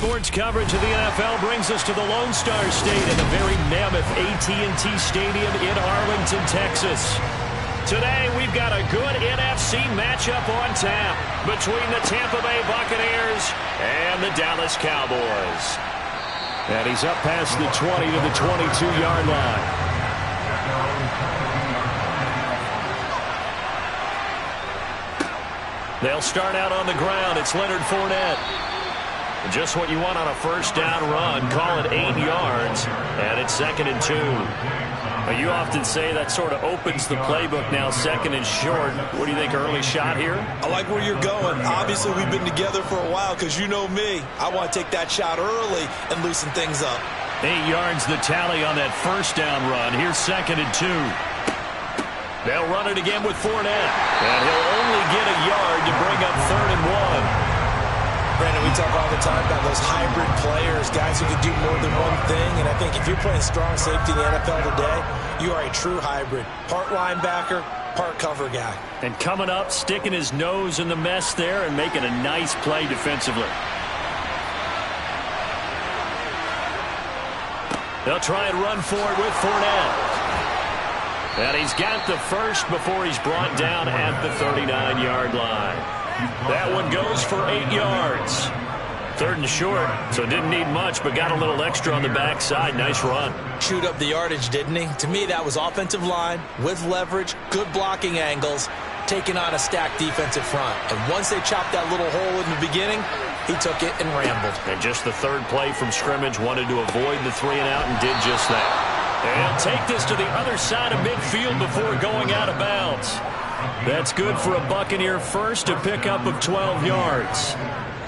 Sports coverage of the NFL brings us to the Lone Star State in the very mammoth AT&T Stadium in Arlington, Texas. Today, we've got a good NFC matchup on tap between the Tampa Bay Buccaneers and the Dallas Cowboys. And he's up past the 20 to the 22-yard line. They'll start out on the ground. It's Leonard Fournette. Just what you want on a first down run. Call it 8 yards, and it's 2nd and 2. You often say that sort of opens the playbook now, 2nd and short. What do you think, early shot here? I like where you're going. Obviously, we've been together for a while because you know me. I want to take that shot early and loosen things up. 8 yards the tally on that first down run. Here's 2nd and 2. They'll run it again with Fournette. And he'll only get a yard to bring up 3rd and 1. Brandon, we talk all the time about those hybrid players, guys who can do more than one thing. And I think if you're playing strong safety in the NFL today, you are a true hybrid. Part linebacker, part cover guy. And coming up, sticking his nose in the mess there and making a nice play defensively. They'll try and run for it with Fournette. And he's got the first before he's brought down at the 39-yard line. That one goes for 8 yards. 3rd and short, so didn't need much, but got a little extra on the backside. Nice run. Chewed up the yardage, didn't he? To me, that was offensive line with leverage, good blocking angles, taking on a stacked defensive front. And once they chopped that little hole in the beginning, he took it and rambled. And just the third play from scrimmage, wanted to avoid the 3 and out and did just that. And take this to the other side of midfield before going out of bounds. That's good for a Buccaneer first, a pickup of 12 yards.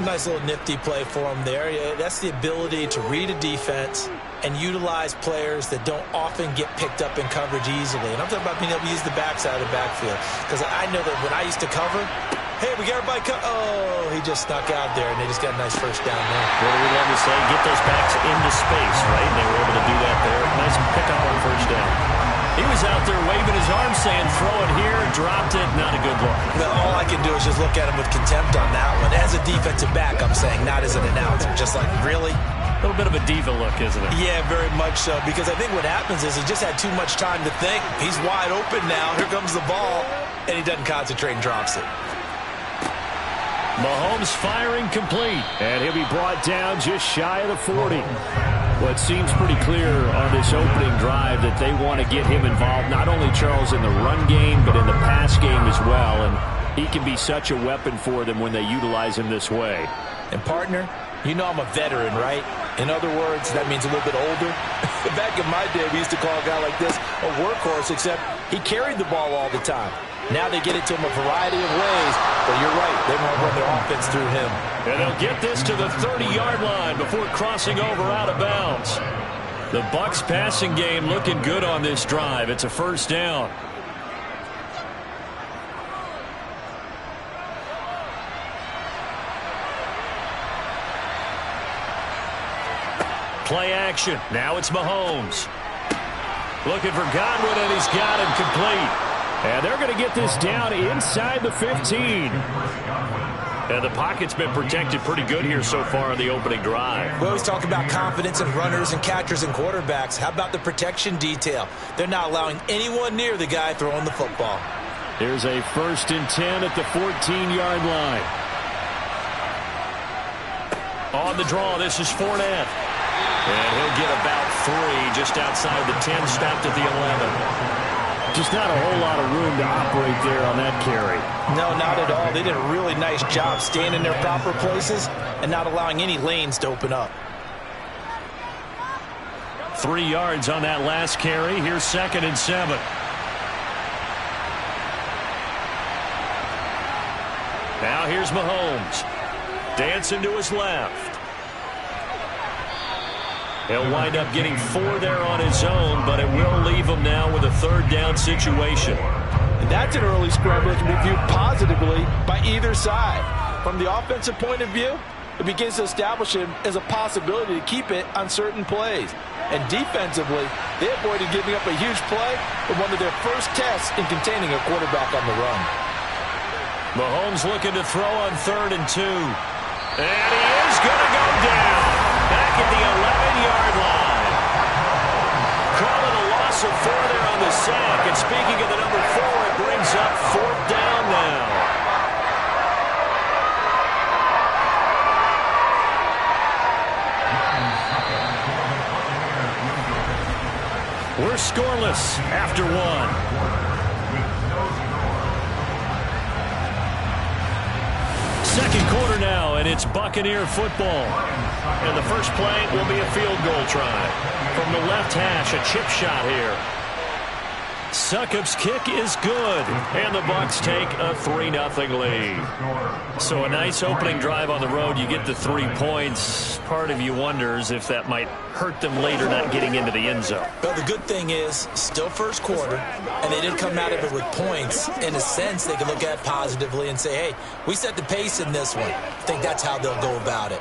Nice little nifty play for him there. Yeah, that's the ability to read a defense and utilize players that don't often get picked up in coverage easily. And I'm talking about being able to use the backside of the backfield. Because I know that when I used to cover, hey, we got everybody oh, he just snuck out there, and they just got a nice first down there. What do we love to say? Get those backs into space, right? And they were able to do that there. Nice pickup on first down. He was out there waving his arm saying, throw it here, dropped it, not a good look. Well, all I can do is just look at him with contempt on that one. As a defensive back, I'm saying, not as an announcer. Just like, really? A little bit of a diva look, isn't it? Yeah, very much so. Because I think what happens is he just had too much time to think. He's wide open now. Here comes the ball. And he doesn't concentrate and drops it. Mahomes firing complete. And he'll be brought down just shy of the 40. Well, it seems pretty clear on this opening drive that they want to get him involved, not only, Charles, in the run game, but in the pass game as well. And he can be such a weapon for them when they utilize him this way. And, partner, you know I'm a veteran, right? In other words, that means a little bit older. Back in my day, we used to call a guy like this a workhorse, except he carried the ball all the time. Now they get it to him a variety of ways, but you're right, they want to run their offense through him. And they'll get this to the 30-yard line before crossing over out of bounds. The Bucs passing game looking good on this drive. It's a first down. Play action. Now it's Mahomes. Looking for Godwin, and he's got him complete. And they're going to get this down inside the 15. And the pocket's been protected pretty good here so far in the opening drive. We always talk about confidence in runners and catchers and quarterbacks. How about the protection detail? They're not allowing anyone near the guy throwing the football. Here's a 1st and 10 at the 14-yard line. On the draw, this is Fournette. And he'll get about 3 just outside the 10, stopped at the 11. Just not a whole lot of room to operate there on that carry. No, not at all. They did a really nice job staying in their proper places and not allowing any lanes to open up. 3 yards on that last carry. Here's 2nd and 7. Now here's Mahomes. Dancing to his left. He'll wind up getting 4 there on his own, but it will leave him now with a 3rd down situation. And that's an early scramble that can be viewed positively by either side. From the offensive point of view, it begins to establish him as a possibility to keep it on certain plays. And defensively, they avoided giving up a huge play in one of their first tests in containing a quarterback on the run. Mahomes looking to throw on 3rd and 2. And he is is going to go down back at the 11-yard line. Call it a loss of 4 there on the sack. And speaking of the number 4, it brings up 4th down now. We're scoreless after 1. Second quarter now, and it's Buccaneer football. And the first play will be a field goal try. From the left hash, a chip shot here. Succop's kick is good, and the Bucs take a 3-0 lead. So a nice opening drive on the road. You get the 3 points. Part of you wonders if that might hurt them later not getting into the end zone. Well, the good thing is, still first quarter, and they did come out of it with points. In a sense, they can look at it positively and say, hey, we set the pace in this one. I think that's how they'll go about it.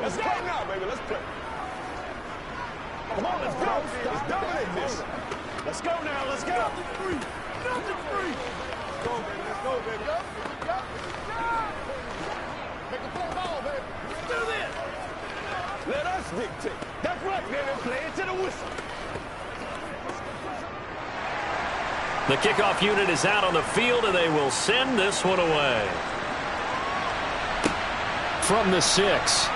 Let's go now, baby. Let's play. Come on, let's go. Let's dominate this. Let's go now. Let's go. Nothing free. Go, baby. Let's go, baby. Make a play ball, baby. Let's do this. Let us dictate. That's right, baby. Play it to the whistle. The kickoff unit is out on the field, and they will send this one away. From the 6.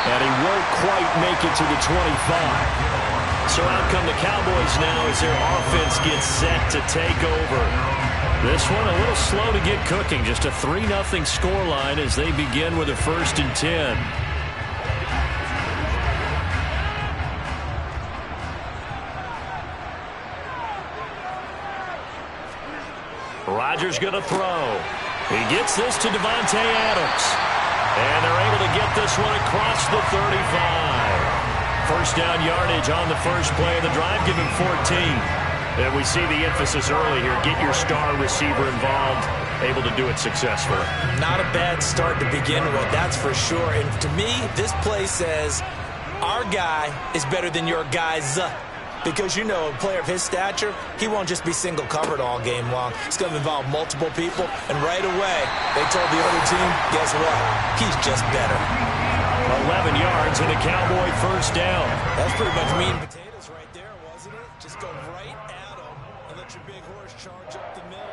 And he won't quite make it to the 25. So out come the Cowboys now as their offense gets set to take over. This one a little slow to get cooking. Just a 3-0 scoreline as they begin with a 1st and 10. Rodgers going to throw. He gets this to Davante Adams. And they're able to get this one across the 35. First down yardage on the first play of the drive, give him 14. And we see the emphasis early here. Get your star receiver involved, able to do it successfully. Not a bad start to begin with, that's for sure. And to me, this play says our guy is better than your guy's. Because, you know, a player of his stature, he won't just be single covered all game long. It's going to involve multiple people. And right away, they told the other team, guess what? He's just better. 11 yards and a Cowboy first down. That's pretty much meat and potatoes right there, wasn't it? Just go right at him and let your big horse charge up the middle.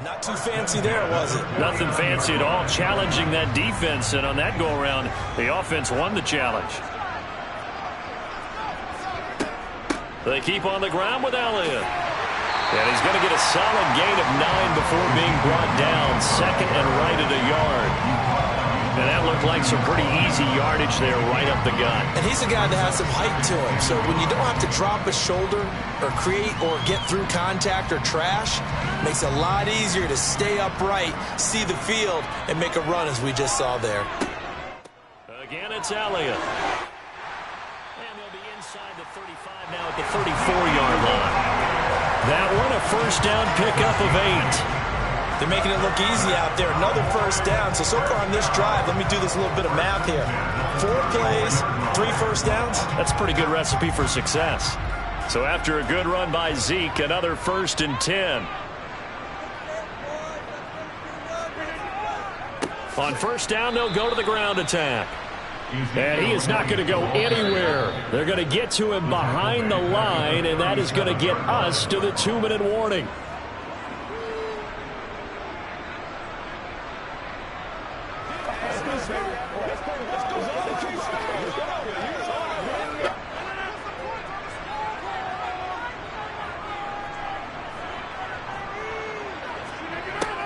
Not too fancy there, was it? Nothing fancy at all. Challenging that defense. And on that go-around, the offense won the challenge. They keep on the ground with Elliott. And he's going to get a solid gain of 9 before being brought down. 2nd and right at a yard. And that looked like some pretty easy yardage there right up the gut. And he's a guy that has some height to him. So when you don't have to drop a shoulder or create or get through contact or trash, it makes it a lot easier to stay upright, see the field, and make a run as we just saw there. Again, it's Elliott. Now at the 34-yard line. That one a first down pickup of 8. They're making it look easy out there. Another first down. So far on this drive, let me do this little bit of math here. 4 plays, 3 first downs. That's a pretty good recipe for success. So after a good run by Zeke, another 1st and 10. On first down, they'll go to the ground attack. And he is not going to go anywhere. They're going to get to him behind the line, and that is going to get us to the 2-minute warning.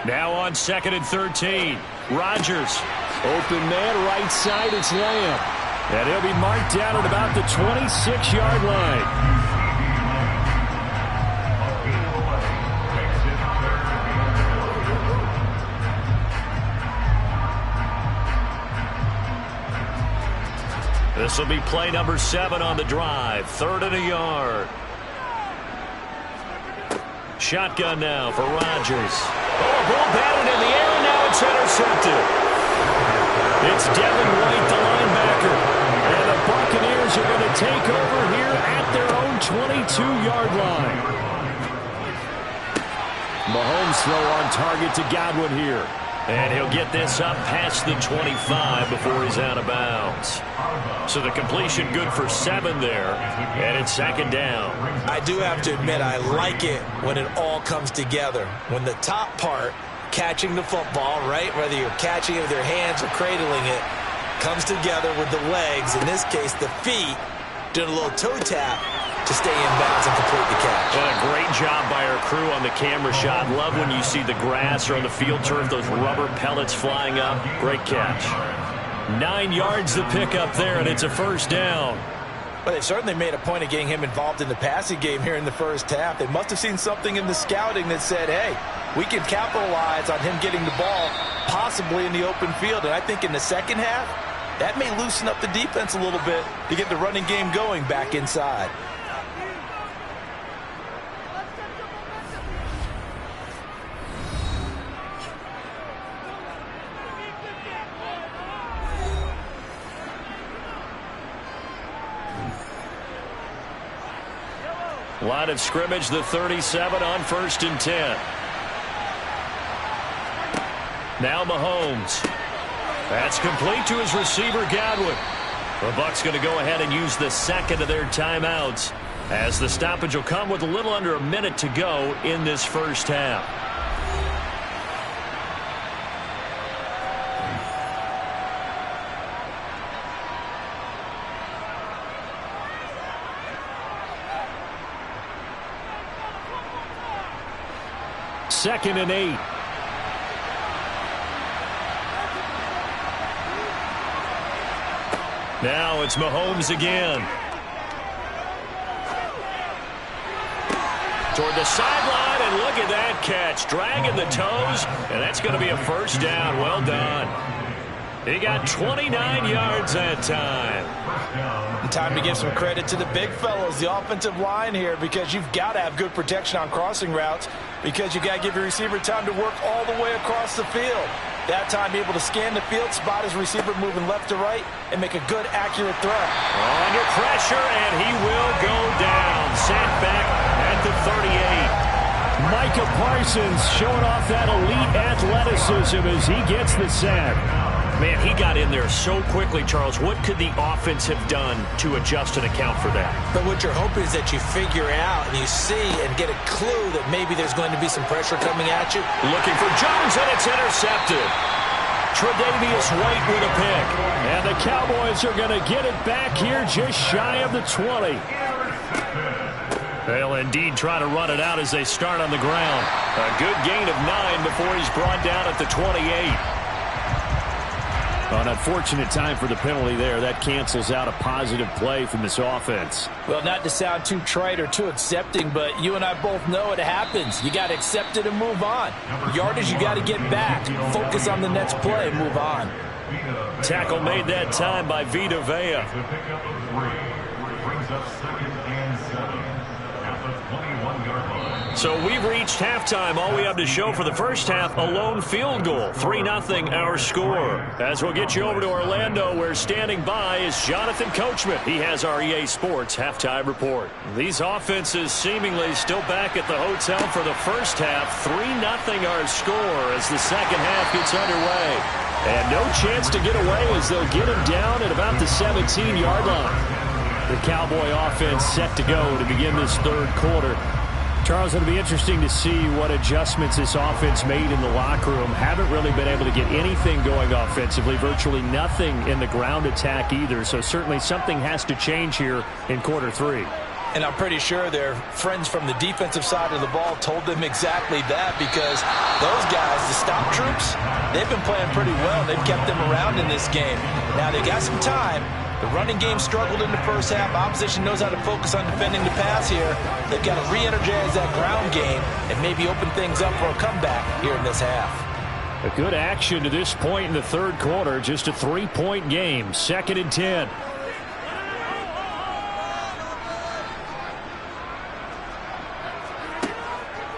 Now on 2nd and 13. Rodgers. Open man, right side, it's Lamb. And he'll be marked down at about the 26-yard line. This will be play number 7 on the drive. 3rd and a yard. Shotgun now for Rodgers. Oh, a ball batted in the air, and now it's intercepted. It's Devin White, the linebacker. And the Buccaneers are going to take over here at their own 22-yard line. Mahomes throw on target to Godwin here. And he'll get this up past the 25 before he's out of bounds. So the completion good for 7 there, and it's second down. I do have to admit, I like it when it all comes together. When the top part, catching the football, right, whether you're catching it with your hands or cradling it, comes together with the legs, in this case the feet, doing a little toe tap to stay in bounds and complete the catch. And a great job by our crew on the camera shot. Love when you see the grass or on the field turf, those rubber pellets flying up. Great catch. 9 yards to pick up there, and it's a first down. Well, they've certainly made a point of getting him involved in the passing game here in the first half. They must have seen something in the scouting that said, hey, we can capitalize on him getting the ball possibly in the open field. And I think in the second half, that may loosen up the defense a little bit to get the running game going back inside. Line of scrimmage, the 37 on 1st and 10. Now Mahomes. That's complete to his receiver, Godwin. The Bucs going to go ahead and use the second of their timeouts, as the stoppage will come with a little under a minute to go in this first half. Second and 8. Now it's Mahomes again. Toward the sideline, and look at that catch. Dragging the toes, and that's going to be a first down. Well done. He got 29 yards that time. And time to give some credit to the big fellows, the offensive line here, because you've got to have good protection on crossing routes, because you've got to give your receiver time to work all the way across the field. That time able to scan the field, spot his receiver moving left to right, and make a good, accurate throw. Under pressure, and he will go down. Sent back at the 38. Micah Parsons showing off that elite athleticism as he gets the sack. Man, he got in there so quickly, Charles. What could the offense have done to adjust and account for that? But what you're hoping is that you figure out and you see and get a clue that maybe there's going to be some pressure coming at you. Looking for Jones, and it's intercepted. Tre'Davious White with a pick. And the Cowboys are going to get it back here just shy of the 20. They'll indeed try to run it out as they start on the ground. A good gain of 9 before he's brought down at the 28. An unfortunate time for the penalty there. That cancels out a positive play from this offense. Well, not to sound too trite or too accepting, but you and I both know it happens. You got to accept it and move on. Yardage, you got to get back. Focus on the next play and move on. Tackle made that time by Vita Vea. So we've reached halftime. All we have to show for the first half, a lone field goal. 3-0 our score. As we'll get you over to Orlando, where standing by is Jonathan Coachman. He has our EA Sports halftime report. These offenses seemingly still back at the hotel for the first half. 3-0 our score as the second half gets underway. And no chance to get away as they'll get him down at about the 17-yard line. The Cowboy offense set to go to begin this third quarter. Charles, it'll be interesting to see what adjustments this offense made in the locker room. Haven't really been able to get anything going offensively, virtually nothing in the ground attack either. So certainly something has to change here in quarter 3. And I'm pretty sure their friends from the defensive side of the ball told them exactly that, because those guys, the stop troops, they've been playing pretty well. They've kept them around in this game. Now they got some time. The running game struggled in the first half. Opposition knows how to focus on defending the pass here. They've got to re-energize that ground game and maybe open things up for a comeback here in this half. A good action to this point in the third quarter. Just a 3-point game. 2nd and 10.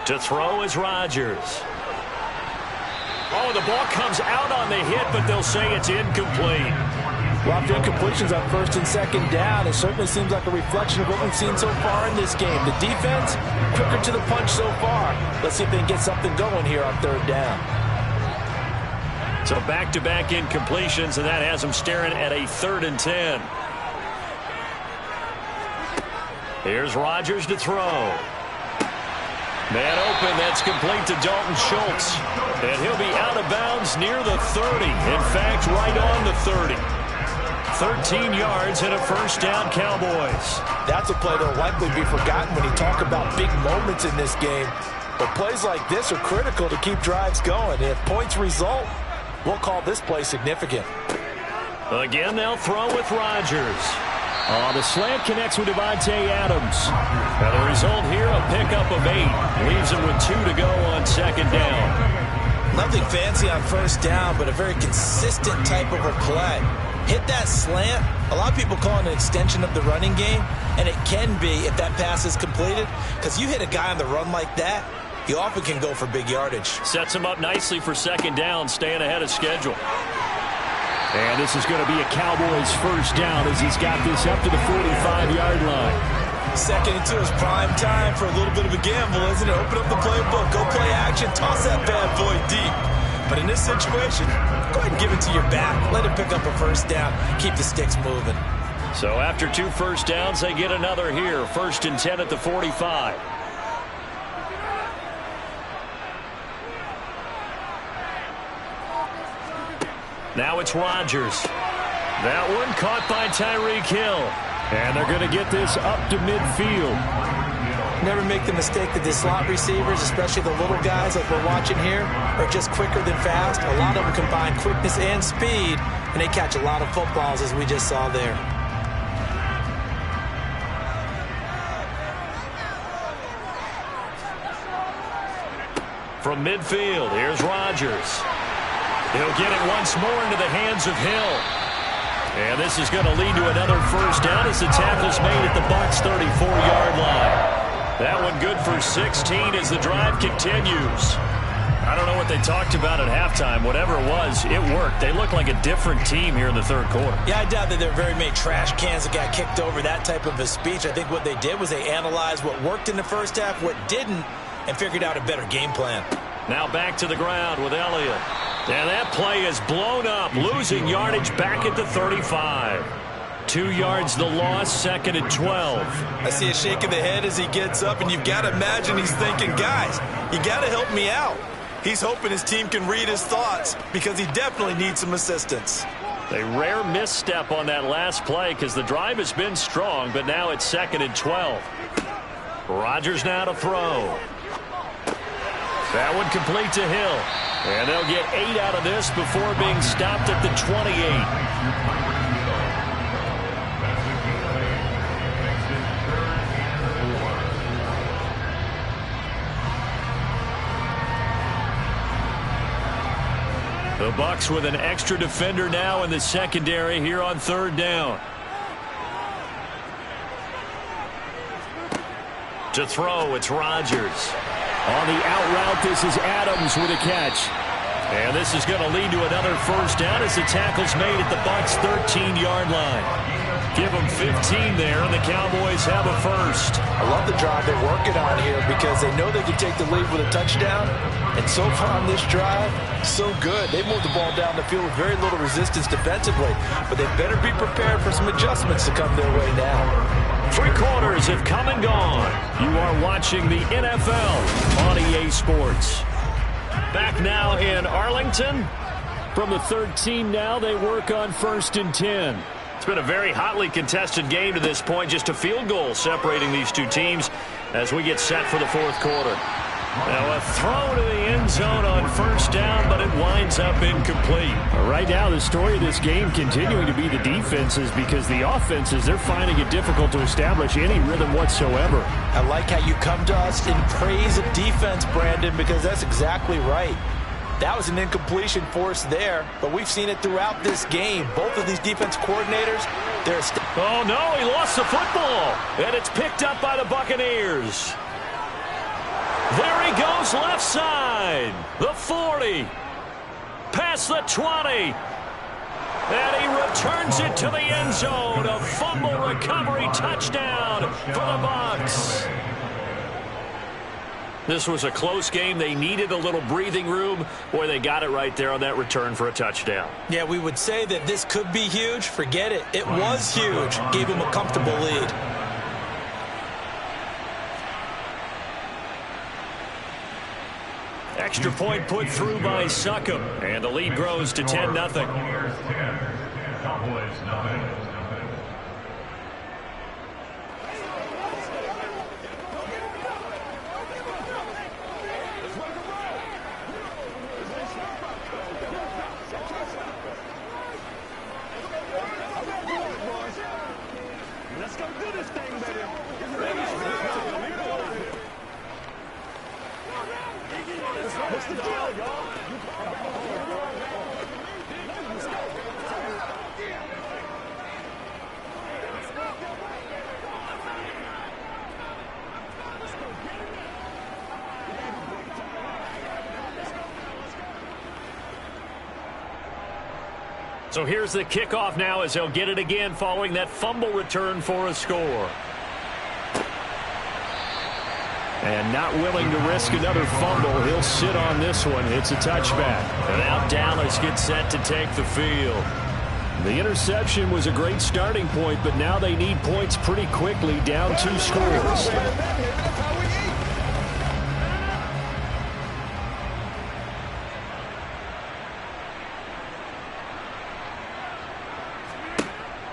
To throw is Rodgers. Oh, the ball comes out on the hit, but they'll say it's incomplete. Well, after incompletions on first and second down, it certainly seems like a reflection of what we've seen so far in this game. The defense, quicker to the punch so far. Let's see if they can get something going here on third down. So back-to-back incompletions, and that has them staring at a 3rd and 10. Here's Rodgers to throw. Man open, that's complete to Dalton Schultz. And he'll be out of bounds near the 30. In fact, right on the 30. 13 yards and a first down, Cowboys. That's a play that will likely be forgotten when you talk about big moments in this game. But plays like this are critical to keep drives going. If points result, we'll call this play significant. Again, they'll throw with Rodgers. The slant connects with Davante Adams. Now the result here, a pickup of 8. Leaves him with 2 to go on second down. Nothing fancy on first down, but a very consistent type of a play. Hit that slant. A lot of people call it an extension of the running game, and it can be if that pass is completed, because you hit a guy on the run like that, you often can go for big yardage. Sets him up nicely for second down, staying ahead of schedule. And this is going to be a Cowboys first down as he's got this up to the 45-yard line. 2nd and 2 is prime time for a little bit of a gamble, isn't it? Open up the playbook, go play action, toss that bad boy deep. But in this situation, go ahead and give it to your back. Let him pick up a first down. Keep the sticks moving. So after 2 first downs, they get another here. 1st and 10 at the 45. Now it's Rodgers. That one caught by Tyreek Hill. And they're going to get this up to midfield. Never make the mistake that the slot receivers, especially the little guys like we're watching here, are just quicker than fast. A lot of them combine quickness and speed, and they catch a lot of footballs, as we just saw there. From midfield, here's Rodgers. He'll get it once more into the hands of Hill. And this is going to lead to another first down as the tackle's made at the Bucs' 34-yard line. That one good for 16 as the drive continues. I don't know what they talked about at halftime. Whatever it was, it worked. They look like a different team here in the 3rd quarter. Yeah, I doubt that there are very many trash cans that got kicked over, that type of a speech. I think what they did was they analyzed what worked in the first half, what didn't, and figured out a better game plan. Now back to the ground with Elliott. And that play is blown up, losing yardage back at the 35. 2 yards the loss, 2nd and 12. I see a shake of the head as he gets up, and you've got to imagine he's thinking, guys, you got to help me out. He's hoping his team can read his thoughts because he definitely needs some assistance. A rare misstep on that last play because the drive has been strong, but now it's 2nd and 12. Rodgers now to throw. That one complete to Hill. And they'll get 8 out of this before being stopped at the 28. The Bucs with an extra defender now in the secondary here on 3rd down. To throw, it's Rodgers. On the out route, this is Adams with a catch. And this is going to lead to another first down as the tackle's made at the Bucs' 13-yard line. Give them 15 there, and the Cowboys have a first. I love the drive they're working on here because they know they can take the lead with a touchdown. And so far on this drive, so good. They moved the ball down the field with very little resistance defensively. But they better be prepared for some adjustments to come their way now. 3 quarters have come and gone. You are watching the NFL on EA Sports. Back now in Arlington. From the 13 now, they work on 1st and 10. It's been a very hotly contested game to this point. Just a field goal separating these two teams as we get set for the 4th quarter. Now a throw to the end zone on 1st down, but it winds up incomplete. Right now, the story of this game continuing to be the defenses because the offenses, they're finding it difficult to establish any rhythm whatsoever. I like how you come to us in praise of defense, Brandon, because that's exactly right. That was an incompletion forced there, but we've seen it throughout this game. Both of these defense coordinators, they're... Oh, no, he lost the football, and it's picked up by the Buccaneers. There he goes left side. The 40. Past the 20. And he returns it to the end zone. A fumble recovery touchdown for the Bucs. This was a close game. They needed a little breathing room. Boy, they got it right there on that return for a touchdown. Yeah, we would say that this could be huge. Forget it. It was huge. Gave him a comfortable lead. Extra point put through by Succop. And the lead grows to 10-0. Let's go do this thing, baby. What's the deal, y'all? So here's the kickoff now as they'll get it again following that fumble return for a score. And not willing to risk another fumble. He'll sit on this one. It's a touchback. And now Dallas gets set to take the field. The interception was a great starting point, but now they need points pretty quickly, down 2 scores.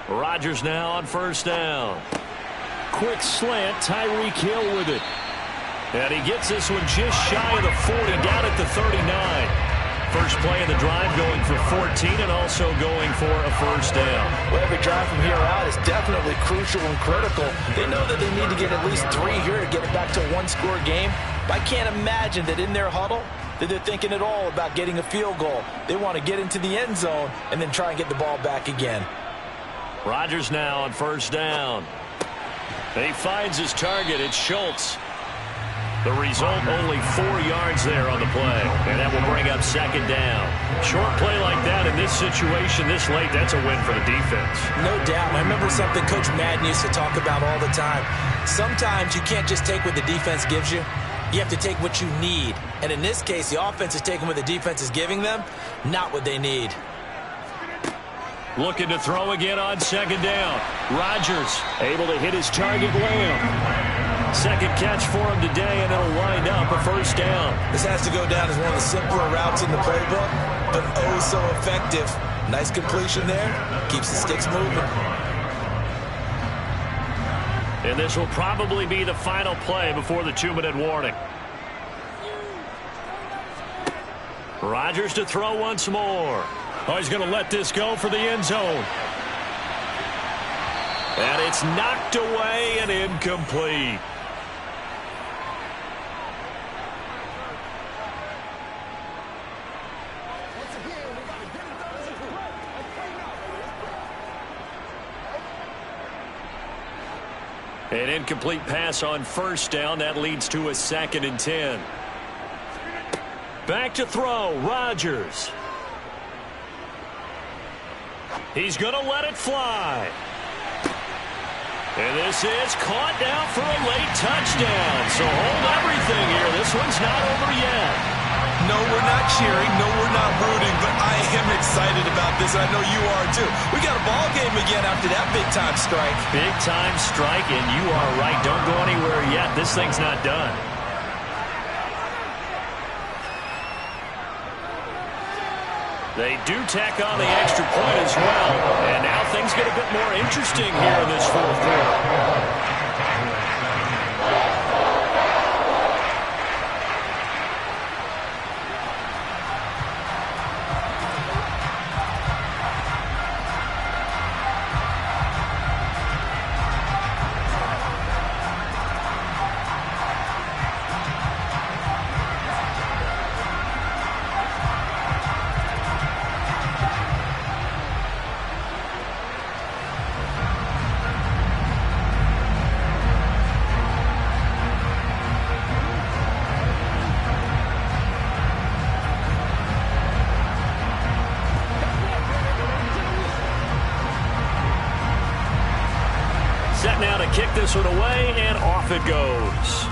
Rodgers now on first down. Quick slant, Tyreek Hill with it. And he gets this one just shy of the 40, down at the 39. First play of the drive going for 14 and also going for a first down. Well, every drive from here out is definitely crucial and critical. They know that they need to get at least 3 here to get it back to a one-score game. But I can't imagine that in their huddle that they're thinking at all about getting a field goal. They want to get into the end zone and then try and get the ball back again. Rodgers now on first down. He finds his target. It's Schultz. The result, only 4 yards there on the play. And that will bring up second down. Short play like that in this situation this late, that's a win for the defense. No doubt. I remember something Coach Madden used to talk about all the time. Sometimes you can't just take what the defense gives you. You have to take what you need. And in this case, the offense is taking what the defense is giving them, not what they need. Looking to throw again on second down. Rodgers Able to hit his target, Lamb. Second catch for him today, and it'll wind up a first down. This has to go down as one of the simpler routes in the playbook, but oh so effective. Nice completion there. Keeps the sticks moving. And this will probably be the final play before the 2-minute warning. Rodgers to throw once more. Oh, he's going to let this go for the end zone. And it's knocked away and incomplete. An incomplete pass on first down. That leads to a 2nd and 10. Back to throw. Rodgers. He's going to let it fly. And this is caught down for a late touchdown. So hold everything here. This one's not over yet. No, we're not cheering. No, we're not rooting. But I am excited about this. I know you are, too. We got a ball game again after that big-time strike. Big-time strike, and you are right. Don't go anywhere yet. This thing's not done. They do tack on the extra point as well. And now things get a bit more interesting here in this fourth quarter. set now to kick this one away, and off it goes.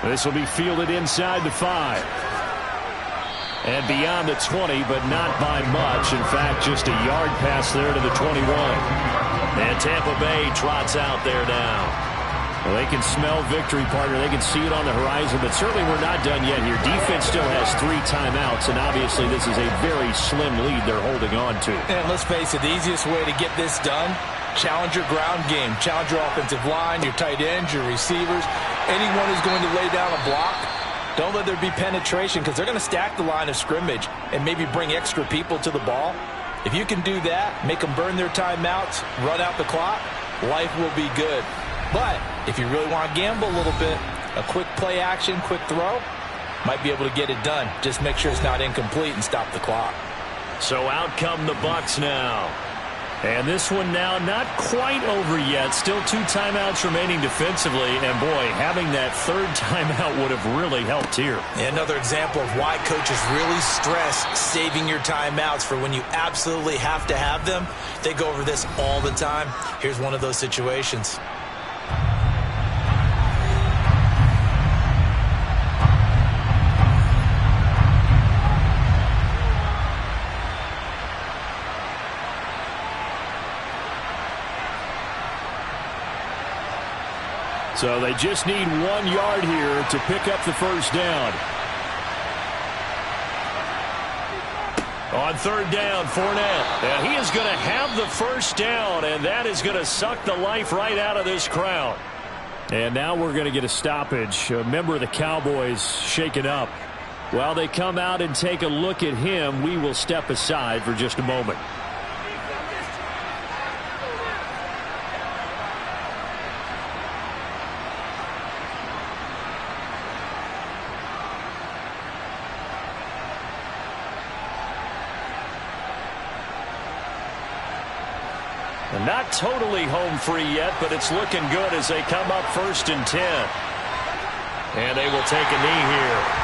This will be fielded inside the 5. And beyond the 20, but not by much. In fact, just a yard pass there to the 21. And Tampa Bay trots out there now. Well, they can smell victory, partner. They can see it on the horizon, but certainly we're not done yet here. Defense still has 3 timeouts, and obviously this is a very slim lead they're holding on to. And let's face it, the easiest way to get this done, challenge your ground game. Challenge your offensive line, your tight ends, your receivers, anyone who's going to lay down a block. Don't let there be penetration because they're going to stack the line of scrimmage and maybe bring extra people to the ball. If you can do that, make them burn their timeouts, run out the clock, life will be good. But if you really want to gamble a little bit, a quick play action, quick throw, might be able to get it done. Just make sure it's not incomplete and stop the clock. So out come the Bucs now. And this one now not quite over yet. Still 2 timeouts remaining defensively. And, boy, having that 3rd timeout would have really helped here. Another example of why coaches really stress saving your timeouts for when you absolutely have to have them. They go over this all the time. Here's one of those situations. So they just need 1 yard here to pick up the first down. On 3rd down, Fournette. And he is going to have the first down, and that is going to suck the life right out of this crowd. And now we're going to get a stoppage. A member of the Cowboys shaken up. While they come out and take a look at him, we will step aside for just a moment. Not totally home free yet, but it's looking good as they come up 1st and 10. And they will take a knee here.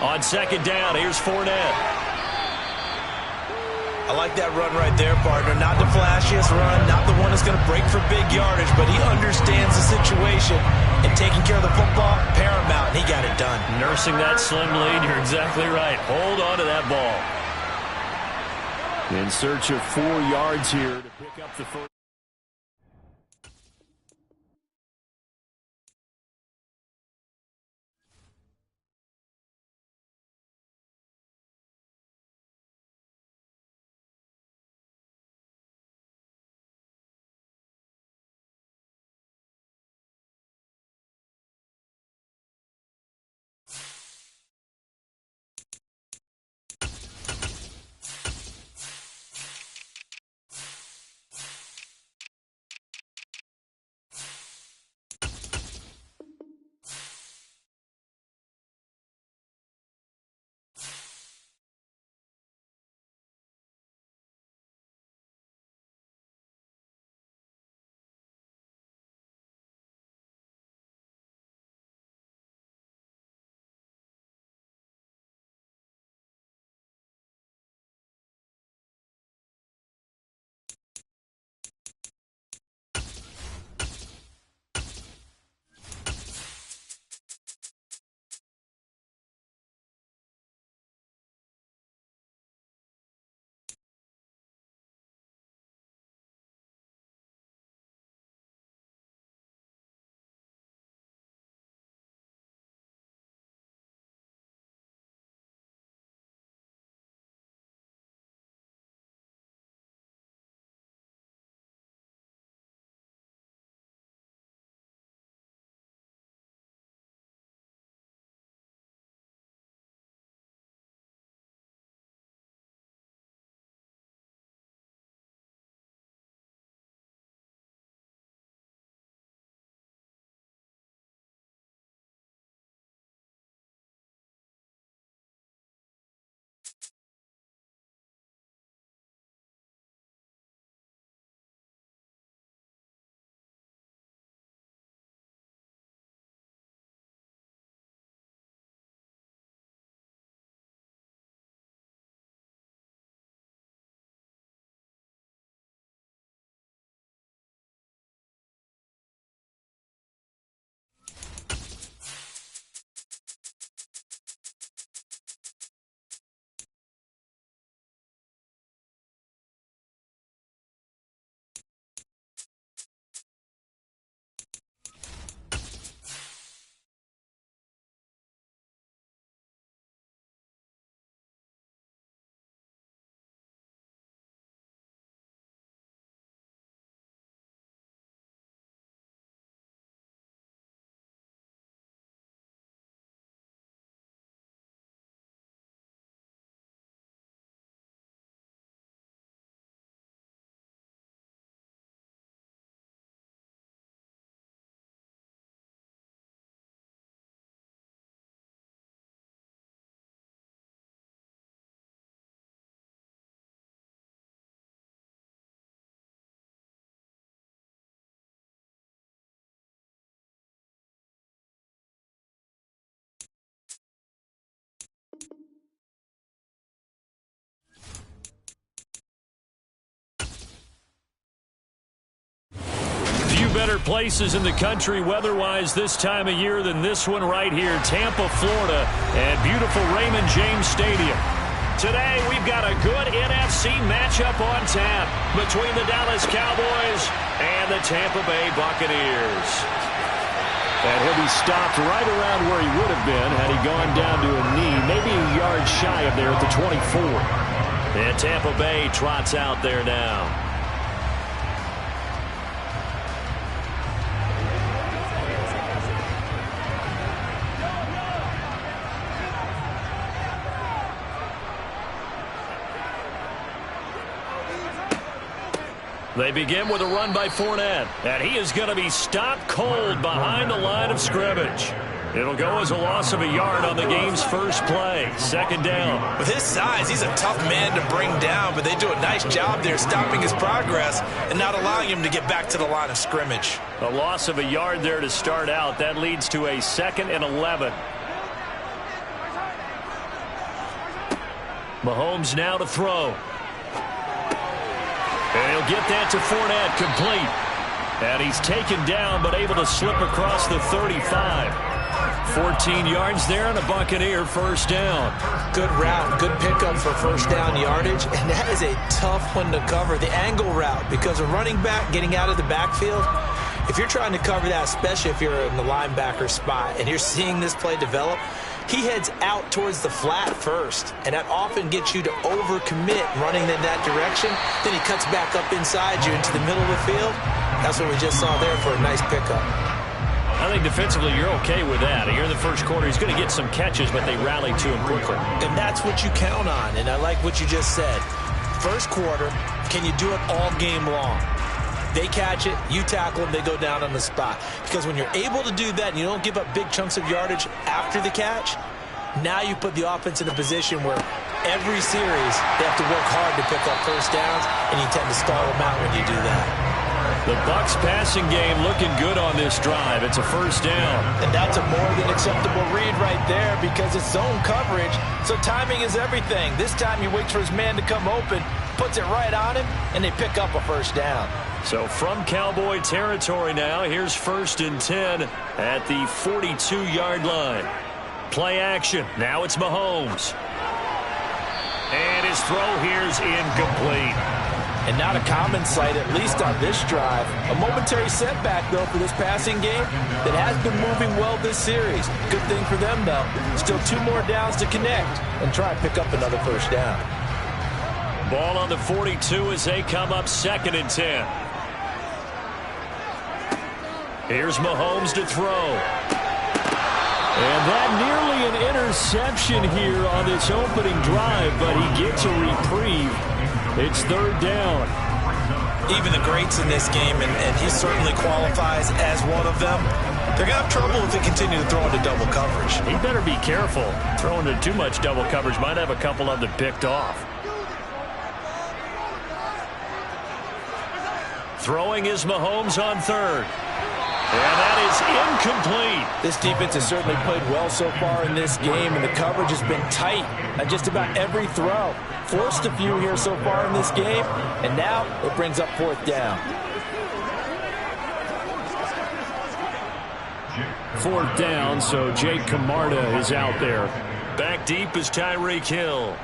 On 2nd down, here's Fournette. I like that run right there, partner. Not the flashiest run, not the one that's going to break for big yardage, but he understands the situation, and taking care of the football, paramount, and he got it done. Nursing that slim lead, you're exactly right. Hold on to that ball. In search of 4 yards here to pick up the first. better places in the country weather-wise this time of year than this one right here, Tampa, Florida, at beautiful Raymond James Stadium. Today, we've got a good NFC matchup on tap between the Dallas Cowboys and the Tampa Bay Buccaneers. And he'll be stopped right around where he would have been had he gone down to a knee, maybe a yard shy of there at the 24. And Tampa Bay trots out there now. They begin with a run by Fournette, and he is going to be stopped cold behind the line of scrimmage. It'll go as a loss of a yard on the game's first play. Second down. With his size, he's a tough man to bring down, but they do a nice job there stopping his progress and not allowing him to get back to the line of scrimmage. A loss of a yard there to start out. That leads to a 2nd and 11. Mahomes now to throw. And he'll get that to Fournette, complete. And he's taken down, but able to slip across the 35. 14 yards there and a Buccaneer first down. Good route, good pickup for first down yardage, and that is a tough one to cover, the angle route, because a running back getting out of the backfield, if you're trying to cover that, especially if you're in the linebacker spot, and you're seeing this play develop, he heads out towards the flat first, and that often gets you to overcommit running in that direction. Then he cuts back up inside you into the middle of the field. That's what we just saw there for a nice pickup. I think defensively you're okay with that. Here in the first quarter, he's going to get some catches, but they rally to him quickly. And that's what you count on, and I like what you just said. First quarter, can you do it all game long? They catch it, you tackle them, they go down on the spot. Because when you're able to do that and you don't give up big chunks of yardage after the catch, now you put the offense in a position where every series they have to work hard to pick up first downs, and you tend to stall them out when you do that. The Bucs passing game looking good on this drive. It's a first down. And that's a more than acceptable read right there because it's zone coverage, so timing is everything. This time he waits for his man to come open, puts it right on him, and they pick up a first down. So from Cowboy territory now, here's 1st and 10 at the 42-yard line. Play action. Now it's Mahomes. And his throw here's incomplete. And not a common sight, at least on this drive. A momentary setback, though, for this passing game that has been moving well this series. Good thing for them, though. Still 2 more downs to connect and try and pick up another first down. Ball on the 42 as they come up 2nd and 10. Here's Mahomes to throw. And that nearly an interception here on this opening drive, but he gets a reprieve. It's 3rd down. Even the greats in this game, and he certainly qualifies as one of them, they're going to have trouble if they continue to throw into double coverage. He better be careful. Throwing into too much double coverage might have a couple of them picked off. Throwing is Mahomes on 3rd. And that is incomplete. This defense has certainly played well so far in this game, and the coverage has been tight on just about every throw. Forced a few here so far in this game, and now it brings up 4th down. 4th down, so Jake Camarda is out there. Back deep is Tyreek Hill.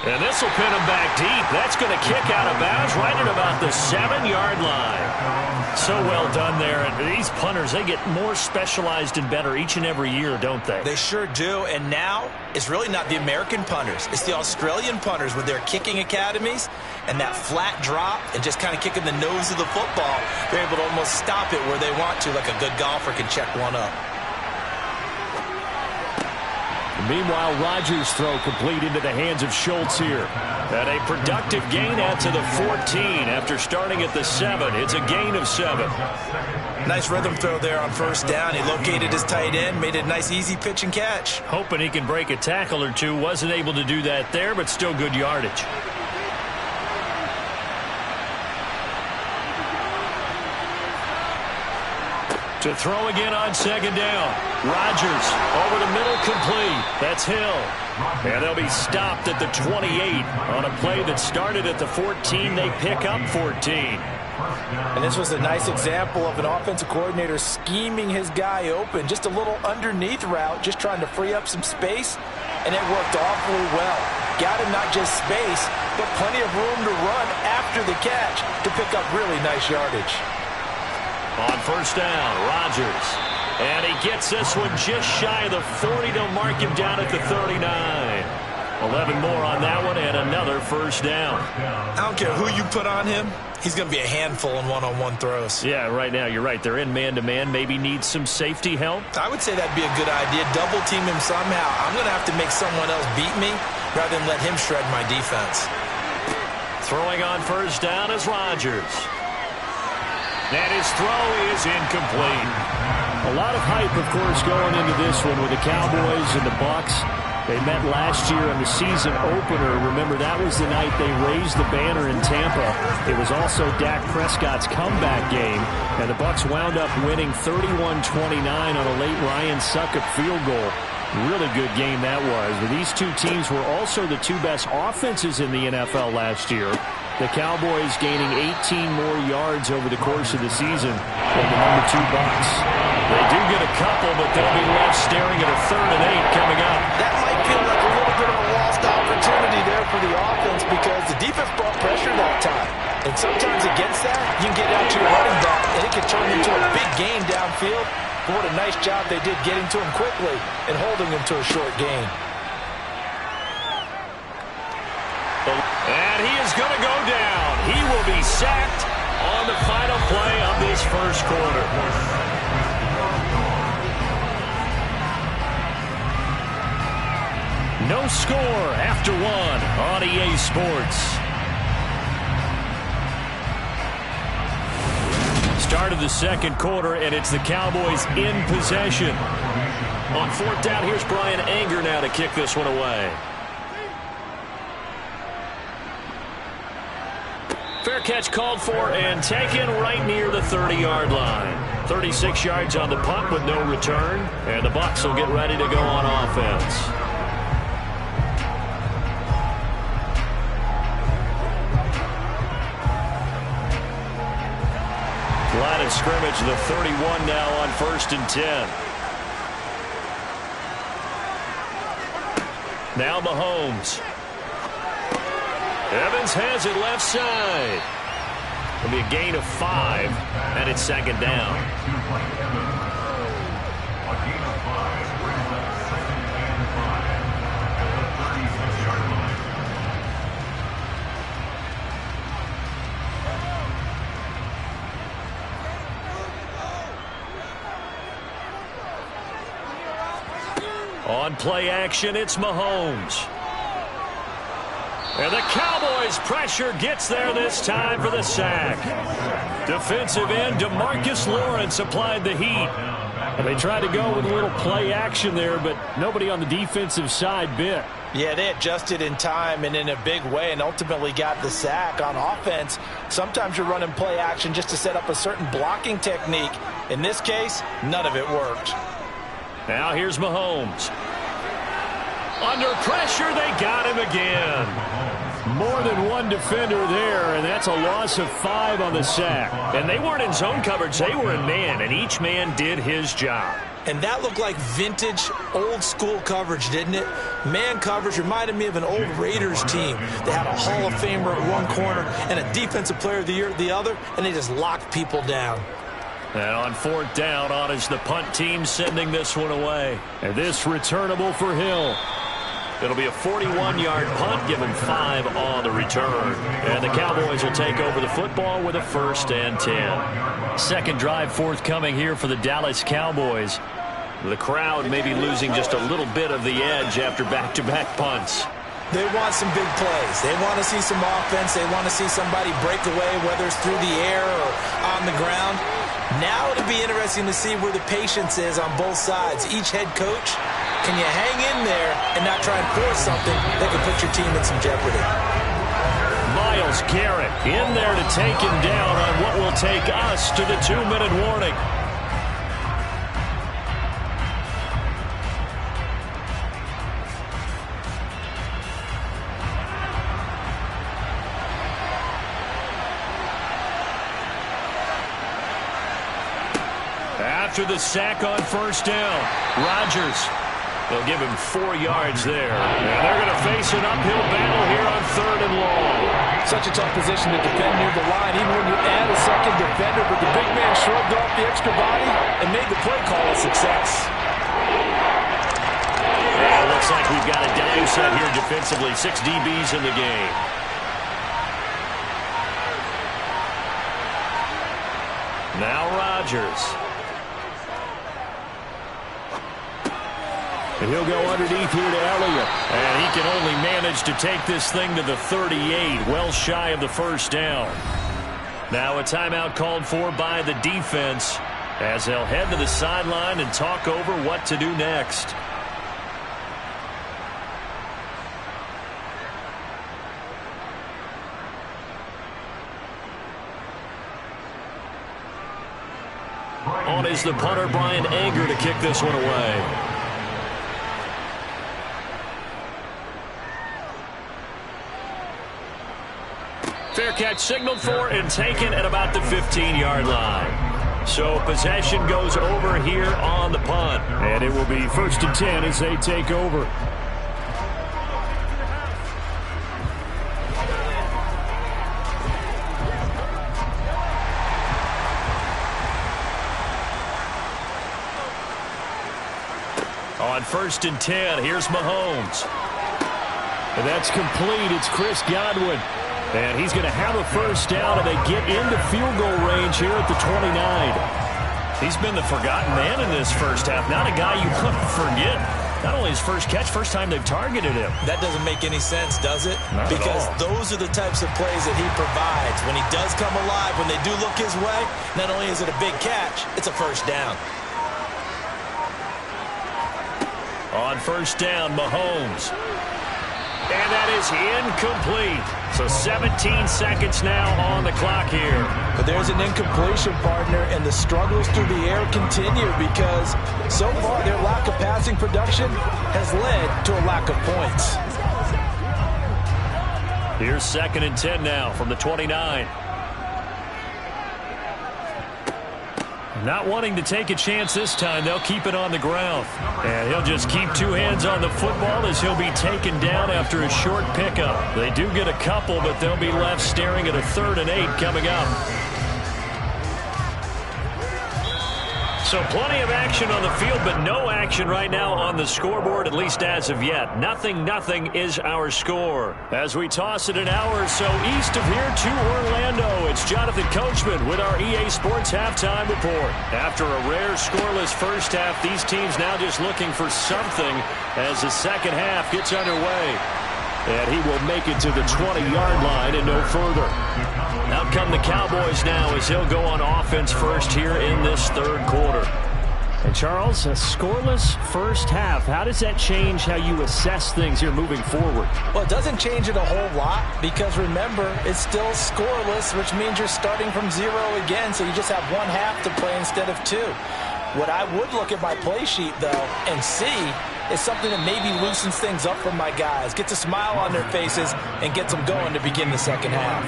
And this will pin him back deep. That's going to kick out of bounds right at about the 7-yard line. So well done there. And these punters, they get more specialized and better each and every year, don't they? They sure do. And now it's really not the American punters. It's the Australian punters with their kicking academies and that flat drop and just kind of kicking the nose of the football. They're able to almost stop it where they want to, like a good golfer can check one up. Meanwhile, Rodgers' throw complete into the hands of Schultz here. And a productive gain out to the 14 after starting at the 7. It's a gain of 7. Nice rhythm throw there on first down. He located his tight end, made it a nice easy pitch and catch. Hoping he can break a tackle or two. Wasn't able to do that there, but still good yardage. To throw again on second down. Rodgers over the middle, complete. That's Hill. And they'll be stopped at the 28 on a play that started at the 14. They pick up 14. And this was a nice example of an offensive coordinator scheming his guy open. Just a little underneath route, just trying to free up some space. And it worked awfully well. Got him not just space, but plenty of room to run after the catch to pick up really nice yardage. On first down, Rodgers. And he gets this one just shy of the 40. They'll mark him down at the 39. 11 more on that one and another first down. I don't care who you put on him. He's going to be a handful in one-on-one throws. Yeah, right now you're right. They're in man-to-man. Maybe needs some safety help. I would say that'd be a good idea. Double team him somehow. I'm going to have to make someone else beat me rather than let him shred my defense. Throwing on first down is Rodgers. And his throw is incomplete. A lot of hype, of course, going into this one with the Cowboys and the Bucs. They met last year in the season opener. Remember, that was the night they raised the banner in Tampa. It was also Dak Prescott's comeback game, and the Bucs wound up winning 31-29 on a late Ryan Succop field goal. Really good game that was. But these two teams were also the two best offenses in the NFL last year. The Cowboys gaining 18 more yards over the course of the season than the number 2 Bucs. They do get a couple, but they'll be left staring at a 3rd and 8 coming up. That might feel like a little bit of a lost opportunity there for the offense because the defense brought pressure that time. And sometimes against that, you can get out to your running back, and it can turn into a big gain downfield. But what a nice job they did getting to him quickly and holding him to a short gain. And he is going to go down. He will be sacked on the final play of this first quarter. No score after 1 on EA Sports. Start of the second quarter, and it's the Cowboys in possession. On 4th down, here's Brian Anger now to kick this one away. Fair catch called for and taken right near the 30-yard line. 36 yards on the punt with no return, and the Bucs will get ready to go on offense. Line of scrimmage, the 31 now on 1st and 10. Now Mahomes. Evans has it left side. It'll be a gain of 5, and it's 2nd down. On play action, it's Mahomes. And the Cowboys' pressure gets there this time for the sack. Defensive end DeMarcus Lawrence applied the heat. And they tried to go with a little play action there, but nobody on the defensive side bit. Yeah, they adjusted in time and in a big way and ultimately got the sack. On offense, sometimes you're running play action just to set up a certain blocking technique. In this case, none of it worked. Now here's Mahomes. Under pressure, they got him again. More than one defender there, and that's a loss of 5 on the sack. And they weren't in zone coverage, they were in man, and each man did his job. And that looked like vintage, old-school coverage, didn't it? Man coverage reminded me of an old Raiders team. They had a Hall of Famer at one corner and a Defensive Player of the Year at the other, and they just locked people down. And on 4th down, on is the punt team sending this one away. And this returnable for Hill. It'll be a 41-yard punt, give him 5 on the return. And the Cowboys will take over the football with a 1st and 10. Second drive forthcoming here for the Dallas Cowboys. The crowd may be losing just a little bit of the edge after back-to-back punts. They want some big plays. They want to see some offense. They want to see somebody break away, whether it's through the air or on the ground. Now it'll be interesting to see where the patience is on both sides. Each head coach, can you hang in there and not try and force something that could put your team in some jeopardy? Myles Garrett in there to take him down on what will take us to the 2-minute warning. after the sack on first down. Rodgers. They'll give him 4 yards there. And they're going to face an uphill battle here on 3rd and long. Such a tough position to defend near the line, even when you add a second defender. But the big man shrugged off the extra body and made the play call a success. And it looks like we've got a dime set here defensively. 6 DBs in the game. Now Rodgers. And he'll go underneath here to Elliott. And he can only manage to take this thing to the 38, well shy of the first down. Now a timeout called for by the defense as they'll head to the sideline and talk over what to do next. On is the punter, Brian Anger, to kick this one away. Fair catch signaled for and taken at about the 15-yard line. So possession goes over here on the punt. And it will be 1st and 10 as they take over. On 1st and 10, here's Mahomes. And that's complete. It's Chris Godwin. And he's going to have a first down, and they get into field goal range here at the 29. He's been the forgotten man in this first half. Not a guy you want to forget. Not only his first catch, first time they've targeted him. That doesn't make any sense, does it? Not because at all. Those are the types of plays that he provides. When he does come alive, when they do look his way, not only is it a big catch, it's a first down. On 1st down, Mahomes. And that is incomplete. So 17 seconds now on the clock here. But there's an incompletion, partner, and the struggles through the air continue because so far their lack of passing production has led to a lack of points. Here's 2nd and 10 now from the 29. Not wanting to take a chance this time, they'll keep it on the ground. And he'll just keep 2 hands on the football as he'll be taken down after a short pickup. They do get a couple, but they'll be left staring at a 3rd and 8 coming up. So plenty of action on the field, but no action right now on the scoreboard, at least as of yet. 0-0 is our score. As we toss it an hour or so east of here to Orlando, it's Jonathan Coachman with our EA Sports Halftime Report. After a rare scoreless first half, these teams now just looking for something as the second half gets underway. And he will make it to the 20-yard line and no further. Out come the Cowboys now as he'll go on offense first here in this 3rd quarter. And Charles, a scoreless first half. How does that change how you assess things here moving forward? Well, it doesn't change it a whole lot because, remember, it's still scoreless, which means you're starting from 0 again, so you just have 1 half to play instead of 2. What I would look at my play sheet, though, and see is something that maybe loosens things up for my guys, gets a smile on their faces, and gets them going to begin the second half.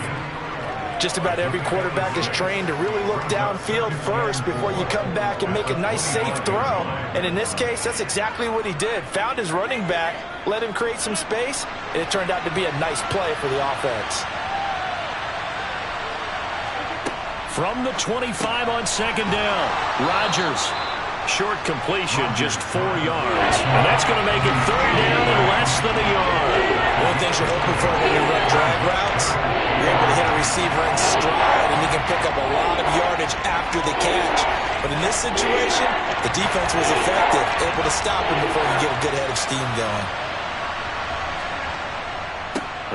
Just about every quarterback is trained to really look downfield first before you come back and make a nice, safe throw. And in this case, that's exactly what he did. Found his running back, let him create some space, and it turned out to be a nice play for the offense. From the 25 on 2nd down, Rodgers. Short completion, just 4 yards. And that's going to make it 3rd down and less than a yard. One thing you're hoping for when you run drag routes, you're able to hit a receiver in stride, and he can pick up a lot of yardage after the catch. But in this situation, the defense was effective, able to stop him before he get a good head of steam going.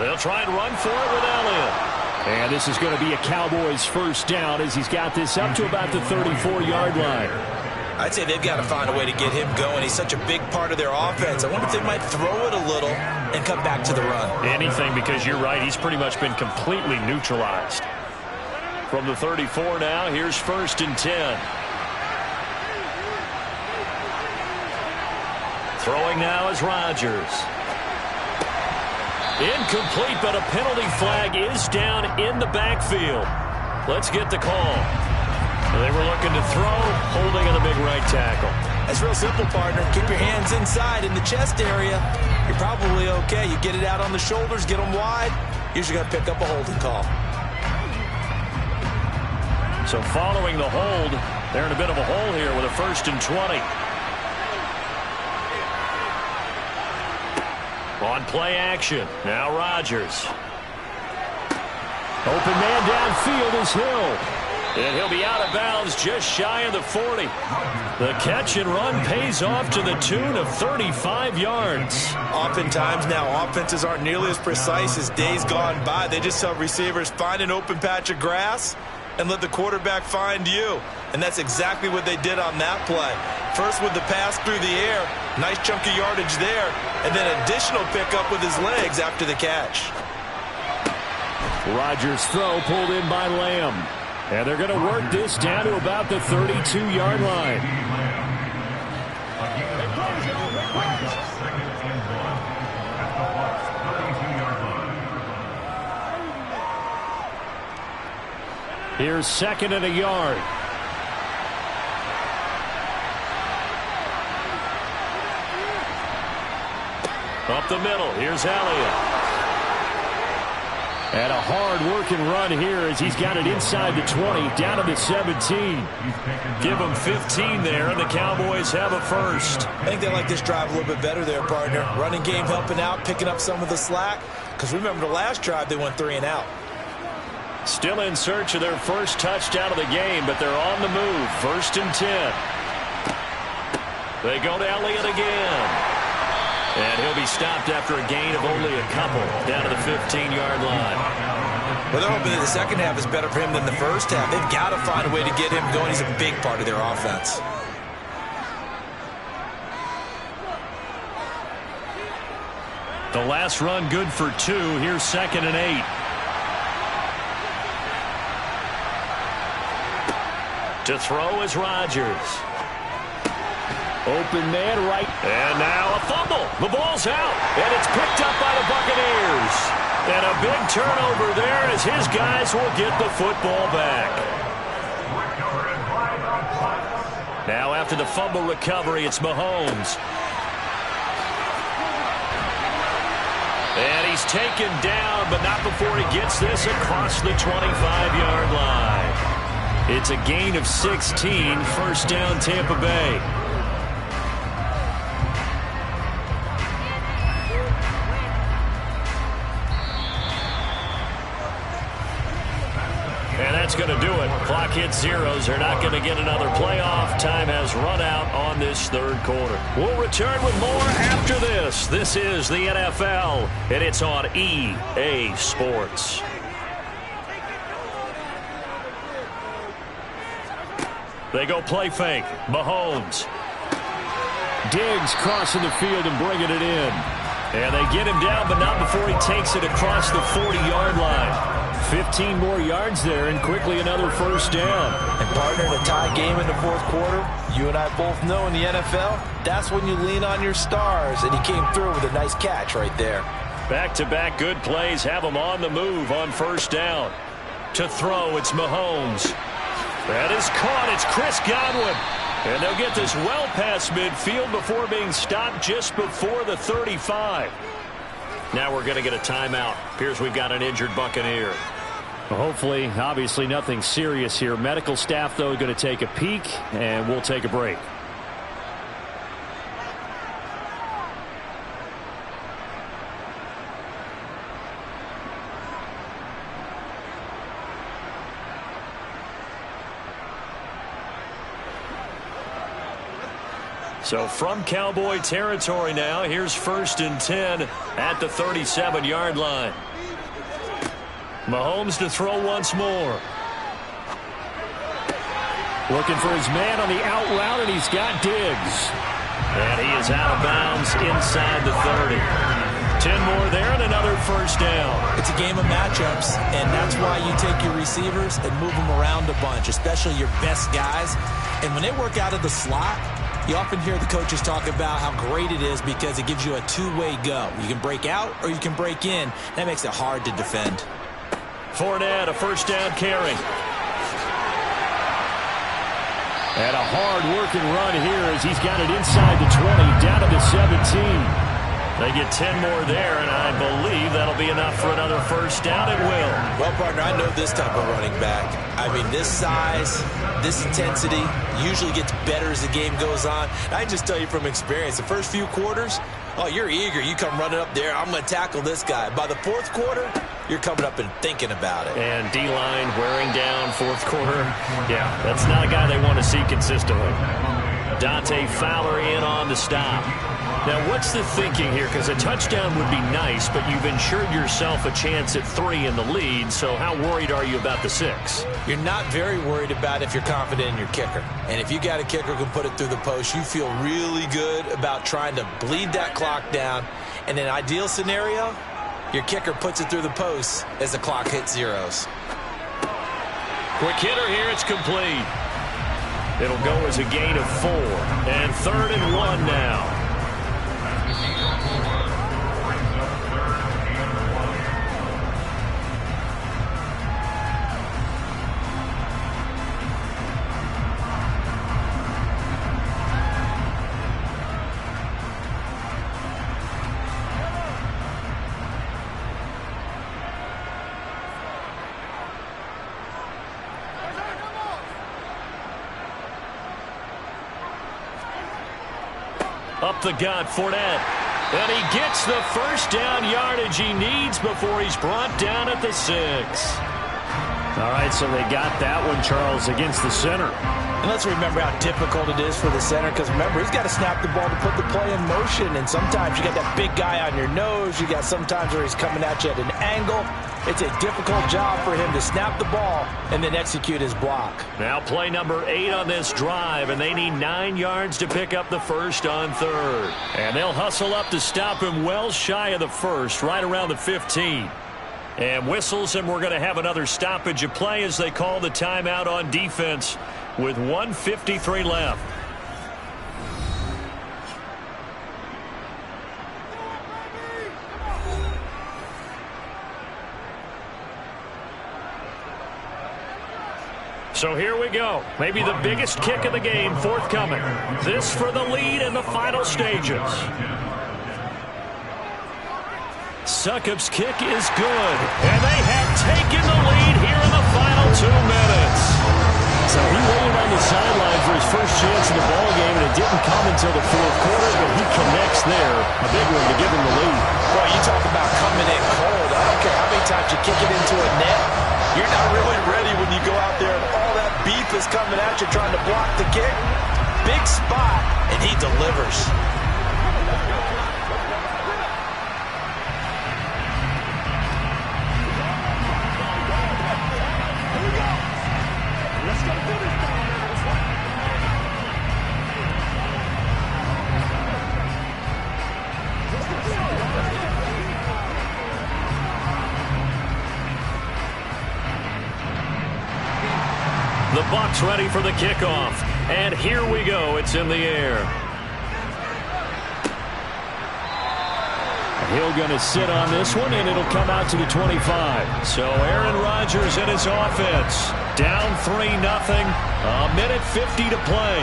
They'll try and run for it with Elliott. And this is going to be a Cowboys first down as he's got this up to about the 34-yard line. I'd say they've got to find a way to get him going. He's such a big part of their offense. I wonder if they might throw it a little and come back to the run. Anything, because you're right. He's pretty much been completely neutralized. From the 34 now, here's 1st and 10. Throwing now is Rodgers. Incomplete, but a penalty flag is down in the backfield. Let's get the call. They were looking to throw, holding on the big right tackle. It's real simple, partner. Keep your hands inside in the chest area. You're probably okay. You get it out on the shoulders, get them wide. Usually going to pick up a holding call. So following the hold, they're in a bit of a hole here with a 1st and 20. On play action, now Rodgers. Open man downfield is Hill. And he'll be out of bounds just shy of the 40. The catch and run pays off to the tune of 35 yards. Oftentimes now, offenses aren't nearly as precise as days gone by. They just tell receivers, find an open patch of grass and let the quarterback find you. And that's exactly what they did on that play. First with the pass through the air, nice chunk of yardage there, and then additional pickup with his legs after the catch. Rodgers' throw pulled in by Lamb. And they're going to work this down to about the 32-yard line. Here's 2nd and a yard. Up the middle, here's Elliott. And a hard-working run here as he's got it inside the 20, down to the 17. Give them 15 there, and the Cowboys have a first. I think they like this drive a little bit better there, partner. Running game helping out, picking up some of the slack. Because remember the last drive, they went 3 and out. Still in search of their first touchdown of the game, but they're on the move. 1st and 10. They go to Elliott again. And he'll be stopped after a gain of only a couple down to the 15-yard line. Well, they're hoping that the second half is better for him than the first half. They've got to find a way to get him going. He's a big part of their offense. The last run good for 2. Here's 2nd and 8. To throw is Rodgers. Open man right. And now a fumble. The ball's out. And it's picked up by the Buccaneers. And a big turnover there as his guys will get the football back. Now after the fumble recovery, it's Mahomes. And he's taken down, but not before he gets this across the 25-yard line. It's a gain of 16. First down, Tampa Bay. And that's going to do it. Clock hits zeros. They're not going to get another playoff. Time has run out on this 3rd quarter. We'll return with more after this. This is the NFL, and it's on EA Sports. They go play fake. Mahomes. Diggs crossing the field and bringing it in. And they get him down, but not before he takes it across the 40-yard line. 15 more yards there, and quickly another first down. And partner, in a tie game in the 4th quarter, you and I both know in the NFL, that's when you lean on your stars, and he came through with a nice catch right there. Back-to-back good plays have him on the move on first down. To throw, it's Mahomes. That is caught. It's Chris Godwin. And they'll get this well past midfield before being stopped just before the 35. Now we're going to get a timeout. Appears we've got an injured Buccaneer. Well, hopefully, obviously nothing serious here. Medical staff, though, going to take a peek, and we'll take a break. So from Cowboy territory now, here's 1st and 10 at the 37-yard line. Mahomes to throw once more. Looking for his man on the out route, and he's got Diggs. And he is out of bounds inside the 30. 10 more there and another first down. It's a game of matchups, and that's why you take your receivers and move them around a bunch, especially your best guys. And when they work out of the slot, you often hear the coaches talk about how great it is because it gives you a two-way go. You can break out or you can break in. That makes it hard to defend. Fournette, a first down carry. And a hard-working run here as he's got it inside the 20, down to the 17. They get 10 more there, and I believe that'll be enough for another first down. It will. Well, partner, I know this type of running back. I mean, this size, this intensity usually gets better as the game goes on. I just tell you from experience, the first few quarters, oh, you're eager. You come running up there, I'm going to tackle this guy. By the fourth quarter, you're coming up and thinking about it. And D-line wearing down fourth quarter. Yeah, that's not a guy they want to see consistently. Dante Fowler in on the stop. Now, what's the thinking here? Because a touchdown would be nice, but you've ensured yourself a chance at 3 in the lead, so how worried are you about the 6? You're not very worried about if you're confident in your kicker. And if you got a kicker who can put it through the post, you feel really good about trying to bleed that clock down. In an ideal scenario, your kicker puts it through the post as the clock hits zeros. Quick hitter here, it's complete. It'll go as a gain of 4. And 3rd and 1 now. Up the gut, Fournette. And he gets the first down yardage he needs before he's brought down at the 6. All right, so they got that one, Charles, against the center. And let's remember how difficult it is for the center, because remember, he's got to snap the ball to put the play in motion, and sometimes you got that big guy on your nose. You got sometimes where he's coming at you at an angle. It's a difficult job for him to snap the ball and then execute his block. Now play number 8 on this drive, and they need 9 yards to pick up the first on 3rd. And they'll hustle up to stop him well shy of the first, right around the 15. And whistles, and we're going to have another stoppage of play as they call the timeout on defense with 1:53 left. So here we go. Maybe the biggest kick of the game forthcoming. This for the lead in the final stages. Succop's kick is good. And they have taken the lead here in the final 2 minutes. So he waited on the sideline for his first chance in the ball game, and it didn't come until the 4th quarter, but he connects there. A big one to give him the lead. Boy, you talk about coming in cold. I don't care how many times you kick it into a net. You're not really ready when you go out there and all that beef is coming at you trying to block the kick. Big spot, and he delivers. The Bucs ready for the kickoff. And here we go. It's in the air. Hill going to sit on this one, and it'll come out to the 25. So Aaron Rodgers and his offense down 3-0. A minute 50 to play.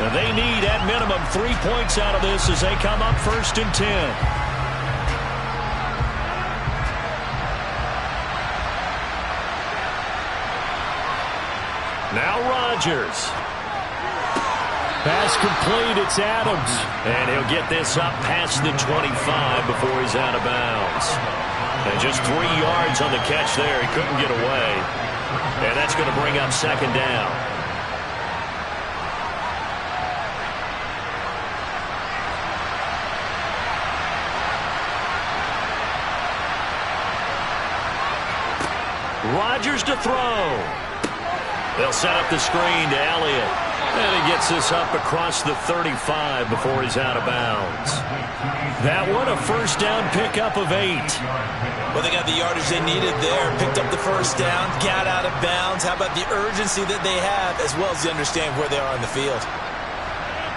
Now they need at minimum 3 points out of this as they come up 1st and 10. Now Rodgers. Pass complete, it's Adams. And he'll get this up past the 25 before he's out of bounds. And just 3 yards on the catch there. He couldn't get away. And that's going to bring up 2nd down. Rodgers to throw. They'll set up the screen to Elliott. And he gets this up across the 35 before he's out of bounds. That one, a first down pickup of 8. Well, they got the yardage they needed there. Picked up the first down, got out of bounds. How about the urgency that they have, as well as they understand where they are on the field?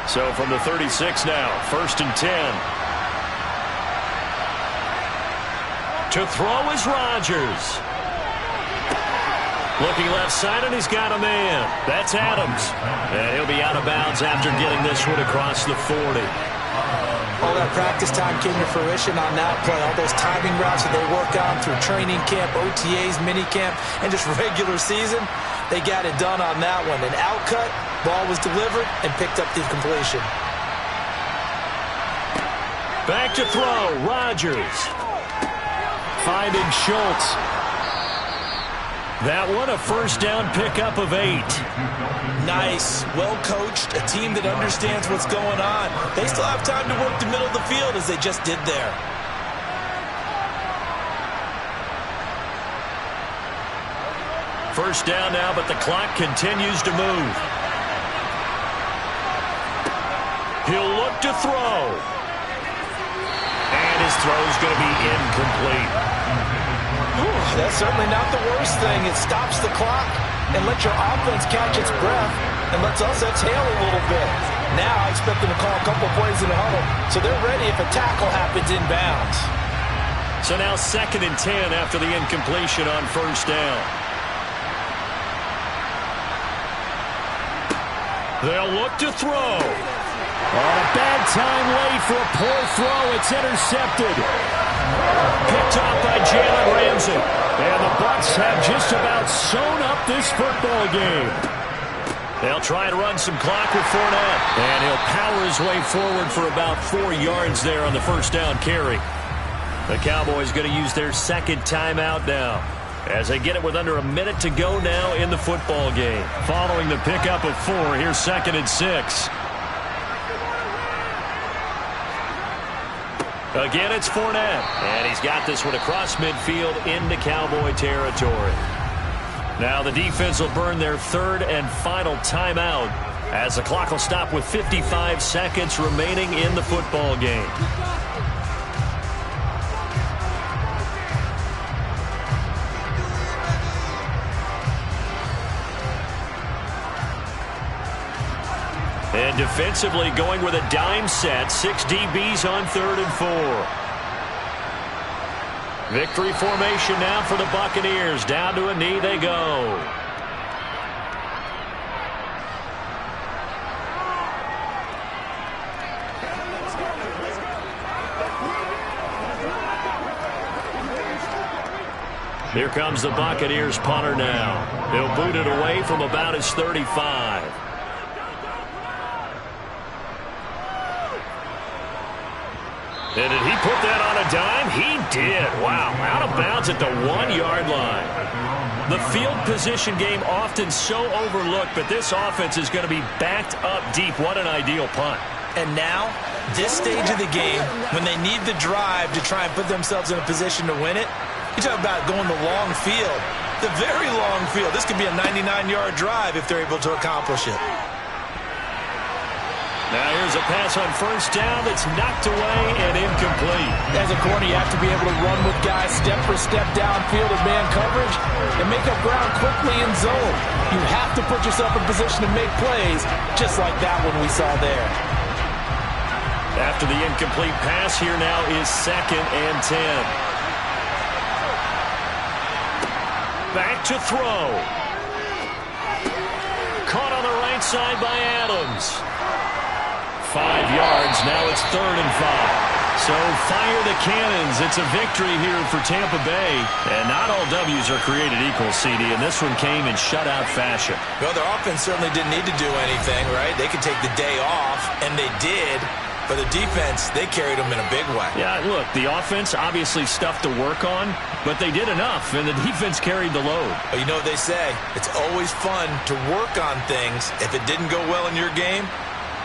So from the 36 now, 1st and 10. To throw is Rodgers. Looking left side, and he's got a man. That's Adams. And he'll be out of bounds after getting this one across the 40. All that practice time came to fruition on that play. All those timing routes that they work on through training camp, OTAs, minicamp, and just regular season, they got it done on that one. An outcut, ball was delivered, and picked up the completion. Back to throw, Rodgers. Finding Schultz. That one, a first down pickup of 8. Nice, well-coached, a team that understands what's going on. They still have time to work the middle of the field as they just did there. First down now, but the clock continues to move. He'll look to throw. And his throw's going to be incomplete. Ooh, that's certainly not the worst thing. It stops the clock and lets your offense catch its breath and lets us exhale a little bit. Now I expect them to call a couple plays in the huddle, so they're ready if a tackle happens inbounds. So now 2nd and 10 after the incompletion on first down. They'll look to throw. On a bad time late for a poor throw. It's intercepted. Picked off by Jalen Ramsey. And the Bucs have just about sewn up this football game. They'll try and run some clock with Fournette. And he'll power his way forward for about 4 yards there on the first down carry. The Cowboys going to use their 2nd timeout now, as they get it with under a minute to go now in the football game. Following the pickup of 4, here's 2nd and 6. Again, it's Fournette. And he's got this one across midfield into Cowboy territory. Now the defense will burn their 3rd and final timeout, as the clock will stop with 55 seconds remaining in the football game. And defensively going with a dime set. 6 DBs on 3rd and 4. Victory formation now for the Buccaneers. Down to a knee they go. Here comes the Buccaneers punter now. He'll boot it away from about his 35. And did he put that on a dime? He did. Wow, out of bounds at the 1-yard line. The field position game often so overlooked, but this offense is going to be backed up deep. What an ideal punt. And now, this stage of the game, when they need the drive to try and put themselves in a position to win it, you talk about going the long field, the very long field. This could be a 99-yard drive if they're able to accomplish it. Now here's a pass on first down that's knocked away and incomplete. As a corner, you have to be able to run with guys step for step downfield in man coverage and make up ground quickly in zone. You have to put yourself in position to make plays, just like that one we saw there. After the incomplete pass, here now is 2nd and 10. Back to throw. Caught on the right side by Adams. 5 yards. Now it's 3rd and 5. So fire the cannons. It's a victory here for Tampa Bay. And not all W's are created equal, CD. And this one came in shutout fashion. Well, their offense certainly didn't need to do anything, right? They could take the day off, and they did. But the defense, they carried them in a big way. Yeah, look, the offense obviously stuff to work on, but they did enough, and the defense carried the load. But you know what they say, it's always fun to work on things if it didn't go well in your game,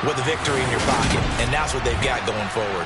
with a victory in your pocket. And that's what they've got going forward.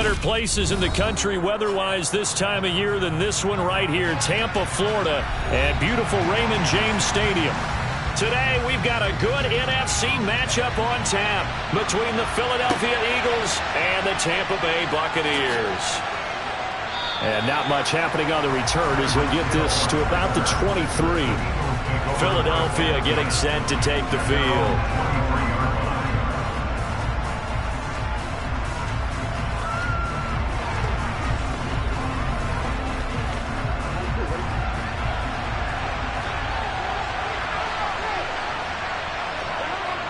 better places in the country weather-wise this time of year than this one right here, Tampa, Florida, at beautiful Raymond James Stadium. Today, we've got a good NFC matchup on tap between the Philadelphia Eagles and the Tampa Bay Buccaneers. And not much happening on the return as he'll get this to about the 23. Philadelphia getting set to take the field.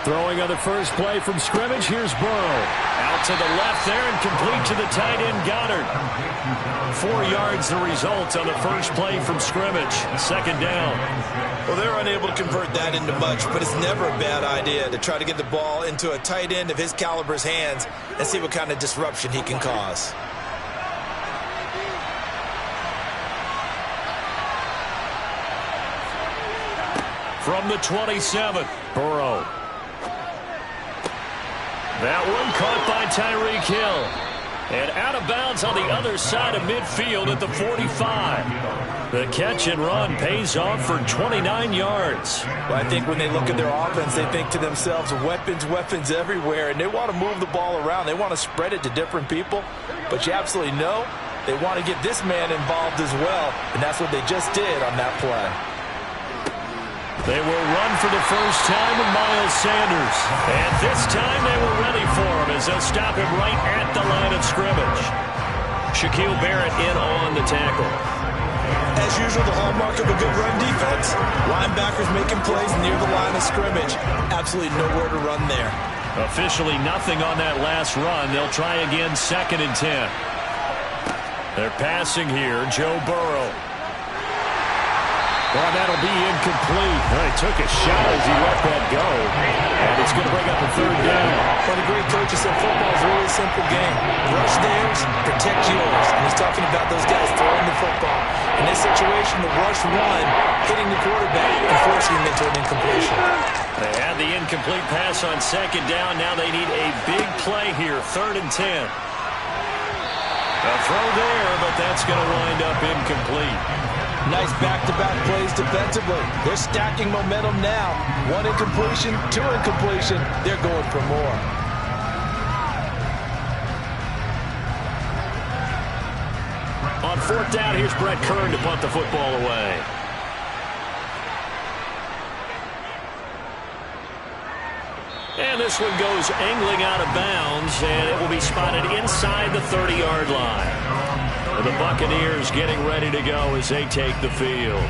Throwing on the first play from scrimmage, here's Burrow. Out to the left there and complete to the tight end Goddard. 4 yards the result on the first play from scrimmage. Second down. Well, they're unable to convert that into much, but it's never a bad idea to try to get the ball into a tight end of his caliber's hands and see what kind of disruption he can cause. From the 27, Burrow. That one caught by Tyreek Hill. And out of bounds on the other side of midfield at the 45. The catch and run pays off for 29 yards. Well, I think when they look at their offense, they think to themselves, weapons everywhere, and they want to move the ball around. They want to spread it to different people. But you absolutely know they want to get this man involved as well, and that's what they just did on that play. They will run for the first time with Miles Sanders. And this time they were ready for him as they'll stop him right at the line of scrimmage. Shaquille Barrett in on the tackle. As usual, the hallmark of a good run defense, linebackers making plays near the line of scrimmage. Absolutely nowhere to run there. Officially nothing on that last run. They'll try again, 2nd and 10. They're passing here, Joe Burrow. Well, that'll be incomplete. Well, he took a shot as he let that go. And it's going to bring up a 3rd down. One of the great coaches said football is really a simple game. Rush theirs, protect yours. And he's talking about those guys throwing the football. In this situation, the rush one, hitting the quarterback and forcing him into an incompletion. They had the incomplete pass on 2nd down. Now they need a big play here, 3rd and 10. A throw there, but that's going to wind up incomplete. Nice back-to-back plays defensively. They're stacking momentum now. 1 incompletion, 2 incompletion. They're going for more. On 4th down, here's Brett Kern to punt the football away. And this one goes angling out of bounds, and it will be spotted inside the 30-yard line. The Buccaneers getting ready to go as they take the field.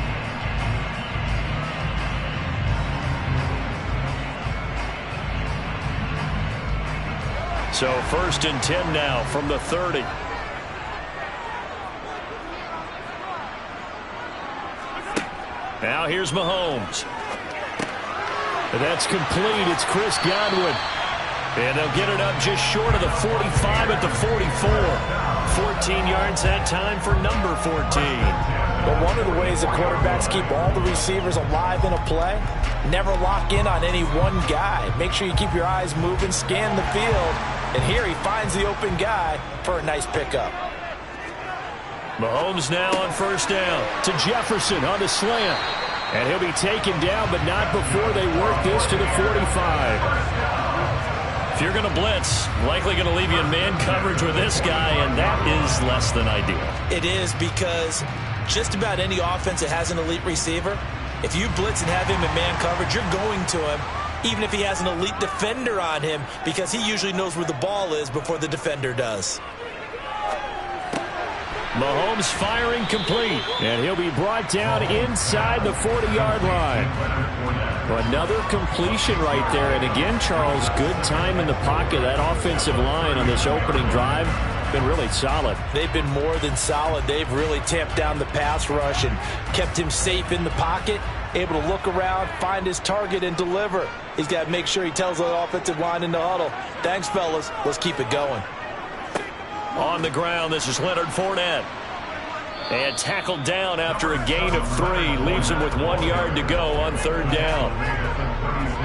So 1st and 10 now from the 30. Now here's Mahomes. That's complete. It's Chris Godwin. And they'll get it up just short of the 45 at the 44. 14 yards that time for number 14. But one of the ways that quarterbacks keep all the receivers alive in a play, never lock in on any one guy. Make sure you keep your eyes moving, scan the field, and here he finds the open guy for a nice pickup. Mahomes now on 1st down to Jefferson on the slant. And he'll be taken down, but not before they work this to the 45. If you're going to blitz, likely going to leave you in man coverage with this guy, and that is less than ideal. It is, because just about any offense that has an elite receiver, if you blitz and have him in man coverage, you're going to him, even if he has an elite defender on him, because he usually knows where the ball is before the defender does. Mahomes firing complete. And he'll be brought down inside the 40-yard line. Another completion right there. And again, Charles, good time in the pocket. That offensive line on this opening drive been really solid. They've been more than solid. They've really tamped down the pass rush and kept him safe in the pocket, able to look around, find his target, and deliver. He's got to make sure he tells the offensive line in the huddle, thanks, fellas. Let's keep it going. On the ground, this is Leonard Fournette. And tackled down after a gain of 3. Leaves him with 1 yard to go on 3rd down.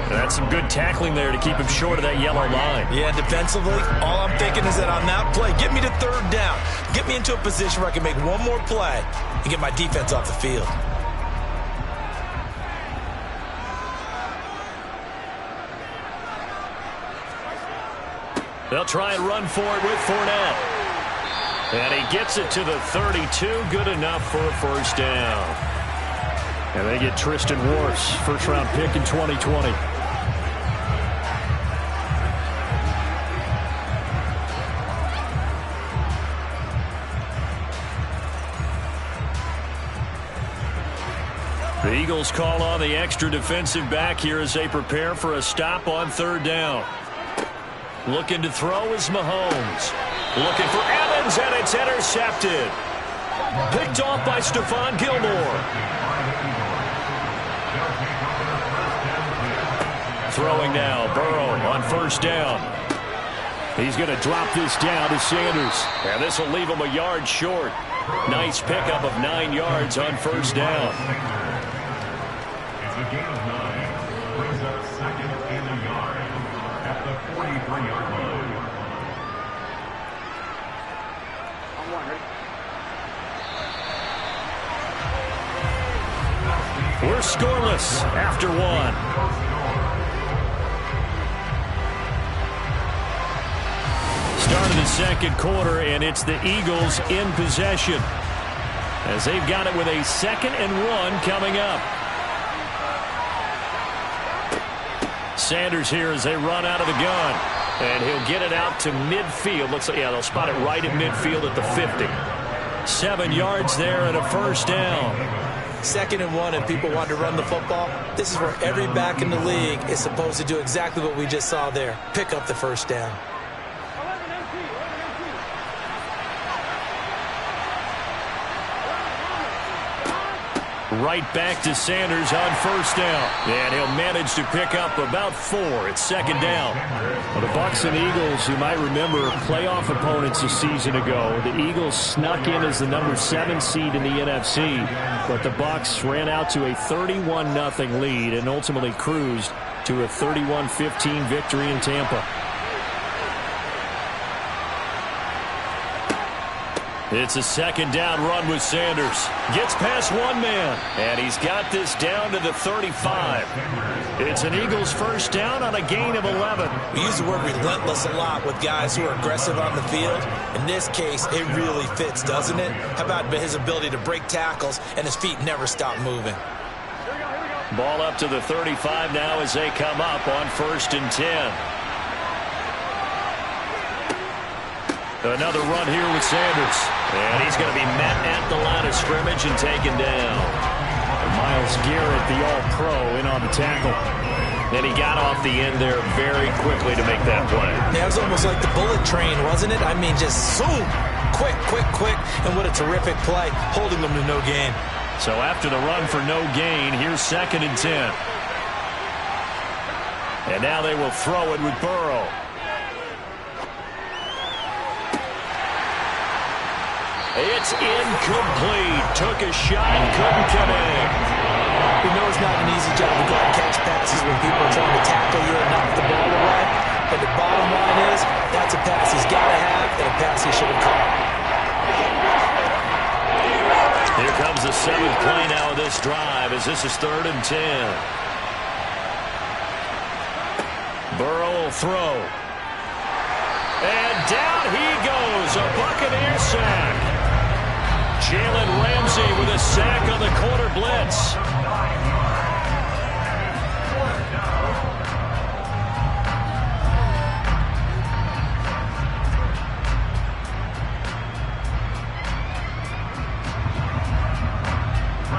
That's some good tackling there to keep him short of that yellow line. Yeah, defensively, all I'm thinking is that on that play, get me to third down. Get me into a position where I can make one more play and get my defense off the field. They'll try and run for it with Fournette. And he gets it to the 32. Good enough for a first down. And they get Tristan Wirfs, first-round pick in 2020. The Eagles call on the extra defensive back here as they prepare for a stop on third down. Looking to throw is Mahomes. Looking for Evans, and it's intercepted. Picked off by Stephon Gilmore. Throwing now, Burrow on first down. He's going to drop this down to Sanders. And this will leave him a yard short. Nice pickup of 9 yards on first down. It's a gain of 9. Brings up second and a yard at the 43-yard line. We're scoreless after one. Start of the second quarter, and it's the Eagles in possession as they've got it with a 2nd and 1 coming up. Sanders here as they run out of the gun, and he'll get it out to midfield. Looks like, yeah, they'll spot it right at midfield at the 50. 7 yards there and a first down. 2nd and 1 and people want to run the football. This is where every back in the league is supposed to do exactly what we just saw there. Pick up the first down. Right back to Sanders on first down. And he'll manage to pick up about 4. It's 2nd down. Well, the Bucs and Eagles, you might remember, playoff opponents a season ago. The Eagles snuck in as the number 7 seed in the NFC, but the Bucs ran out to a 31-0 lead and ultimately cruised to a 31-15 victory in Tampa. It's a 2nd down run with Sanders. Gets past one man, and he's got this down to the 35. It's an Eagles first down on a gain of 11. We use the word relentless a lot with guys who are aggressive on the field. In this case, it really fits, doesn't it? How about his ability to break tackles and his feet never stop moving? Ball up to the 35 now as they come up on 1st and 10. Another run here with Sanders. And he's going to be met at the line of scrimmage and taken down. And Myles Garrett, the All-Pro, in on the tackle. And he got off the end there very quickly to make that play. That was almost like the bullet train, wasn't it? I mean, just zoom. Quick, quick, quick. And what a terrific play, holding them to no gain. So after the run for no gain, here's 2nd and 10. And now they will throw it with Burrow. It's incomplete. Took a shot, couldn't connect. We know it's not an easy job to go and catch passes when people are trying to tackle you and knock the ball away. But the bottom line is, that's a pass he's got to have and a pass he should have caught. Here comes the 7th play now of this drive as this is 3rd and 10. Burrow will throw. And down he goes. A Buccaneer sack. Jalen Ramsey with a sack on the corner blitz.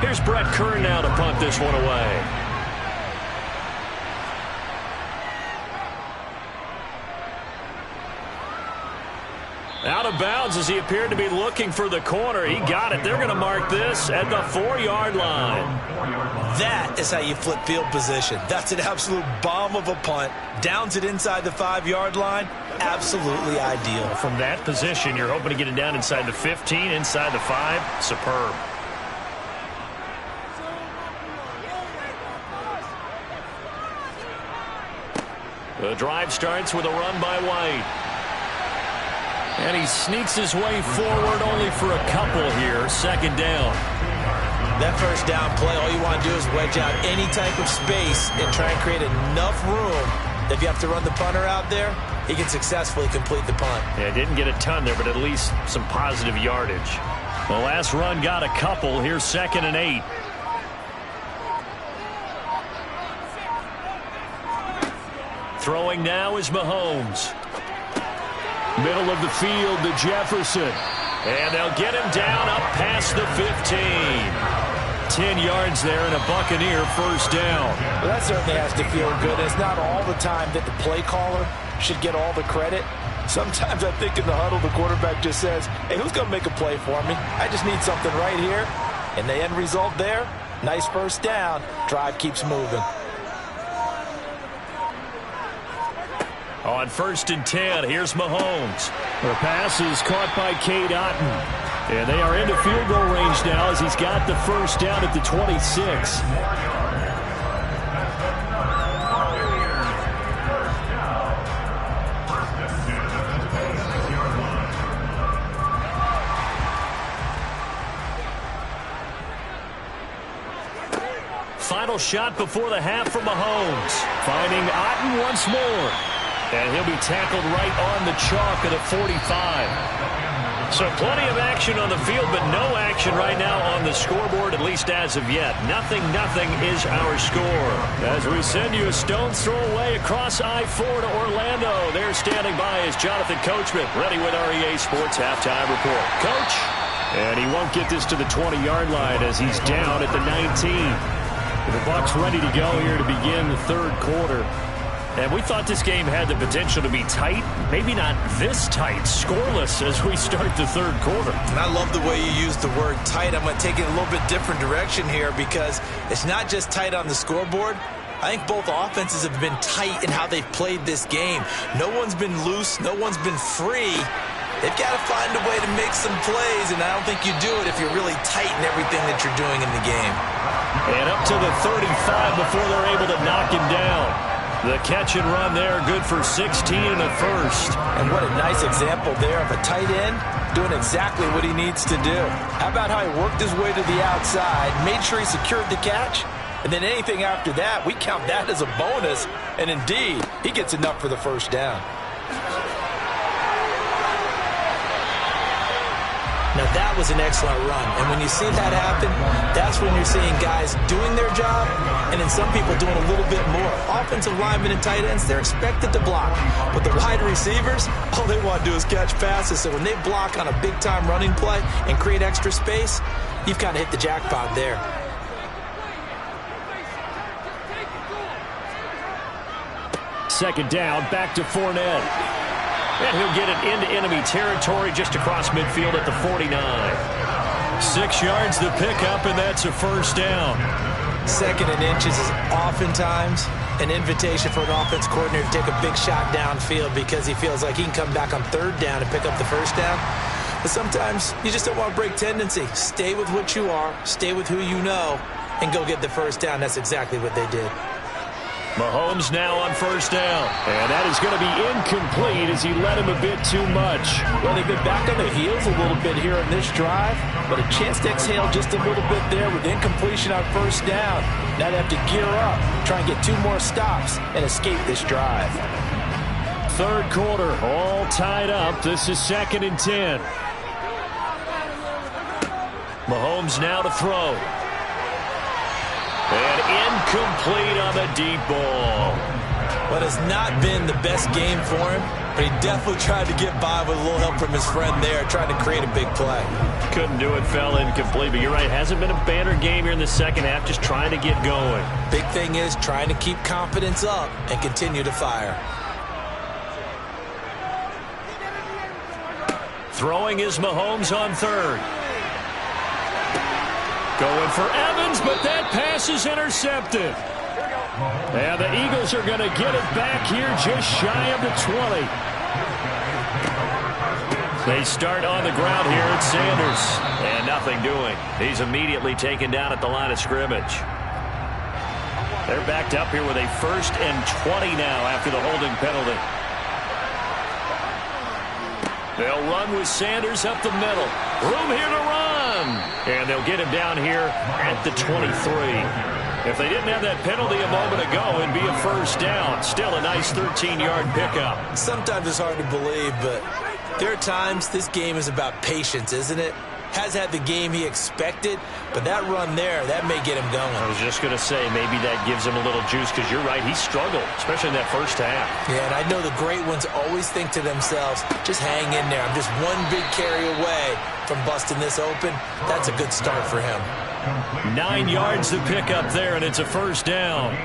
Here's Brett Kern now to punt this one away. Out of bounds as he appeared to be looking for the corner. He got it. They're going to mark this at the 4-yard line. That is how you flip field position. That's an absolute bomb of a punt. Downs it inside the 5-yard line. Absolutely ideal. From that position, you're hoping to get it down inside the 15, inside the 5. Superb. The drive starts with a run by White. And he sneaks his way forward only for a couple here. Second down. That first down play, all you want to do is wedge out any type of space and try and create enough room that if you have to run the punter out there, he can successfully complete the punt. Yeah, didn't get a ton there, but at least some positive yardage. The last run got a couple. Here's 2nd and 8. Throwing now is Mahomes. Middle of the field to Jefferson. And they'll get him down up past the 15. 10 yards there and a Buccaneer first down. Well, that certainly has to feel good. It's not all the time that the play caller should get all the credit. Sometimes I think in the huddle, the quarterback just says, hey, who's going to make a play for me? I just need something right here. And the end result there, nice first down. Drive keeps moving. On 1st and 10, here's Mahomes. The pass is caught by Cade Otton. And they are into field goal range now as he's got the first down at the 26. Final shot before the half for Mahomes. Finding Otton once more. And he'll be tackled right on the chalk at a 45. So plenty of action on the field, but no action right now on the scoreboard, at least as of yet. Nothing is our score. As we send you a stone's throw away across I-4 to Orlando. There standing by is Jonathan Coachman, ready with REA Sports Halftime Report. Coach. And he won't get this to the 20-yard line as he's down at the 19. The Bucs ready to go here to begin the third quarter. And we thought this game had the potential to be tight. Maybe not this tight, scoreless as we start the third quarter. And I love the way you use the word tight. I'm going to take it a little bit different direction here because it's not just tight on the scoreboard. I think both offenses have been tight in how they've played this game. No one's been loose. No one's been free. They've got to find a way to make some plays, and I don't think you do it if you're really tight in everything that you're doing in the game. And up to the 35 before they're able to knock him down. The catch and run there, good for 16 and a first. And what a nice example there of a tight end doing exactly what he needs to do. How about how he worked his way to the outside, made sure he secured the catch, and then anything after that, we count that as a bonus. And indeed, he gets enough for the first down. Now that was an excellent run, and when you see that happen, that's when you're seeing guys doing their job, and then some people doing a little bit more. Offensive linemen and tight ends, they're expected to block, but the wide receivers, all they want to do is catch passes, so when they block on a big-time running play and create extra space, you've kind of hit the jackpot there. Second down, back to Fournette. And he'll get it into enemy territory just across midfield at the 49. 6 yards the pickup, and that's a first down. 2nd and inches is oftentimes an invitation for an offense coordinator to take a big shot downfield because he feels like he can come back on 3rd down and pick up the first down. But sometimes you just don't want to break tendency. Stay with what you are, stay with who you know, and go get the first down. That's exactly what they did. Mahomes now on first down. And that is going to be incomplete as he led him a bit too much. Well, they've been back on their heels a little bit here in this drive, but a chance to exhale just a little bit there with incompletion on first down. Now they have to gear up, try and get 2 more stops, and escape this drive. Third quarter, all tied up. This is 2nd and 10. Mahomes now to throw. And incomplete on the deep ball. What has not been the best game for him, but he definitely tried to get by with a little help from his friend there, trying to create a big play. Couldn't do it, fell incomplete, but you're right, hasn't been a banner game here in the second half, just trying to get going. Big thing is trying to keep confidence up and continue to fire. Throwing is Mahomes on 3rd. Going for Evans, but that pass is intercepted. And the Eagles are going to get it back here just shy of the 20. They start on the ground here at Sanders. And nothing doing. He's immediately taken down at the line of scrimmage. They're backed up here with a 1st and 20 now after the holding penalty. They'll run with Sanders up the middle. Room here to run. And they'll get him down here at the 23. If they didn't have that penalty a moment ago, it'd be a 1st down. Still a nice 13-yard pickup. Sometimes it's hard to believe, but there are times this game is about patience, isn't it? Has had the game he expected, but that run there, that may get him going. I was just going to say, maybe that gives him a little juice, because you're right, he struggled, especially in that first half. Yeah, and I know the great ones always think to themselves, just hang in there. I'm just one big carry away from busting this open. That's a good start for him. 9 yards to pick up there, and it's a 1st down.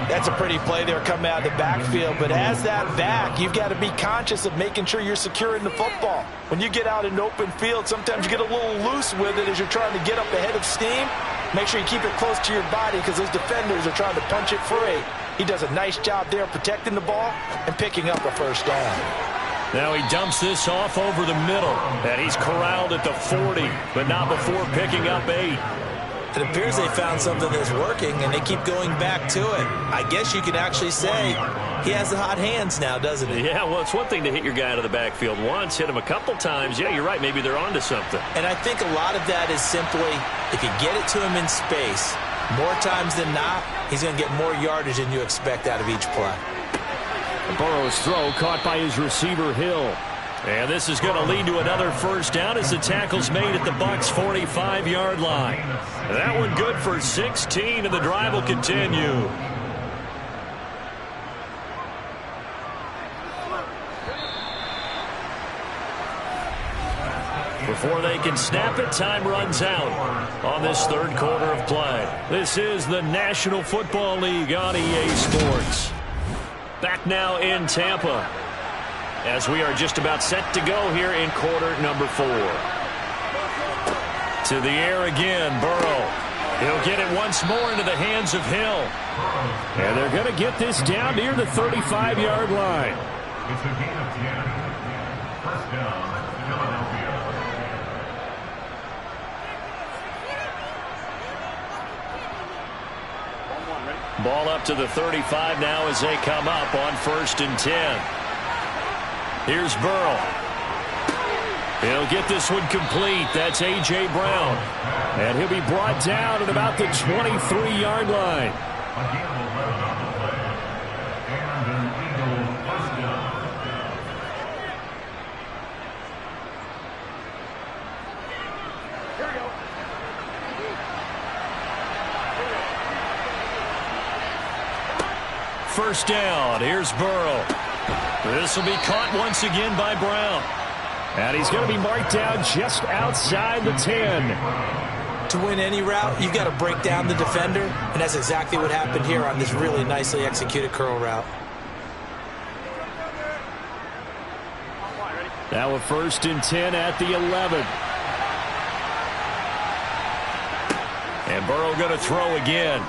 That's a pretty play there coming out of the backfield, but as that back, you've got to be conscious of making sure you're securing the football. When you get out in open field, sometimes you get a little loose with it as you're trying to get up ahead of steam. Make sure you keep it close to your body because those defenders are trying to punch it free. He does a nice job there protecting the ball and picking up a 1st down. Now he dumps this off over the middle, and he's corralled at the 40, but not before picking up 8. It appears they found something that's working, and they keep going back to it. I guess you could actually say he has the hot hands now, doesn't he? Yeah, well, it's one thing to hit your guy out of the backfield once, hit him a couple times. Yeah, you're right. Maybe they're onto something. And I think a lot of that is simply if you get it to him in space, more times than not, he's going to get more yardage than you expect out of each play. Burrow's throw caught by his receiver, Hill. And this is going to lead to another 1st down as the tackle's made at the Bucs' 45-yard line. That one good for 16, and the drive will continue. Before they can snap it, time runs out on this 3rd quarter of play. This is the National Football League on EA Sports. Back now in Tampa, as we are just about set to go here in quarter number 4. To the air again, Burrow. He'll get it once more into the hands of Hill. And they're going to get this down near the 35-yard line. It's a gain of 10. 1st down, Philadelphia. Ball up to the 35 now as they come up on 1st and 10. Here's Burrow. He'll get this one complete. That's A.J. Brown. And he'll be brought down at about the 23-yard line. A gain of 11 on the play. And an Eagle 1st down. Here we go. First down. Here's Burrow. This will be caught once again by Brown. And he's going to be marked down just outside the 10. To win any route, you've got to break down the defender, and that's exactly what happened here on this really nicely executed curl route. Now a 1st and 10 at the 11. And Burrow going to throw again.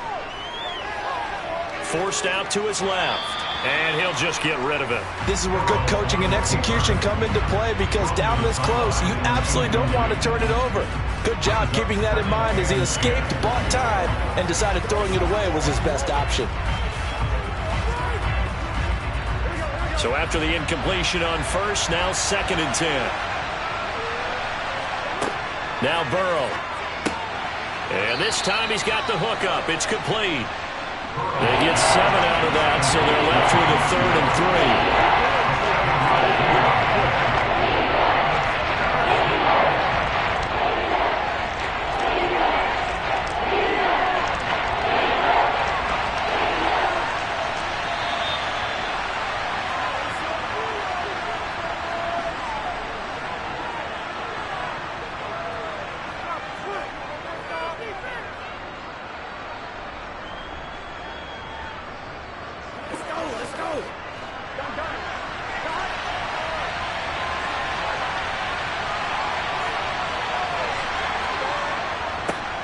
Forced out to his left. And he'll just get rid of it. This is where good coaching and execution come into play, because down this close, you absolutely don't want to turn it over. Good job keeping that in mind as he escaped, bought time, and decided throwing it away was his best option. So after the incompletion on 1st, now 2nd and 10. Now Burrow. And this time he's got the hook up. It's complete. They get 7 out of that, so they're left with a 3rd and 3.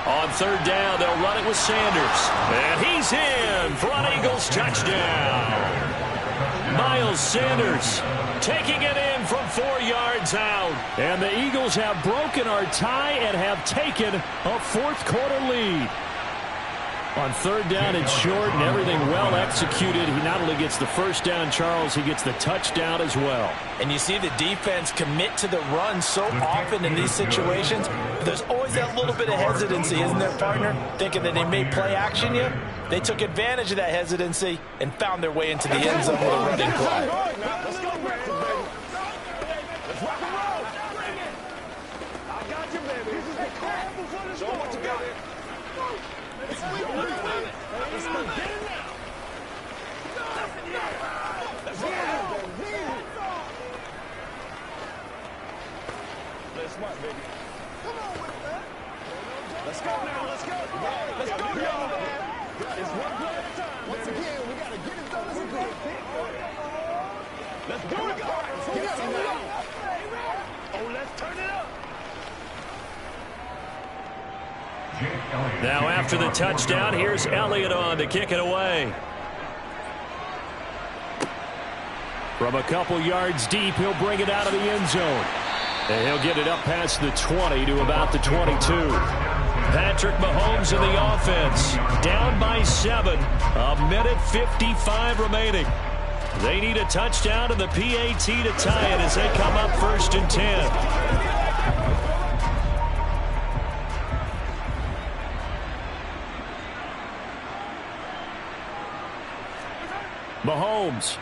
On 3rd down, they'll run it with Sanders. And he's in for an Eagles touchdown. Miles Sanders taking it in from 4 yards out. And the Eagles have broken our tie and have taken a 4th quarter lead. On third down and short and everything well executed. He not only gets the first down, Charles, he gets the touchdown as well. And you see the defense commit to the run so often in these situations. There's always that little bit of hesitancy, isn't there, partner? Thinking that they may play action you. They took advantage of that hesitancy and found their way into the end zone with a running play. Let's go, Brandon, baby. Let's rock and roll. I got you, baby. Show them what you got. Let's go. Get it now. Let's go. Play smart, baby. Come on with that. Let's go now. Let's go. Let's go, y'all. It's one play at a time. Once again, we got to get it done as a group. Let's do it, guys. Oh, let's turn it up. Now after the touchdown, here's Elliott on to kick it away. From a couple yards deep, he'll bring it out of the end zone. And he'll get it up past the 20 to about the 22. Patrick Mahomes in the offense. Down by 7. A minute 55 remaining. They need a touchdown and the PAT to tie it as they come up 1st and 10. Mahomes.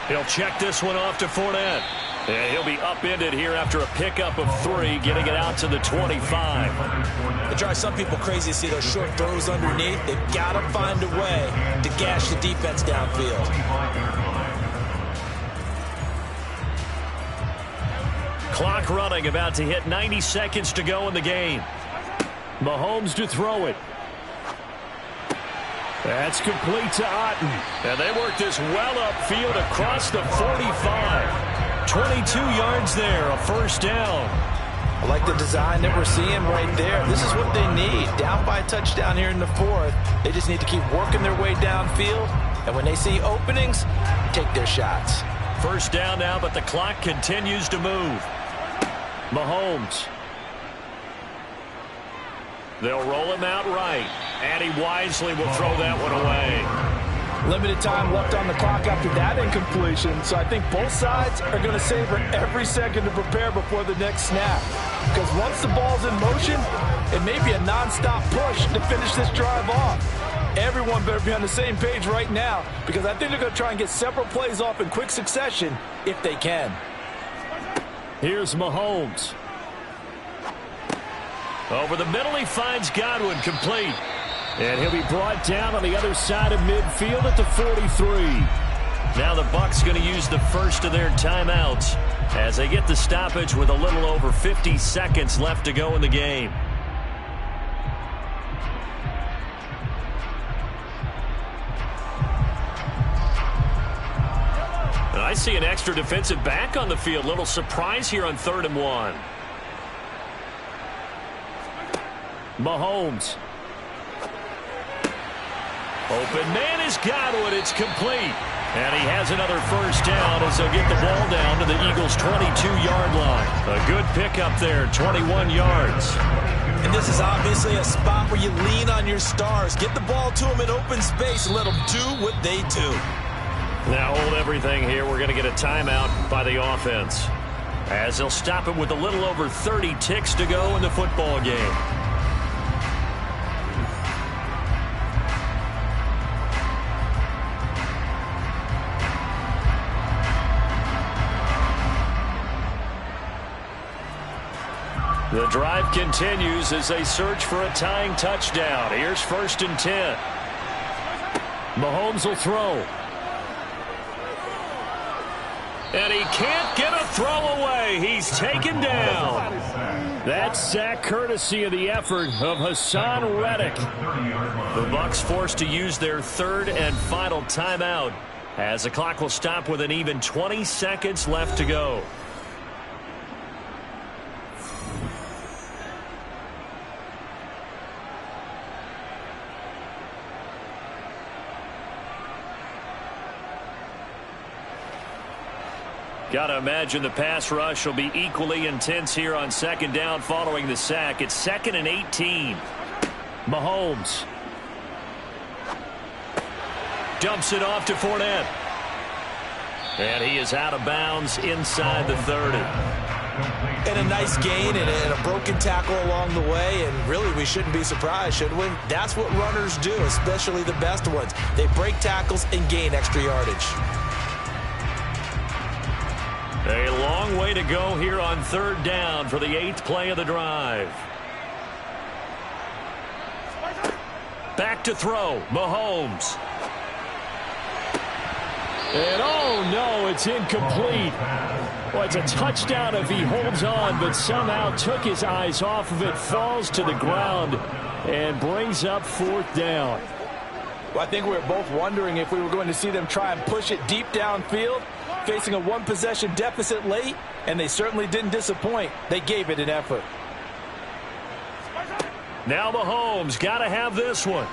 He'll check this one off to Fournette. And he'll be upended here after a pickup of 3, getting it out to the 25. It drives some people crazy to see those short throws underneath. They've got to find a way to gash the defense downfield. Clock running, about to hit 90 seconds to go in the game. Mahomes to throw it. That's complete to Otten. And they work this well upfield across the 45. 22 yards there, a first down. I like the design that we're seeing right there. This is what they need. Down by a touchdown here in the 4th. They just need to keep working their way downfield. And when they see openings, take their shots. First down now, but the clock continues to move. Mahomes. They'll roll him out right. And he wisely will throw that one away. Limited time left on the clock after that incompletion, so I think both sides are going to savor every second to prepare before the next snap. Because once the ball's in motion, it may be a nonstop push to finish this drive off. Everyone better be on the same page right now, because I think they're going to try and get several plays off in quick succession if they can. Here's Mahomes. Over the middle, he finds Godwin, complete. And he'll be brought down on the other side of midfield at the 43. Now the Bucs going to use the first of their timeouts as they get the stoppage with a little over 50 seconds left to go in the game. And I see an extra defensive back on the field. Little surprise here on 3rd and 1. Mahomes. Open man is Godwin. It's complete. And he has another first down as they'll get the ball down to the Eagles' 22-yard line. A good pickup there, 21 yards. And this is obviously a spot where you lean on your stars. Get the ball to them in open space and let them do what they do. Now hold everything here. We're going to get a timeout by the offense, as they'll stop it with a little over 30 ticks to go in the football game. The drive continues as they search for a tying touchdown. Here's 1st and 10. Mahomes will throw. And he can't get a throw away. He's taken down. That sack courtesy of the effort of Hassan Reddick. The Bucs forced to use their 3rd and final timeout as the clock will stop with an even 20 seconds left to go. Got to imagine the pass rush will be equally intense here on 2nd down following the sack. It's 2nd and 18. Mahomes. Dumps it off to Fournette. And he is out of bounds inside the 30. And a nice gain and a broken tackle along the way, and really we shouldn't be surprised, should we? That's what runners do, especially the best ones. They break tackles and gain extra yardage. A long way to go here on 3rd down for the 8th play of the drive. Back to throw, Mahomes. And oh no, it's incomplete. Well, it's a touchdown if he holds on, but somehow took his eyes off of it, falls to the ground, and brings up 4th down. Well, I think we were both wondering if we were going to see them try and push it deep downfield, facing a 1-possession deficit late, and they certainly didn't disappoint. They gave it an effort. Now Mahomes got to have this one.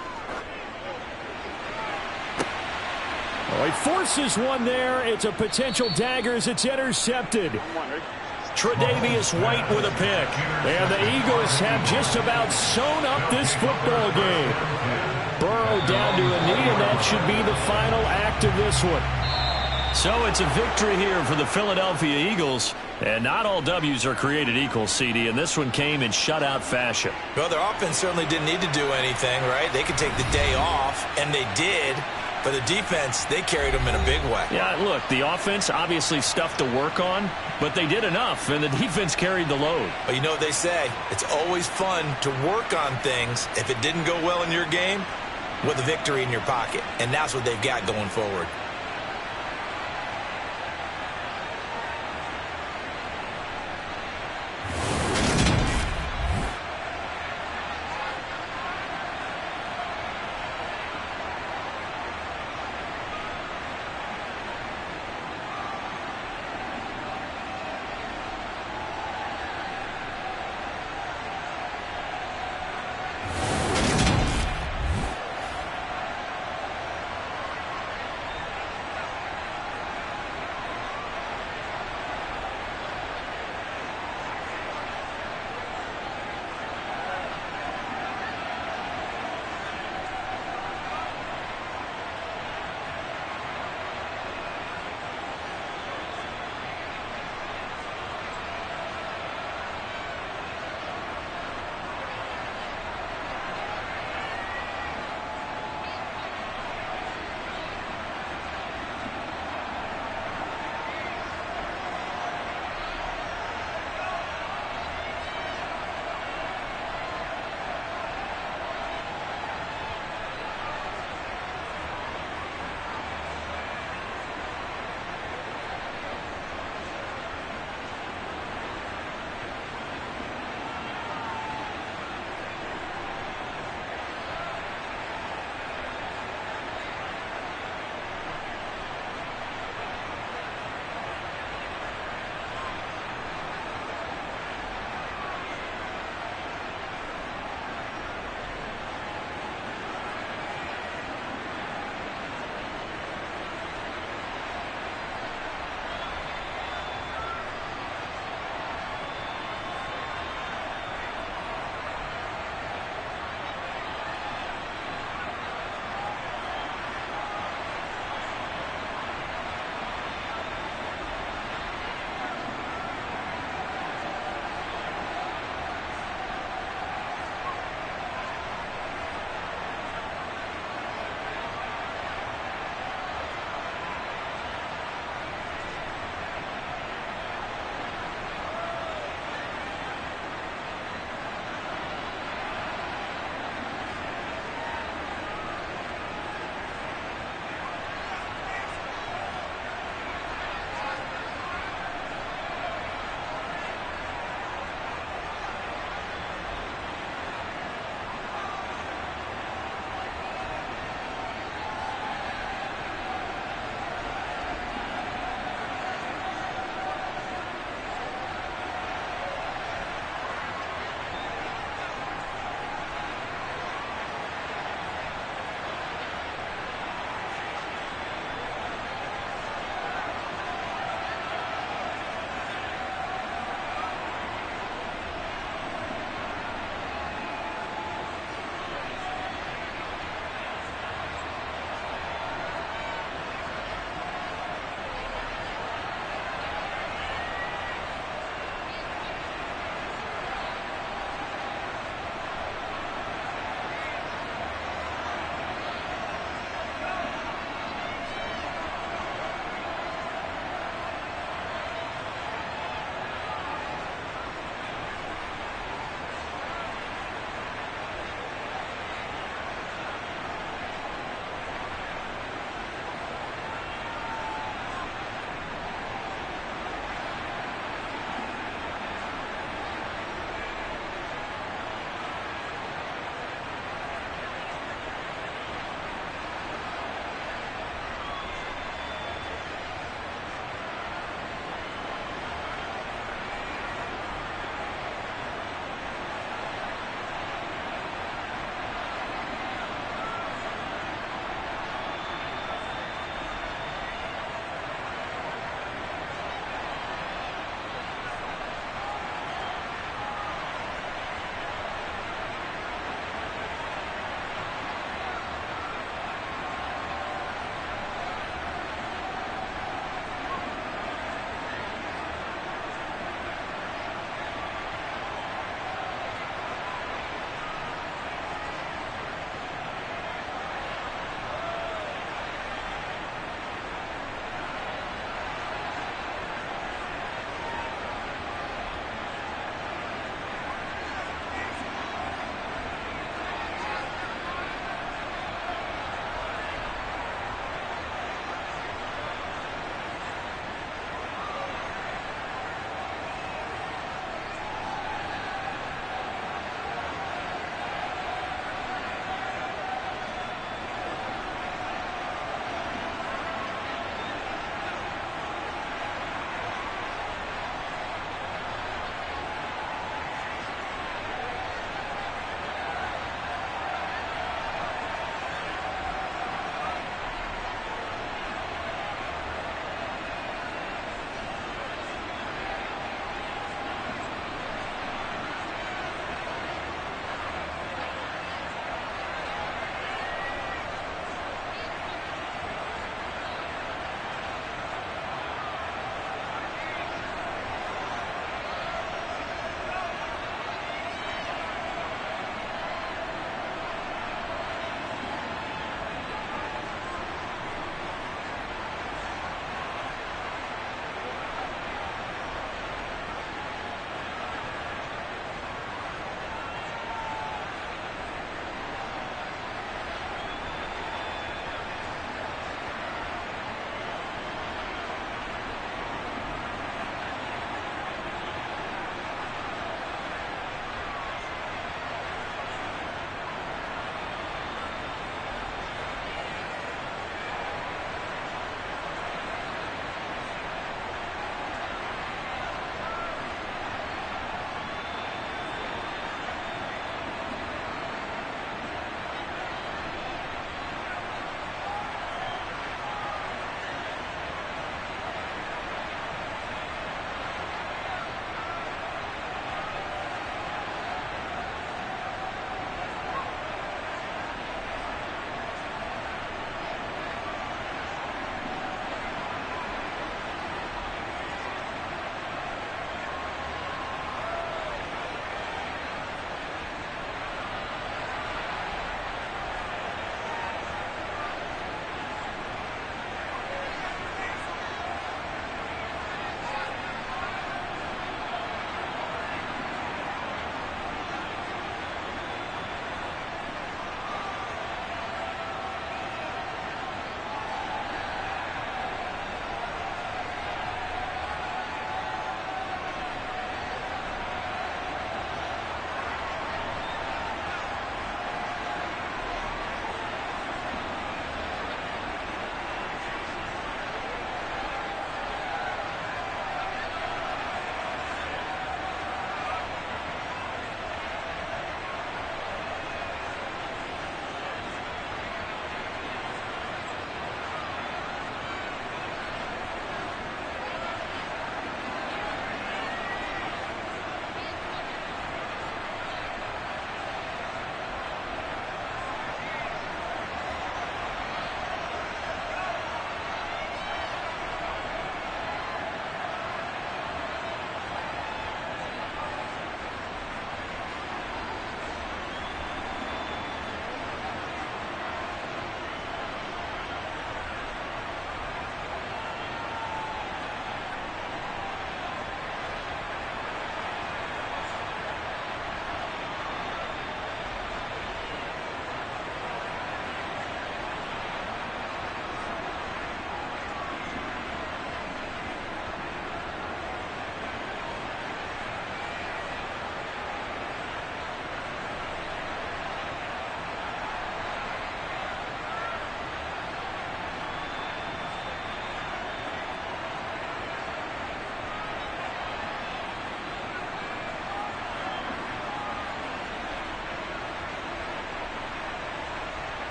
Oh, he forces one there. It's a potential dagger as it's intercepted. Tre'Davious White with a pick. And the Eagles have just about sewn up this football game. Burrow down to a knee, and that should be the final act of this one. So it's a victory here for the Philadelphia Eagles. And not all W's are created equal, CD, and this one came in shutout fashion. Well, their offense certainly didn't need to do anything, right? They could take the day off, and they did. But the defense, they carried them in a big way. Yeah, look, the offense obviously stuff to work on, but they did enough, and the defense carried the load. But you know what they say, it's always fun to work on things if it didn't go well in your game with a victory in your pocket. And that's what they've got going forward.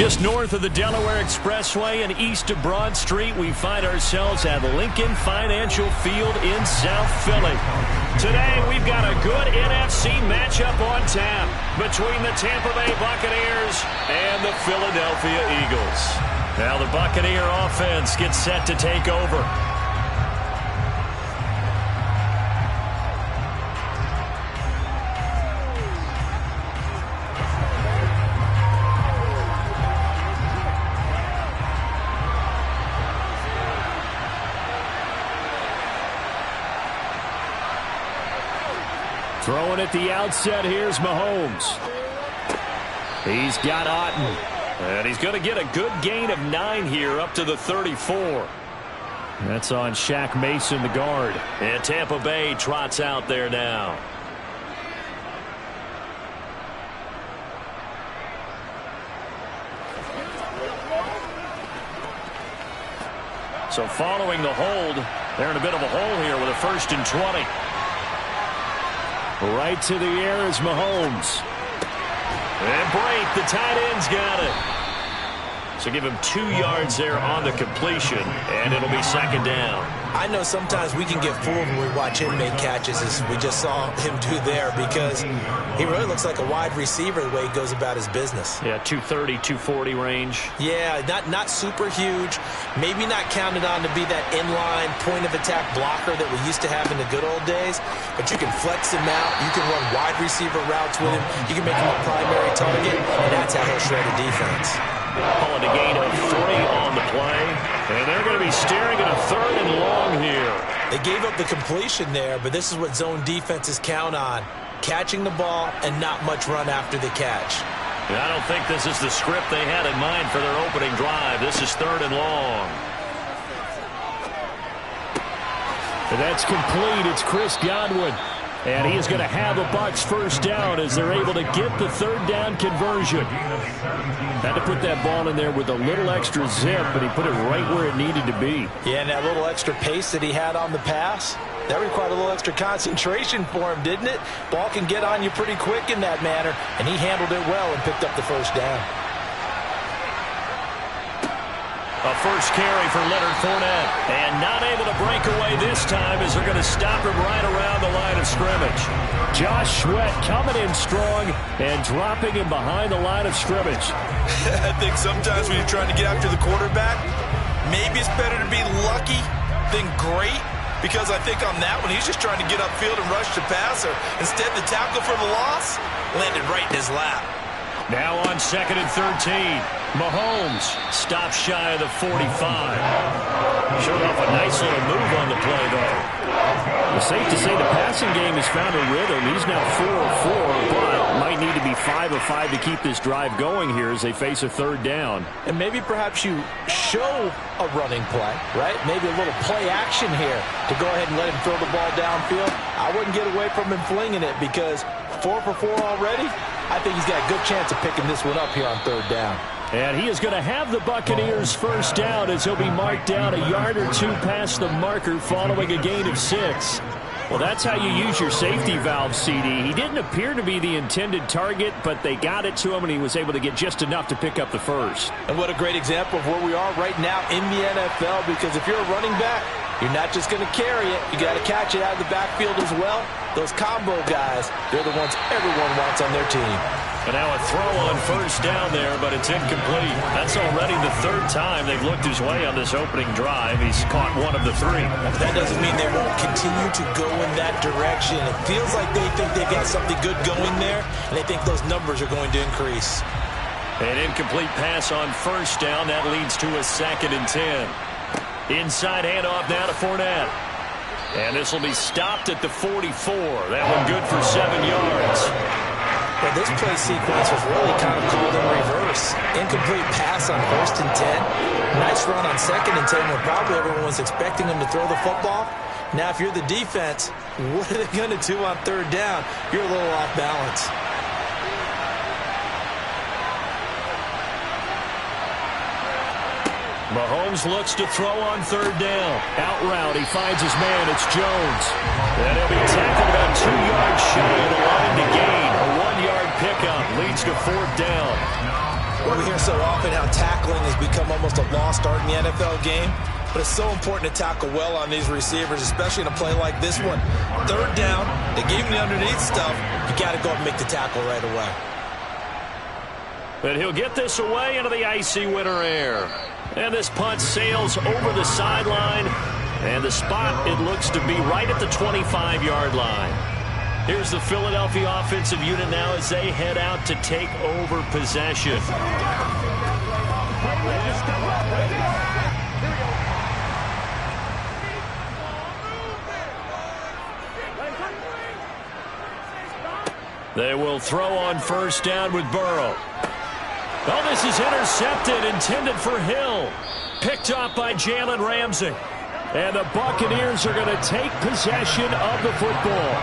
Just north of the Delaware Expressway and east of Broad Street, we find ourselves at Lincoln Financial Field in South Philly. Today, we've got a good NFC matchup on tap between the Tampa Bay Buccaneers and the Philadelphia Eagles. Now the Buccaneer offense gets set to take over. Throwing at the outset, here's Mahomes. He's got Otten. And he's going to get a good gain of 9 here up to the 34. That's on Shaq Mason, the guard. And Tampa Bay trots out there now. So following the hold, they're in a bit of a hole here with a 1st and 20. Right to the air is Mahomes. And Brate, the tight end's got it. So give him 2 yards there on the completion, and it'll be 2nd down. I know sometimes we can get fooled when we watch him make catches, as we just saw him do there, because he really looks like a wide receiver the way he goes about his business. Yeah, 230, 240 range. Yeah, not super huge. Maybe not counted on to be that inline point-of-attack blocker that we used to have in the good old days, but you can flex him out. You can run wide receiver routes with him. You can make him a primary target, and that's how he'll shred a defense. Calling a gain of 3 on the play. And they're going to be staring at a 3rd and long here. They gave up the completion there, but this is what zone defenses count on. Catching the ball and not much run after the catch. And I don't think this is the script they had in mind for their opening drive. This is 3rd and long. And that's complete. It's Chris Godwin. And he is going to have a Bucs 1st down as they're able to get the 3rd down conversion. Had to put that ball in there with a little extra zip, but he put it right where it needed to be. Yeah, and that little extra pace that he had on the pass, that required a little extra concentration for him, didn't it? Ball can get on you pretty quick in that manner, and he handled it well and picked up the 1st down. A 1st carry for Leonard Fournette. And not able to break away this time as they're going to stop him right around the line of scrimmage. Josh Sweat coming in strong and dropping him behind the line of scrimmage. I think sometimes when you're trying to get after the quarterback, maybe it's better to be lucky than great. Because I think on that one, he's just trying to get upfield and rush the passer. Instead, the tackle for the loss landed right in his lap. Now on 2nd and 13. Mahomes stops shy of the 45. Showed off a nice little move on the play, though. It's safe to say the passing game has found a rhythm. He's now 4 of 4, but might need to be 5 of 5 to keep this drive going here as they face a 3rd down. And maybe perhaps you show a running play, right? Maybe a little play action here to go ahead and let him throw the ball downfield. I wouldn't get away from him flinging it because 4 for 4 already. I think he's got a good chance of picking this one up here on 3rd down. And he is going to have the Buccaneers 1st down as he'll be marked down a yard or 2 past the marker following a gain of 6. Well, that's how you use your safety valve, CD. He didn't appear to be the intended target, but they got it to him, and he was able to get just enough to pick up the 1st. And what a great example of where we are right now in the NFL, because if you're a running back, you're not just going to carry it. You got to catch it out of the backfield as well. Those combo guys, they're the ones everyone wants on their team. And now a throw on 1st down there, but it's incomplete. That's already the 3rd time they've looked his way on this opening drive. He's caught 1 of the 3. That doesn't mean they won't continue to go in that direction. It feels like they think they've got something good going there, and they think those numbers are going to increase. An incomplete pass on 1st down. That leads to a 2nd and 10. Inside handoff now to Fournette. And this will be stopped at the 44. That one good for 7 yards. Well, this play sequence was really kind of called in reverse. Incomplete pass on 1st and 10. Nice run on 2nd and 10 when probably everyone was expecting him to throw the football. Now, if you're the defense, what are they going to do on 3rd down? You're a little off balance. Mahomes looks to throw on 3rd down. Out route, he finds his man. It's Jones. And he'll be tackled about 2 yards shy of the line to gain. A 1-yard pickup leads to 4th down. Well, we hear so often how tackling has become almost a lost art in the NFL game. But it's so important to tackle well on these receivers, especially in a play like this one. Third down, they gave him the underneath stuff. You got to go and make the tackle right away. But he'll get this away into the icy winter air. And this punt sails over the sideline. And the spot, it looks to be right at the 25-yard line. Here's the Philadelphia offensive unit now as they head out to take over possession. They will throw on first down with Burrow. Oh, this is intercepted, intended for Hill. Picked up by Jalen Ramsey. And the Buccaneers are going to take possession of the football.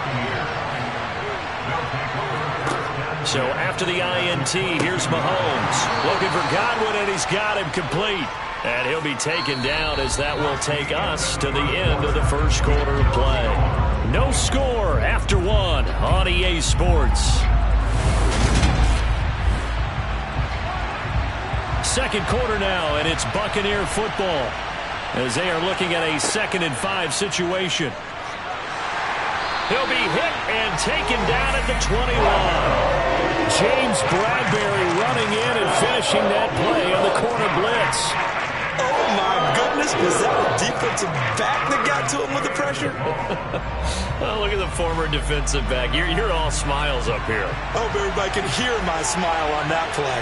So after the INT, here's Mahomes. Looking for Godwin, and he's got him complete. And he'll be taken down as that will take us to the end of the first quarter of play. No score after one on EA Sports. Second quarter now, and it's Buccaneer football as they are looking at a 2nd and 5 situation. He'll be hit and taken down at the 21. James Bradbury running in and finishing that play on the corner blitz. Oh, my goodness. Was that a defensive back that got to him with the pressure? Oh, look at the former defensive back. You're all smiles up here. I hope everybody can hear my smile on that play.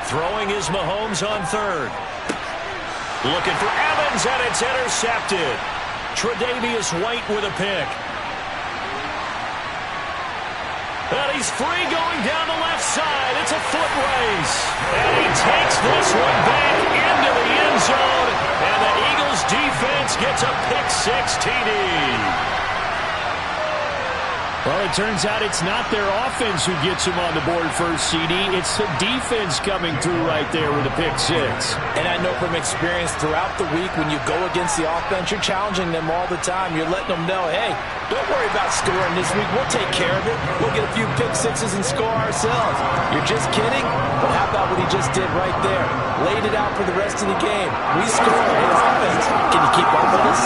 Throwing is Mahomes on third. Looking for Evans, and it's intercepted. Tre'Davious White with a pick. And he's free going down the left side. It's a foot race. And he takes this one back into the end zone. And the Eagles defense gets a pick-6 TD. Well, it turns out it's not their offense who gets them on the board first, CD. It's the defense coming through right there with a pick-6. And I know from experience throughout the week when you go against the offense, you're challenging them all the time. You're letting them know, hey, don't worry about scoring this week. We'll take care of it. We'll get a few pick-6s and score ourselves. You're just kidding? But how about what he just did right there? Laid it out for the rest of the game. We scored. Hey, offense, can you keep up with us?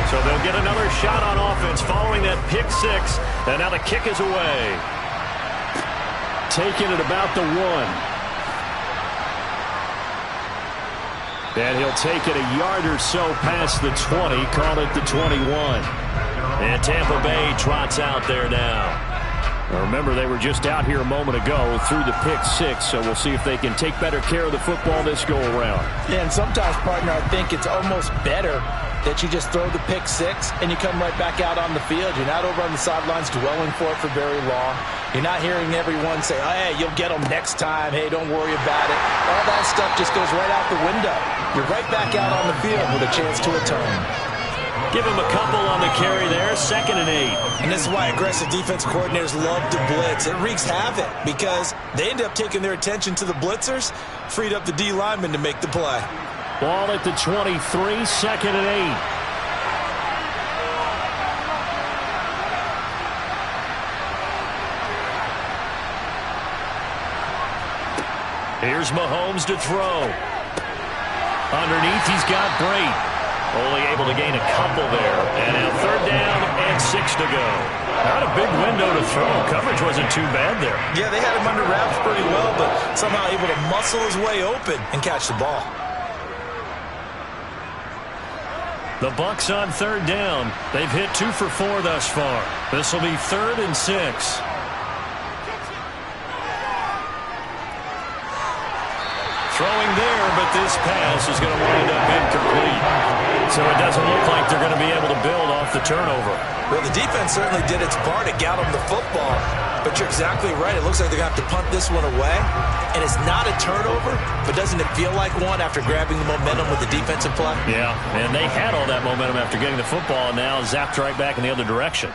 So they'll get another shot on offense following that pick-6. And now the kick is away. Taking it about the 1. And he'll take it a yard or so past the 20. Call it the 21. And Tampa Bay trots out there now. Now remember, they were just out here a moment ago through the pick-6, so we'll see if they can take better care of the football this go-around. Yeah, and sometimes, partner, I think it's almost better that you just throw the pick-6 and you come right back out on the field. You're not over on the sidelines dwelling for it for very long. You're not hearing everyone say, oh, hey, you'll get them next time. Hey, don't worry about it. All that stuff just goes right out the window. You're right back out on the field with a chance to atone. Give him a couple on the carry there, 2nd and 8. And this is why aggressive defense coordinators love to blitz. It wreaks havoc because they end up taking their attention to the blitzers, freed up the D lineman to make the play. Ball at the 23, 2nd and 8. Here's Mahomes to throw. Underneath, he's got Brate. Only able to gain a couple there. And now 3rd down and 6 to go. Not a big window to throw. Coverage wasn't too bad there. Yeah, they had him under wraps pretty well, but somehow able to muscle his way open and catch the ball. The Bucs on 3rd down. They've hit 2 for 4 thus far. This will be 3rd and 6. Throwing there, but but this pass is going to wind up incomplete. So it doesn't look like they're going to be able to build off the turnover. Well, the defense certainly did its part to get them the football, but you're exactly right. It looks like they're going to have to punt this one away, and it's not a turnover, but doesn't it feel like one after grabbing the momentum with the defensive play? Yeah, and they had all that momentum after getting the football, and now zapped right back in the other direction.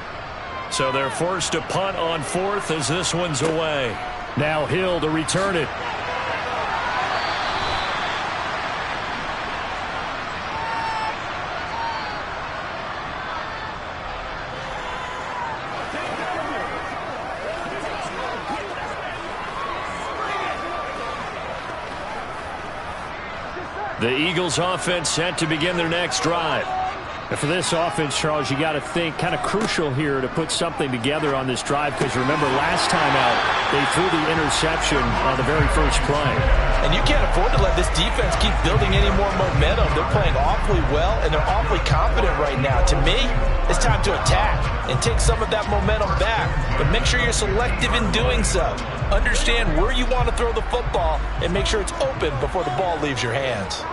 So they're forced to punt on 4th as this one's away. Now Hill to return it. The Eagles offense set to begin their next drive. And for this offense, Charles, you got to think kind of crucial here to put something together on this drive, because remember last time out they threw the interception on the very first play. And you can't afford to let this defense keep building any more momentum. They're playing awfully well, and they're awfully confident right now. To me, it's time to attack and take some of that momentum back, but make sure you're selective in doing so. Understand where you want to throw the football and make sure it's open before the ball leaves your hands.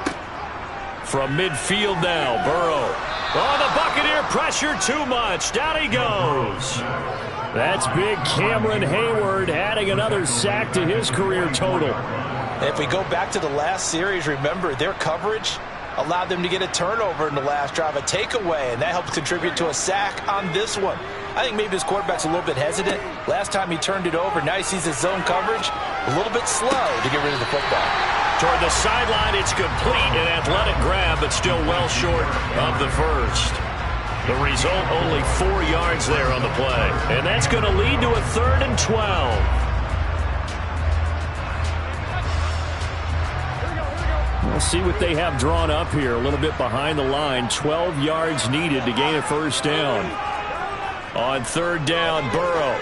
From midfield now, Burrow. Oh, the Buccaneer pressure too much. Down he goes. That's big Cameron Hayward adding another sack to his career total. And if we go back to the last series, remember their coverage allowed them to get a turnover in the last drive, a takeaway, and that helped contribute to a sack on this one. I think maybe his quarterback's a little bit hesitant. Last time he turned it over, now he sees his zone coverage a little bit slow to get rid of the football. Toward the sideline, it's complete, an athletic grab, but still well short of the first. The result, only 4 yards there on the play. And that's going to lead to a 3rd and 12. We'll see what they have drawn up here. A little bit behind the line. 12 yards needed to gain a first down. On 3rd down, Burrow.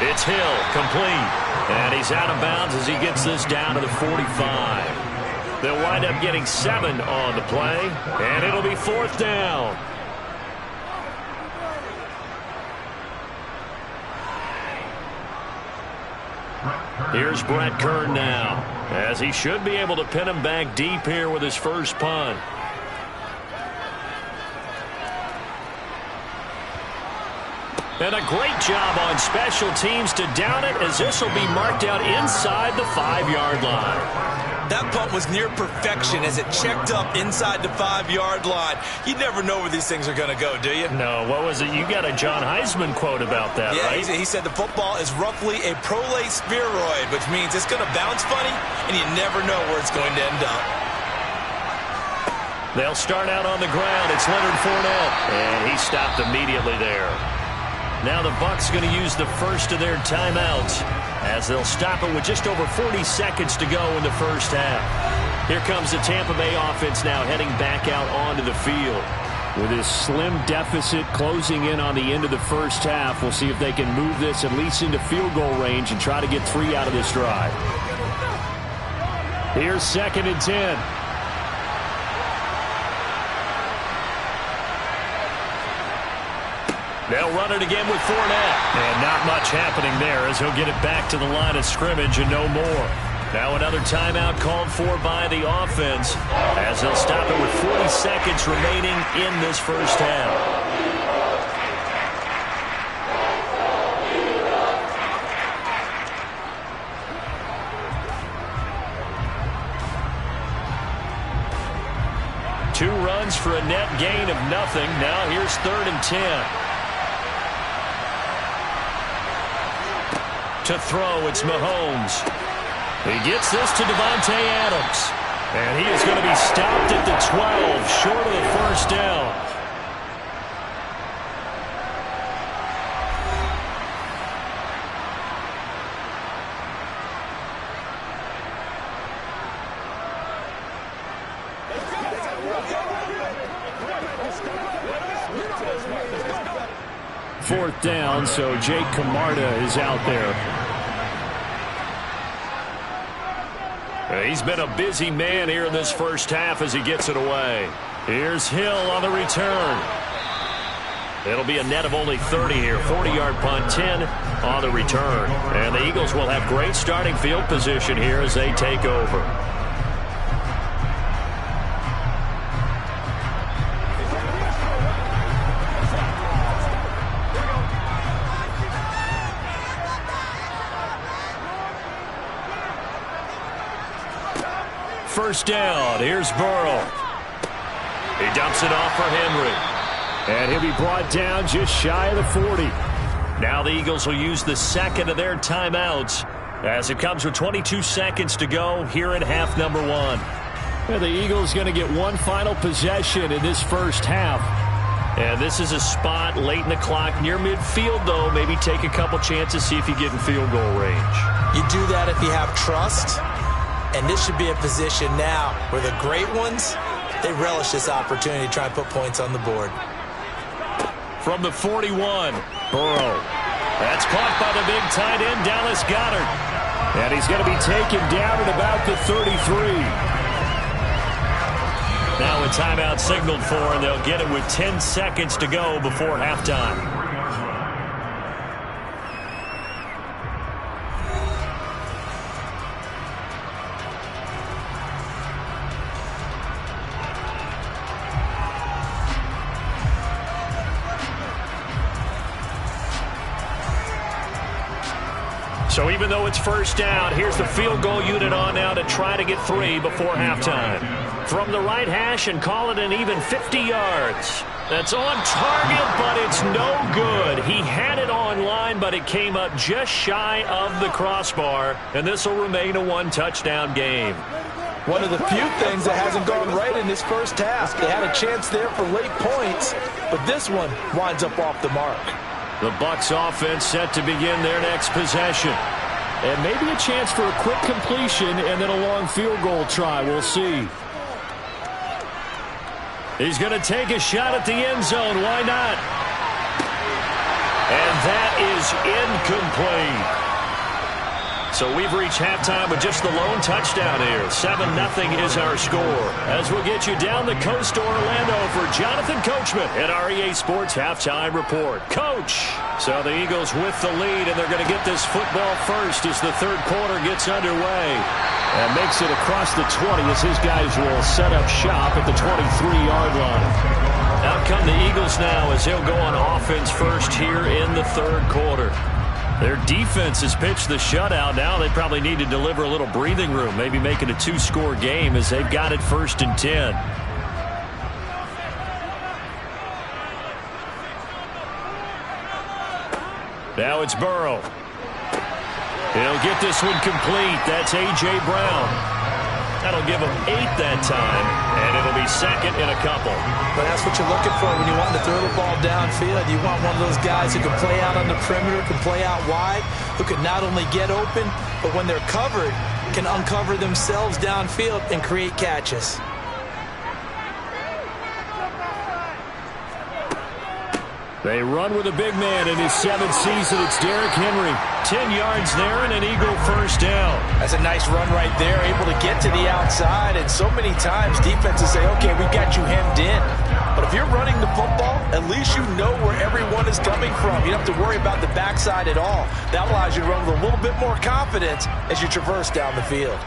It's Hill, complete. And he's out of bounds as he gets this down to the 45. They'll wind up getting 7 on the play, and it'll be 4th down. Here's Brett Kern now, as he should be able to pin him back deep here with his first punt. And a great job on special teams to down it, as this will be marked out inside the 5-yard line. That punt was near perfection as it checked up inside the 5-yard line. You never know where these things are going to go, do you? No, what was it? You got a John Heisman quote about that, yeah, right? He said the football is roughly a prolate spheroid, which means it's going to bounce funny, and you never know where it's going to end up. They'll start out on the ground. It's Leonard Fournette, and he stopped immediately there. Now the Bucs going to use the first of their timeouts, as they'll stop it with just over 40 seconds to go in the first half. Here comes the Tampa Bay offense now heading back out onto the field. With his slim deficit closing in on the end of the first half, we'll see if they can move this at least into field goal range and try to get 3 out of this drive. Here's 2nd and 10. They'll run it again with Fournette. And not much happening there, as he'll get it back to the line of scrimmage and no more. Now another timeout called for by the offense, as they'll stop it with 40 seconds remaining in this first half. Two runs for a net gain of nothing. Now here's 3rd and 10. To throw, it's Mahomes. He gets this to Devontae Adams. And he is going to be stopped at the 12, short of the first down. Fourth down, so Jake Camarda is out there. He's been a busy man here in this first half as he gets it away. Here's Hill on the return. It'll be a net of only 30 here. 40-yard punt, 10 on the return. And the Eagles will have great starting field position here as they take over. first down. Here's Burrow. He dumps it off for Henry. And he'll be brought down just shy of the 40. Now the Eagles will use the second of their timeouts as it comes with 22 seconds to go here in half number 1. Well, the Eagles going to get one final possession in this first half. And this is a spot late in the clock near midfield, though. Maybe take a couple chances, see if you get in field goal range. You do that if you have trust. And this should be a position now where the great ones, they relish this opportunity to try and put points on the board. From the 41, Burrow. That's caught by the big tight end, Dallas Goedert. And he's going to be taken down at about the 33. Now a timeout signaled for, and they'll get it with 10 seconds to go before halftime. So even though it's first down, here's the field goal unit on now to try to get 3 before halftime. From the right hash and call it an even 50 yards. That's on target, but it's no good. He had it on line, but it came up just shy of the crossbar, and this will remain a one-touchdown game. One of the few things that hasn't gone right in this first half. They had a chance there for late points, but this one winds up off the mark. The Bucs offense set to begin their next possession. And maybe a chance for a quick completion and then a long field goal try. We'll see. He's going to take a shot at the end zone. Why not? And that is incomplete. So we've reached halftime with just the lone touchdown here. 7-0 is our score. As we'll get you down the coast to Orlando for Jonathan Coachman at our EA Sports Halftime Report. Coach! So the Eagles with the lead, and they're going to get this football first as the third quarter gets underway. And makes it across the 20 as his guys will set up shop at the 23-yard line. Out come the Eagles now as they'll go on offense first here in the third quarter. Their defense has pitched the shutout. Now they probably need to deliver a little breathing room, maybe make it a 2-score game as they've got it 1st and 10. Now it's Burrow. He'll get this one complete. That's A.J. Brown. That'll give him 8 that time, and it'll be second in a couple. But that's what you're looking for when you want to throw the ball downfield. You want one of those guys who can play out on the perimeter, can play out wide, who can not only get open, but when they're covered, can uncover themselves downfield and create catches. They run with a big man in his 7th season. It's Derrick Henry. 10 yards there and an Eagle first down. That's a nice run right there, able to get to the outside. And so many times defenses say, okay, we've got you hemmed in. But if you're running the football, at least you know where everyone is coming from. You don't have to worry about the backside at all. That allows you to run with a little bit more confidence as you traverse down the field.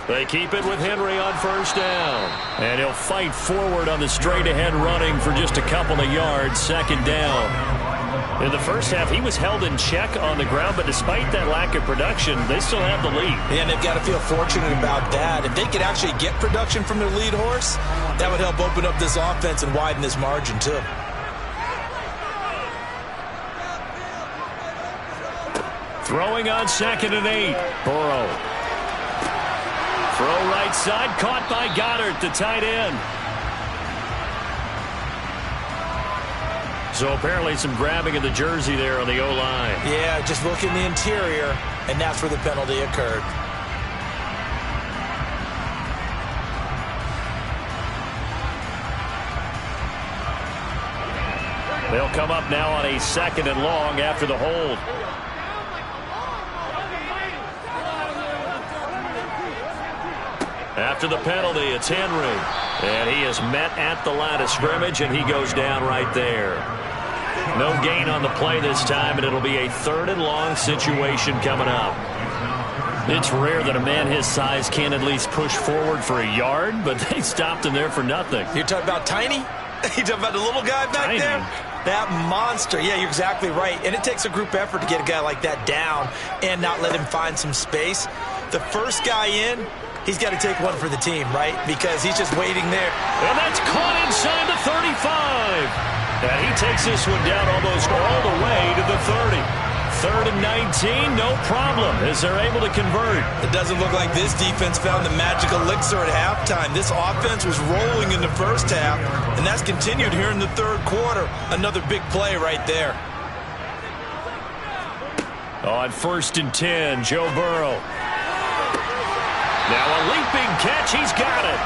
They keep it with Henry on first down. And he'll fight forward on the straight-ahead running for just a couple of yards, second down. In the first half, he was held in check on the ground, but despite that lack of production, they still have the lead. And they've got to feel fortunate about that. If they could actually get production from their lead horse, that would help open up this offense and widen this margin, too. Throwing on 2nd and 8. Burrow. Throw right side, caught by Goedert, the tight end. So apparently some grabbing of the jersey there on the O-line. Yeah, just look in the interior, and that's where the penalty occurred. They'll come up now on a 2nd and long after the hold. After the penalty, it's Henry. And he is met at the line of scrimmage, and he goes down right there. No gain on the play this time, and it'll be a 3rd and long situation coming up. It's rare that a man his size can at least push forward for a yard, but they stopped him there for nothing. You're talking about tiny? You talking about the little guy back Tiny. there? That monster. Yeah, you're exactly right. And it takes a group effort to get a guy like that down and not let him find some space. The first guy in, he's got to take one for the team, right? Because he's just waiting there. And that's caught inside the 35. And he takes this one down almost all the way to the 30. 3rd and 19, no problem, as they're able to convert. It doesn't look like this defense found the magic elixir at halftime. This offense was rolling in the first half, and that's continued here in the third quarter. Another big play right there. On 1st and 10, Joe Burrow. Now a leaping catch, he's got it.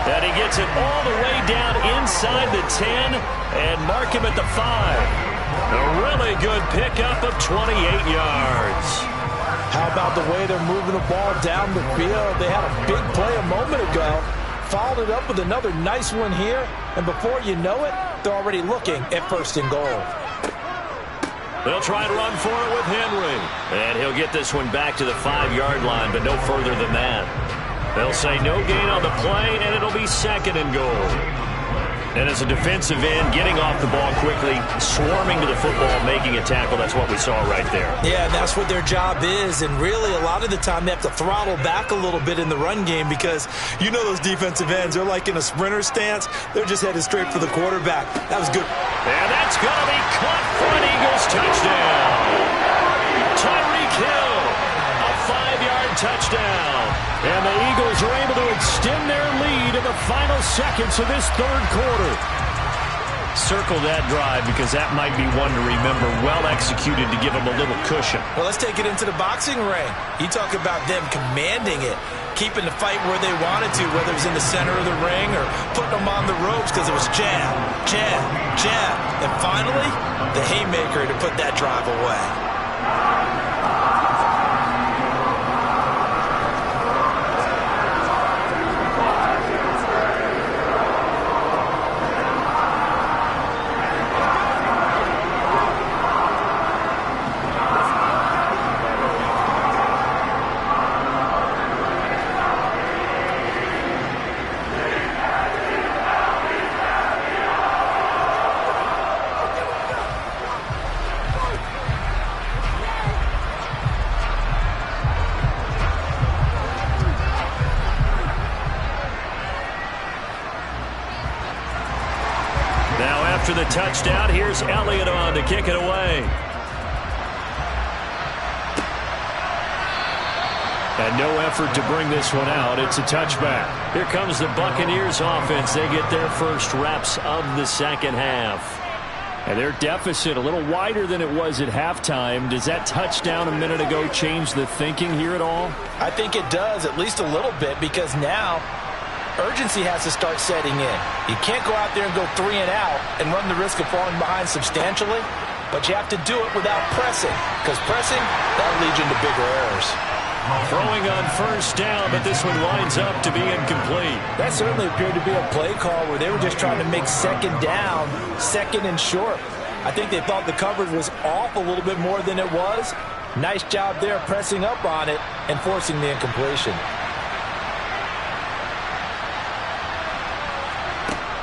And he gets it all the way down inside the 10 and mark him at the 5. A really good pickup of 28 yards. How about the way they're moving the ball down the field? They had a big play a moment ago, followed it up with another nice one here, and before you know it, they're already looking at 1st and goal. They'll try to run for it with Henry. And he'll get this one back to the 5-yard line, but no further than that. They'll say no gain on the play, and it'll be 2nd and goal. And as a defensive end, getting off the ball quickly, swarming to the football, making a tackle, that's what we saw right there. Yeah, and that's what their job is. And really, a lot of the time, they have to throttle back a little bit in the run game because you know those defensive ends, they're like in a sprinter stance. They're just headed straight for the quarterback. That was good. And that's going to be caught for an Eagles touchdown. Tyreek Hill, a 5-yard touchdown. And the Eagles are able to extend their lead in the final seconds of this third quarter. Circle that drive because that might be one to remember. Well executed to give them a little cushion. Well, let's take it into the boxing ring. You talk about them commanding it, keeping the fight where they wanted to, whether it was in the center of the ring or putting them on the ropes because it was jab, jab, jab. And finally, the haymaker to put that drive away. After the touchdown, here's Elliott on to kick it away. And no effort to bring this one out. It's a touchback. Here comes the Buccaneers offense. They get their first reps of the second half. And their deficit a little wider than it was at halftime. Does that touchdown a minute ago change the thinking here at all? I think it does, at least a little bit, because now urgency has to start setting in. You can't go out there and go 3 and out and run the risk of falling behind substantially, but you have to do it without pressing, because pressing, that'll lead you into bigger errors. Throwing on 1st down, but this one winds up to be incomplete. That certainly appeared to be a play call where they were just trying to make 2nd down, 2nd and short. I think they thought the coverage was off a little bit more than it was. Nice job there pressing up on it and forcing the incompletion.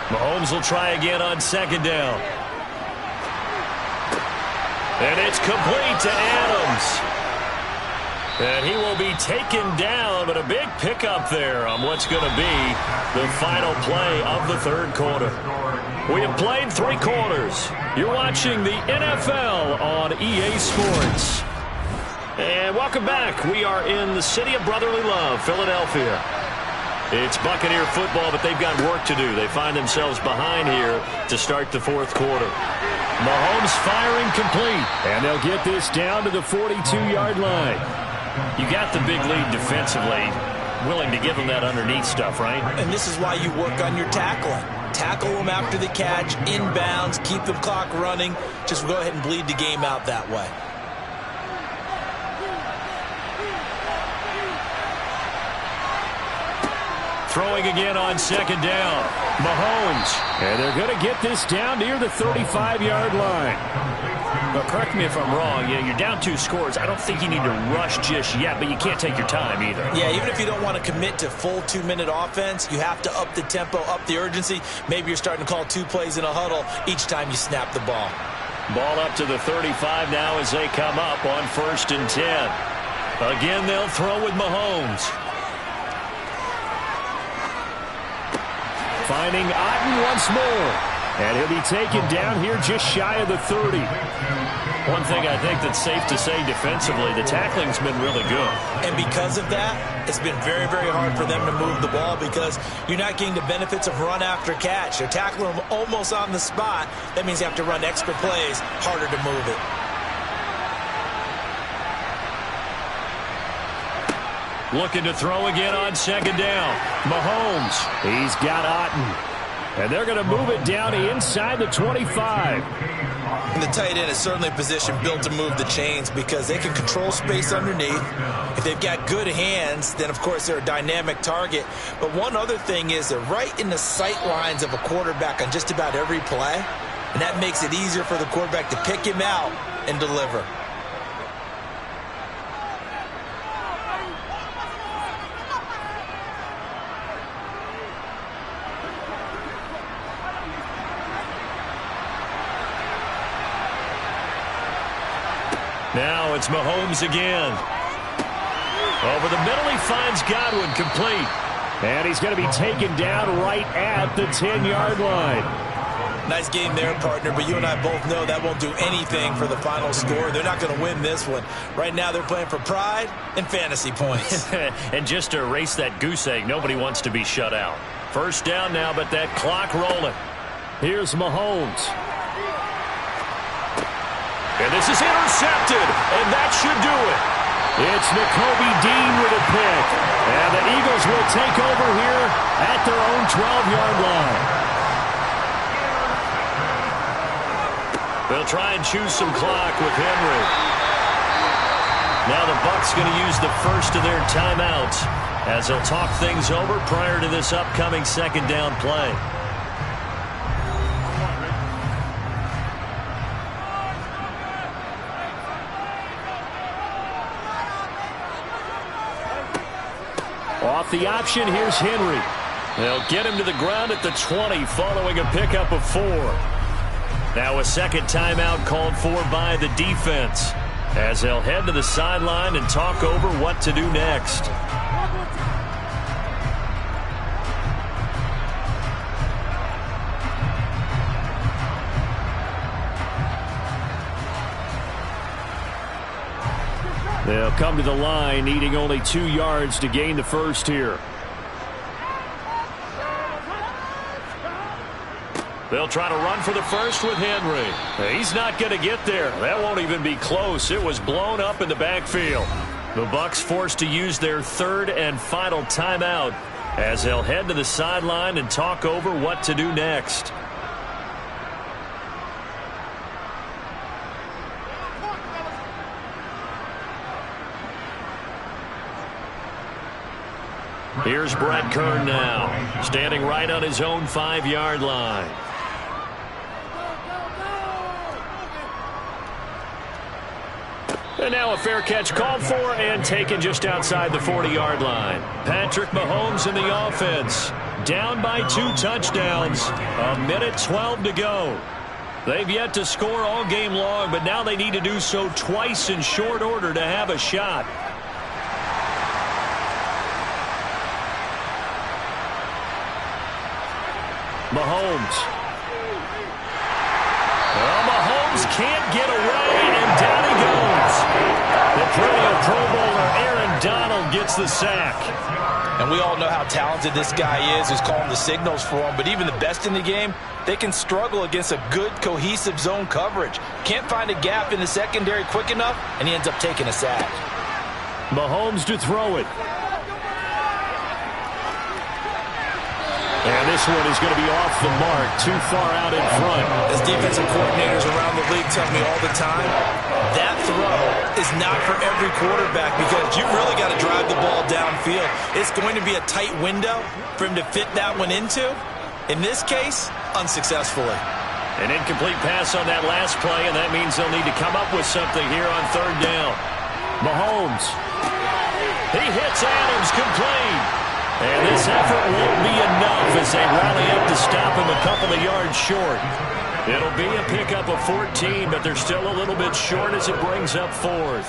Mahomes will try again on 2nd down. And it's complete to Adams. And he will be taken down, but a big pickup there on what's going to be the final play of the third quarter. We have played 3 quarters. You're watching the NFL on EA Sports. And welcome back. We are in the city of brotherly love, Philadelphia. It's Buccaneer football, but they've got work to do. They find themselves behind here to start the fourth quarter. Mahomes firing complete, and they'll get this down to the 42-yard line. You got the big lead defensively, willing to give them that underneath stuff, right? And this is why you work on your tackling. Tackle them after the catch, inbounds, keep the clock running. Just go ahead and bleed the game out that way. Throwing again on second down. Mahomes. And they're going to get this down near the 35-yard line. But correct me if I'm wrong. You're down 2 scores. I don't think you need to rush just yet, but you can't take your time either. Yeah, even if you don't want to commit to full 2-minute offense, you have to up the tempo, up the urgency. Maybe you're starting to call 2 plays in a huddle each time you snap the ball. Ball up to the 35 now as they come up on 1st and 10. Again, they'll throw with Mahomes. Finding Otten once more. And he'll be taken down here just shy of the 30. One thing I think that's safe to say defensively, the tackling's been really good. And because of that, it's been very, very hard for them to move the ball because you're not getting the benefits of run after catch. They're tackling them almost on the spot. That means you have to run extra plays, harder to move it. Looking to throw again on second down. Mahomes. He's got Otten. And they're going to move it down inside the 25. And the tight end is certainly a position built to move the chains because they can control space underneath. If they've got good hands, then of course they're a dynamic target. But one other thing is they're right in the sight lines of a quarterback on just about every play. And that makes it easier for the quarterback to pick him out and deliver. Now it's Mahomes again. Over the middle, he finds Godwin complete. And he's going to be taken down right at the 10-yard line. Nice game there, partner, but you and I both know that won't do anything for the final score. They're not going to win this one. Right now, they're playing for pride and fantasy points. And just to erase that goose egg, nobody wants to be shut out. 1st down now, but that clock rolling. Here's Mahomes. And this is intercepted, and that should do it. It's Nakobe Dean with a pick. And the Eagles will take over here at their own 12-yard line. They'll try and choose some clock with Henry. Now the Bucs going to use the first of their timeouts as they'll talk things over prior to this upcoming 2nd down play. Off the option, here's Henry. They'll get him to the ground at the 20 following a pickup of 4. Now a 2nd timeout called for by the defense as they'll head to the sideline and talk over what to do next. They'll come to the line, needing only 2 yards to gain the first here. They'll try to run for the first with Henry. He's not going to get there. That won't even be close. It was blown up in the backfield. The Bucs forced to use their 3rd and final timeout as they'll head to the sideline and talk over what to do next. Here's Brett Kern now, standing right on his own 5-yard line. And now a fair catch called for and taken just outside the 40-yard line. Patrick Mahomes in the offense, down by 2 touchdowns. 1:12 to go. They've yet to score all game long, but now they need to do so twice in short order to have a shot. Mahomes. Well, Mahomes can't get away, and down he goes. The perennial Pro Bowler Aaron Donald gets the sack. And we all know how talented this guy is, who's calling the signals for him. But even the best in the game, they can struggle against a good, cohesive zone coverage. Can't find a gap in the secondary quick enough, and he ends up taking a sack. Mahomes to throw it. And this one is going to be off the mark, too far out in front. As defensive coordinators around the league tell me all the time, that throw is not for every quarterback because you've really got to drive the ball downfield. It's going to be a tight window for him to fit that one into. In this case, unsuccessfully. An incomplete pass on that last play, and that means they'll need to come up with something here on third down. Mahomes. He hits Adams complete. And this effort won't be enough as they rally up to stop him a couple of yards short. It'll be a pickup of 14, but they're still a little bit short as it brings up fourth.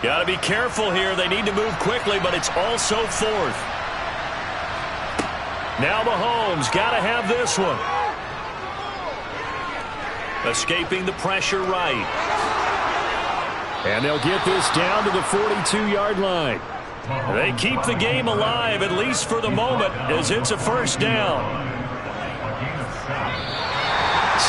Got to be careful here. They need to move quickly, but it's also fourth. Now Mahomes got to have this one. Escaping the pressure right. And they'll get this down to the 42-yard line. They keep the game alive, at least for the moment, as it's a first down.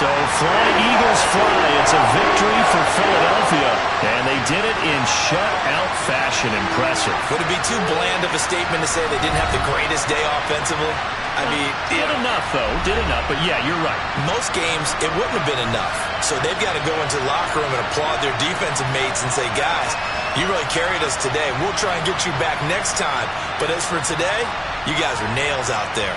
So fly, Eagles fly. It's a victory for Philadelphia. And they did it in shutout fashion. Impressive. Would it be too bland of a statement to say they didn't have the greatest day offensively? I mean, did enough, though. Did enough. But, yeah, you're right. Most games, it wouldn't have been enough. So they've got to go into the locker room and applaud their defensive mates and say, guys, you really carried us today. We'll try and get you back next time. But as for today, you guys are nails out there.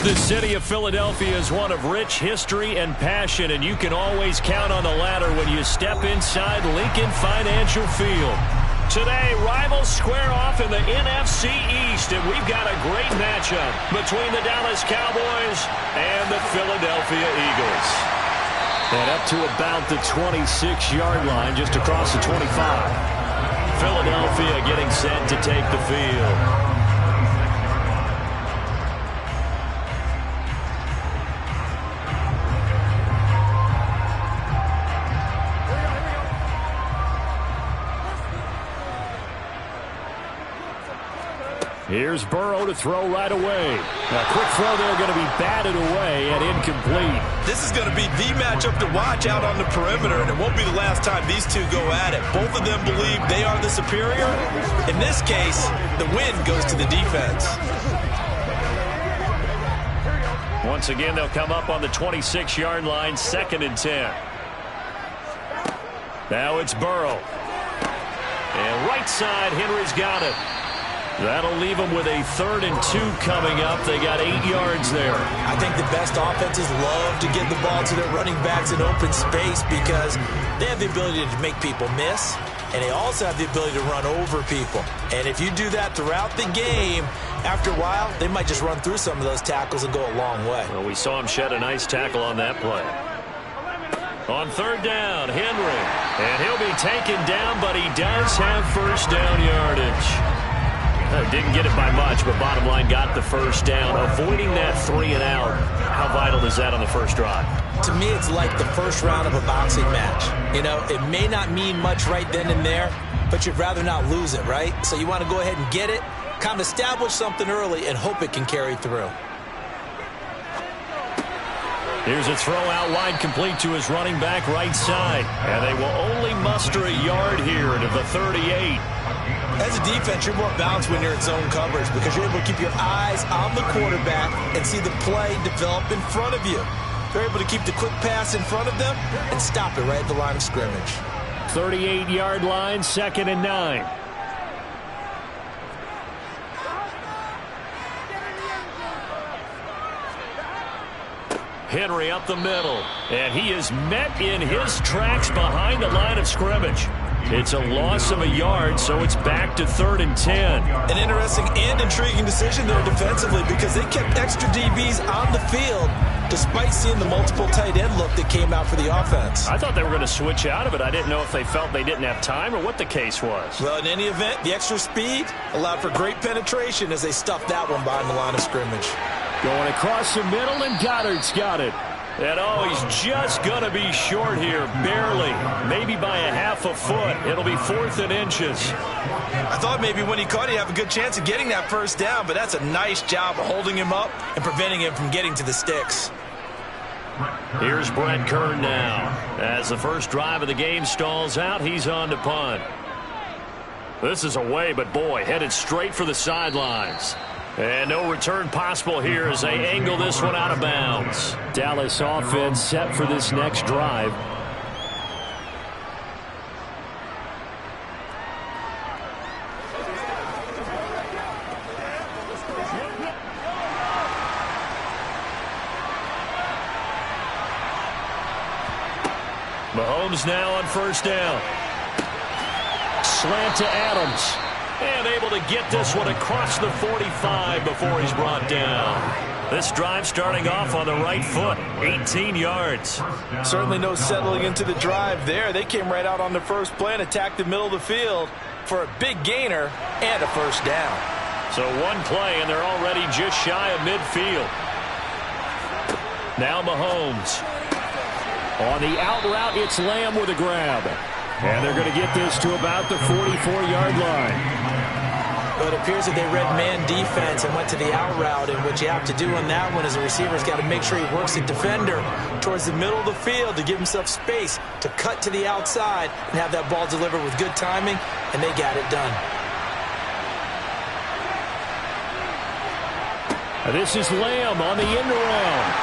The city of Philadelphia is one of rich history and passion, and you can always count on the latter when you step inside Lincoln Financial Field. Today, rivals square off in the NFC East, and we've got a great matchup between the Dallas Cowboys and the Philadelphia Eagles. And up to about the 26-yard line, just across the 25. Philadelphia getting set to take the field. Here's Burrow to throw right away. A quick throw there going to be batted away and incomplete. This is going to be the matchup to watch out on the perimeter, and it won't be the last time these two go at it. Both of them believe they are the superior. In this case, the win goes to the defense. Once again, they'll come up on the 26-yard line, 2nd and 10. Now it's Burrow. And right side, Henry's got it. That'll leave them with a 3rd and 2 coming up. They got 8 yards there. I think the best offenses love to get the ball to their running backs in open space because they have the ability to make people miss, and they also have the ability to run over people. And if you do that throughout the game, after a while, they might just run through some of those tackles and go a long way. Well, we saw him shed a nice tackle on that play. On 3rd down, Henry. And he'll be taken down, but he does have first down yardage. Didn't get it by much, but bottom line got the first down. Avoiding that 3 and out, how vital is that on the first drive? To me, it's like the first round of a boxing match. You know, it may not mean much right then and there, but you'd rather not lose it, right? So you want to go ahead and get it, kind of establish something early, and hope it can carry through. Here's a throw out wide, complete to his running back right side. And they will only muster a yard here to the 38. As a defense, you're more balanced when you're in zone coverage because you're able to keep your eyes on the quarterback and see the play develop in front of you. They're able to keep the quick pass in front of them and stop it right at the line of scrimmage. 38-yard line, 2nd and 9. Henry up the middle, and he is met in his tracks behind the line of scrimmage. It's a loss of a yard, so it's back to 3rd and 10. An interesting and intriguing decision there defensively because they kept extra DBs on the field despite seeing the multiple tight end look that came out for the offense. I thought they were going to switch out of it. I didn't know if they felt they didn't have time or what the case was. Well, in any event, the extra speed allowed for great penetration as they stuffed that one behind the line of scrimmage. Going across the middle, and Goddard's got it. And he's just going to be short here, barely, maybe by a half a foot. It'll be 4th and inches. I thought maybe when he caught it, he'd have a good chance of getting that first down, but that's a nice job of holding him up and preventing him from getting to the sticks. Here's Brett Kern now. As the first drive of the game stalls out, he's on to punt. This is away, but boy, headed straight for the sidelines. And no return possible here as they angle this one out of bounds. Dallas offense set for this next drive. Mahomes now on first down. Slant to Adams. And able to get this one across the 45 before he's brought down. This drive starting off on the right foot, 18 yards. Certainly no settling into the drive there. They came right out on the first play and attacked the middle of the field for a big gainer and a first down. So one play, and they're already just shy of midfield. Now Mahomes. On the out route, it's Lamb with a grab. And they're going to get this to about the 44-yard line. But it appears that they read man defense and went to the out route, and what you have to do on that one is the receiver's got to make sure he works the defender towards the middle of the field to give himself space to cut to the outside and have that ball delivered with good timing, and they got it done. This is Lamb on the end around.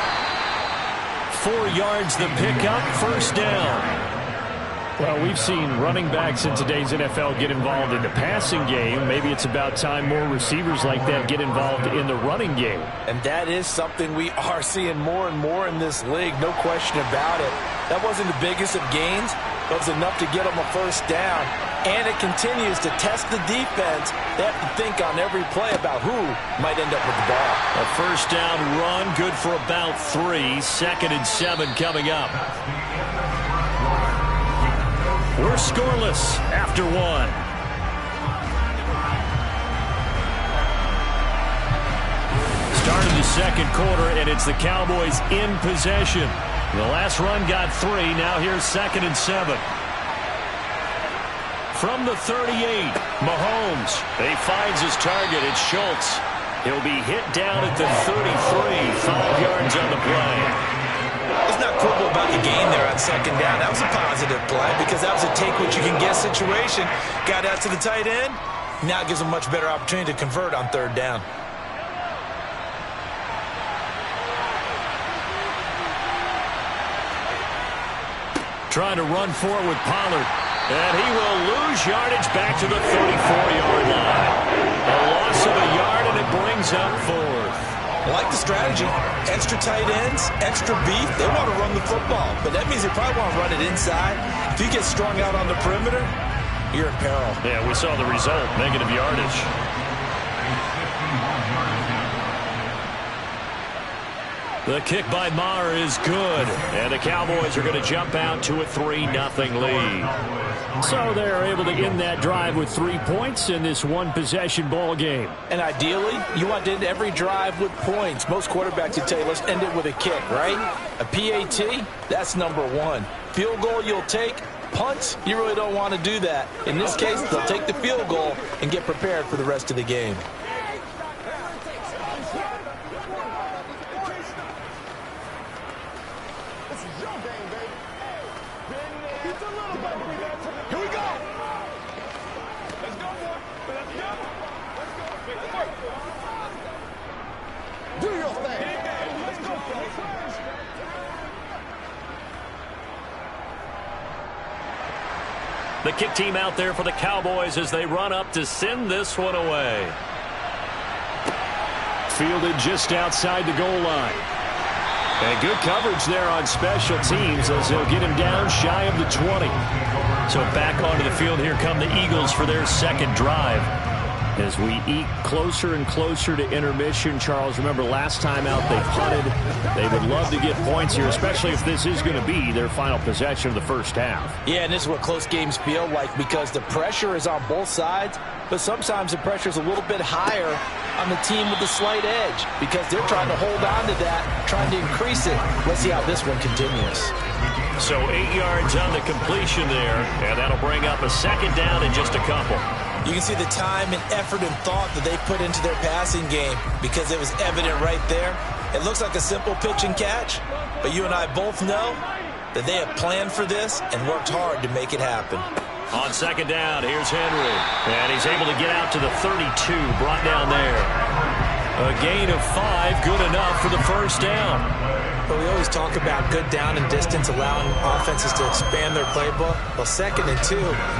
4 yards the pickup, first down. Well, we've seen running backs in today's NFL get involved in the passing game. Maybe it's about time more receivers like that get involved in the running game. And that is something we are seeing more and more in this league, no question about it. That wasn't the biggest of gains, but it was enough to get them a first down. And it continues to test the defense. They have to think on every play about who might end up with the ball. A first down run, good for about 3. 2nd and 7 coming up. We're scoreless after 1. Started the second quarter, and it's the Cowboys in possession. The last run got 3. Now here's 2nd and 7. From the 38, Mahomes. He finds his target. It's Schultz. He'll be hit down at the 33. 5 yards on the play. It's not quibble about the gain there on 2nd down. That was a positive play because that was a take-what-you-can-get situation. Got out to the tight end. Now it gives them a much better opportunity to convert on 3rd down. Trying to run forward with Pollard. And he will lose yardage back to the 34-yard line. A loss of a yard, and it brings up 4th. I like the strategy. Extra tight ends, extra beef. They want to run the football, but that means they probably want to run it inside. If you get strung out on the perimeter, you're in peril. Yeah, we saw the result, negative yardage. The kick by Maher is good, and the Cowboys are going to jump out to a 3-0 lead. So they're able to end that drive with 3 points in this one-possession ball game. And ideally, you want to end every drive with points. Most quarterbacks would tell you, let's end it with a kick, right? A PAT, that's number 1. Field goal you'll take. Punts, you really don't want to do that. In this case, they'll take the field goal and get prepared for the rest of the game. The kick team out there for the Cowboys as they run up to send this one away. Fielded just outside the goal line. And good coverage there on special teams as they'll get him down shy of the 20. So back onto the field, here come the Eagles for their 2nd drive. As we eke closer and closer to intermission, Charles, remember last time out they punted. They would love to get points here, especially if this is going to be their final possession of the first half. Yeah, and this is what close games feel like because the pressure is on both sides, but sometimes the pressure is a little bit higher on the team with the slight edge because they're trying to hold on to that, trying to increase it. Let's see how this one continues. So 8 yards on the completion there, and that'll bring up a 2nd down in just a couple. You can see the time and effort and thought that they put into their passing game because it was evident right there. It looks like a simple pitch and catch, but you and I both know that they have planned for this and worked hard to make it happen. On 2nd down, here's Henry. And he's able to get out to the 32, brought down there. A gain of 5, good enough for the first down. But we always talk about good down and distance, allowing offenses to expand their playbook. Well, 2nd and 2,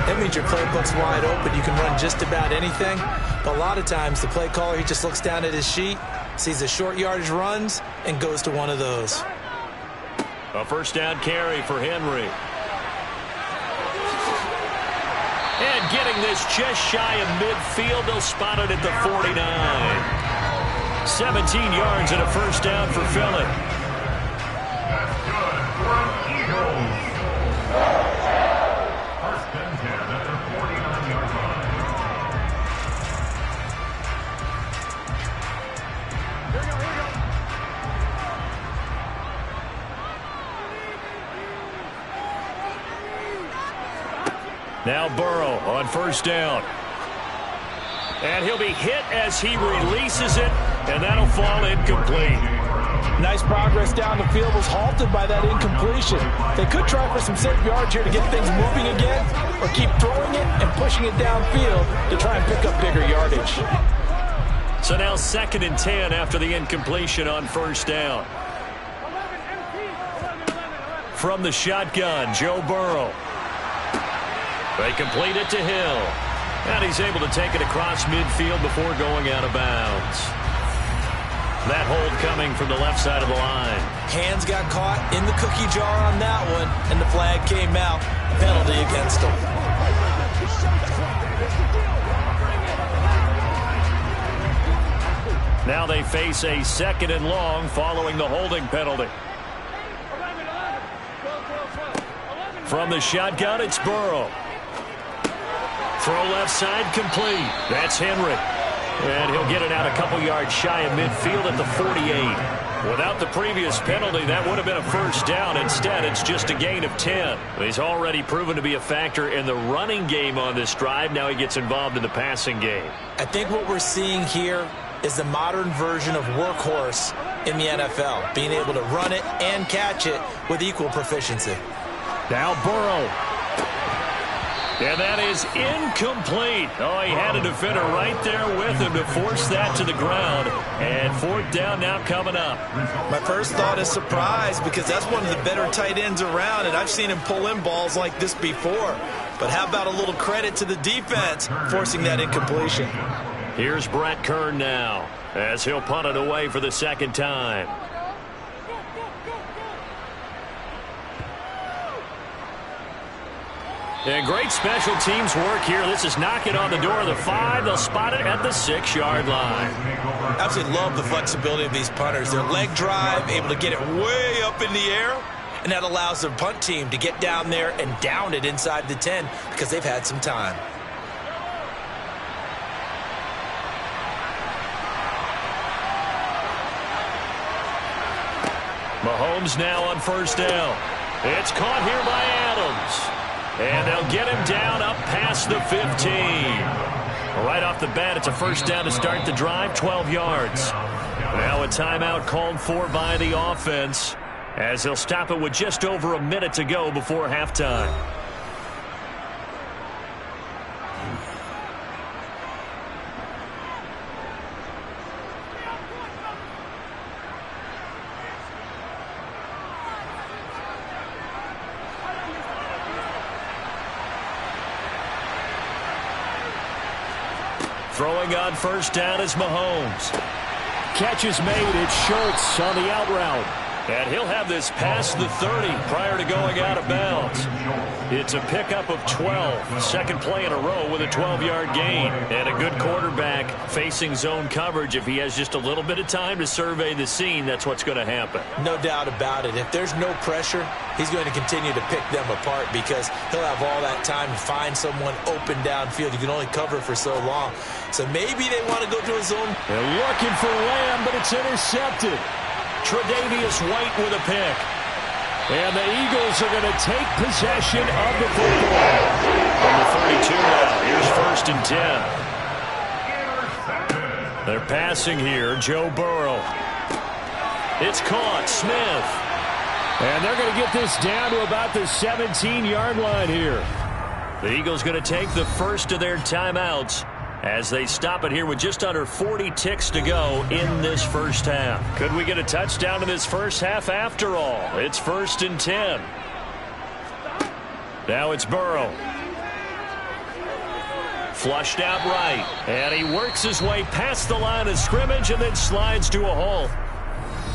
that means your playbook's wide open. You can run just about anything. But a lot of times, the play caller, he just looks down at his sheet, sees the short yardage runs, and goes to one of those. A first down carry for Henry. And getting this just shy of midfield, they'll spot it at the 49. 17 yards and a first down for Phillip. That's good for an Eagles. First and 10 at the 49-yard line. Here we go. Now Burrow on first down. And he'll be hit as he releases it, and that'll fall incomplete. Nice progress down the field, was halted by that incompletion. They could try for some safe yards here to get things moving again, or keep throwing it and pushing it downfield to try and pick up bigger yardage. So now 2nd and 10 after the incompletion on first down. From the shotgun, Joe Burrow. They complete it to Hill. And he's able to take it across midfield before going out of bounds. That hold coming from the left side of the line. Hands got caught in the cookie jar on that one, and the flag came out. Penalty against him. Now they face a 2nd and long following the holding penalty. From the shotgun, it's Burrow. Throw left side complete. That's Henry. And he'll get it out a couple yards shy of midfield at the 48. Without the previous penalty, that would have been a first down. Instead, it's just a gain of 10. He's already proven to be a factor in the running game on this drive. Now he gets involved in the passing game. I think what we're seeing here is the modern version of workhorse in the NFL, being able to run it and catch it with equal proficiency. Now Burrow. And that is incomplete. Oh, he had a defender right there with him to force that to the ground. And 4th down now coming up. My first thought is surprise, because that's one of the better tight ends around, and I've seen him pull in balls like this before. But how about a little credit to the defense forcing that incompletion? Here's Brett Kern now as he'll punt it away for the 2nd time. And great special teams work here. This is knocking on the door of the 5. They'll spot it at the 6-yard line. I absolutely love the flexibility of these punters. Their leg drive, able to get it way up in the air, and that allows their punt team to get down there and down it inside the 10 because they've had some time. Mahomes now on 1st down. It's caught here by Adams. And they'll get him down up past the 15. Right off the bat, it's a 1st down to start the drive, 12 yards. Now a timeout called for by the offense as they'll stop it with just over a minute to go before halftime. Throwing on 1st down is Mahomes. Catch is made. It's Schultz on the out route. And he'll have this past the 30 prior to going out of bounds. It's a pickup of 12. Second play in a row with a 12-yard gain. And a good quarterback facing zone coverage. If he has just a little bit of time to survey the scene, that's what's going to happen. No doubt about it. If there's no pressure, he's going to continue to pick them apart because he'll have all that time to find someone open downfield. You can only cover for so long. So maybe they want to go to a zone. They're looking for Lamb, but it's intercepted. Tre'Davious White with a pick. And the Eagles are going to take possession of the football. From the 32 now, here's 1st and 10. They're passing here, Joe Burrow. It's caught, Smith. And they're going to get this down to about the 17-yard line here. The Eagles going to take the first of their timeouts as they stop it here with just under 40 ticks to go in this first half. Could we get a touchdown in this first half after all? It's 1st and 10. Now it's Burrow. Flushed out right. And he works his way past the line of scrimmage and then slides to a halt.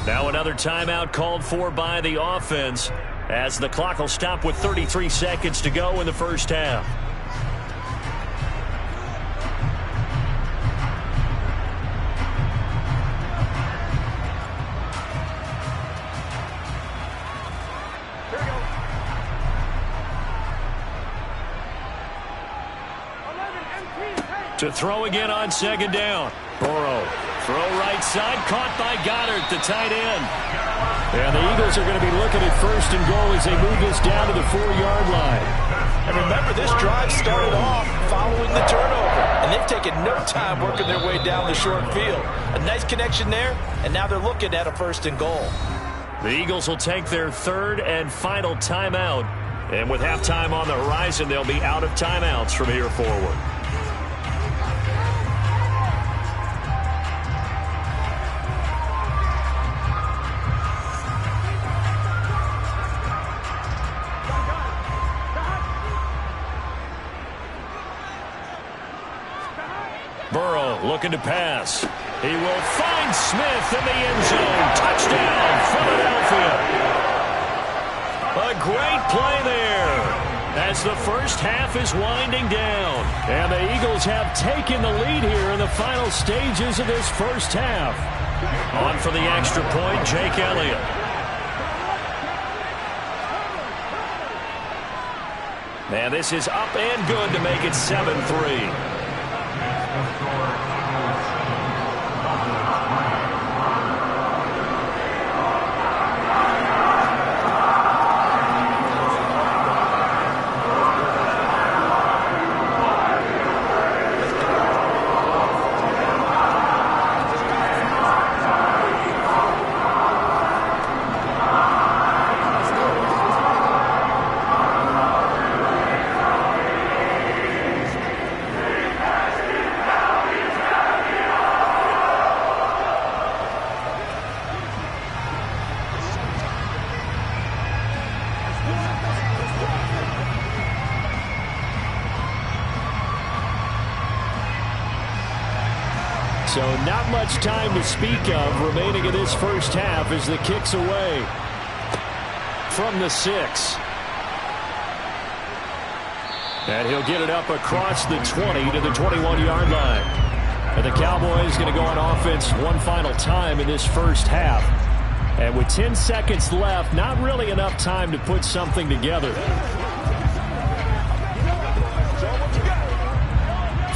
Now another timeout called for by the offense as the clock will stop with 33 seconds to go in the first half. To throw again on 2nd down. Burrow. Throw right side. Caught by Goddard, the tight end. And the Eagles are going to be looking at 1st and goal as they move this down to the 4-yard line. And remember, this drive started off following the turnover. And they've taken no time working their way down the short field. A nice connection there, and now they're looking at a 1st and goal. The Eagles will take their 3rd and final timeout. And with halftime on the horizon, they'll be out of timeouts from here forward. looking to pass. He will find Smith in the end zone. Touchdown, Philadelphia. A great play there as the first half is winding down. And the Eagles have taken the lead here in the final stages of this first half. On for the extra point, Jake Elliott. And this is up and good to make it 7-3. So not much time to speak of remaining in this first half as the kick's away from the 6. And he'll get it up across the 20 to the 21-yard line. And the Cowboys going to go on offense one final time in this first half. And with 10 seconds left, not really enough time to put something together.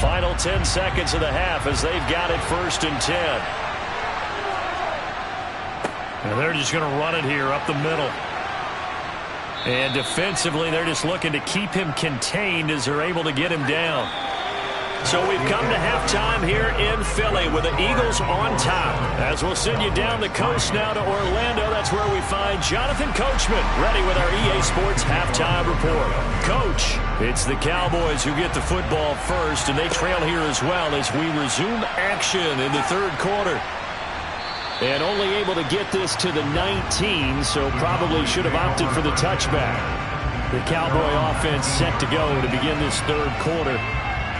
Final 10 seconds of the half as they've got it 1st and 10. And they're just going to run it here up the middle. And defensively, they're just looking to keep him contained as they're able to get him down. So we've come to halftime here in Philly with the Eagles on top. As we'll send you down the coast now to Orlando, that's where we find Jonathan Coachman ready with our EA Sports halftime report. Coach, it's the Cowboys who get the football first, and they trail here as well as we resume action in the 3rd quarter. And only able to get this to the 19, so probably should have opted for the touchback. The Cowboy offense set to go to begin this 3rd quarter.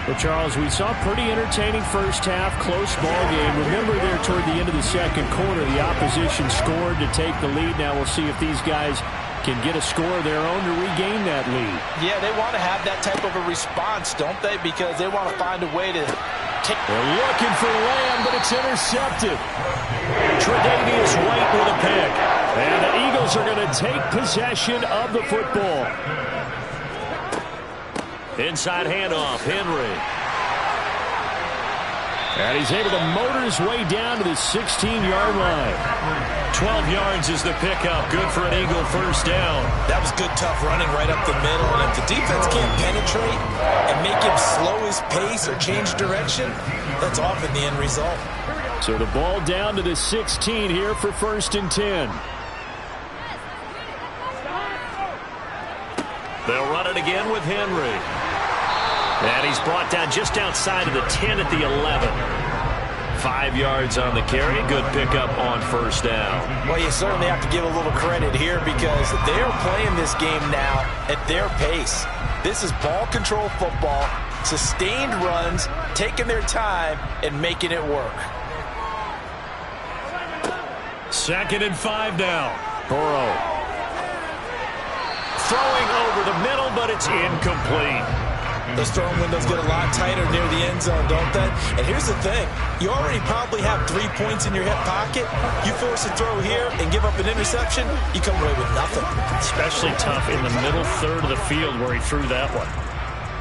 Well, Charles, we saw a pretty entertaining first half, close ball game. Remember there toward the end of the 2nd quarter, the opposition scored to take the lead. Now we'll see if these guys can get a score of their own to regain that lead. Yeah, they want to have that type of a response, don't they? Because they want to find a way to take. They're looking for Lamb, but it's intercepted. Tre'Davious White with a pick. And the Eagles are going to take possession of the football. Inside handoff, Henry. And he's able to motor his way down to the 16-yard line. 12 yards is the pickup. Good for an Eagle first down. That was good, tough running right up the middle. And if the defense can't penetrate and make him slow his pace or change direction, that's often the end result. So the ball down to the 16 here for 1st and 10. They'll run it again with Henry. And he's brought down just outside of the 10 at the 11. 5 yards on the carry. Good pickup on 1st down. Well, you certainly have to give a little credit here because they're playing this game now at their pace. This is ball control football, sustained runs, taking their time, and making it work. 2nd and 5 now. Burrow. Throwing over the middle, but it's incomplete. Those throwing windows get a lot tighter near the end zone, don't they? And here's the thing. You already probably have 3 points in your hip pocket. You force a throw here and give up an interception, you come away with nothing. Especially tough in the middle third of the field where he threw that one.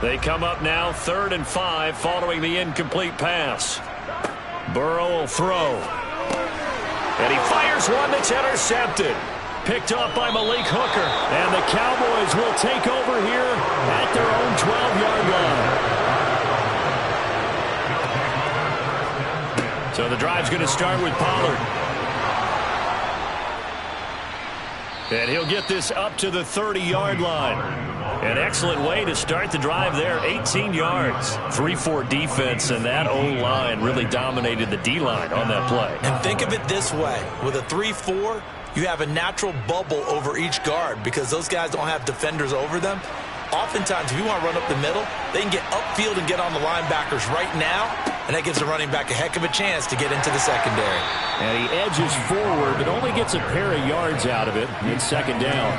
They come up now 3rd and 5 following the incomplete pass. Burrow will throw. And he fires one that's intercepted. Picked up by Malik Hooker. And the Cowboys will take over here at their own 12-yard line. So the drive's going to start with Pollard. And he'll get this up to the 30-yard line. An excellent way to start the drive there. 18 yards. 3-4 defense, and that O-line really dominated the D-line on that play. And think of it this way. With a 3-4, you have a natural bubble over each guard because those guys don't have defenders over them. Oftentimes, if you want to run up the middle, they can get upfield and get on the linebackers right now. and that gives the running back a heck of a chance to get into the secondary. And he edges forward, but only gets a pair of yards out of it. It's second down.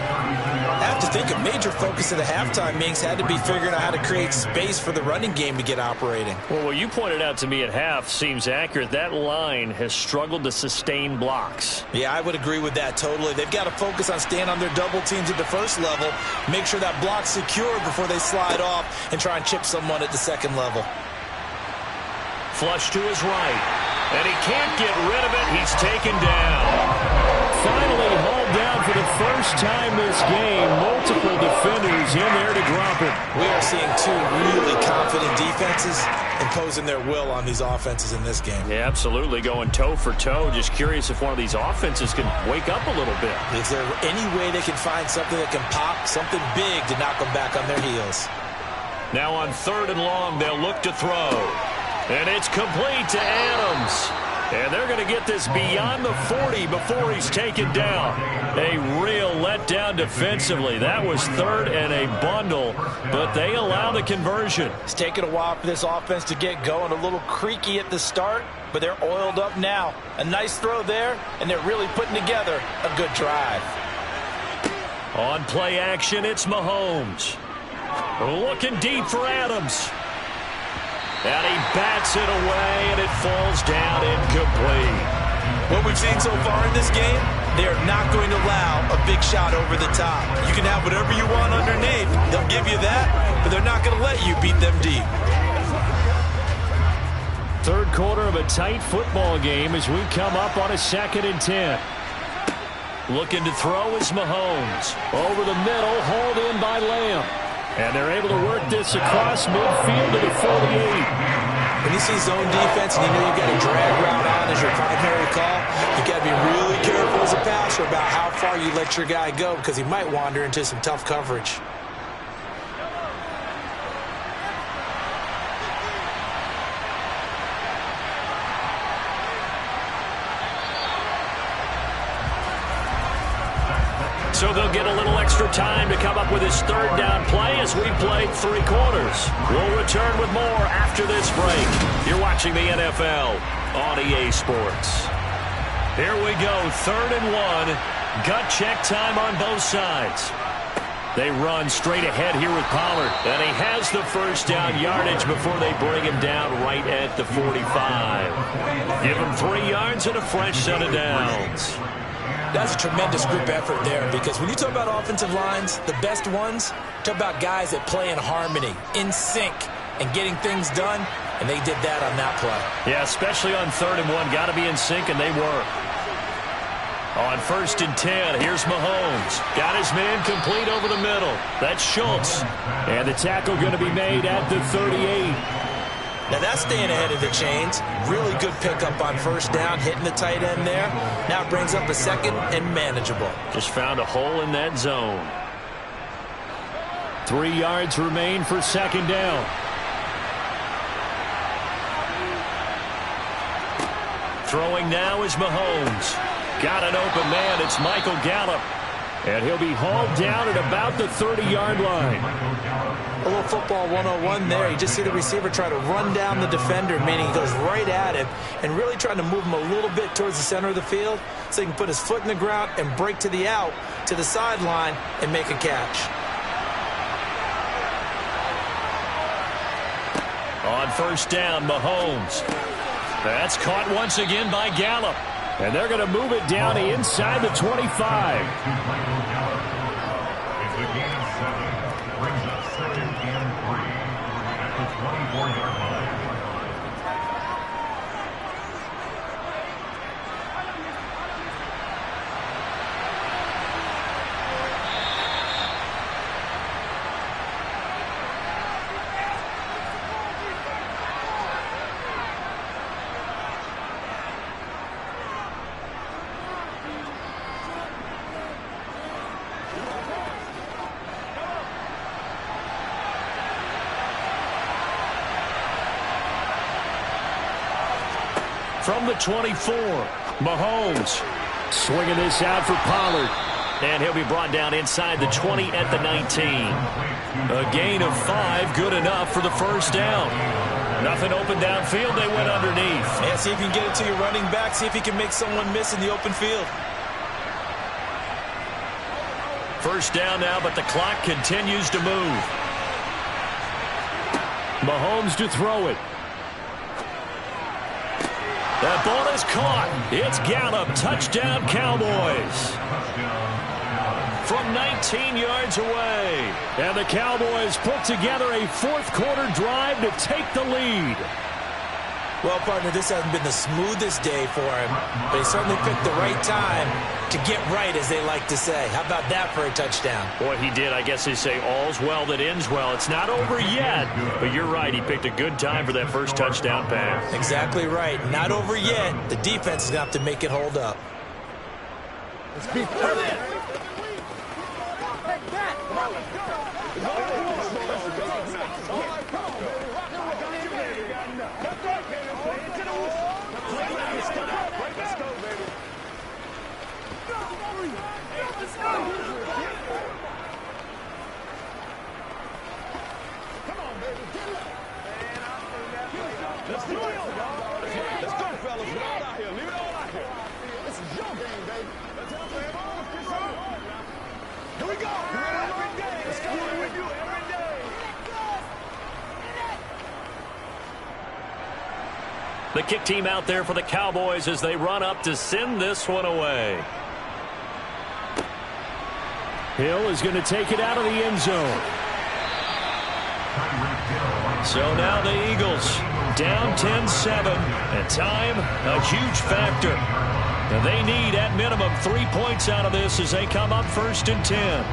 I have to think a major focus of the halftime meetings had to be figuring out how to create space for the running game to get operating. Well, what you pointed out to me at half seems accurate. That line has struggled to sustain blocks. Yeah, I would agree with that totally. They've got to focus on staying on their double teams at the first level, make sure that block's secure before they slide off and try and chip someone at the second level. Flush to his right, and he can't get rid of it. He's taken down. Finally hauled down for the first time this game. Multiple defenders in there to drop it. We are seeing two really confident defenses imposing their will on these offenses in this game. Yeah, absolutely, going toe for toe. Just curious if one of these offenses can wake up a little bit. Is there any way they can find something that can pop, something big to knock them back on their heels? Now on 3rd and long, they'll look to throw. And it's complete to Adams. And they're going to get this beyond the 40 before he's taken down. A real letdown defensively. That was 3rd and a bundle, but they allow the conversion. It's taken a while for this offense to get going. A little creaky at the start, but they're oiled up now. A nice throw there, and they're really putting together a good drive. On play action, it's Mahomes. Looking deep for Adams. And he bats it away, and it falls down incomplete. What we've seen so far in this game, they are not going to allow a big shot over the top. You can have whatever you want underneath. They'll give you that, but they're not going to let you beat them deep. 3rd quarter of a tight football game as we come up on a 2nd and 10. Looking to throw is Mahomes. Over the middle, hauled in by Lamb. And they're able to work this across midfield to the 48. When you see zone defense and you know you've got a drag route on as your primary call, you've got to be really careful as a passer about how far you let your guy go because he might wander into some tough coverage. So they'll get a little extra time to come up with his 3rd down play as we played 3 quarters. We'll return with more after this break. You're watching the NFL on EA Sports. Here we go, 3rd and 1. Gut check time on both sides. They run straight ahead here with Pollard. And he has the first down yardage before they bring him down right at the 45. Give him 3 yards and a fresh set of downs. That's a tremendous group effort there because when you talk about offensive lines, the best ones, talk about guys that play in harmony, in sync, and getting things done, and they did that on that play. Yeah, especially on 3rd and 1. Got to be in sync, and they were. On 1st and 10, here's Mahomes. Got his man complete over the middle. That's Schultz. And the tackle going to be made at the 38. Now that's staying ahead of the chains. Really good pickup on 1st down, hitting the tight end there. Now it brings up a 2nd and manageable. Just found a hole in that zone. 3 yards remain for 2nd down. Throwing now is Mahomes. Got an open man. It's Michael Gallup. And he'll be hauled down at about the 30-yard line. A little football 101 there. You just see the receiver try to run down the defender, meaning he goes right at him and really trying to move him a little bit towards the center of the field so he can put his foot in the ground and break to the out, to the sideline, and make a catch. On 1st down, Mahomes. That's caught once again by Gallup. And they're going to move it down inside the 25. It's a gain of 7. Brings up 2nd and 3 at the 24-yard line. From the 24, Mahomes. Swinging this out for Pollard. And he'll be brought down inside the 20 at the 19. A gain of 5, good enough for the 1st down. Nothing open downfield. They went underneath. Yeah, see if you can get it to your running back. See if you can make someone miss in the open field. First down now, but the clock continues to move. Mahomes to throw it. That ball is caught. It's Gallup. Touchdown, Cowboys. From 19 yards away. And the Cowboys put together a fourth-quarter drive to take the lead. Well, partner, this hasn't been the smoothest day for him, but he certainly picked the right time to get right, as they like to say. How about that for a touchdown? Boy, he did. I guess they say all's well that ends well. It's not over yet, but you're right. He picked a good time for that first touchdown pass. Exactly right. Not over yet. The defense is going to have to make it hold up. Let's be perfect. Take that. Come on, let's go. Let's do it. Let's go, fellas. Leave it all out here. Leave it all out here. This is your game, baby. Let's help them. Here we go. Every day. Let's go. We do it every day. The kick team out there for the Cowboys as they run up to send this one away. Hill is going to take it out of the end zone. So now the Eagles down 10-7, and time a huge factor. And they need at minimum 3 points out of this as they come up 1st and 10.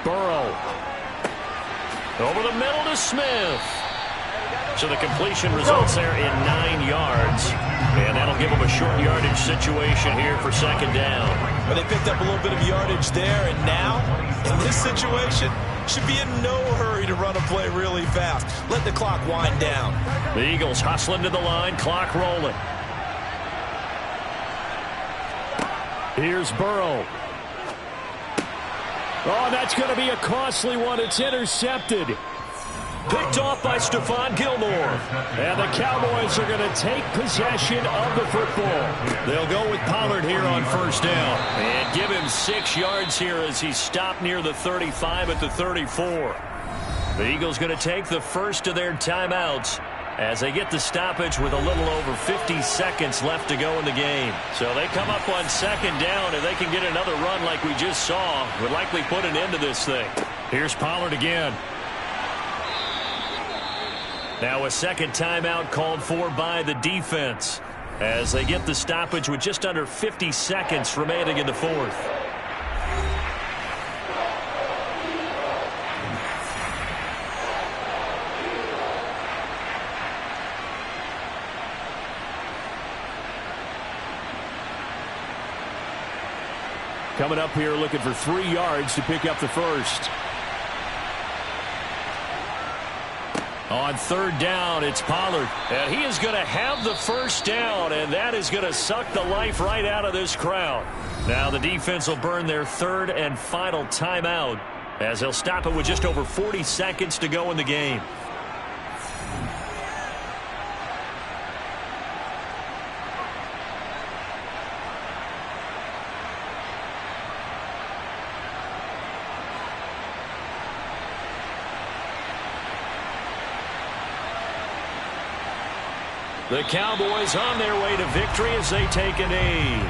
Burrow over the middle to Smith. So the completion results there in 9 yards. And that'll give them a short yardage situation here for 2nd down. Well, they picked up a little bit of yardage there, and now, in this situation, should be in no hurry to run a play really fast. Let the clock wind down. The Eagles hustling to the line, clock rolling. Here's Burrow. Oh, that's going to be a costly one. It's intercepted. Picked off by Stephon Gilmore. And the Cowboys are going to take possession of the football. They'll go with Pollard here on 1st down. And give him 6 yards here as he stopped near the 35 at the 34. The Eagles going to take the first of their timeouts as they get the stoppage with a little over 50 seconds left to go in the game. So they come up on 2nd down. If they can get another run like we just saw, would likely put an end to this thing. Here's Pollard again. Now a 2nd timeout called for by the defense as they get the stoppage with just under 50 seconds remaining in the 4th. Coming up here looking for 3 yards to pick up the first. On 3rd down, it's Pollard. And he is going to have the first down, and that is going to suck the life right out of this crowd. Now the defense will burn their 3rd and final timeout as they'll stop it with just over 40 seconds to go in the game. The Cowboys on their way to victory as they take a knee.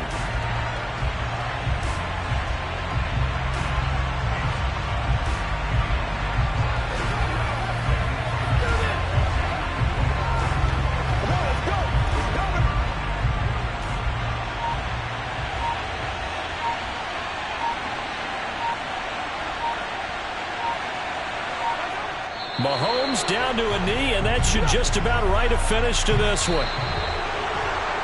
Mahomes down to a knee, and that should just about write a finish to this one.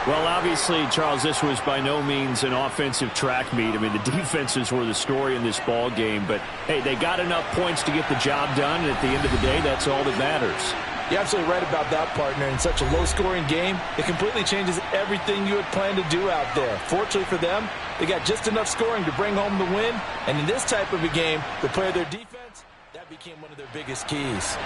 Well, obviously, Charles, this was by no means an offensive track meet. I mean, the defenses were the story in this ball game. But, hey, they got enough points to get the job done, and at the end of the day, that's all that matters. You're absolutely right about that, partner. In such a low-scoring game, it completely changes everything you had planned to do out there. Fortunately for them, they got just enough scoring to bring home the win. And in this type of a game, to play their defense, that became one of their biggest keys.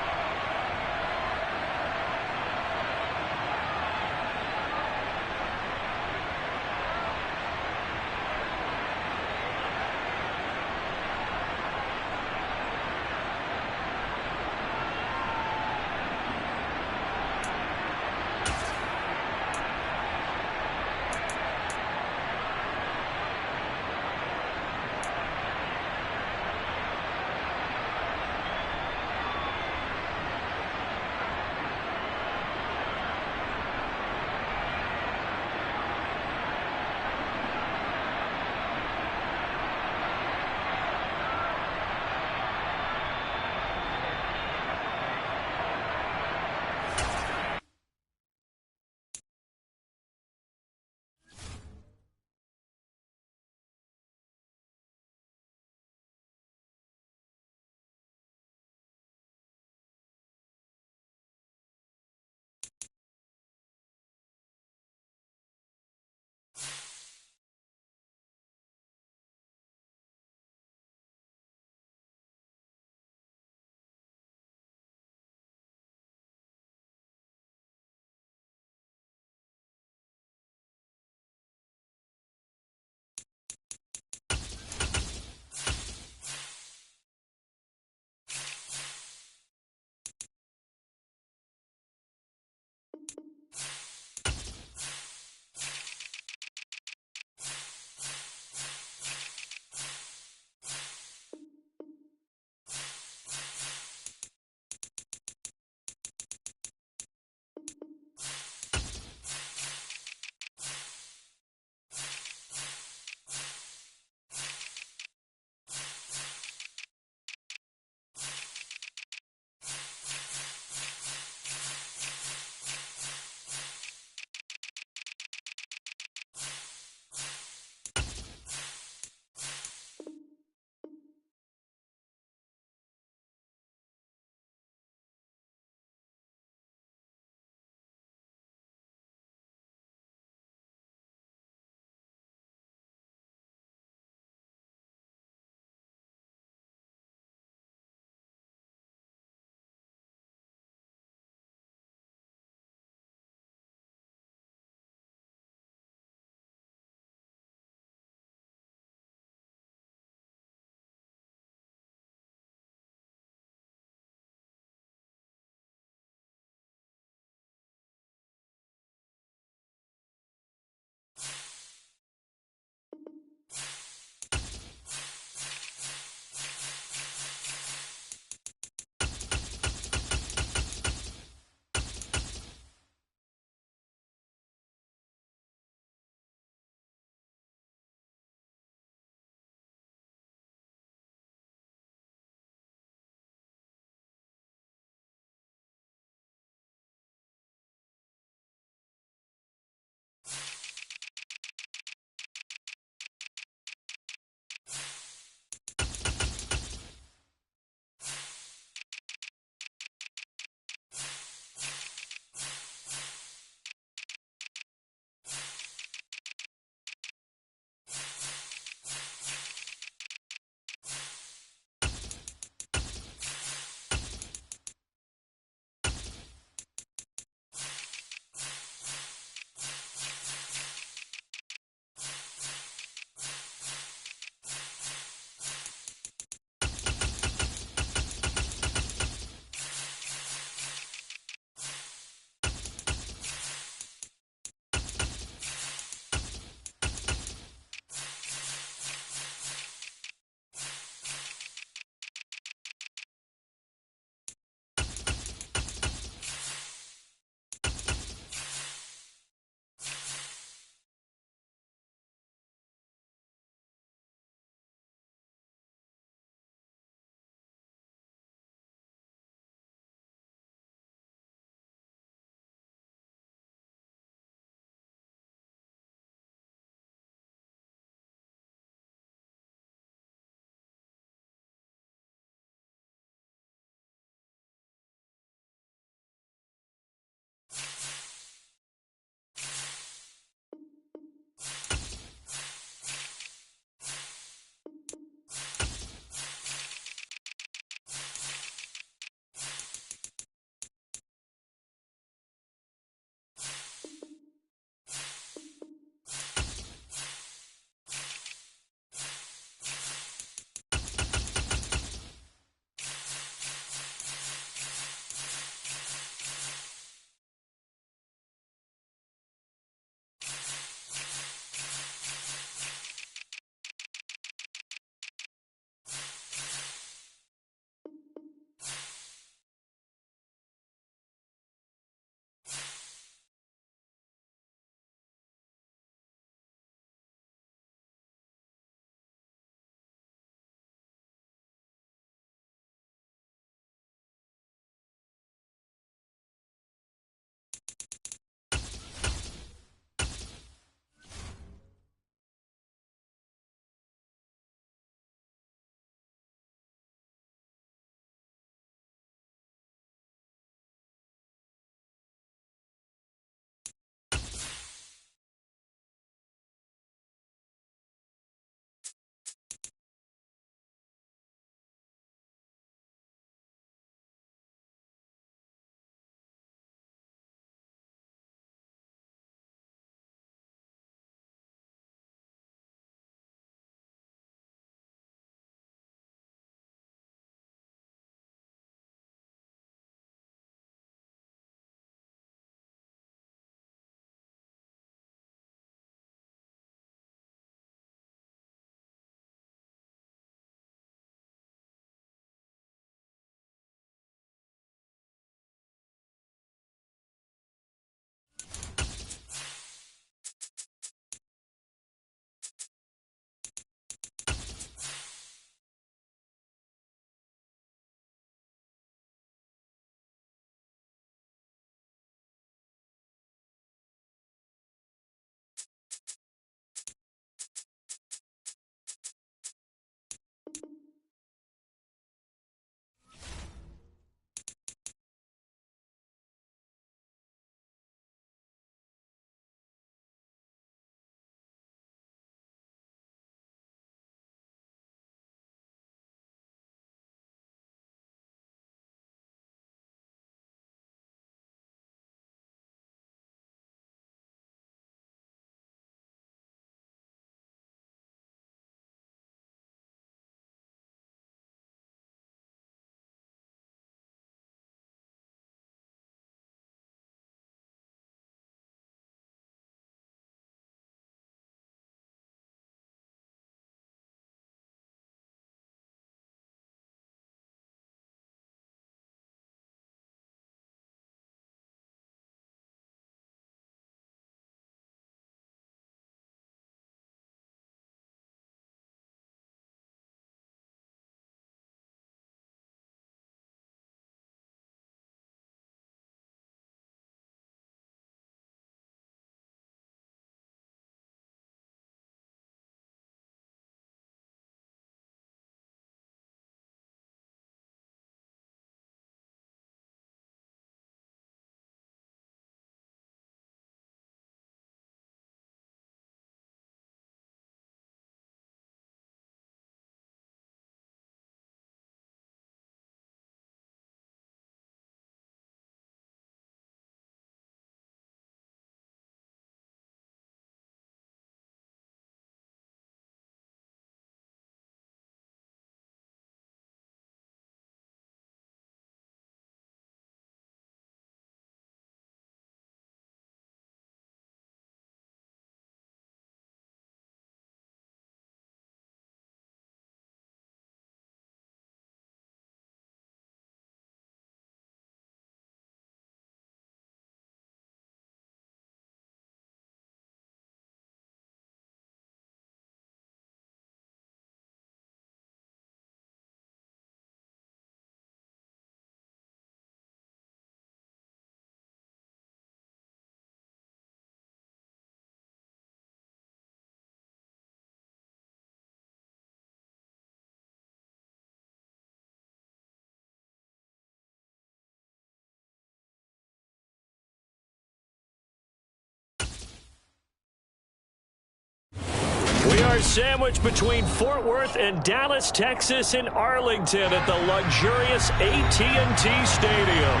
We are sandwiched between Fort Worth and Dallas, Texas, and Arlington at the luxurious AT&T Stadium.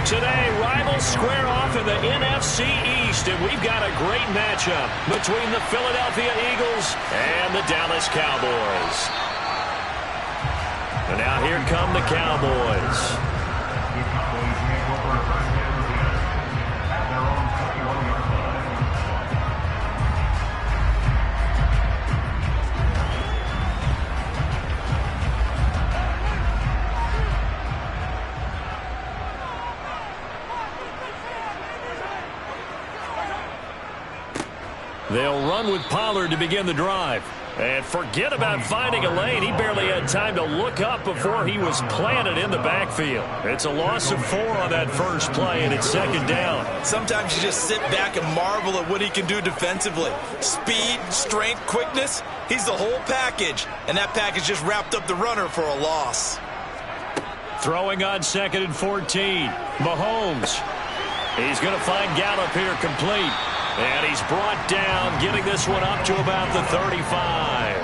Today, rivals square off in the NFC East, and we've got a great matchup between the Philadelphia Eagles and the Dallas Cowboys. And now here come the Cowboys. The Cowboys make over first down at their own 21-yard line. They'll run with Pollard to begin the drive. And forget about finding a lane. He barely had time to look up before he was planted in the backfield. It's a loss of 4 on that first play, and it's second down. Sometimes you just sit back and marvel at what he can do defensively. Speed, strength, quickness. He's the whole package. And that package just wrapped up the runner for a loss. Throwing on 2nd and 14. Mahomes. He's going to find Gallup here complete. And he's brought down, getting this one up to about the 35.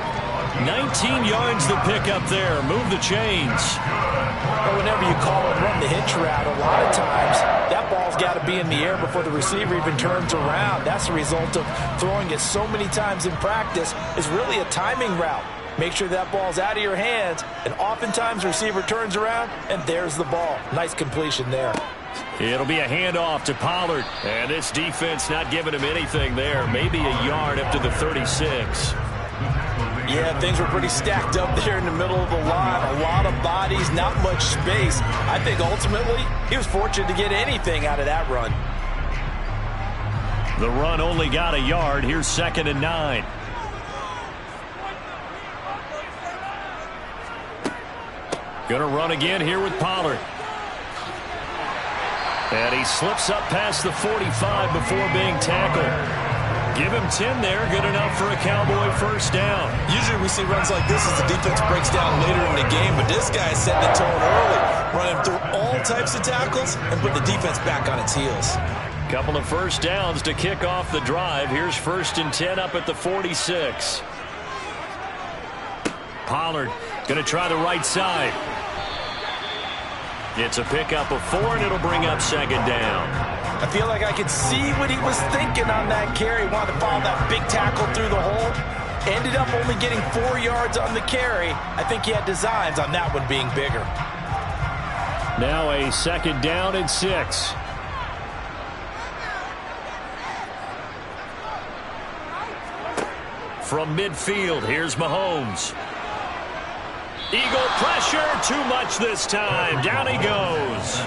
19 yards to pick up there. Move the chains. Well, whenever you call and run the hitch route, a lot of times that ball's got to be in the air before the receiver even turns around. That's the result of throwing it so many times in practice. Is really a timing route. Make sure that ball's out of your hands, and oftentimes the receiver turns around, and there's the ball. Nice completion there. It'll be a handoff to Pollard. And this defense not giving him anything there. Maybe a yard up to the 36. Yeah, things were pretty stacked up there in the middle of the line. A lot of bodies, not much space. I think ultimately he was fortunate to get anything out of that run. The run only got a yard. Here's 2nd and 9. Gonna run again here with Pollard. And he slips up past the 45 before being tackled. Give him 10 there. Good enough for a Cowboy first down. Usually we see runs like this as the defense breaks down later in the game, but this guy is setting the tone early, running through all types of tackles and put the defense back on its heels. Couple of first downs to kick off the drive. Here's 1st and 10 up at the 46. Pollard going to try the right side. It's a pickup of 4, and it'll bring up 2nd down. I feel like I could see what he was thinking on that carry. Wanted to follow that big tackle through the hole. Ended up only getting 4 yards on the carry. I think he had designs on that one being bigger. Now a 2nd down and 6. From midfield, here's Mahomes. Eagle pressure, too much this time. Down he goes.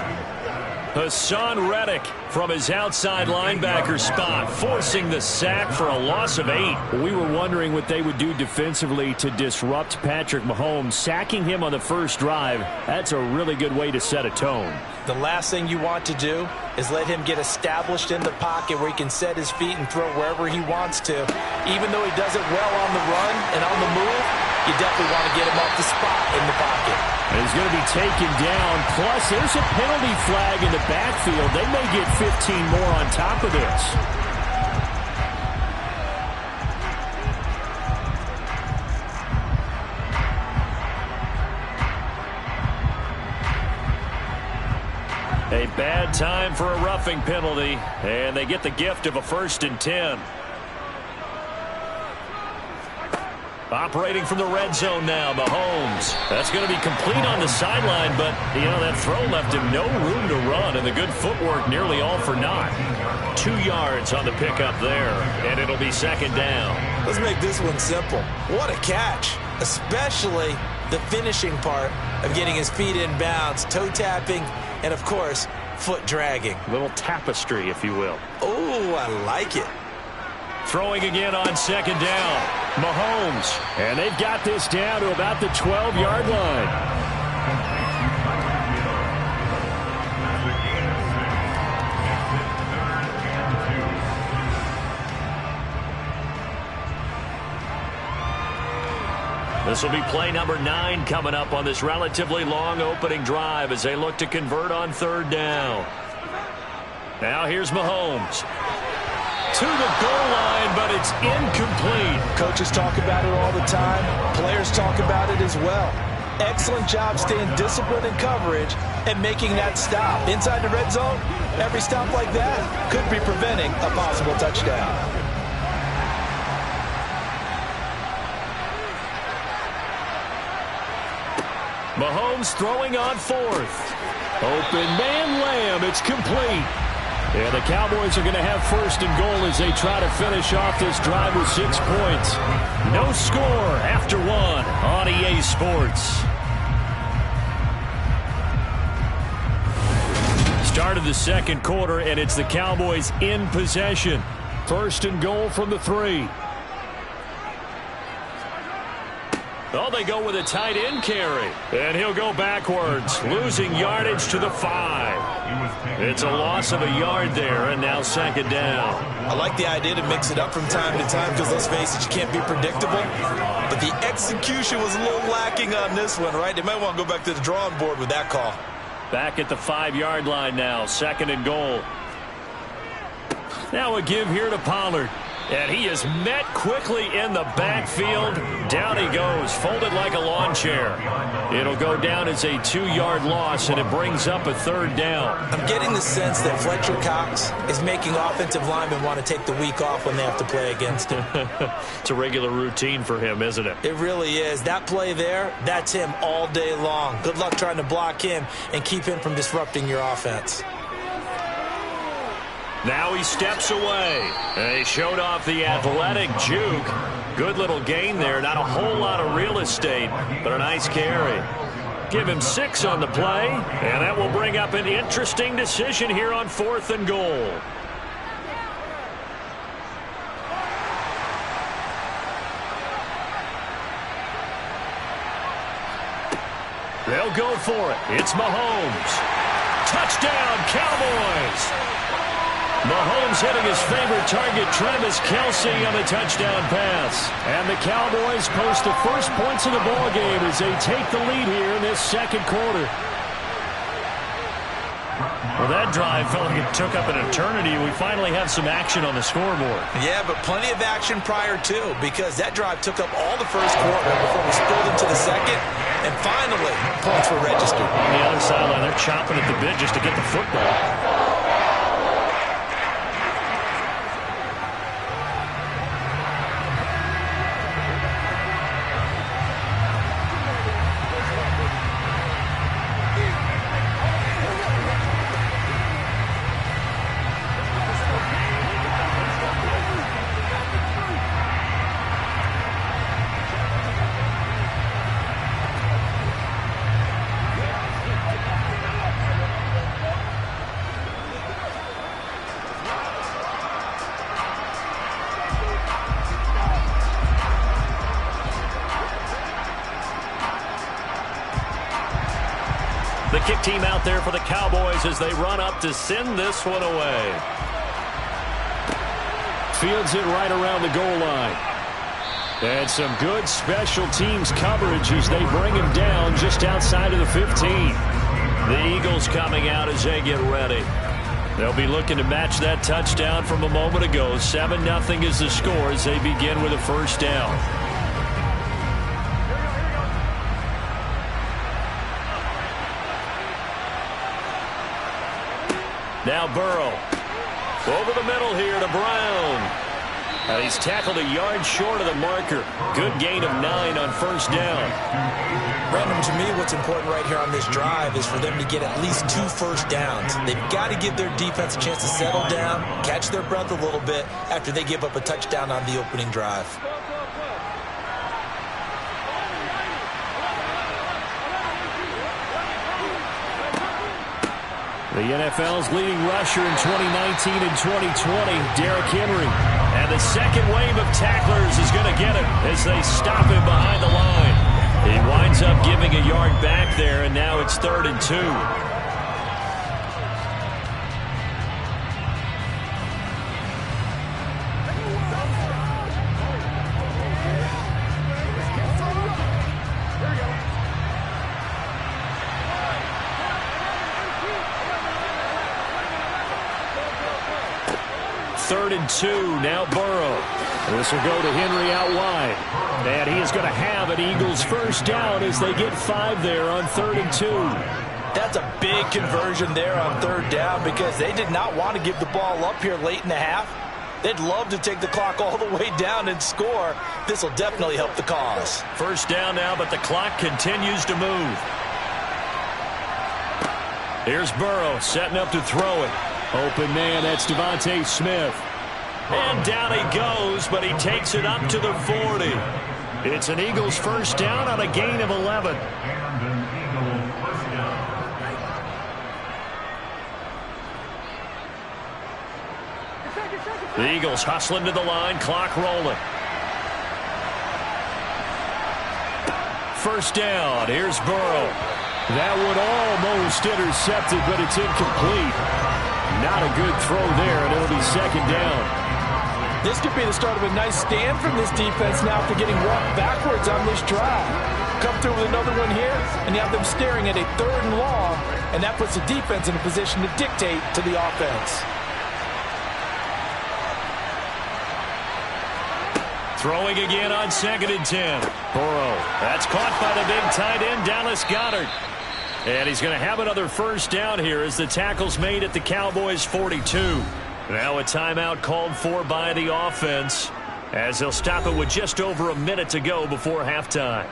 Hassan Reddick from his outside linebacker spot, forcing the sack for a loss of 8. We were wondering what they would do defensively to disrupt Patrick Mahomes. Sacking him on the first drive, that's a really good way to set a tone. The last thing you want to do is let him get established in the pocket where he can set his feet and throw wherever he wants to. Even though he does it well on the run and on the move, you definitely want to get him off the spot in the pocket. And he's going to be taken down. Plus, there's a penalty flag in the backfield. They may get 15 more on top of this. A bad time for a roughing penalty, and they get the gift of a 1st and 10. Operating from the red zone now, Mahomes. That's going to be complete on the sideline, but, you know, that throw left him no room to run, and the good footwork nearly all for naught. 2 yards on the pickup there, and it'll be 2nd down. Let's make this one simple. What a catch, especially the finishing part of getting his feet in bounds, toe tapping, and, of course, foot dragging. A little tapestry, if you will. Oh, I like it. Throwing again on 2nd down. Mahomes. And they've got this down to about the 12-yard line. This will be play number 9 coming up on this relatively long opening drive as they look to convert on 3rd down. Now here's Mahomes. to the goal line, but it's incomplete. Coaches talk about it all the time. Players talk about it as well. Excellent job staying disciplined in coverage and making that stop. Inside the red zone, every stop like that could be preventing a possible touchdown. Mahomes throwing on fourth. Open man, Lamb. It's complete. And the Cowboys are going to have first and goal as they try to finish off this drive with 6 points. No score after one on EA Sports. Start of the second quarter, and it's the Cowboys in possession. First and goal from the 3. Oh, they go with a tight end carry. And he'll go backwards, losing yardage to the 5. It's a loss of a yard there, and now second down. I like the idea to mix it up from time to time because, let's face it, you can't be predictable. But the execution was a little lacking on this one, right? They might want to go back to the drawing board with that call. Back at the 5-yard line now, second and goal. Now a give here to Pollard. And he is met quickly in the backfield. Down he goes, folded like a lawn chair. It'll go down as a 2-yard loss, and it brings up a third down. I'm getting the sense that Fletcher Cox is making offensive linemen want to take the week off when they have to play against him. It's a regular routine for him, isn't it? It really is. That play there, that's him all day long. Good luck trying to block him and keep him from disrupting your offense. Now he steps away. And he showed off the athletic juke. Good little gain there. Not a whole lot of real estate, but a nice carry. Give him 6 on the play, and that will bring up an interesting decision here on 4th and goal. They'll go for it. It's Mahomes. Touchdown, Cowboys! Mahomes hitting his favorite target, Travis Kelce, on the touchdown pass. And the Cowboys post the first points of the ball game as they take the lead here in this second quarter. Well, that drive felt like it took up an eternity. We finally have some action on the scoreboard. Yeah, but plenty of action prior to, because that drive took up all the first quarter before we spilled into the second. And finally, points were registered. On the other sideline, they're chomping at the bit just to get the football. The kick team out there for the Cowboys as they run up to send this one away. Fields it right around the goal line. And some good special teams coverage as they bring him down just outside of the 15. The Eagles coming out as they get ready. They'll be looking to match that touchdown from a moment ago. 7-0 is the score as they begin with a first down. Now Burrow. Over the middle here to Brown. And he's tackled a yard short of the marker. Good gain of 9 on first down. Brandon, to me, what's important right here on this drive is for them to get at least 2 first downs. They've got to give their defense a chance to settle down, catch their breath a little bit after they give up a touchdown on the opening drive. The NFL's leading rusher in 2019 and 2020, Derrick Henry. And the second wave of tacklers is going to get him as they stop him behind the line. He winds up giving a yard back there, and now it's 3rd and 2. 3rd and 2. Now Burrow. This will go to Henry out wide. And he is going to have an Eagles first down as they get 5 there on 3rd and 2. That's a big conversion there on 3rd down because they did not want to give the ball up here late in the half. They'd love to take the clock all the way down and score. This will definitely help the cause. First down now, but the clock continues to move. Here's Burrow setting up to throw it. Open man, that's Devontae Smith. And down he goes, but he takes it up to the 40. It's an Eagles first down on a gain of 11. And an Eagle first down. The Eagles hustling to the line, clock rolling. First down, here's Burrow. That would almost intercepted, but it's incomplete. Not a good throw there, and it'll be 2nd down. This could be the start of a nice stand from this defense now after getting walked backwards on this drive. Come through with another one here, and you have them staring at a 3rd and long, and that puts the defense in a position to dictate to the offense. Throwing again on 2nd and 10. Burrow. That's caught by the big tight end, Dallas Goedert. And he's going to have another first down here as the tackle's made at the Cowboys' 42. Now a timeout called for by the offense as they'll stop it with just over a minute to go before halftime.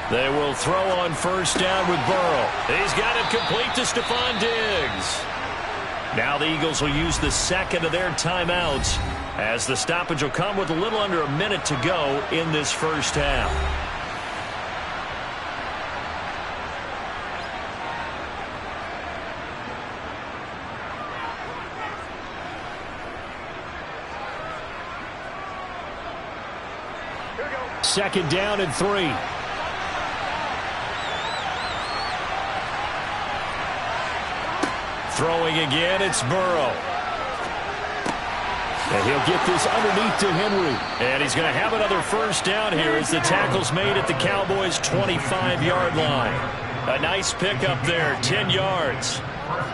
They will throw on first down with Burrow. He's got it complete to Stephon Diggs. Now the Eagles will use the second of their timeouts as the stoppage will come with a little under a minute to go in this first half. Second down and 3. Throwing again, it's Burrow. And he'll get this underneath to Henry. And he's going to have another first down here as the tackle's made at the Cowboys' 25-yard line. A nice pickup there, 10 yards.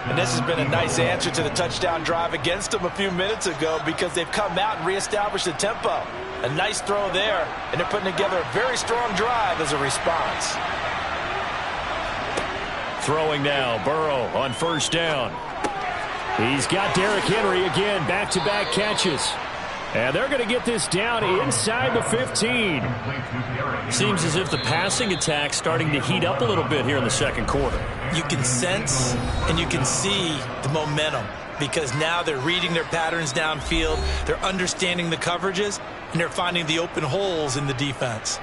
And this has been a nice answer to the touchdown drive against them a few minutes ago because they've come out and reestablished the tempo. A nice throw there, and they're putting together a very strong drive as a response. Throwing now, Burrow on first down. He's got Derrick Henry again, back-to-back catches. And they're going to get this down inside the 15. Seems as if the passing attack's starting to heat up a little bit here in the second quarter. You can sense and you can see the momentum because now they're reading their patterns downfield, they're understanding the coverages, and they're finding the open holes in the defense.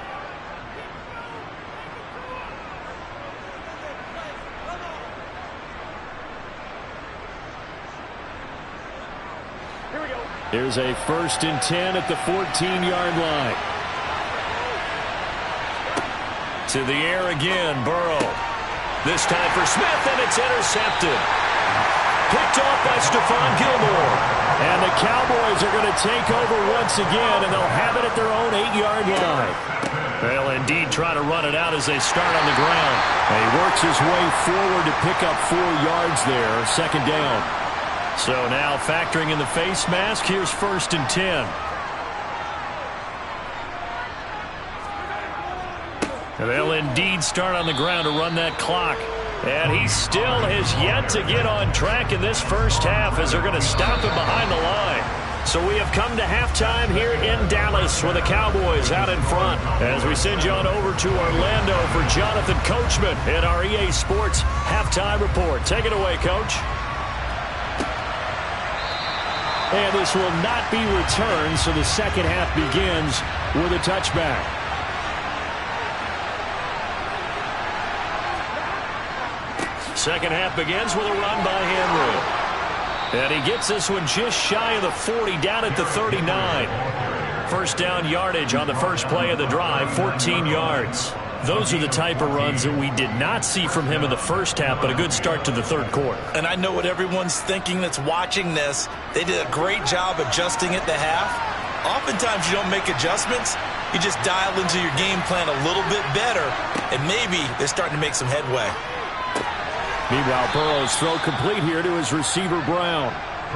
Here's a 1st and 10 at the 14-yard line. To the air again, Burrow. This time for Smith, and it's intercepted. Picked off by Stephon Gilmore. And the Cowboys are going to take over once again, and they'll have it at their own 8-yard line. They'll indeed try to run it out as they start on the ground. And he works his way forward to pick up 4 yards there, 2nd down. So now factoring in the face mask, here's 1st and 10. And they'll indeed start on the ground to run that clock. And he still has yet to get on track in this first half as they're going to stop him behind the line. So we have come to halftime here in Dallas with the Cowboys out in front. As we send you on over to Orlando for Jonathan Coachman in our EA Sports Halftime Report. Take it away, Coach. And this will not be returned, so the second half begins with a touchback. Second half begins with a run by Henry. And he gets this one just shy of the 40, down at the 39. First down yardage on the first play of the drive, 14 yards. Those are the type of runs that we did not see from him in the first half, but a good start to the third quarter. And I know what everyone's thinking that's watching this. They did a great job adjusting at the half. Oftentimes you don't make adjustments. You just dial into your game plan a little bit better, and maybe they're starting to make some headway. Meanwhile, Burrow's throw complete here to his receiver, Brown.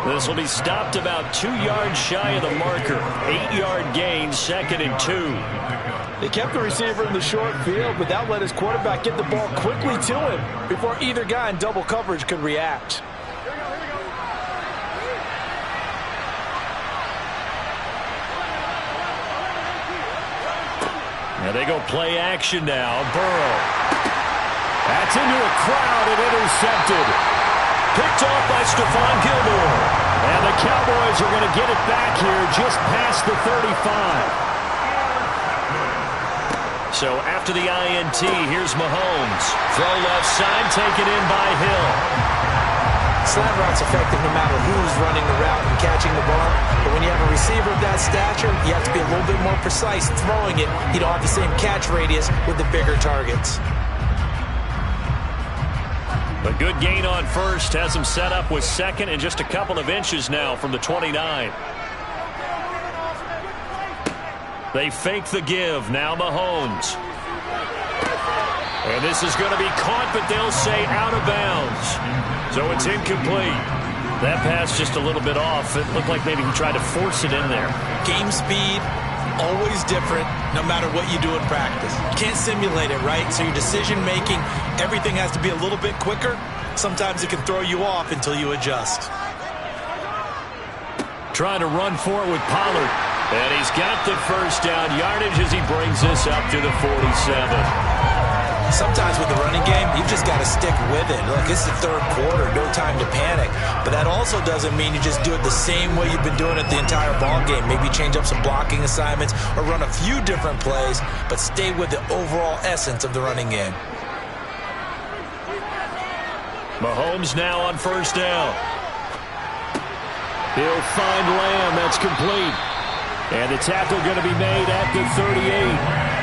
This will be stopped about 2 yards shy of the marker. 8-yard gain, 2nd and 2. They kept the receiver in the short field, but that let his quarterback get the ball quickly to him before either guy in double coverage could react. Now they go play action now. Burrow. That's into a crowd and intercepted. Picked off by Stephon Gilmore. And the Cowboys are going to get it back here just past the 35. So after the INT, here's Mahomes. Throw left side, taken in by Hill. Slant route's effective no matter who's running the route and catching the ball. But when you have a receiver of that stature, you have to be a little bit more precise throwing it. You don't have the same catch radius with the bigger targets. A good gain on first has him set up with 2nd and just a couple of inches now from the 29. They fake the give. Now Mahomes. And this is going to be caught, but they'll say out of bounds. So it's incomplete. That pass just a little bit off. It looked like maybe he tried to force it in there. Game speed, always different no matter what you do in practice. You can't simulate it, right? So your decision-making, everything has to be a little bit quicker. Sometimes it can throw you off until you adjust. Trying to run for it with Pollard. And he's got the first down yardage as he brings this up to the 47. Sometimes with the running game, you've just got to stick with it. Look, it's the third quarter, no time to panic. But that also doesn't mean you just do it the same way you've been doing it the entire ball game. Maybe change up some blocking assignments or run a few different plays, but stay with the overall essence of the running game. Mahomes now on first down. He'll find Lamb. That's complete. And the tackle going to be made at the 38.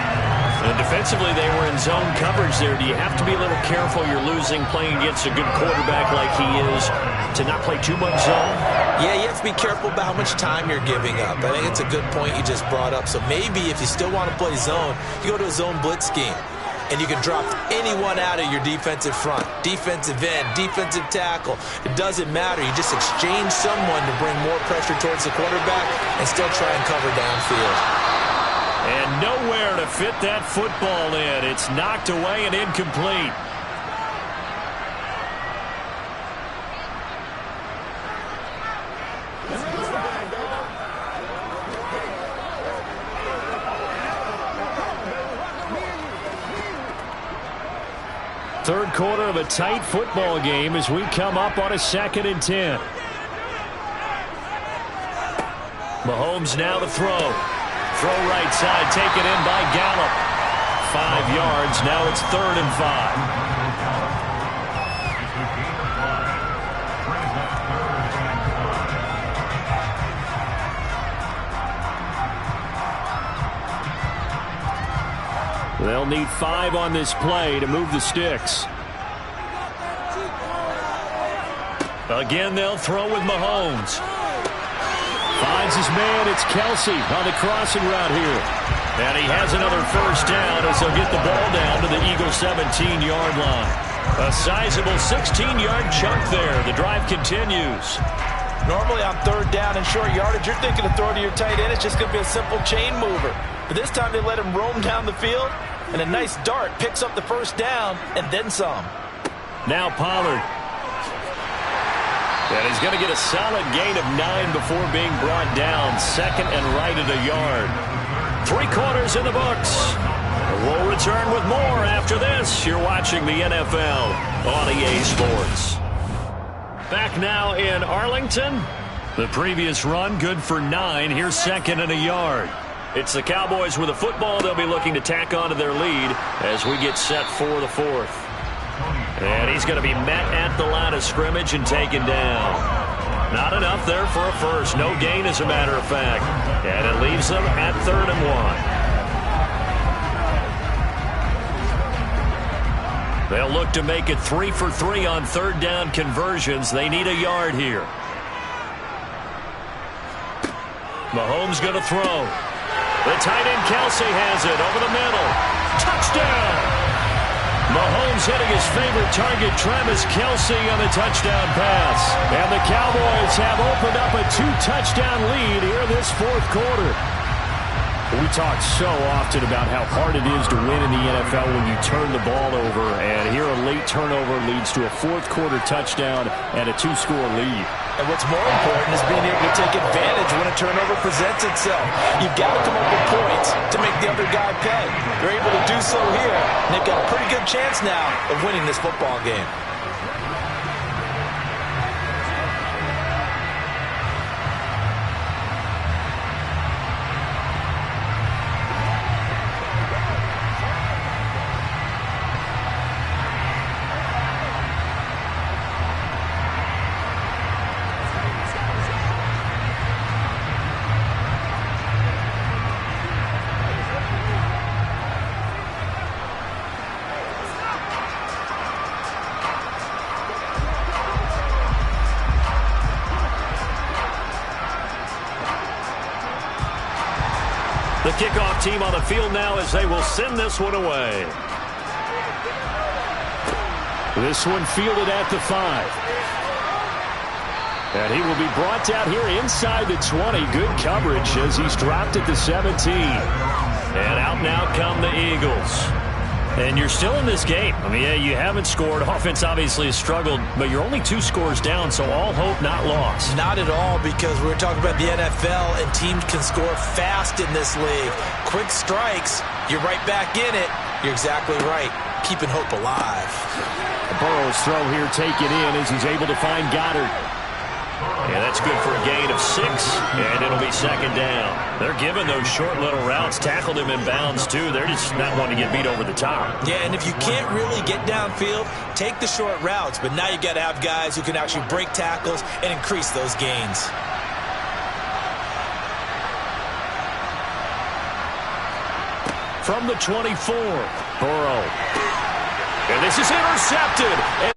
And defensively, they were in zone coverage there. Do you have to be a little careful? You're losing playing against a good quarterback like he is to not play too much zone? Yeah, you have to be careful about how much time you're giving up. I think it's a good point you just brought up. So maybe if you still want to play zone, you go to a zone blitz scheme. And you can drop anyone out of your defensive front. Defensive end, defensive tackle. It doesn't matter. You just exchange someone to bring more pressure towards the quarterback and still try and cover downfield. And nowhere to fit that football in. It's knocked away and incomplete. Third quarter of a tight football game as we come up on a 2nd and 10. Mahomes now to throw. Throw right side, taken in by Gallup. 5 yards, now it's 3rd and 5. They'll need 5 on this play to move the sticks. Again, they'll throw with Mahomes. Finds his man. It's Kelsey on the crossing route here. And he has another first down as he'll get the ball down to the Eagles' 17-yard line. A sizable 16-yard chunk there. The drive continues. Normally on 3rd down and short yardage, you're thinking to throw to your tight end. It's just going to be a simple chain mover. But this time they let him roam down the field. And a nice dart picks up the first down and then some. Now Pollard. And he's going to get a solid gain of 9 before being brought down. 2nd and right at a yard. 3 quarters in the books. We'll return with more after this. You're watching the NFL on EA Sports. Back now in Arlington. The previous run good for 9. Here's 2nd and a yard. It's the Cowboys with a football. They'll be looking to tack onto their lead as we get set for the 4th. And he's going to be met at the line of scrimmage and taken down. Not enough there for a first. No gain, as a matter of fact. And it leaves them at 3rd and 1. They'll look to make it 3 for 3 on third down conversions. They need a yard here. Mahomes going to throw. The tight end Kelsey has it over the middle. Touchdown! Mahomes hitting his favorite target, Travis Kelsey, on the touchdown pass. And the Cowboys have opened up a 2-touchdown lead here this fourth quarter. We talk so often about how hard it is to win in the NFL when you turn the ball over, and here a late turnover leads to a fourth quarter touchdown and a 2-score lead. And what's more important is being able to take advantage when a turnover presents itself. You've got to come up with points to make the other guy pay. They're able to do so here, and they've got a pretty good chance now of winning this football game. The kickoff team on the field now as they will send this one away. This one fielded at the 5. And he will be brought down here inside the 20. Good coverage as he's dropped at the 17. And out now come the Eagles. And you're still in this game. I mean, yeah, you haven't scored. Offense obviously has struggled, but you're only 2 scores down, so all hope not lost. Not at all, because we're talking about the NFL, and teams can score fast in this league. Quick strikes, you're right back in it. You're exactly right. Keeping hope alive. Burrow's throw here taken in as he's able to find Goddard. Yeah, that's good for a gain of 6, and it'll be second down. They're giving those short little routes, tackled him in bounds too. They're just not wanting to get beat over the top. Yeah, and if you can't really get downfield, take the short routes. But now you got to have guys who can actually break tackles and increase those gains. From the 24, Burrow. And this is intercepted.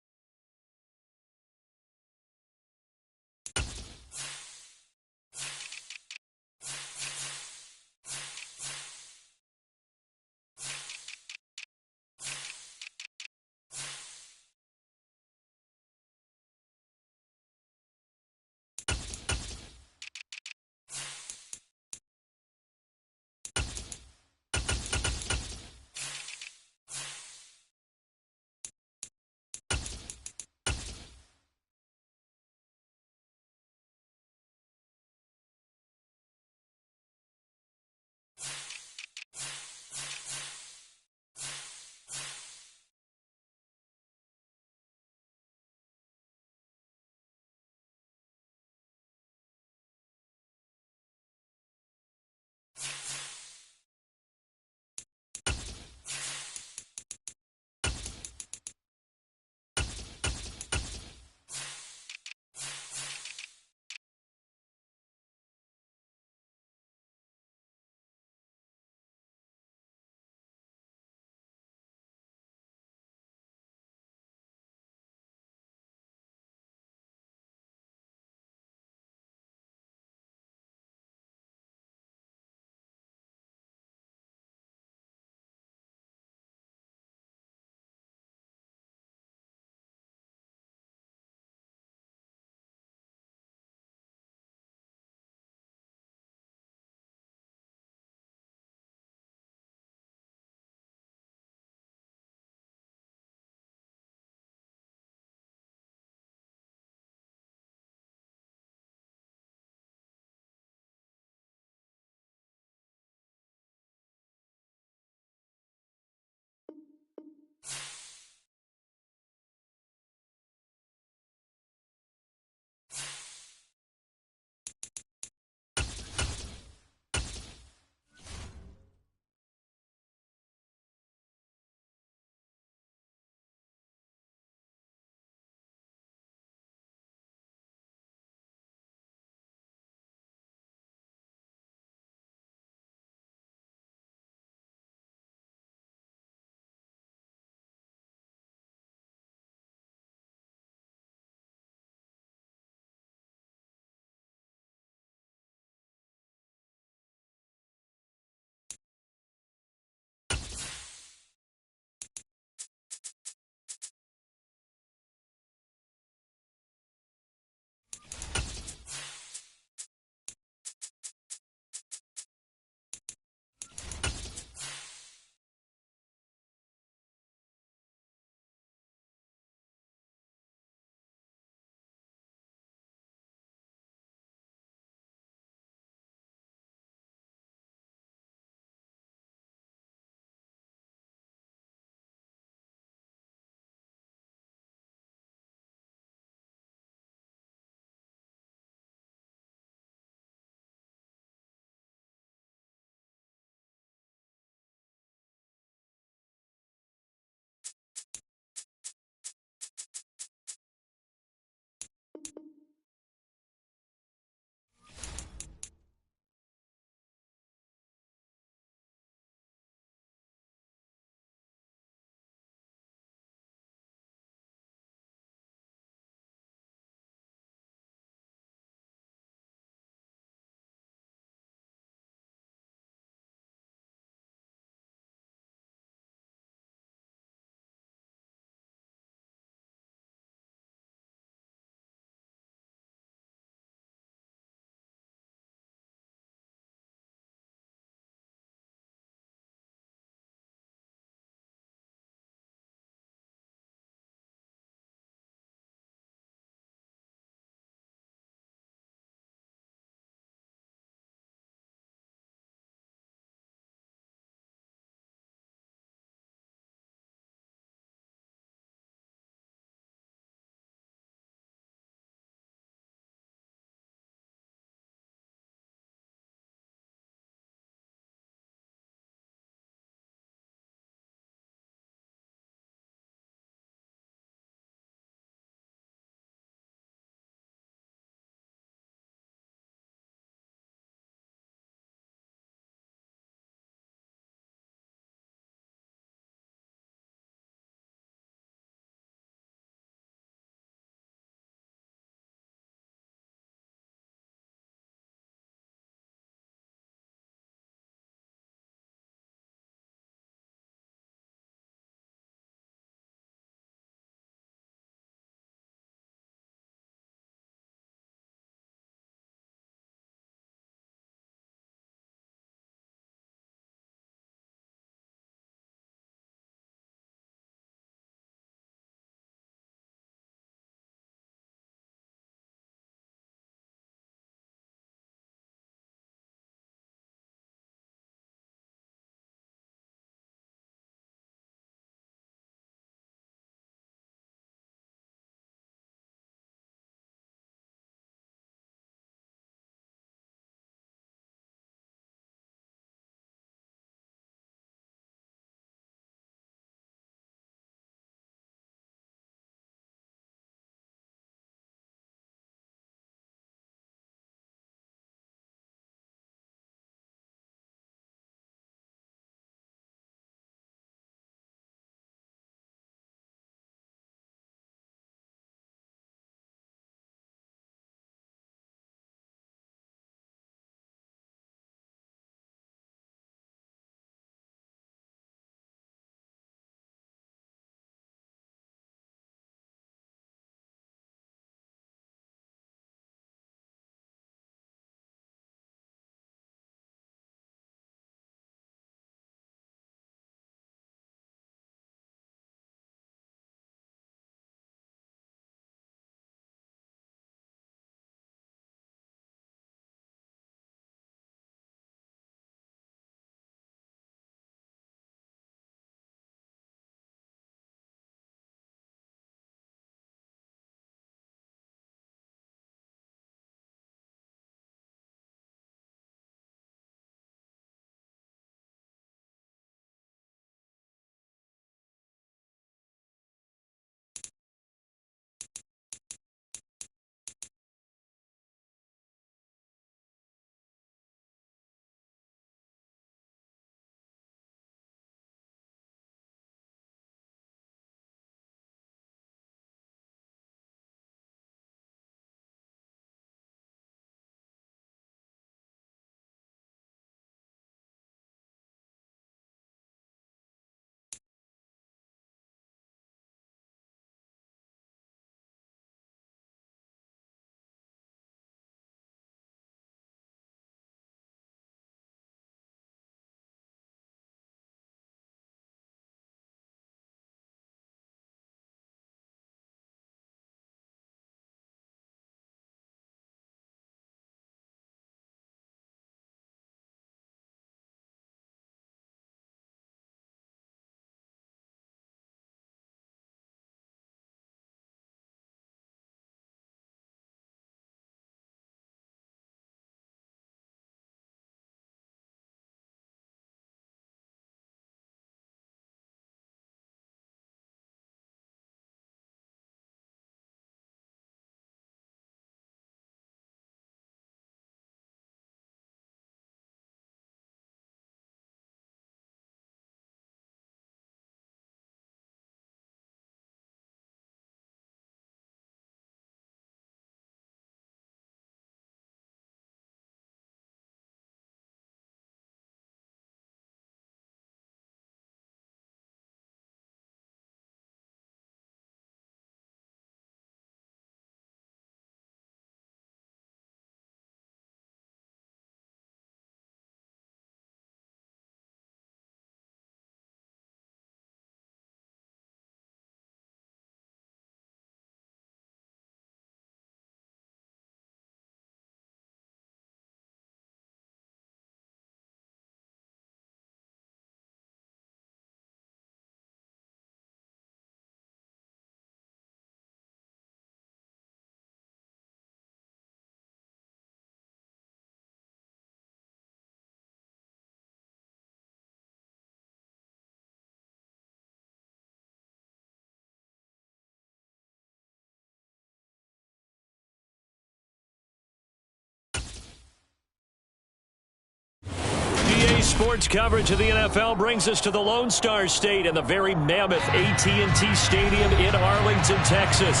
Daily sports coverage of the NFL brings us to the Lone Star State and the very mammoth AT&T Stadium in Arlington, Texas.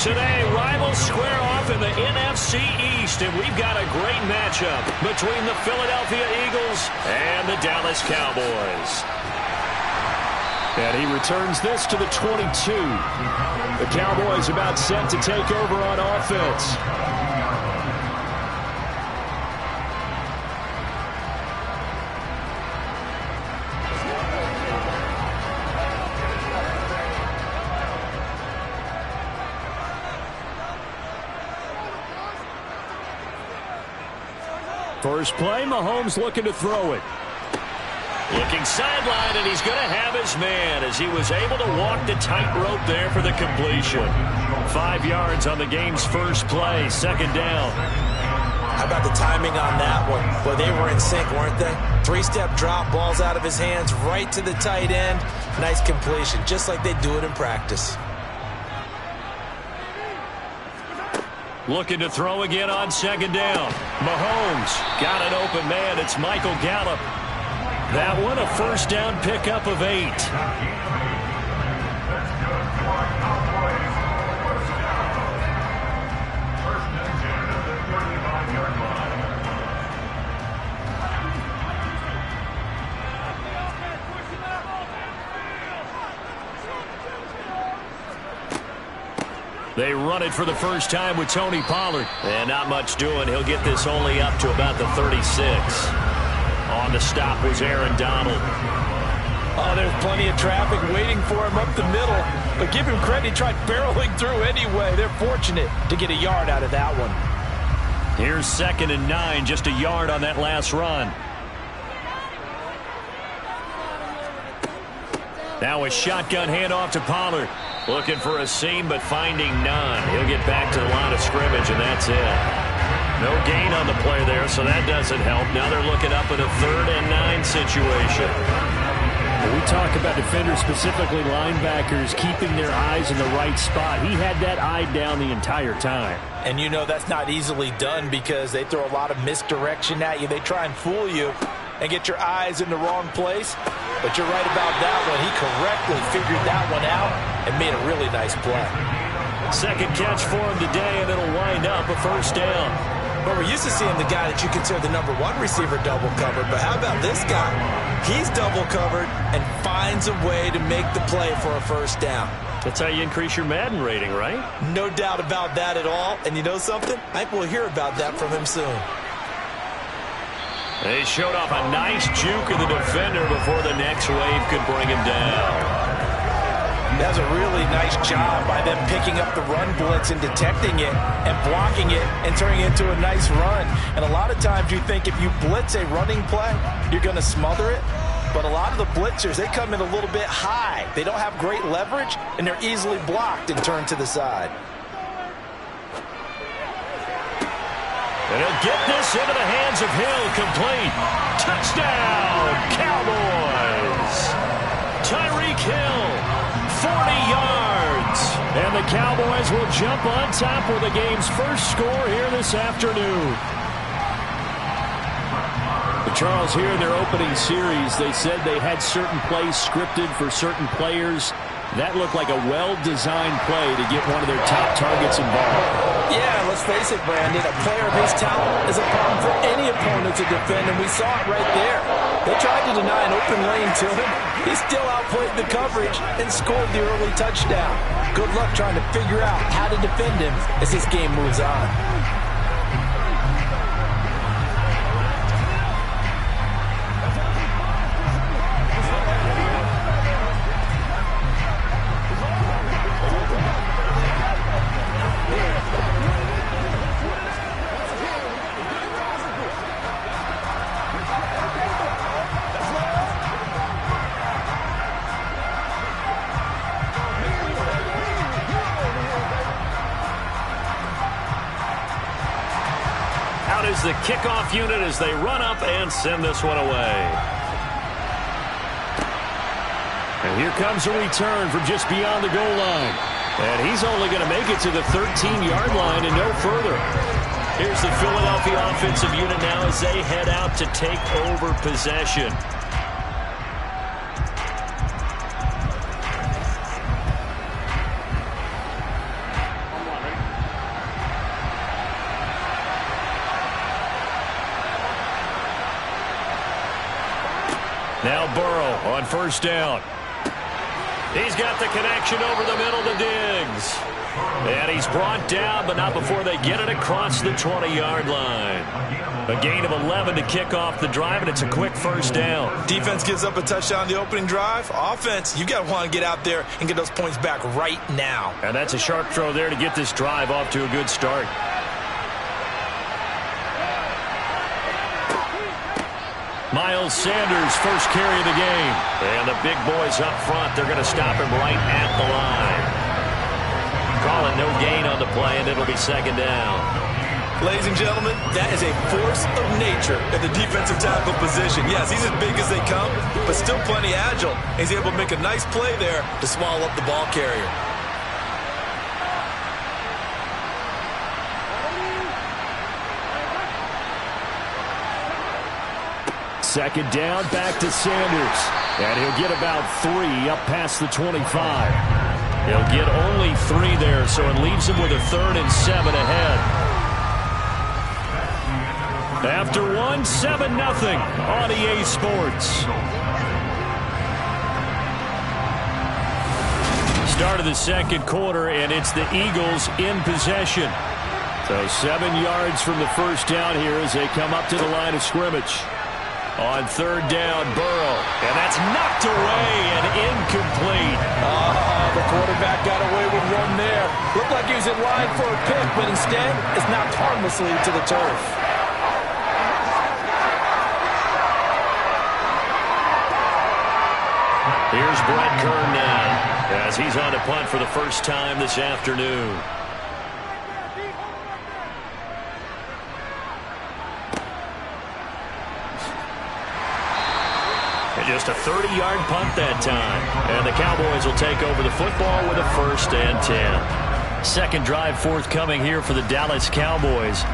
Today, rivals square off in the NFC East, and we've got a great matchup between the Philadelphia Eagles and the Dallas Cowboys. And he returns this to the 22. The Cowboys about set to take over on offense. First play, Mahomes looking to throw it. Looking sideline, and he's going to have his man as he was able to walk the tightrope there for the completion. 5 yards on the game's first play, second down. How about the timing on that one? Well, they were in sync, weren't they? 3-step drop, balls out of his hands, right to the tight end. Nice completion, just like they do it in practice. Looking to throw again on second down. Mahomes got an open man. It's Michael Gallup. That one a first down pickup of 8. They run it for the first time with Tony Pollard. And not much doing. He'll get this only up to about the 36. On the stop was Aaron Donald. Oh, there's plenty of traffic waiting for him up the middle. But give him credit, he tried barreling through anyway. They're fortunate to get a yard out of that one. Here's 2nd and 9, just a yard on that last run. Now a shotgun handoff to Pollard. Looking for a seam, but finding none. He'll get back to the line of scrimmage, and that's it. No gain on the play there, so that doesn't help. Now they're looking up at a 3rd and 9 situation. We talk about defenders, specifically linebackers, keeping their eyes in the right spot. He had that eye down the entire time. And you know that's not easily done because they throw a lot of misdirection at you. They try and fool you and get your eyes in the wrong place. But you're right about that one. He correctly figured that one out and made a really nice play. Second catch for him today, and it'll wind up a first down. Well, we're used to seeing the guy that you consider the #1 receiver double covered, but how about this guy? He's double covered and finds a way to make the play for a first down. That's how you increase your Madden rating, right? No doubt about that at all. And you know something? I think we'll hear about that from him soon. They showed off a nice juke of the defender before the next wave could bring him down. That's a really nice job by them picking up the run blitz and detecting it and blocking it and turning it into a nice run. And a lot of times you think if you blitz a running play, you're going to smother it. But a lot of the blitzers, they come in a little bit high. They don't have great leverage, and they're easily blocked and turned to the side. And he'll get this into the hands of Hill, complete. Touchdown, Cowboys. Tyreek Hill, 40 yards. And the Cowboys will jump on top with the game's first score here this afternoon. Charles, here in their opening series, they said they had certain plays scripted for certain players. That looked like a well-designed play to get one of their top targets involved. Yeah, let's face it, Brandon. A player of his talent is a problem for any opponent to defend, and we saw it right there. They tried to deny an open lane to him. He still outplayed the coverage and scored the early touchdown. Good luck trying to figure out how to defend him as this game moves on. The kickoff unit as they run up and send this one away. And here comes a return from just beyond the goal line. And he's only going to make it to the 13-yard line and no further. Here's the Philadelphia offensive unit now as they head out to take over possession. Now Burrow on first down. He's got the connection over the middle to Diggs. And he's brought down, but not before they get it across the 20-yard line. A gain of 11 to kick off the drive, and it's a quick first down. Defense gives up a touchdown the opening drive. Offense, you got to want to get out there and get those points back right now. And that's a sharp throw there to get this drive off to a good start. Miles Sanders, first carry of the game. And the big boys up front, they're going to stop him right at the line. Calling no gain on the play, and it'll be second down. Ladies and gentlemen, that is a force of nature at the defensive tackle position. Yes, he's as big as they come, but still plenty agile. He's able to make a nice play there to swallow up the ball carrier. Second down, back to Sanders. And he'll get about 3 up past the 25. He'll get only 3 there, so it leaves him with a 3rd and 7 ahead. After 7-0 on EA Sports. Start of the second quarter, and it's the Eagles in possession. So 7 yards from the first down here as they come up to the line of scrimmage. On third down, Burrow. And that's knocked away and incomplete. The quarterback got away with one there. Looked like he was in line for a pick, but instead it's knocked harmlessly to the turf. Here's Brett Kern now as he's on to punt for the first time this afternoon. Just a 30-yard punt that time. And the Cowboys will take over the football with a 1st and 10. Second drive forthcoming here for the Dallas Cowboys.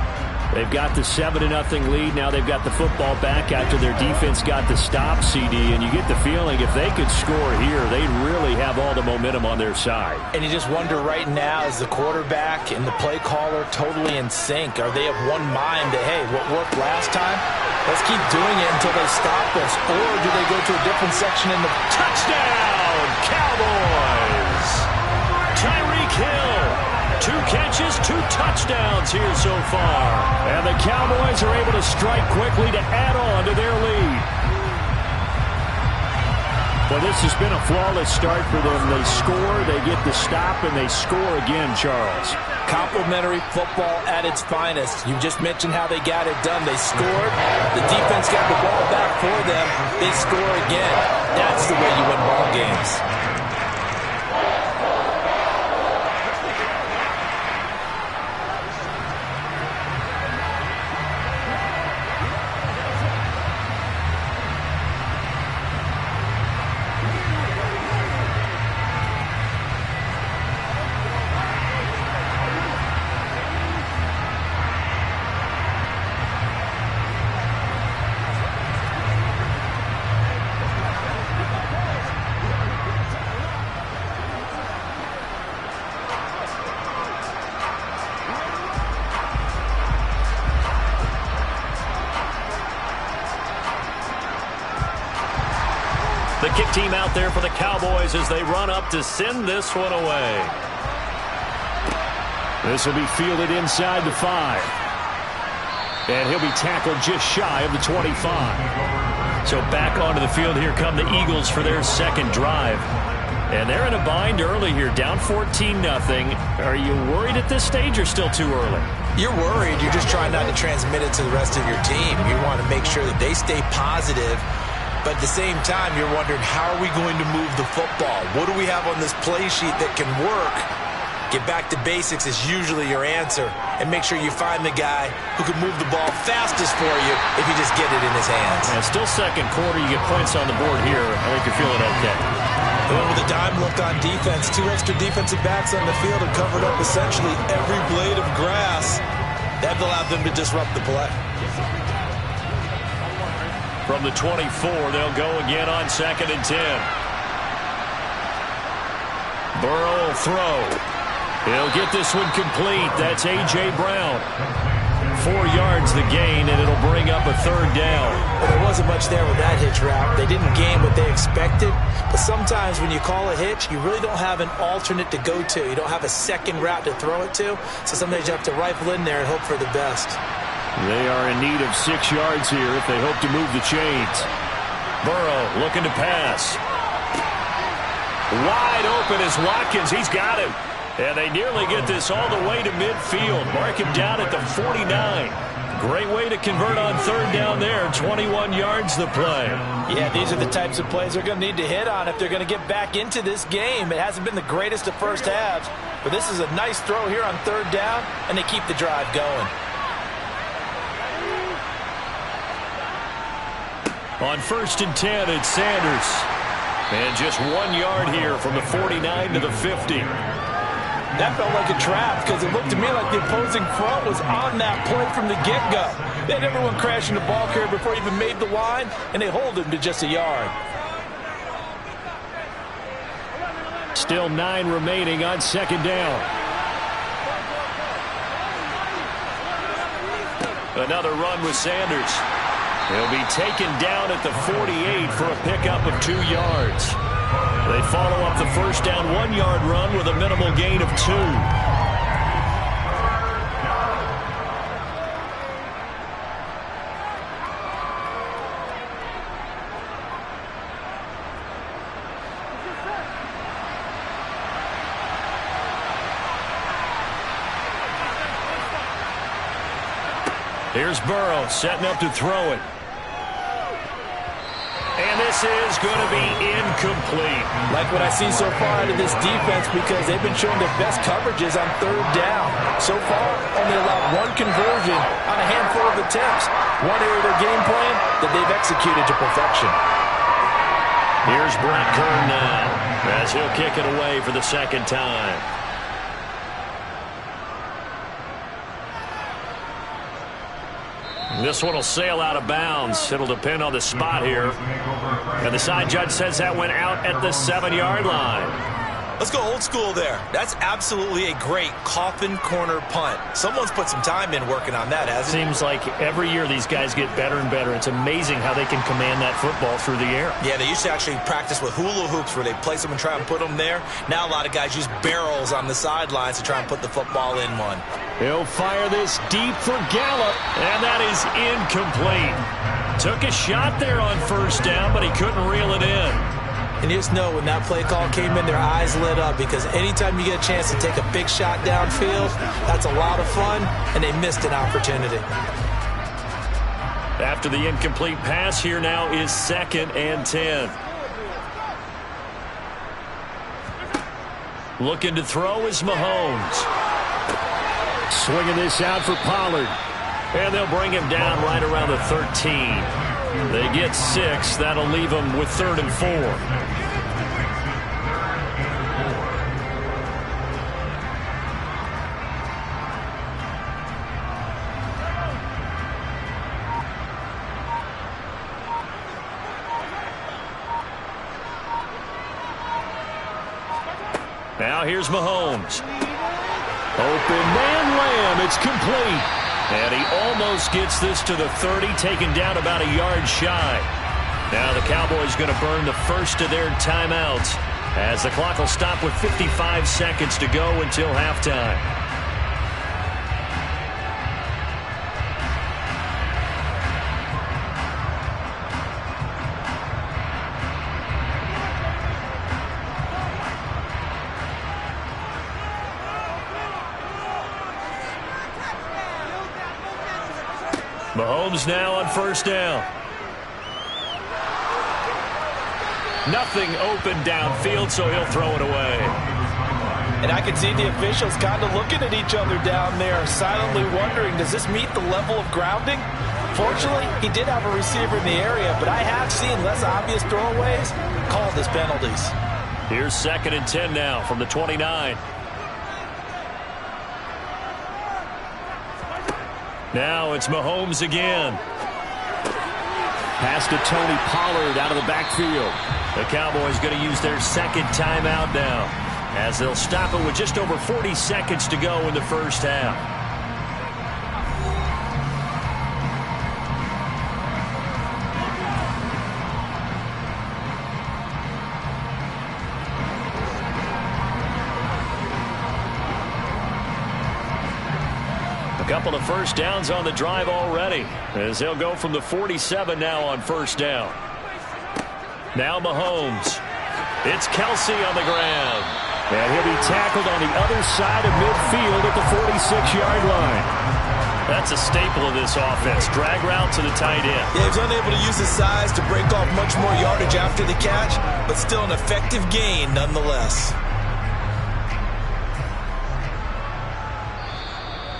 They've got the 7-0 lead. Now they've got the football back after their defense got the stop, CD. And you get the feeling if they could score here, they'd really have all the momentum on their side. And you just wonder right now, is the quarterback and the play caller totally in sync? Are they of one mind that, hey, what worked last time? Let's keep doing it until they stop us. Or do they go to a different section in the... Touchdown, Cowboys! Tyreek Hill. 2 catches, 2 touchdowns here so far. And the Cowboys are able to strike quickly to add on to their lead. Well, this has been a flawless start for them. They score, they get the stop, and they score again, Charles. Complimentary football at its finest. You just mentioned how they got it done. They scored. The defense got the ball back for them. They score again. That's the way you win ball games. The kick team out there for the Cowboys as they run up to send this one away. This will be fielded inside the 5. And he'll be tackled just shy of the 25. So back onto the field here come the Eagles for their second drive. And they're in a bind early here, down 14-0. Are you worried at this stage or still too early? You're worried. You're just trying not to transmit it to the rest of your team. You want to make sure that they stay positive. But at the same time, you're wondering, how are we going to move the football? What do we have on this play sheet that can work? Get back to basics is usually your answer. And make sure you find the guy who can move the ball fastest for you if you just get it in his hands. And still second quarter, you get points on the board here. I think you're feeling okay. And with a dime look on defense, 2 extra defensive backs on the field have covered up essentially every blade of grass. That allowed them to disrupt the play. From the 24, they'll go again on 2nd and 10. Burrow will throw. He'll get this one complete. That's A.J. Brown. 4 yards the gain, and it'll bring up a 3rd down. Well, there wasn't much there with that hitch route. They didn't gain what they expected. But sometimes when you call a hitch, you really don't have an alternate to go to. You don't have a second route to throw it to. So sometimes you have to rifle in there and hope for the best. They are in need of 6 yards here if they hope to move the chains. Burrow looking to pass. Wide open is Watkins. He's got him. And they nearly get this all the way to midfield. Mark him down at the 49. Great way to convert on 3rd down there. 21 yards the play. Yeah, these are the types of plays they're going to need to hit on if they're going to get back into this game. It hasn't been the greatest of first halves, but this is a nice throw here on 3rd down, and they keep the drive going. On 1st and 10, it's Sanders. And just 1 yard here from the 49 to the 50. That felt like a trap because it looked to me like the opposing front was on that play from the get-go. They had everyone crashing the ball carrier before he even made the line, and they hold him to just a yard. Still 9 remaining on 2nd down. Another run with Sanders. He'll be taken down at the 48 for a pickup of 2 yards. They follow up the 1st down 1-yard run with a minimal gain of 2. Here's Burrow setting up to throw it. And this is going to be incomplete. Like what I see so far out of this defense because they've been showing their best coverages on 3rd down. So far, only allowed 1 conversion on a handful of attempts. One area of their game plan that they've executed to perfection. Here's Brett Kern now as he'll kick it away for the 2nd time. This one will sail out of bounds. It'll depend on the spot here. And the side judge says that went out at the 7-yard line. Let's go old school there. That's absolutely a great coffin corner punt. Someone's put some time in working on that, hasn't it? Seems like every year these guys get better and better. It's amazing how they can command that football through the air. Yeah, they used to actually practice with hula hoops where they place them and try and put them there. Now a lot of guys use barrels on the sidelines to try and put the football in one. He'll fire this deep for Gallup, and that is incomplete. Took a shot there on 1st down, but he couldn't reel it in. And you just know when that play call came in, their eyes lit up because anytime you get a chance to take a big shot downfield, that's a lot of fun, and they missed an opportunity. After the incomplete pass, here now is 2nd and 10. Looking to throw is Mahomes. Swinging this out for Pollard. And they'll bring him down right around the 13. They get 6. That'll leave them with 3rd and 4. Now here's Mahomes. Open man Lamb. It's complete. And he almost gets this to the 30, taken down about a yard shy. Now the Cowboys going to burn the first of their timeouts as the clock will stop with 55 seconds to go until halftime. Mahomes now on 1st down. Nothing open downfield, so he'll throw it away. And I can see the officials kind of looking at each other down there, silently wondering, does this meet the level of grounding? Fortunately, he did have a receiver in the area, but I have seen less obvious throwaways called as penalties. Here's 2nd and 10 now from the 29. Now it's Mahomes again. Pass to Tony Pollard out of the backfield. The Cowboys going to use their second timeout now, as they'll stop it with just over 40 seconds to go in the first half. Couple of first downs on the drive already, as they'll go from the 47 now on first down. Now Mahomes. It's Kelsey on the ground. And he'll be tackled on the other side of midfield at the 46-yard line. That's a staple of this offense. Drag route to the tight end. Yeah, he's unable to use his size to break off much more yardage after the catch, but still an effective gain nonetheless.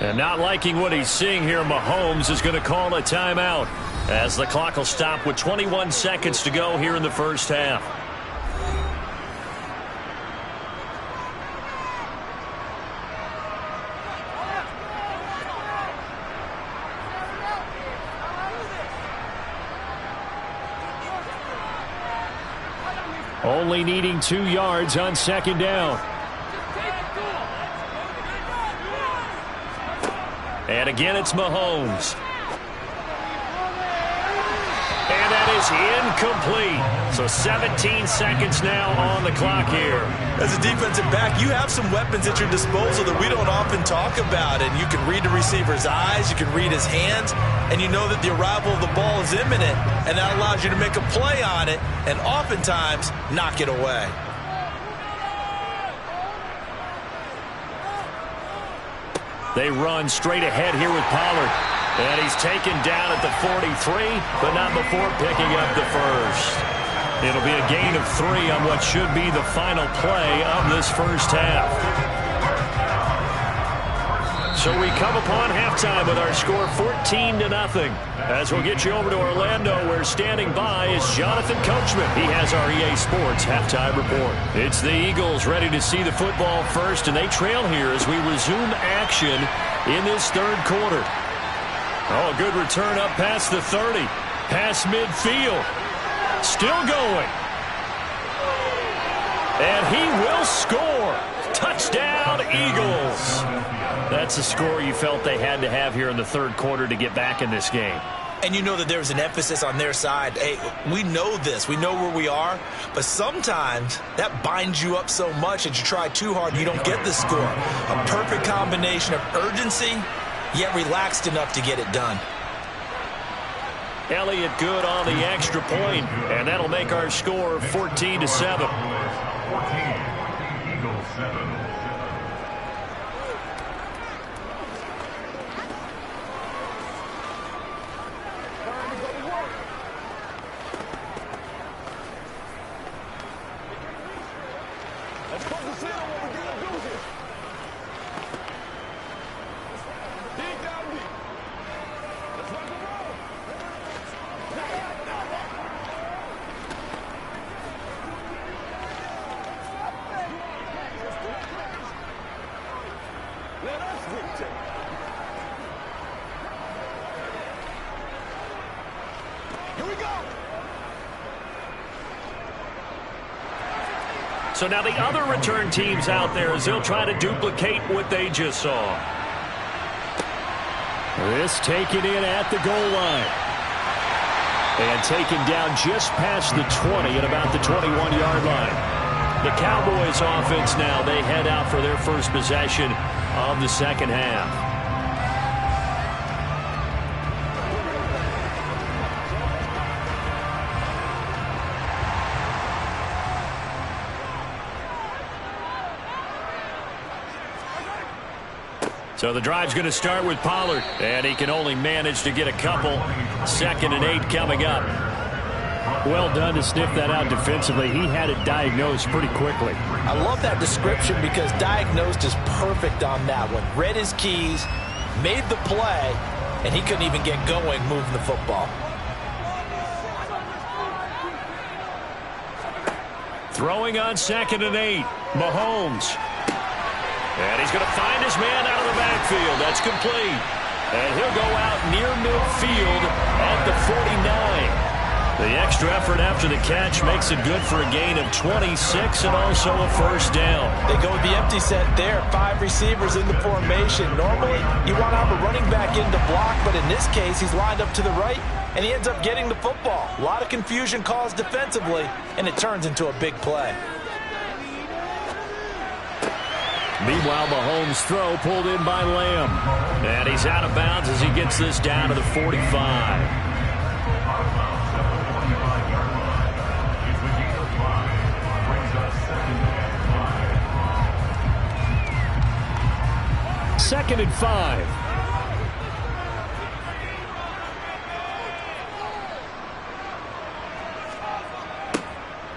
And not liking what he's seeing here, Mahomes is going to call a timeout, as the clock will stop with 21 seconds to go here in the first half. Only needing 2 yards on second down. And again, it's Mahomes. And that is incomplete. So 17 seconds now on the clock here. As a defensive back, you have some weapons at your disposal that we don't often talk about. And you can read the receiver's eyes, you can read his hands, and you know that the arrival of the ball is imminent. And that allows you to make a play on it and oftentimes knock it away. They run straight ahead here with Pollard. And he's taken down at the 43, but not before picking up the first. It'll be a gain of 3 on what should be the final play of this first half. So we come upon halftime with our score 14-0. As we'll get you over to Orlando, where standing by is Jonathan Coachman. He has our EA Sports halftime report. It's the Eagles ready to see the football first, and they trail here as we resume action in this third quarter. Oh, a good return up past the 30. Past midfield. Still going. And he will score. Touchdown, Eagles. That's a score you felt they had to have here in the third quarter to get back in this game. And you know that there's an emphasis on their side. Hey, we know this. We know where we are. But sometimes that binds you up so much that you try too hard and you don't get the score. A perfect combination of urgency, yet relaxed enough to get it done. Elliott good on the extra point, and that'll make our score 14-7. 14, Eagles 7. Let's focus in on what we're going to do here. Dig down deep. Let's rock and roll. Let us dictate. Here we go. So now the other return teams out there as they'll try to duplicate what they just saw. This taken in at the goal line. And taken down just past the 20 at about the 21-yard line. The Cowboys offense now, they head out for their first possession of the second half. So the drive's going to start with Pollard, and he can only manage to get a couple. 2nd and 8 coming up. Well done to sniff that out defensively. He had it diagnosed pretty quickly. I love that description because diagnosed is perfect on that one. Read his keys, made the play, and he couldn't even get going moving the football. Throwing on 2nd and 8. Mahomes. And he's going to find his man out of the backfield. That's complete. And he'll go out near midfield at the 49. The extra effort after the catch makes it good for a gain of 26 and also a first down. They go with the empty set there. 5 receivers in the formation. Normally, you want to have a running back in to block, but in this case, he's lined up to the right, and he ends up getting the football. A lot of confusion caused defensively, and it turns into a big play. Meanwhile, Mahomes' throw pulled in by Lamb. And he's out of bounds as he gets this down to the 45. Second and 5.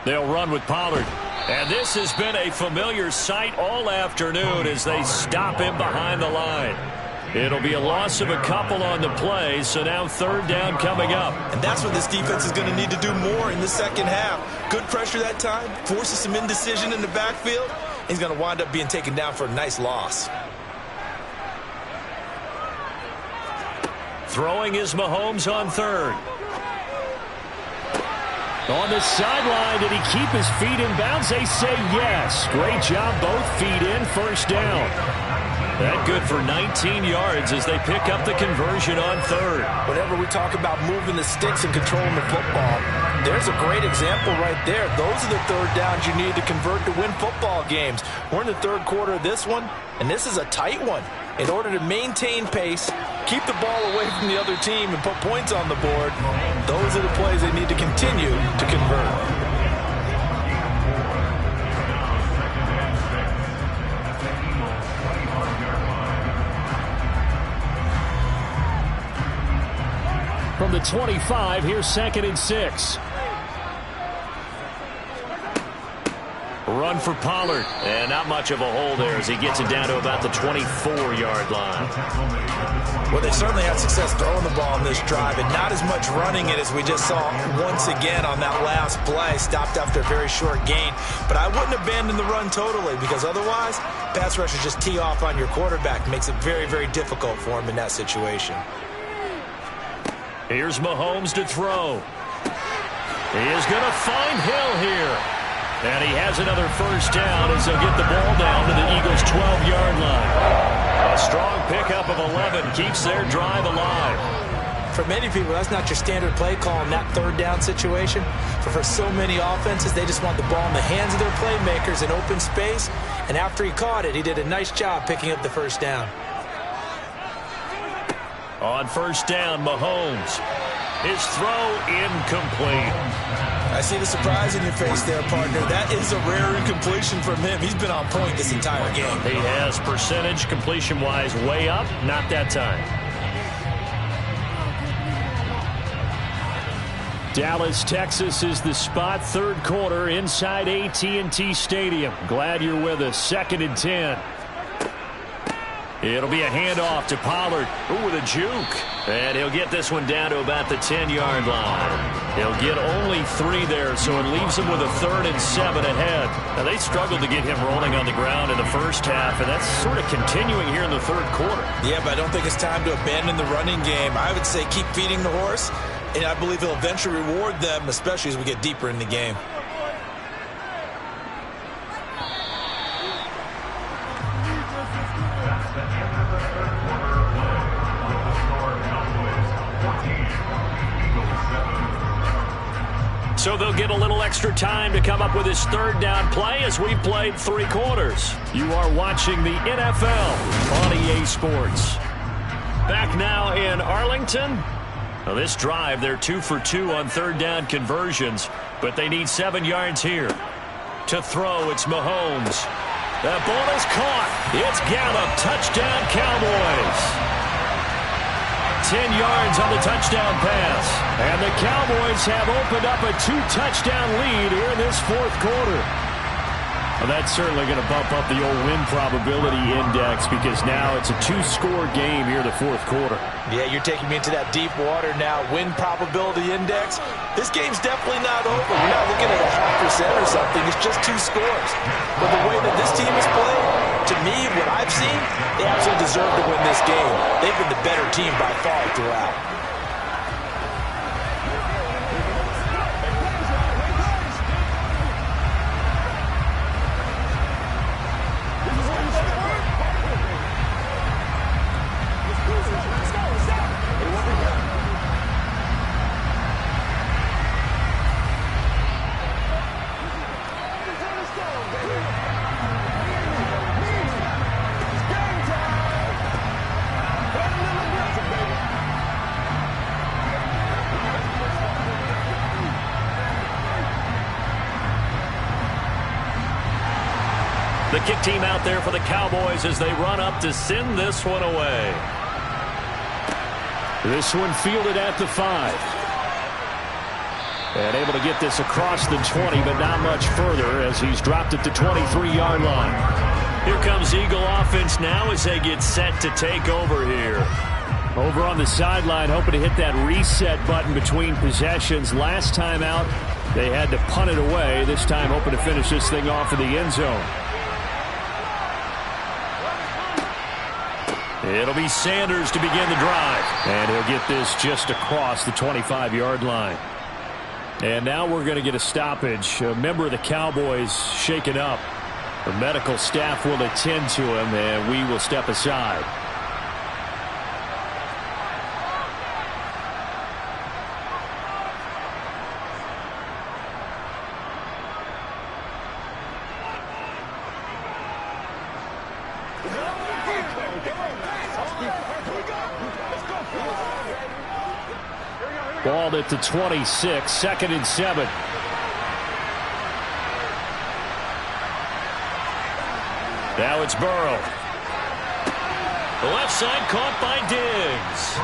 They'll run with Pollard. And this has been a familiar sight all afternoon as they stop him behind the line. It'll be a loss of a couple on the play, so now third down coming up. And that's what this defense is going to need to do more in the second half. Good pressure that time, forces some indecision in the backfield. He's going to wind up being taken down for a nice loss. Throwing is Mahomes on third. On the sideline, did he keep his feet in bounds? They say yes. Great job, both feet in, first down. That good for 19 yards as they pick up the conversion on third. Whenever we talk about moving the sticks and controlling the football, there's a great example right there. Those are the third downs you need to convert to win football games. We're in the third quarter of this one, and this is a tight one. In order to maintain pace, keep the ball away from the other team, and put points on the board, those are the plays they need to continue to convert. From the 25, here's second and 6. Run for Pollard. And not much of a hole there as he gets it down to about the 24-yard line. Well, they certainly had success throwing the ball in this drive, and not as much running it as we just saw once again on that last play. Stopped after a very short gain. But I wouldn't abandon the run totally, because otherwise, pass rushers just tee off on your quarterback. Makes it very, very difficult for him in that situation. Here's Mahomes to throw. He is going to find Hill here. And he has another first down as he'll get the ball down to the Eagles' 12-yard line. A strong pickup of 11 keeps their drive alive. For many people, that's not your standard play call in that third down situation. But for so many offenses, they just want the ball in the hands of their playmakers in open space. And after he caught it, he did a nice job picking up the first down. On first down, Mahomes. His throw incomplete. I see the surprise in your face there, partner. That is a rare incompletion from him. He's been on point this entire game. He has percentage completion-wise way up. Not that time. Dallas, Texas is the spot. Third quarter inside AT&T Stadium. Glad you're with us. Second and 10. It'll be a handoff to Pollard. Ooh, with a juke. And he'll get this one down to about the 10-yard line. He'll get only 3 there, so it leaves him with a 3rd and 7 ahead. Now, they struggled to get him rolling on the ground in the first half, and that's sort of continuing here in the third quarter. Yeah, but I don't think it's time to abandon the running game. I would say keep feeding the horse, and I believe he'll eventually reward them, especially as we get deeper in the game. So they'll get a little extra time to come up with his third down play as we've played 3 quarters. You are watching the NFL on EA Sports. Back now in Arlington. Now this drive, they're 2 for 2 on third down conversions, but they need 7 yards here. To throw, it's Mahomes. That ball is caught. It's Gallup. Touchdown, Cowboys. 10 yards on the touchdown pass. And the Cowboys have opened up a 2-touchdown lead here in this fourth quarter. Well, that's certainly going to bump up the old win probability index because now it's a 2-score game here in the fourth quarter. Yeah, you're taking me into that deep water now. Win probability index. This game's definitely not over. We're not looking at a 0.5% or something. It's just 2 scores. But the way that this team is playing, to me, what I've seen, they absolutely deserve to win this game. They've been the better team by far throughout. The kick team out there for the Cowboys as they run up to send this one away. This one fielded at the 5. And able to get this across the 20, but not much further as he's dropped at the 23-yard line. Here comes Eagle offense now as they get set to take over here. Over on the sideline, hoping to hit that reset button between possessions. Last time out, they had to punt it away. This time hoping to finish this thing off in the end zone. It'll be Sanders to begin the drive. And he'll get this just across the 25-yard line. And now we're going to get a stoppage. A member of the Cowboys shaken up. The medical staff will attend to him, and we will step aside. Ball at the 26, 2nd and 7. Now it's Burrow. The left side caught by Diggs.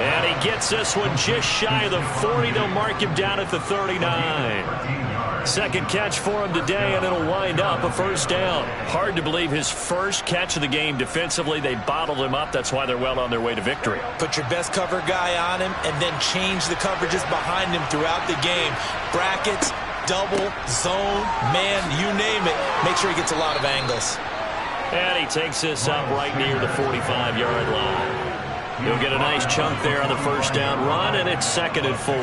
And he gets this one just shy of the 40. They'll mark him down at the 39. Second catch for him today, and it'll wind up a first down. Hard to believe his first catch of the game defensively. They bottled him up. That's why they're well on their way to victory. Put your best cover guy on him and then change the coverages behind him throughout the game. Brackets, double, zone, man, you name it. Make sure he gets a lot of angles. And he takes this up right near the 45-yard line. He'll get a nice chunk there on the first down run, and it's 2nd and 4.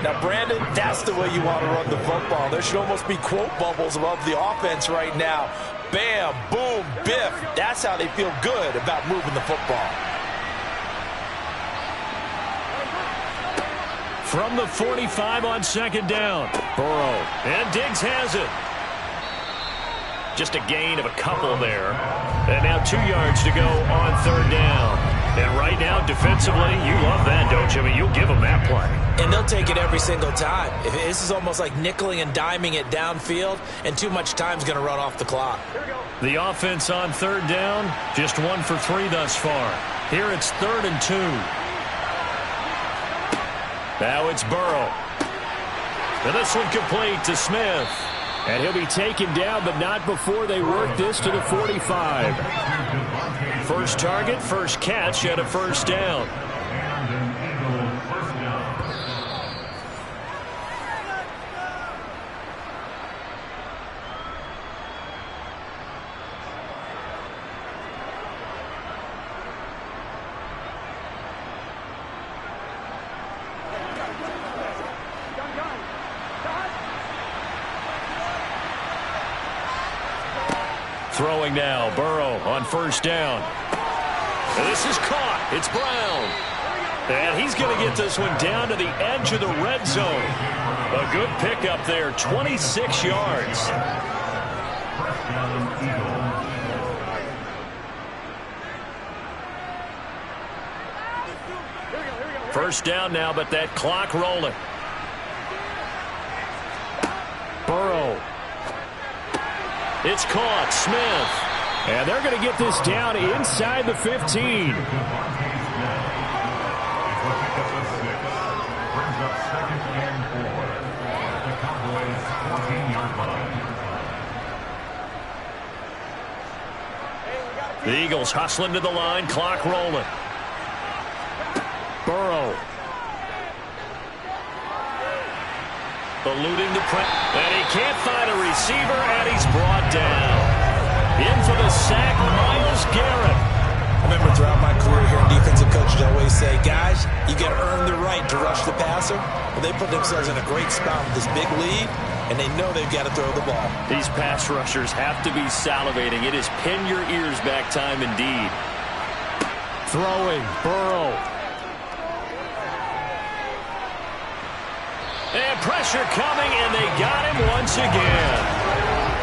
Now, Brandon, that's the way you want to run the football. There should almost be quote bubbles above the offense right now. Bam, boom, biff. That's how they feel good about moving the football. From the 45 on 2nd down. Burrow. And Diggs has it. Just a gain of a couple there. And now 2 yards to go on 3rd down. And right now, defensively, you love that, don't you? I mean, you'll give them that play. And they'll take it every single time. This is almost like nickeling and diming it downfield, and too much time's going to run off the clock. The offense on 3rd down, just 1 for 3 thus far. Here it's 3rd and 2. Now it's Burrow. And this one complete to Smith. And he'll be taken down, but not before they work this to the 45. First target, first catch, and a first down. Throwing now, Burrow on first down. And this is caught. It's Brown. And he's going to get this one down to the edge of the red zone. A good pickup there, 26 yards. First down now, but that clock rolling. Burrow. It's caught. Smith. And they're going to get this down inside the 15. The Eagles hustling to the line, clock rolling. Burrow. Eluding the press. And he can't find a receiver, and he's brought down. In for the sack, say, guys, you got to earn the right to rush the passer. Well, they put themselves in a great spot with this big lead, and they know they've got to throw the ball. These pass rushers have to be salivating. It is pin your ears back time indeed. Throwing, Burrow. And pressure coming, and they got him once again.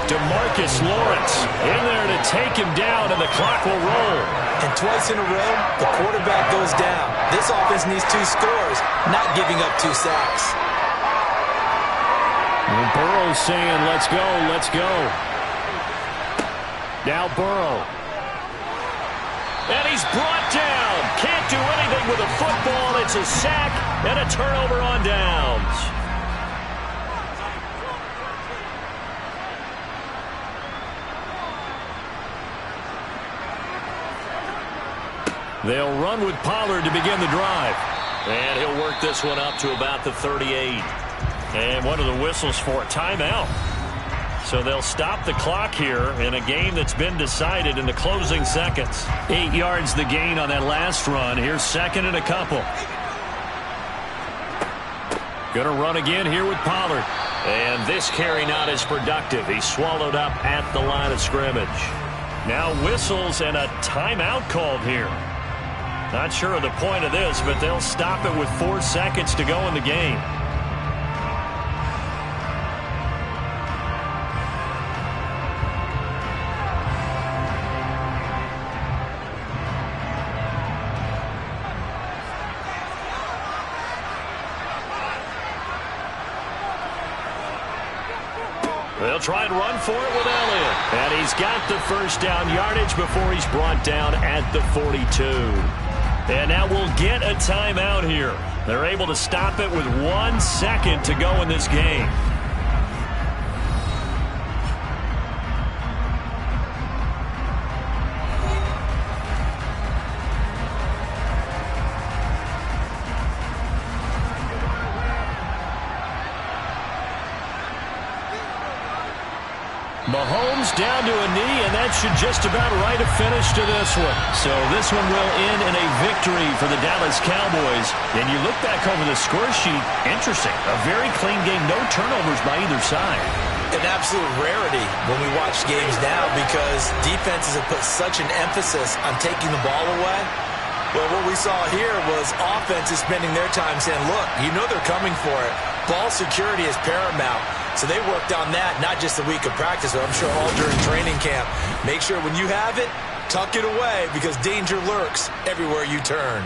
DeMarcus Lawrence in there to take him down, and the clock will roll. And twice in a row, the quarterback goes down. This offense needs 2 scores, not giving up 2 sacks. And Burrow's saying, let's go, let's go. Now Burrow. And he's brought down. Can't do anything with a football. It's a sack and a turnover on downs. They'll run with Pollard to begin the drive. And he'll work this one up to about the 38. And one of the whistles for a timeout. So they'll stop the clock here in a game that's been decided in the closing seconds. 8 yards the gain on that last run. Here's second and a couple. Going to run again here with Pollard. And this carry not as productive. He's swallowed up at the line of scrimmage. Now whistles and a timeout called here. Not sure of the point of this, but they'll stop it with 4 seconds to go in the game. They'll try and run for it with Elliott. And he's got the first down yardage before he's brought down at the 42. And now we'll get a timeout here. They're able to stop it with 1 second to go in this game. Mahomes down to a knee, and that should just about write a finish to this one. So this one will end in a victory for the Dallas Cowboys. And you look back over the score sheet, interesting. A very clean game, no turnovers by either side. An absolute rarity when we watch games now because defenses have put such an emphasis on taking the ball away. Well, what we saw here was offenses spending their time saying, look, you know they're coming for it. Ball security is paramount. So they worked on that, not just a week of practice, but I'm sure all during training camp. Make sure when you have it, tuck it away because danger lurks everywhere you turn.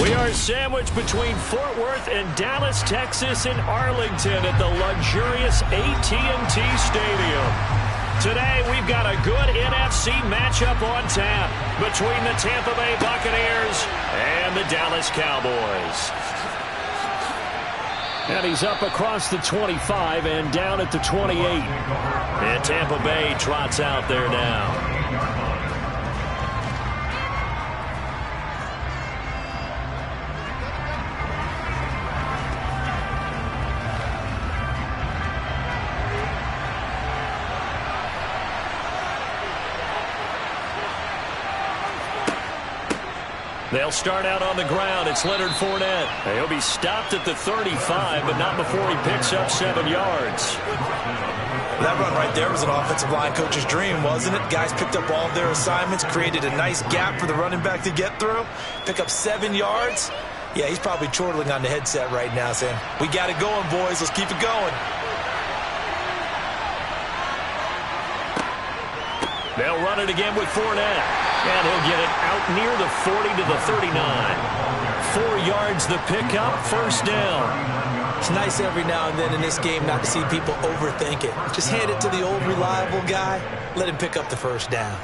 We are sandwiched between Fort Worth and Dallas, Texas, and Arlington at the luxurious AT&T Stadium. Today, we've got a good NFC matchup on tap between the Tampa Bay Buccaneers and the Dallas Cowboys. And he's up across the 25 and down at the 28. And Tampa Bay trots out there now. They'll start out on the ground. It's Leonard Fournette. He'll be stopped at the 35, but not before he picks up 7 yards. That run right there was an offensive line coach's dream, wasn't it? Guys picked up all of their assignments, created a nice gap for the running back to get through, pick up 7 yards. Yeah, he's probably chortling on the headset right now saying, we got it going, boys. Let's keep it going. They'll run it again with Fournette. And he'll get it out near the 40 to the 39. 4 yards the pickup, first down. It's nice every now and then in this game not to see people overthink it. Just hand it to the old reliable guy. Let him pick up the first down.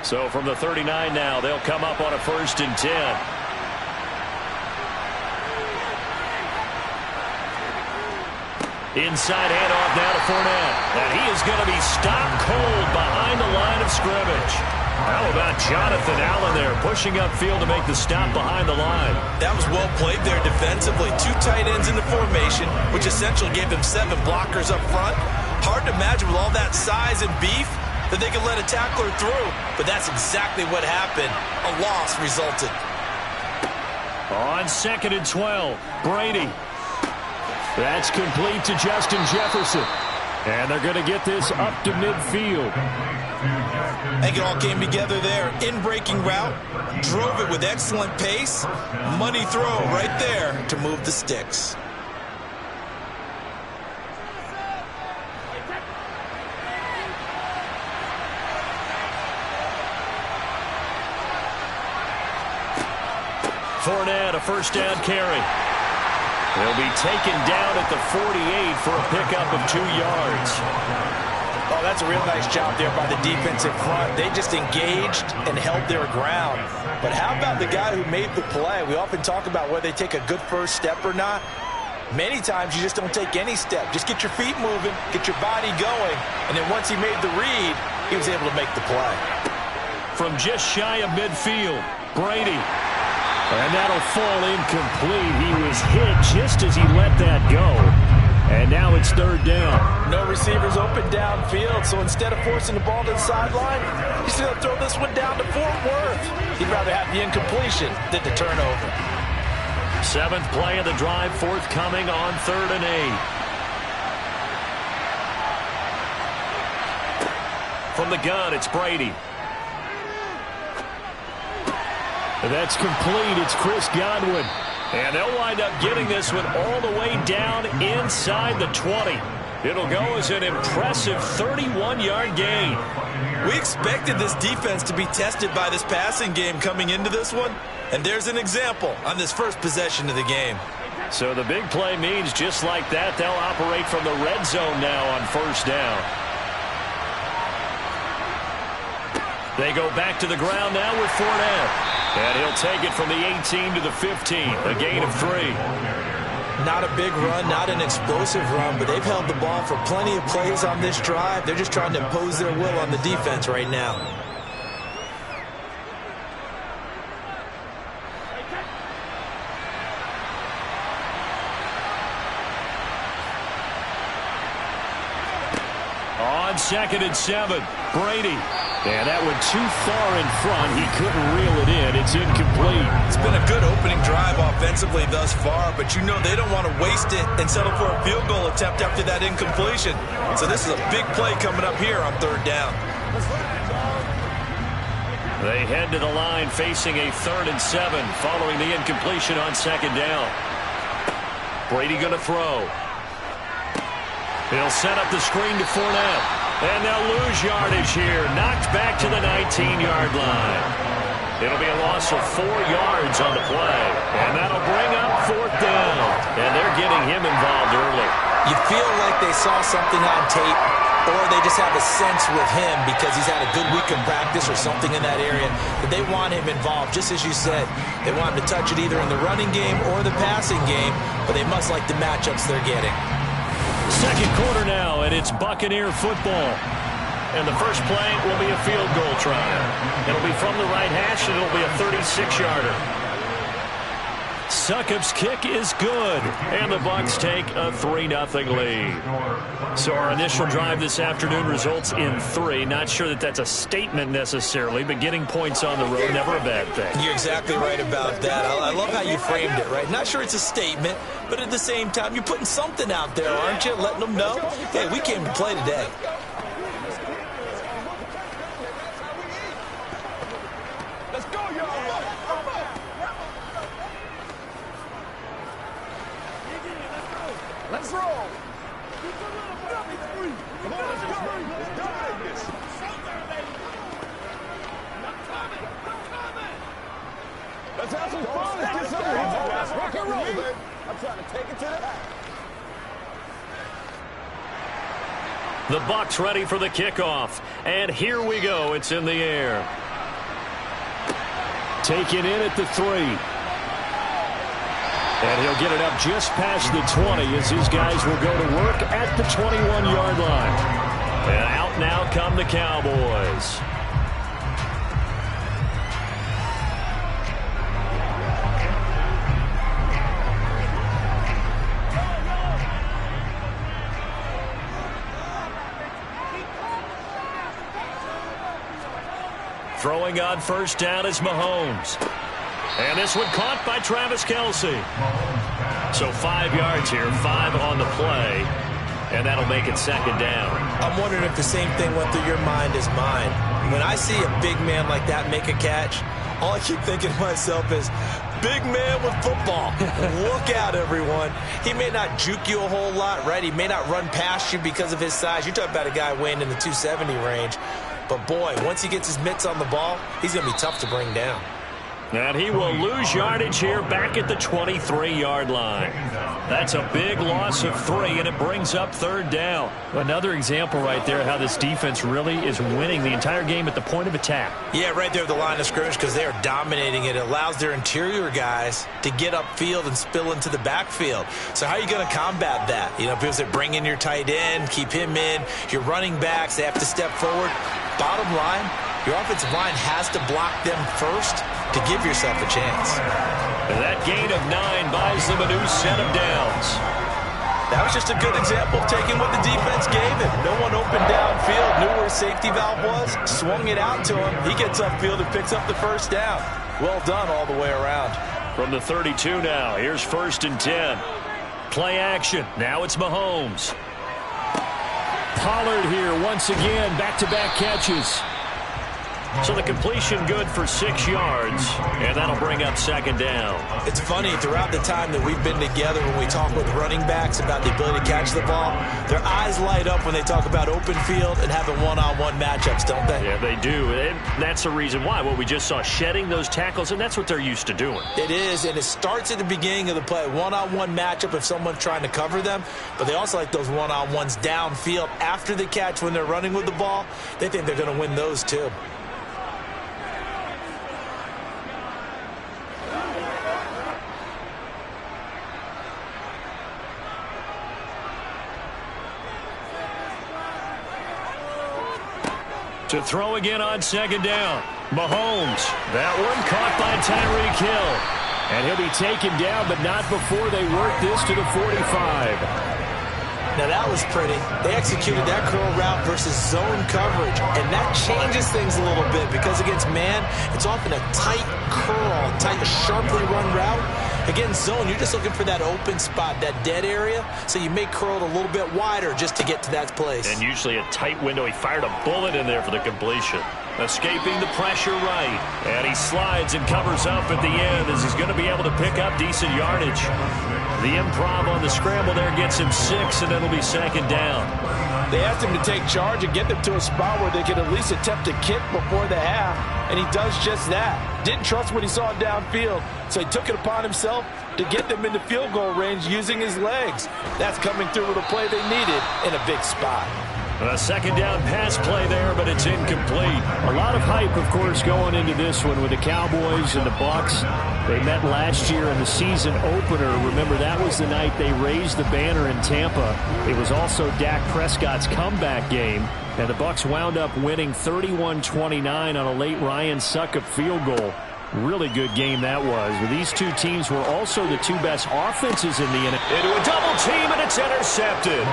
So from the 39 now, they'll come up on a 1st and 10. Inside handoff now to Fournette. And he is going to be stopped cold behind the line of scrimmage. How about Jonathan Allen there pushing upfield to make the stop behind the line? That was well played there defensively. 2 tight ends in the formation, which essentially gave him 7 blockers up front. Hard to imagine with all that size and beef that they could let a tackler through. But that's exactly what happened. A loss resulted. On 2nd and 12, Brady. That's complete to Justin Jefferson. And they're going to get this up to midfield. I think it all came together there. In-breaking route. Drove it with excellent pace. Money throw right there to move the sticks. Fournette, a first down carry. He'll be taken down at the 48 for a pickup of 2 yards. Oh, that's a real nice job there by the defensive front. They just engaged and held their ground. But how about the guy who made the play? We often talk about whether they take a good first step or not. Many times you just don't take any step. Just get your feet moving, get your body going, and then once he made the read, he was able to make the play. From just shy of midfield, Brady. And that'll fall incomplete. He was hit just as he let that go. And now it's 3rd down. No receivers open downfield, so instead of forcing the ball to the sideline, he's going to throw this one down to Fort Worth. He'd rather have the incompletion than the turnover. 7th play of the drive, forthcoming on 3rd and 8. From the gun, it's Brady. That's complete. It's Chris Godwin. And they'll wind up getting this one all the way down inside the 20. It'll go as an impressive 31-yard gain. We expected this defense to be tested by this passing game coming into this one. And there's an example on this first possession of the game. So the big play means just like that, they'll operate from the red zone now on 1st down. They go back to the ground now with Fournette. And he'll take it from the 18 to the 15, a gain of 3. Not a big run, not an explosive run, but they've held the ball for plenty of plays on this drive. They're just trying to impose their will on the defense right now. On 2nd and 7, Brady. And that went too far in front. He couldn't reel it in. It's incomplete. It's been a good opening drive offensively thus far, but you know they don't want to waste it and settle for a field goal attempt after that incompletion. So this is a big play coming up here on 3rd down. They head to the line facing a 3rd and 7 following the incompletion on 2nd down. Brady going to throw. He'll set up the screen to Fournette. And they'll lose yardage here. Knocked back to the 19-yard line. It'll be a loss of 4 yards on the play. And that'll bring up 4th down. And they're getting him involved early. You feel like they saw something on tape, or they just have a sense with him because he's had a good week of practice or something in that area that they want him involved. Just as you said, they want him to touch it either in the running game or the passing game, but they must like the matchups they're getting. Second quarter now, and it's Buccaneer football. And the first play will be a field goal try. It'll be from the right hash, and it'll be a 36-yarder. Succop's kick is good, and the Bucs take a 3-0 lead. So our initial drive this afternoon results in 3. Not sure that that's a statement necessarily, but getting points on the road, never a bad thing. You're exactly right about that. I love how you framed it, right? Not sure it's a statement, but at the same time, you're putting something out there, aren't you? Letting them know, hey, we came to play today. Let's go, y'all. Let's roll. Come on, let's go. Let's dominate this. Let's have some fun. Let's get some hits. Let's rock and roll, baby. I'm trying to take it to the house. The Bucs ready for the kickoff. And here we go. It's in the air. Taken in at the 3. And he'll get it up just past the 20 as his guys will go to work at the 21-yard line. And out now come the Cowboys. Throwing on first down is Mahomes. And this one caught by Travis Kelce. So 5 yards here, 5 on the play. And that'll make it second down. I'm wondering if the same thing went through your mind as mine. When I see a big man like that make a catch, all I keep thinking to myself is, big man with football. Look out, everyone. He may not juke you a whole lot, right? He may not run past you because of his size. You're talking about a guy weighing in the 270 range. But, boy, once he gets his mitts on the ball, he's going to be tough to bring down. And he will lose yardage here back at the 23-yard line. That's a big loss of 3, and it brings up third down. Another example right there how this defense really is winning the entire game at the point of attack. Yeah, right there at the line of scrimmage because they are dominating it. It allows their interior guys to get upfield and spill into the backfield. So how are you going to combat that? You know, people say bring in your tight end, keep him in. Your running backs, they have to step forward. Bottom line, your offensive line has to block them first to give yourself a chance. And that gain of 9 buys them a new set of downs. That was just a good example of taking what the defense gave him. No one opened downfield, knew where his safety valve was, swung it out to him. He gets upfield and picks up the first down. Well done all the way around. From the 32 now, here's 1st and 10. Play action. Now it's Mahomes. Pollard here once again, back-to-back catches. So the completion good for 6 yards, and that'll bring up second down. It's funny, throughout the time that we've been together when we talk with running backs about the ability to catch the ball, their eyes light up when they talk about open field and having one-on-one matchups, don't they? Yeah, they do, and that's the reason why. Well, we just saw shedding those tackles, and that's what they're used to doing. It is, and it starts at the beginning of the play, one-on-one matchup if someone's trying to cover them, but they also like those one-on-ones downfield after the catch when they're running with the ball. They think they're going to win those too. To throw again on second down. Mahomes. That one caught by Tyreek Hill. And he'll be taken down, but not before they work this to the 45. Now that was pretty. They executed that curl route versus zone coverage, and that changes things a little bit because against man, it's often a tight curl, tight, sharply run route. Against zone, you're just looking for that open spot, that dead area, so you may curl it a little bit wider just to get to that place. And usually a tight window. He fired a bullet in there for the completion. Escaping the pressure right. And he slides and covers up at the end as he's going to be able to pick up decent yardage. The improv on the scramble there gets him 6, and it'll be second down. They asked him to take charge and get them to a spot where they could at least attempt a kick before the half, and he does just that. didn't trust what he saw downfield, so he took it upon himself to get them into field goal range using his legs. That's coming through with a play they needed in a big spot. A second down pass play there, but it's incomplete. A lot of hype, of course, going into this one with the Cowboys and the Bucs. They met last year in the season opener. Remember, that was the night they raised the banner in Tampa. It was also Dak Prescott's comeback game, and the Bucs wound up winning 31-29 on a late Ryan Succop field goal. Really good game that was. These two teams were also the two best offenses in the NFL. Into a double team, and it's intercepted.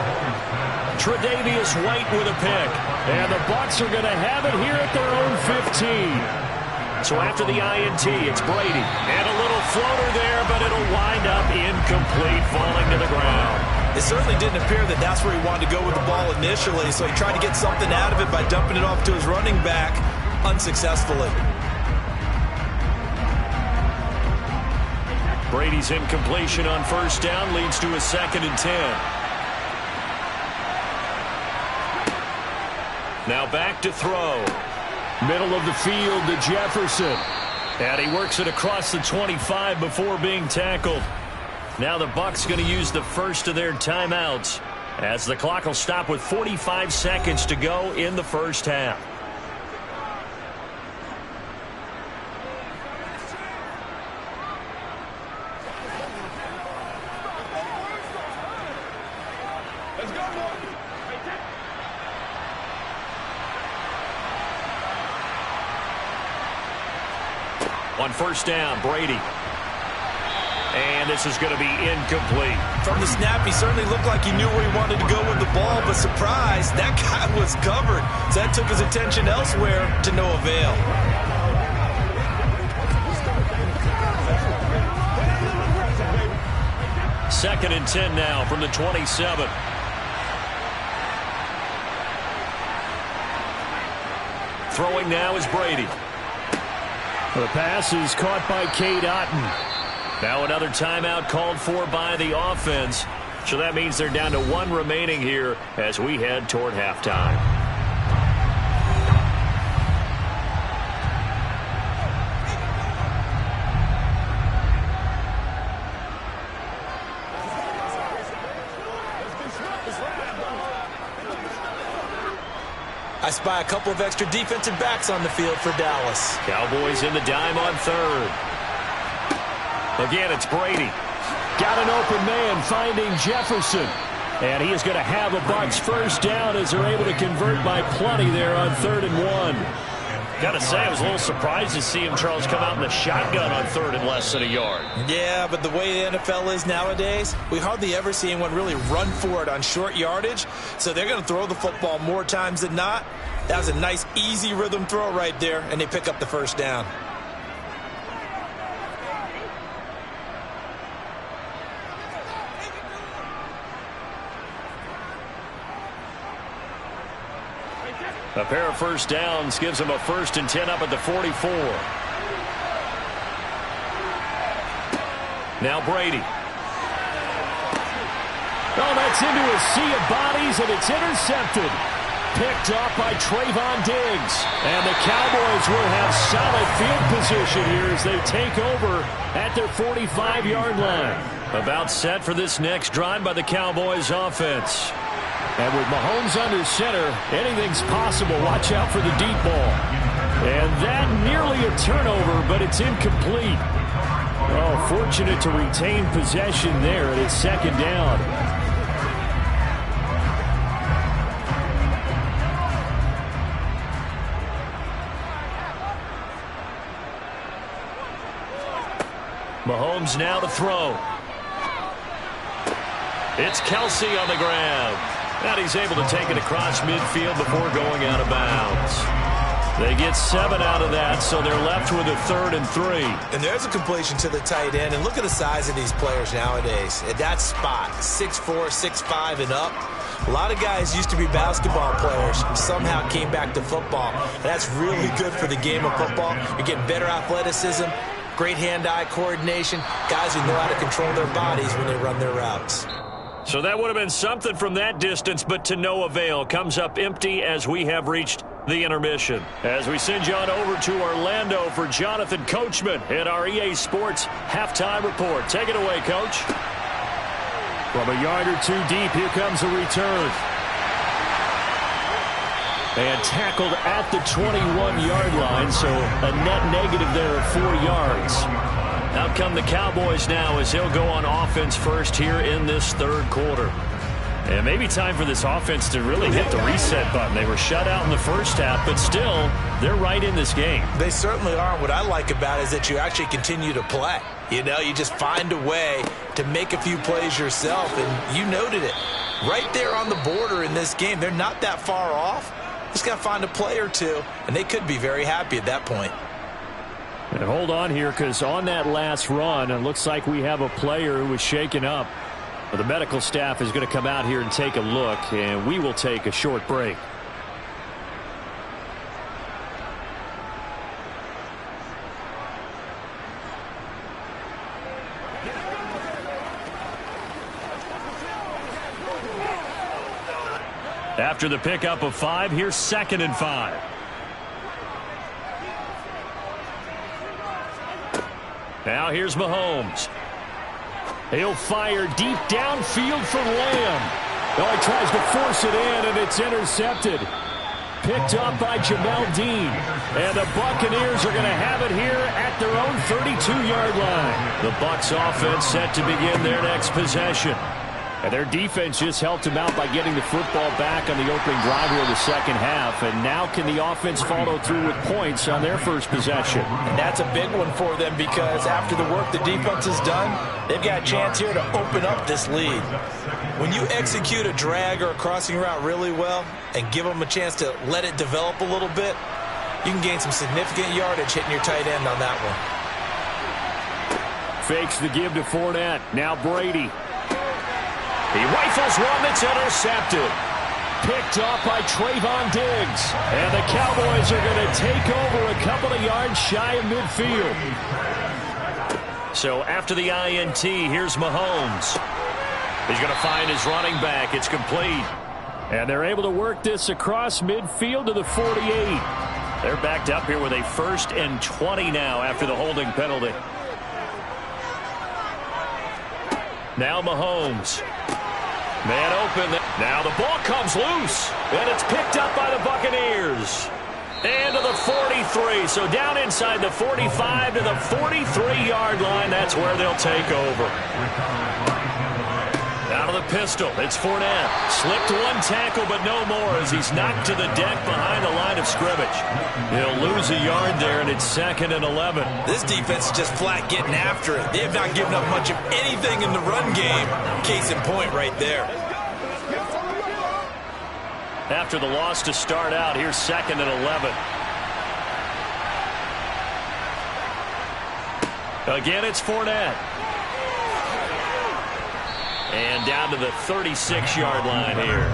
Tre'Davious White with a pick. And the Bucs are going to have it here at their own 15. So after the INT, it's Brady. And a little floater there, but it'll wind up incomplete, falling to the ground. It certainly didn't appear that that's where he wanted to go with the ball initially, so he tried to get something out of it by dumping it off to his running back unsuccessfully. Brady's incompletion on first down leads to a 2nd and 10. Now back to throw. Middle of the field to Jefferson. And he works it across the 25 before being tackled. Now the Bucs going to use the first of their timeouts as the clock will stop with 45 seconds to go in the first half. On first down, Brady. And this is going to be incomplete. From the snap, he certainly looked like he knew where he wanted to go with the ball, but surprise, that guy was covered. So that took his attention elsewhere to no avail. Second and 10 now from the 27. Throwing now is Brady. The pass is caught by Cade Otton. Now another timeout called for by the offense. So that means they're down to 1 remaining here as we head toward halftime. I spy a couple of extra defensive backs on the field for Dallas. Cowboys in the dime on third. Again, it's Brady. Got an open man finding Jefferson. And he is going to have a Bucs first down as they're able to convert by plenty there on 3rd and 1. Got to say, I was a little surprised to see him, Charles, come out in the shotgun on 3rd and less than a yard. Yeah, but the way the NFL is nowadays, we hardly ever see anyone really run for it on short yardage. So they're going to throw the football more times than not. That was a nice, easy rhythm throw right there, and they pick up the first down. A pair of first downs gives them a 1st and 10 up at the 44. Now Brady. Oh, that's into a sea of bodies, and it's intercepted. Picked off by Trayvon Diggs. And the Cowboys will have solid field position here as they take over at their 45-yard line. About set for this next drive by the Cowboys offense. And with Mahomes under center, anything's possible. Watch out for the deep ball. And that nearly a turnover, but it's incomplete. Oh, fortunate to retain possession there, and it's 2nd down. Mahomes now to throw. It's Kelsey on the ground. And he's able to take it across midfield before going out of bounds. They get 7 out of that, so they're left with a 3rd and 3. And there's a completion to the tight end. And look at the size of these players nowadays. At that spot, 6'4", 6'5", and up. A lot of guys used to be basketball players, somehow came back to football. And that's really good for the game of football. You're getting better athleticism, great hand-eye coordination, guys who know how to control their bodies when they run their routes. So that would have been something from that distance, but to no avail. Comes up empty as we have reached the intermission. As we send you on over to Orlando for Jonathan Coachman in our EA Sports halftime report. Take it away, Coach. From a yard or two deep, here comes a return. And tackled at the 21-yard line, so a net negative there of 4 yards. Out come the Cowboys now as he'll go on offense first here in this third quarter. And maybe time for this offense to really hit the reset button. They were shut out in the first half, but still, they're right in this game. They certainly are. What I like about it is that you actually continue to play. You know, you just find a way to make a few plays yourself, and you noted it. Right there on the border in this game, they're not that far off. Just got to find a play or two, and they could be very happy at that point. And hold on here, because on that last run, it looks like we have a player who was shaken up. The medical staff is going to come out here and take a look, and we will take a short break. After the pickup of 5, here's 2nd and 5. Now here's Mahomes. He'll fire deep downfield for Lamb. Oh, he tries to force it in, and it's intercepted. Picked up by Jamel Dean. And the Buccaneers are going to have it here at their own 32-yard line. The Bucs offense set to begin their next possession. And their defense just helped them out by getting the football back on the opening drive here in the second half. And now can the offense follow through with points on their first possession? And that's a big one for them because after the work the defense has done, they've got a chance here to open up this lead. When you execute a drag or a crossing route really well and give them a chance to let it develop a little bit, you can gain some significant yardage hitting your tight end on that one. Fakes the give to Fournette. Now Brady. He rifles one that's intercepted. Picked off by Trayvon Diggs. And the Cowboys are going to take over a couple of yards shy of midfield. So after the INT, here's Mahomes. He's going to find his running back. It's complete. And they're able to work this across midfield to the 48. They're backed up here with a 1st and 20 now after the holding penalty. Now Mahomes. Man open. Now the ball comes loose. And it's picked up by the Buccaneers. And to the 43. So down inside the 45 to the 43-yard line. That's where they'll take over. Out of the pistol. It's Fournette. Slipped one tackle, but no more as he's knocked to the deck behind the line of scrimmage. He'll lose a yard there, and it's 2nd and 11. This defense is just flat getting after it. They have not given up much of anything in the run game. Case in point right there. After the loss to start out, here's 2nd and 11. Again, it's Fournette. And down to the 36-yard line here.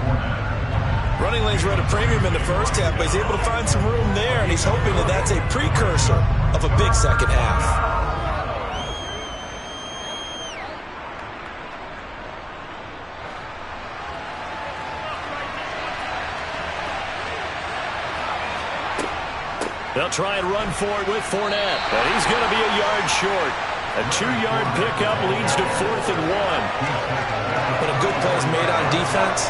Running lanes were at a premium in the first half, but he's able to find some room there, and he's hoping that that's a precursor of a big second half. They'll try and run for it with Fournette, but he's going to be a yard short. A 2-yard pickup leads to 4th and 1. When a good play is made on defense,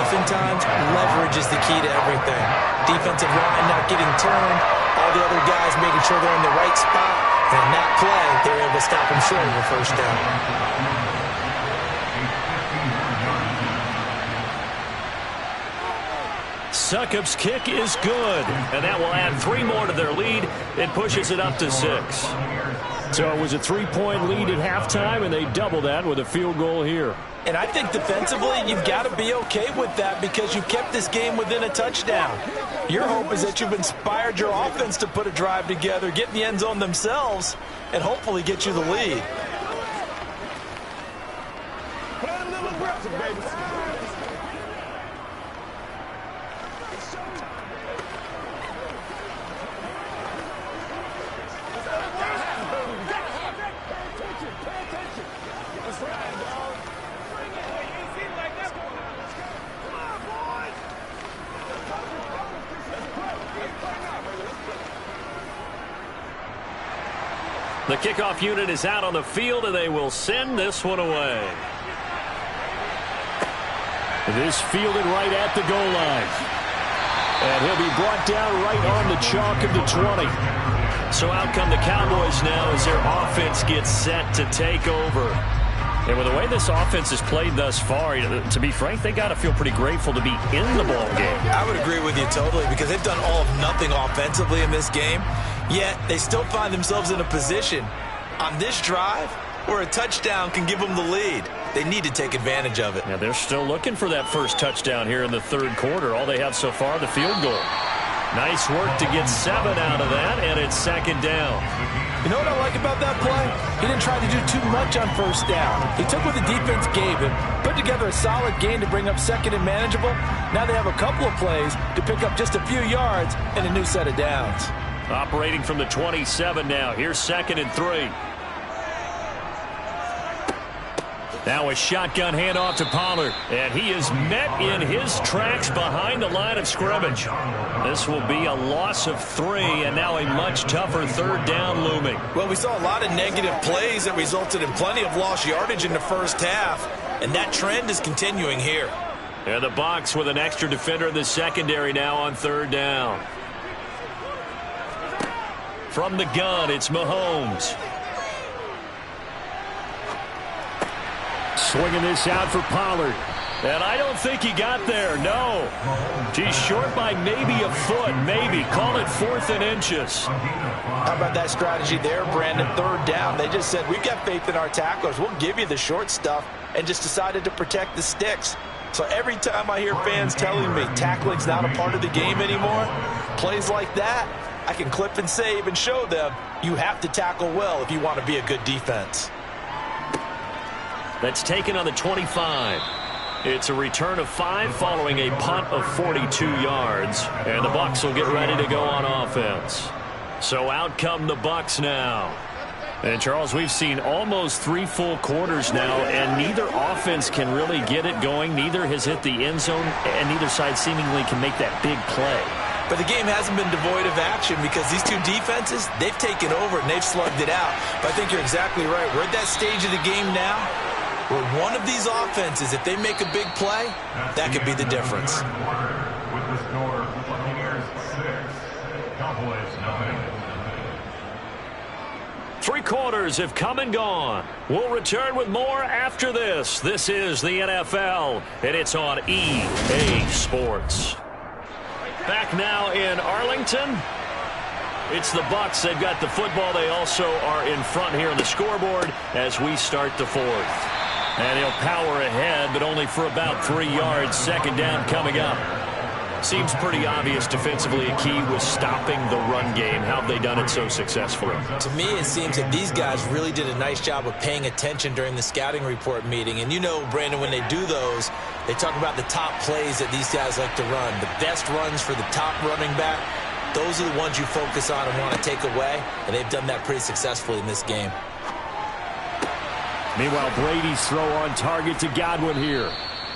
oftentimes leverage is the key to everything. Defensive line not getting turned, all the other guys making sure they're in the right spot, and on that play, they're able to stop them short of a first down. Succop's kick is good, and that will add 3 more to their lead. It pushes it up to 6. So it was a 3-point lead at halftime, and they double that with a field goal here. And I think defensively, you've got to be okay with that because you kept this game within a touchdown. Your hope is that you've inspired your offense to put a drive together, get in the end zone themselves, and hopefully get you the lead. Play a little aggressive, baby. The kickoff unit is out on the field, and they will send this one away. This fielded right at the goal line. And he'll be brought down right on the chalk of the 20. So out come the Cowboys now as their offense gets set to take over. And with the way this offense has played thus far, to be frank, they got to feel pretty grateful to be in the ball game. I would agree with you totally because they've done all of nothing offensively in this game, yet they still find themselves in a position on this drive where a touchdown can give them the lead. They need to take advantage of it. Now they're still looking for that first touchdown here in the third quarter. All they have so far, the field goal. Nice work to get 7 out of that, and it's second down. You know what I like about that play? He didn't try to do too much on first down. He took what the defense gave him, put together a solid game to bring up second and manageable. Now they have a couple of plays to pick up just a few yards and a new set of downs. Operating from the 27 now. Here's 2nd and 3. Now a shotgun handoff to Pollard, and he is met in his tracks behind the line of scrimmage. This will be a loss of 3, and now a much tougher third down looming. Well, we saw a lot of negative plays that resulted in plenty of lost yardage in the first half, and that trend is continuing here. And the Bucs with an extra defender in the secondary now on third down. From the gun, it's Mahomes. Swinging this out for Pollard. And I don't think he got there, no. He's short by maybe a foot, maybe. Call it 4th and inches. How about that strategy there, Brandon? Third down. They just said, we've got faith in our tacklers. We'll give you the short stuff, and just decided to protect the sticks. So every time I hear fans telling me tackling's not a part of the game anymore, plays like that, I can clip and save and show them you have to tackle well if you want to be a good defense. That's taken on the 25. It's a return of 5 following a punt of 42 yards. And the Bucs will get ready to go on offense. So out come the Bucs now. And, Charles, we've seen almost 3 full quarters now, and neither offense can really get it going. Neither has hit the end zone, and neither side seemingly can make that big play. But the game hasn't been devoid of action because these two defenses, they've taken over and they've slugged it out. But I think you're exactly right. We're at that stage of the game now where one of these offenses, if they make a big play, that could be the difference. With the score, Buccaneers 6, Cowboys 9. 3 quarters have come and gone. We'll return with more after this. This is the NFL, and it's on EA Sports. Back now in Arlington. It's the Bucs. They've got the football. They also are in front here on the scoreboard as we start the 4th. And he'll power ahead, but only for about 3 yards. Second down coming up. Seems pretty obvious defensively a key was stopping the run game. How have they done it so successfully? To me, it seems that these guys really did a nice job of paying attention during the scouting report meeting. And you know, Brandon, when they do those, they talk about the top plays that these guys like to run. The best runs for the top running back, those are the ones you focus on and want to take away. And they've done that pretty successfully in this game. Meanwhile, Brady's throw on target to Godwin here.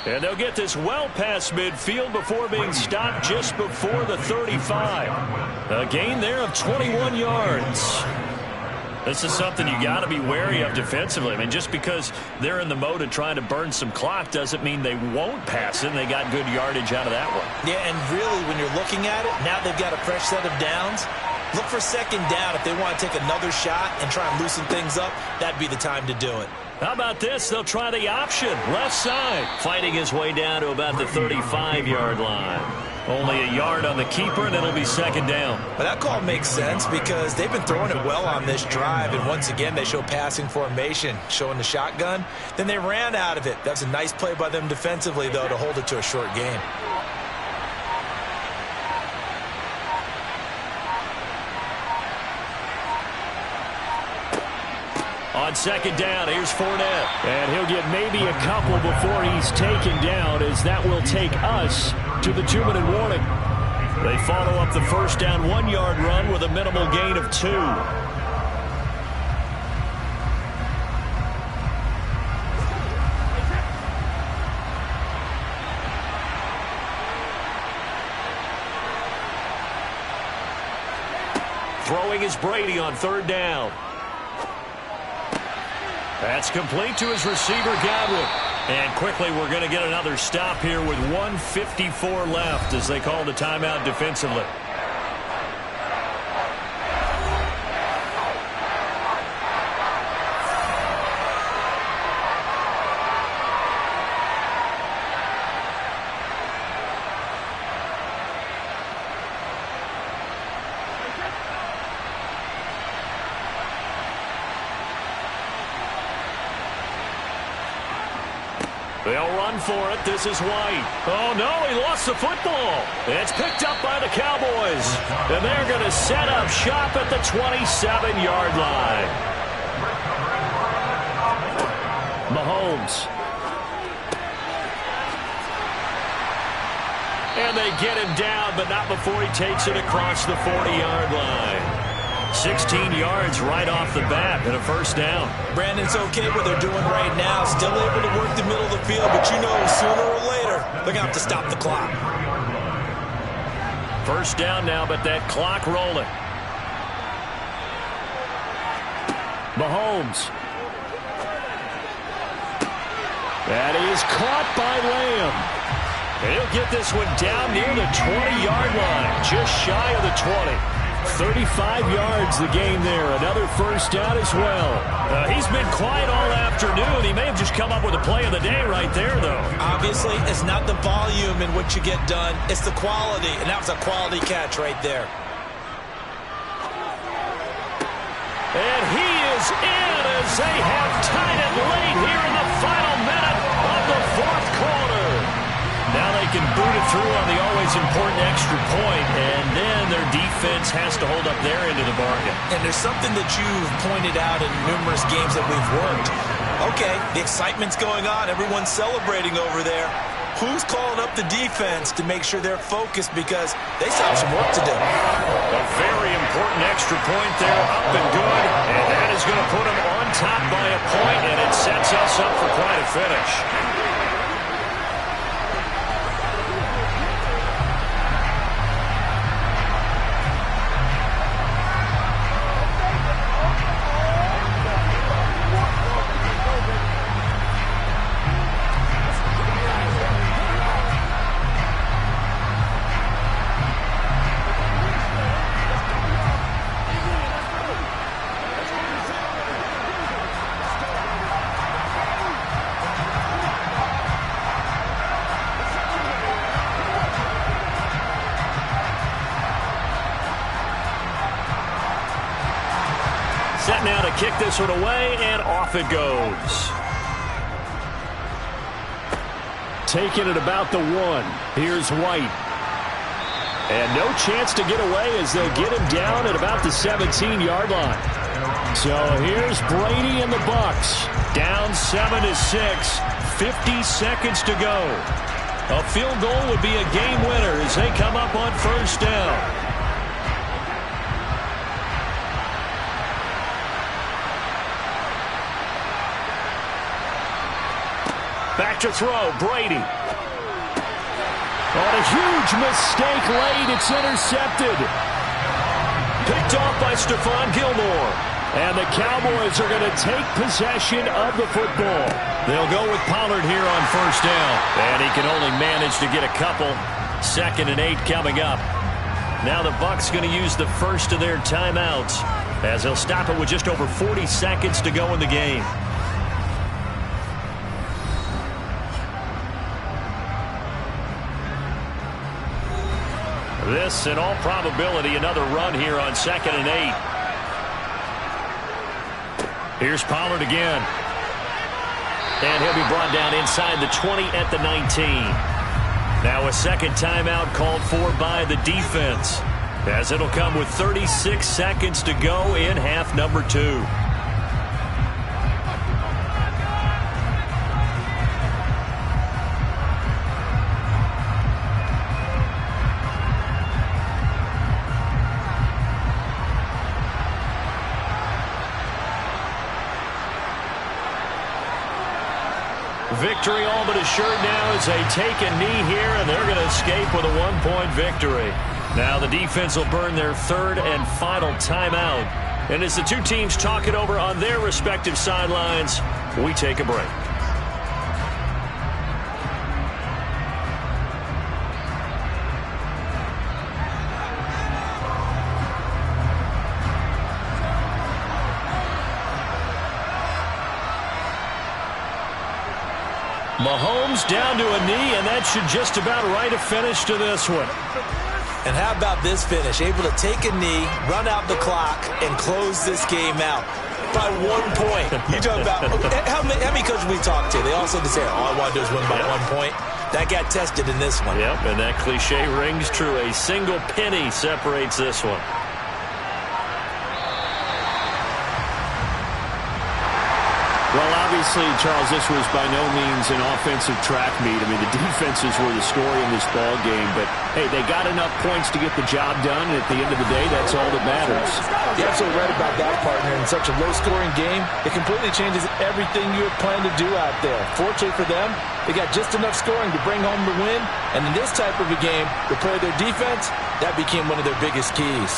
And they'll get this well past midfield before being stopped just before the 35. A gain there of 21 yards. This is something you got to be wary of defensively. I mean, just because they're in the mode of trying to burn some clock doesn't mean they won't pass it, and they got good yardage out of that one. Yeah, and really, when you're looking at it, now they've got a fresh set of downs. Look for second down. If they want to take another shot and try and loosen things up, that'd be the time to do it. How about this? They'll try the option. Left side. Fighting his way down to about the 35-yard line. Only a yard on the keeper, and it'll be second down. But that call makes sense because they've been throwing it well on this drive, and once again, they show passing formation, showing the shotgun. Then they ran out of it. That's a nice play by them defensively, though, to hold it to a short game. On second down, here's Fournette. And he'll get maybe a couple before he's taken down, as that will take us to the 2-minute warning. They follow up the first down 1-yard run with a minimal gain of 2. Throwing is Brady on third down. That's complete to his receiver, Godwin. And quickly, we're going to get another stop here with 1:54 left as they call the timeout defensively. They'll run for it. This is White. Oh, no, he lost the football. It's picked up by the Cowboys. And they're going to set up shop at the 27-yard line. Mahomes. And they get him down, but not before he takes it across the 40-yard line. 16 yards right off the bat and a first down. Brandon, it's okay what they're doing right now. Still able to work the middle of the field, but you know sooner or later they're going to have to stop the clock. First down now, but that clock rolling. Mahomes. That is caught by Lamb. He'll get this one down near the 20-yard line, just shy of the 20. 35 yards the game there. Another first down as well. He's been quiet all afternoon. He may have just come up with a play of the day right there, though. Obviously, it's not the volume in which you get done. It's the quality, and that was a quality catch right there. And he is in as they have tied it late here in the final minute of the fourth quarter. Now they can boot it through on the always important extra point, and then their defense has to hold up their end of the bargain. And there's something that you've pointed out in numerous games that we've worked. Okay, the excitement's going on. Everyone's celebrating over there. Who's calling up the defense to make sure they're focused because they still have some work to do? A very important extra point there, up and good, and that is going to put them on top by a point, and it sets us up for quite a finish. Set now to kick this one away, and off it goes. Taking it about the 1. Here's White. And no chance to get away as they'll get him down at about the 17-yard line. So here's Brady and the Bucs. Down 7-6. 50 seconds to go. A field goal would be a game winner as they come up on first down. Back to throw, Brady. On a huge mistake late, it's intercepted. Picked off by Stephon Gilmore. And the Cowboys are going to take possession of the football. They'll go with Pollard here on first down. And he can only manage to get a couple. 2nd and 8 coming up. Now the Bucs going to use the first of their timeouts as they'll stop it with just over 40 seconds to go in the game. This, in all probability, another run here on 2nd and 8. Here's Pollard again. And he'll be brought down inside the 20 at the 19. Now a second timeout called for by the defense, as it'll come with 36 seconds to go in half number 2. Victory all but assured now as they take a knee here, and they're going to escape with a 1-point victory. Now the defense will burn their 3rd and final timeout And as the two teams talk it over on their respective sidelines, we take a break. Mahomes down to a knee, and that should just about write a finish to this one. And how about this finish? Able to take a knee, run out the clock, and close this game out by 1 point. You talk about how many coaches we talked to? They all said the same. All I want to do is win by 1 point. That got tested in this one. Yep, and that cliche rings true. A single penny separates this one. Well, obviously, Charles, this was by no means an offensive track meet. I mean, the defenses were the story in this ball game. But, hey, they got enough points to get the job done. And at the end of the day, that's all that matters. You're absolutely right about that, partner. In such a low-scoring game, it completely changes everything you had planned to do out there. Fortunately for them, they got just enough scoring to bring home the win. And in this type of a game, to play their defense, that became one of their biggest keys.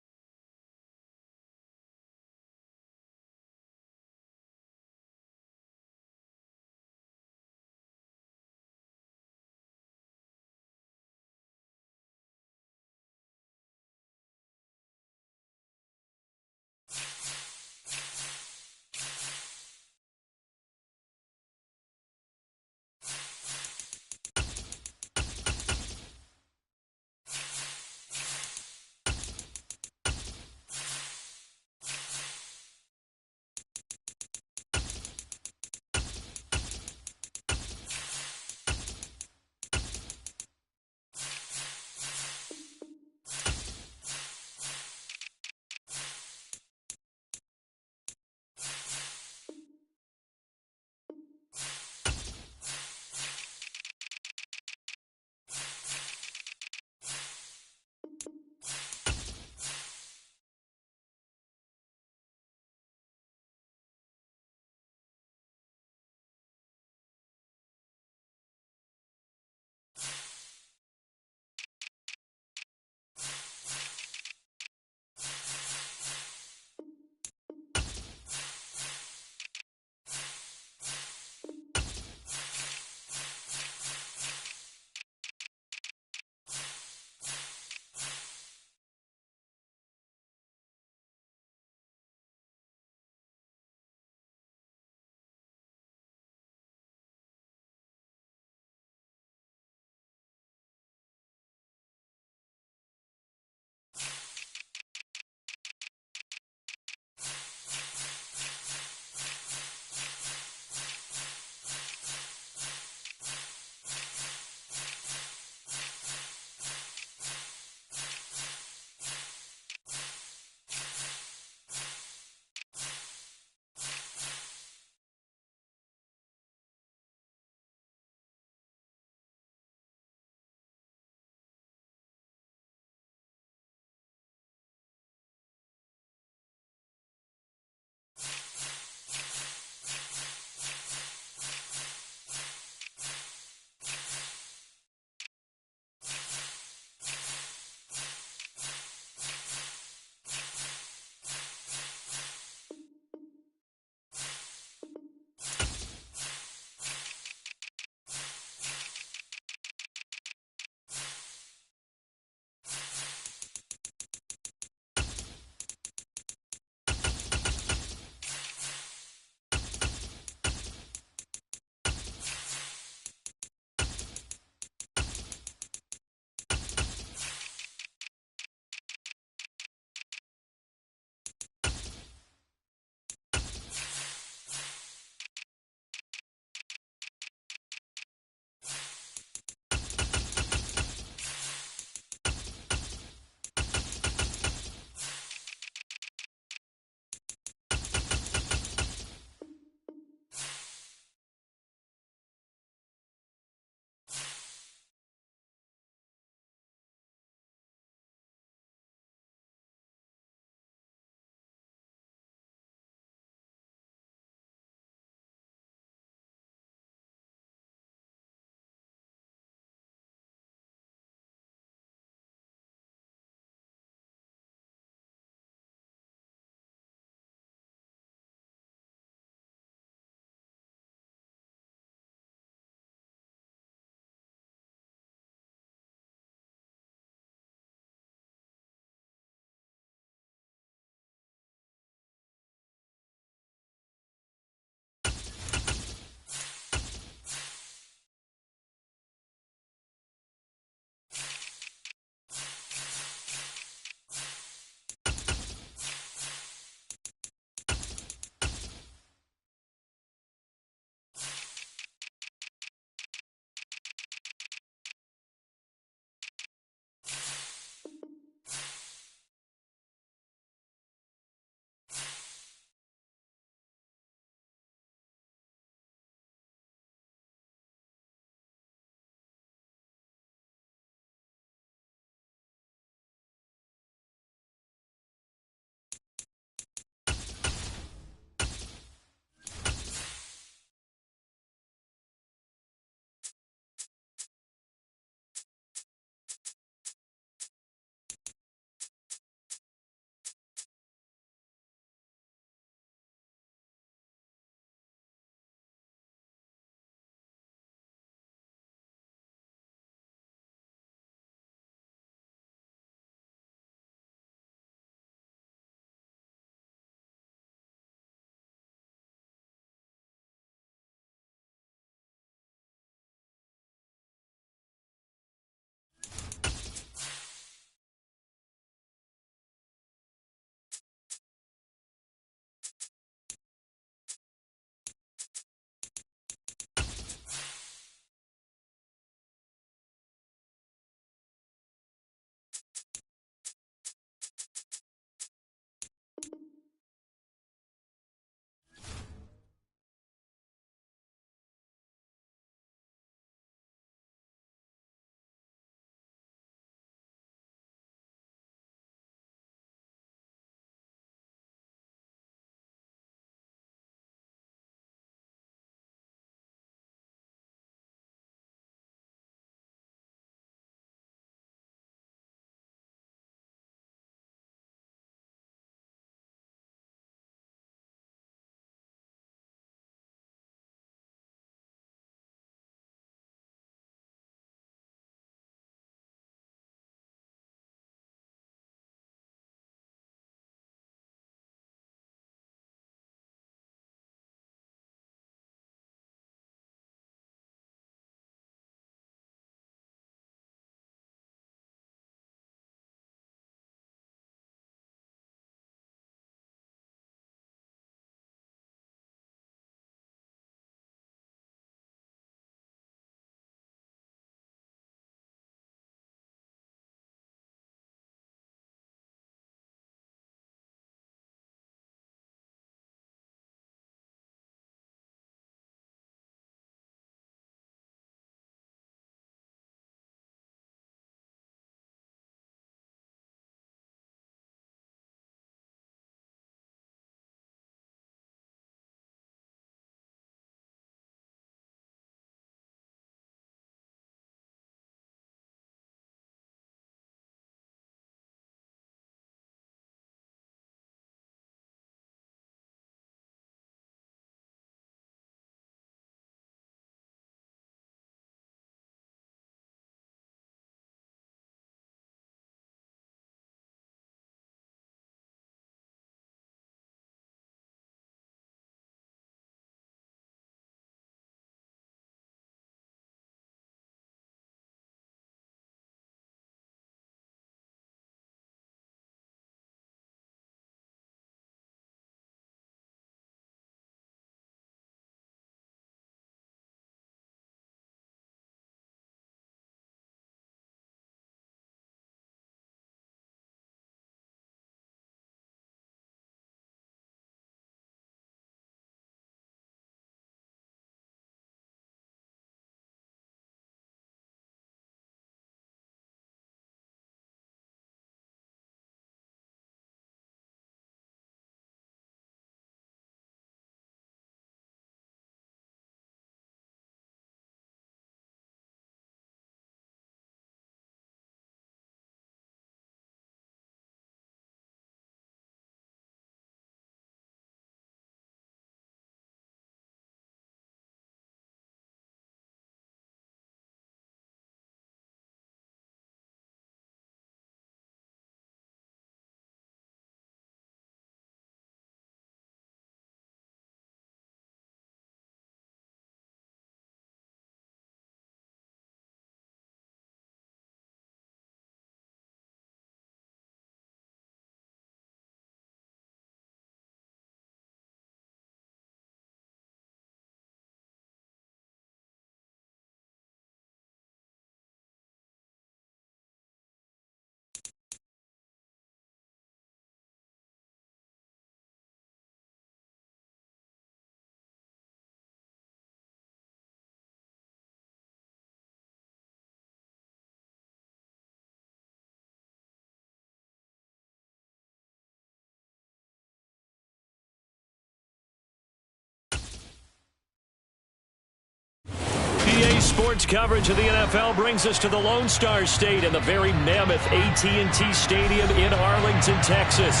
Today's sports coverage of the NFL brings us to the Lone Star State and the very mammoth AT&T Stadium in Arlington, Texas.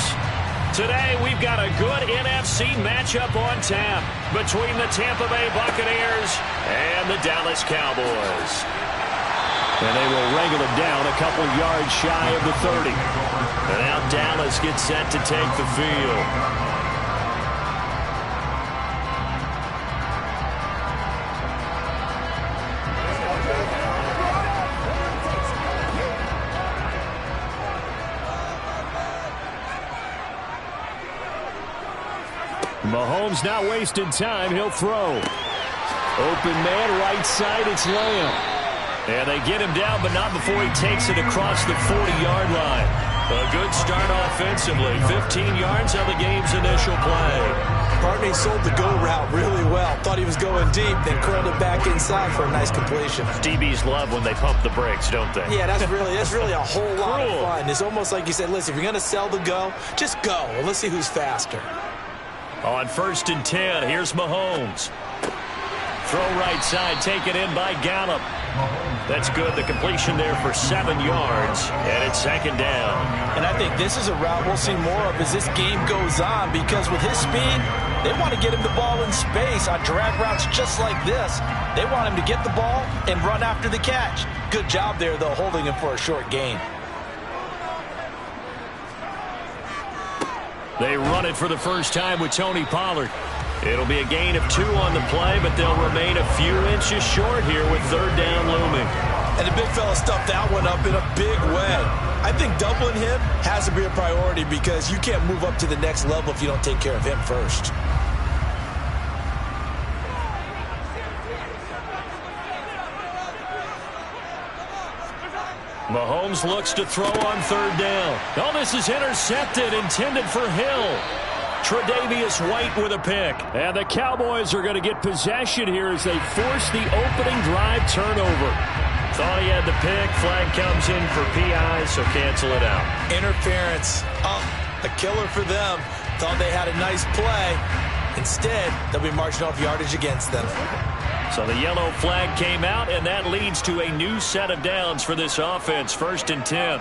Today, we've got a good NFC matchup on tap between the Tampa Bay Buccaneers and the Dallas Cowboys. And they will wrangle them down a couple yards shy of the 30. And now Dallas gets set to take the field. Mahomes not wasting time. He'll throw. Open man, right side, it's Lamb. And they get him down, but not before he takes it across the 40-yard line. A good start offensively. 15 yards on the game's initial play. Barney sold the go route really well. Thought he was going deep, then curled it back inside for a nice completion. DBs love when they pump the brakes, don't they? Yeah, that's really a whole lot of fun. It's almost like you said, listen, if you're going to sell the go, just go. And let's see who's faster. On 1st and 10, here's Mahomes. Throw right side, taken in by Gallup. That's good. The completion there for 7 yards, and it's 2nd down. And I think this is a route we'll see more of as this game goes on, because with his speed, they want to get him the ball in space on drag routes just like this. They want him to get the ball and run after the catch. Good job there, though, holding him for a short gain. They run it for the first time with Tony Pollard. It'll be a gain of 2 on the play, but they'll remain a few inches short here with 3rd down looming. And the big fella stuffed that one up in a big way. I think doubling him has to be a priority, because you can't move up to the next level if you don't take care of him first. Mahomes looks to throw on 3rd down. Oh, this is intercepted, intended for Hill. Tre'Davious White with a pick. And the Cowboys are going to get possession here as they force the opening drive turnover. Thought he had the pick. Flag comes in for PI, so cancel it out. Interference. A killer for them. Thought they had a nice play. Instead, they'll be marching off yardage against them. So the yellow flag came out, and that leads to a new set of downs for this offense. 1st and 10.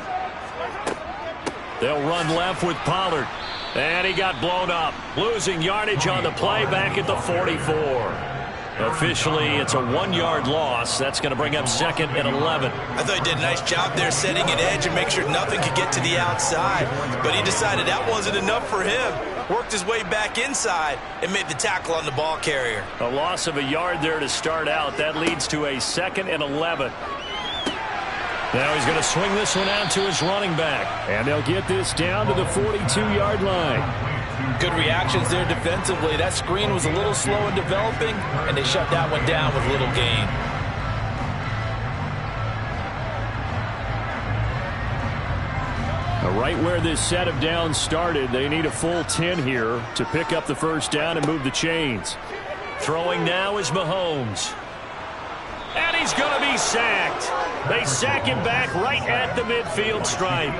They'll run left with Pollard. And he got blown up. Losing yardage on the play back at the 44. Officially, it's a 1-yard loss. That's going to bring up 2nd and 11. I thought he did a nice job there setting an edge and make sure nothing could get to the outside. But he decided that wasn't enough for him. Worked his way back inside and made the tackle on the ball carrier. A loss of a yard there to start out. That leads to a 2nd and 11. Now he's going to swing this one out to his running back. And they'll get this down to the 42-yard line. Good reactions there defensively. That screen was a little slow in developing, and they shut that one down with little gain. Right where this set of downs started, they need a full 10 here to pick up the 1st down and move the chains. Throwing now is Mahomes. And he's going to be sacked. They sack him back right at the midfield stripe.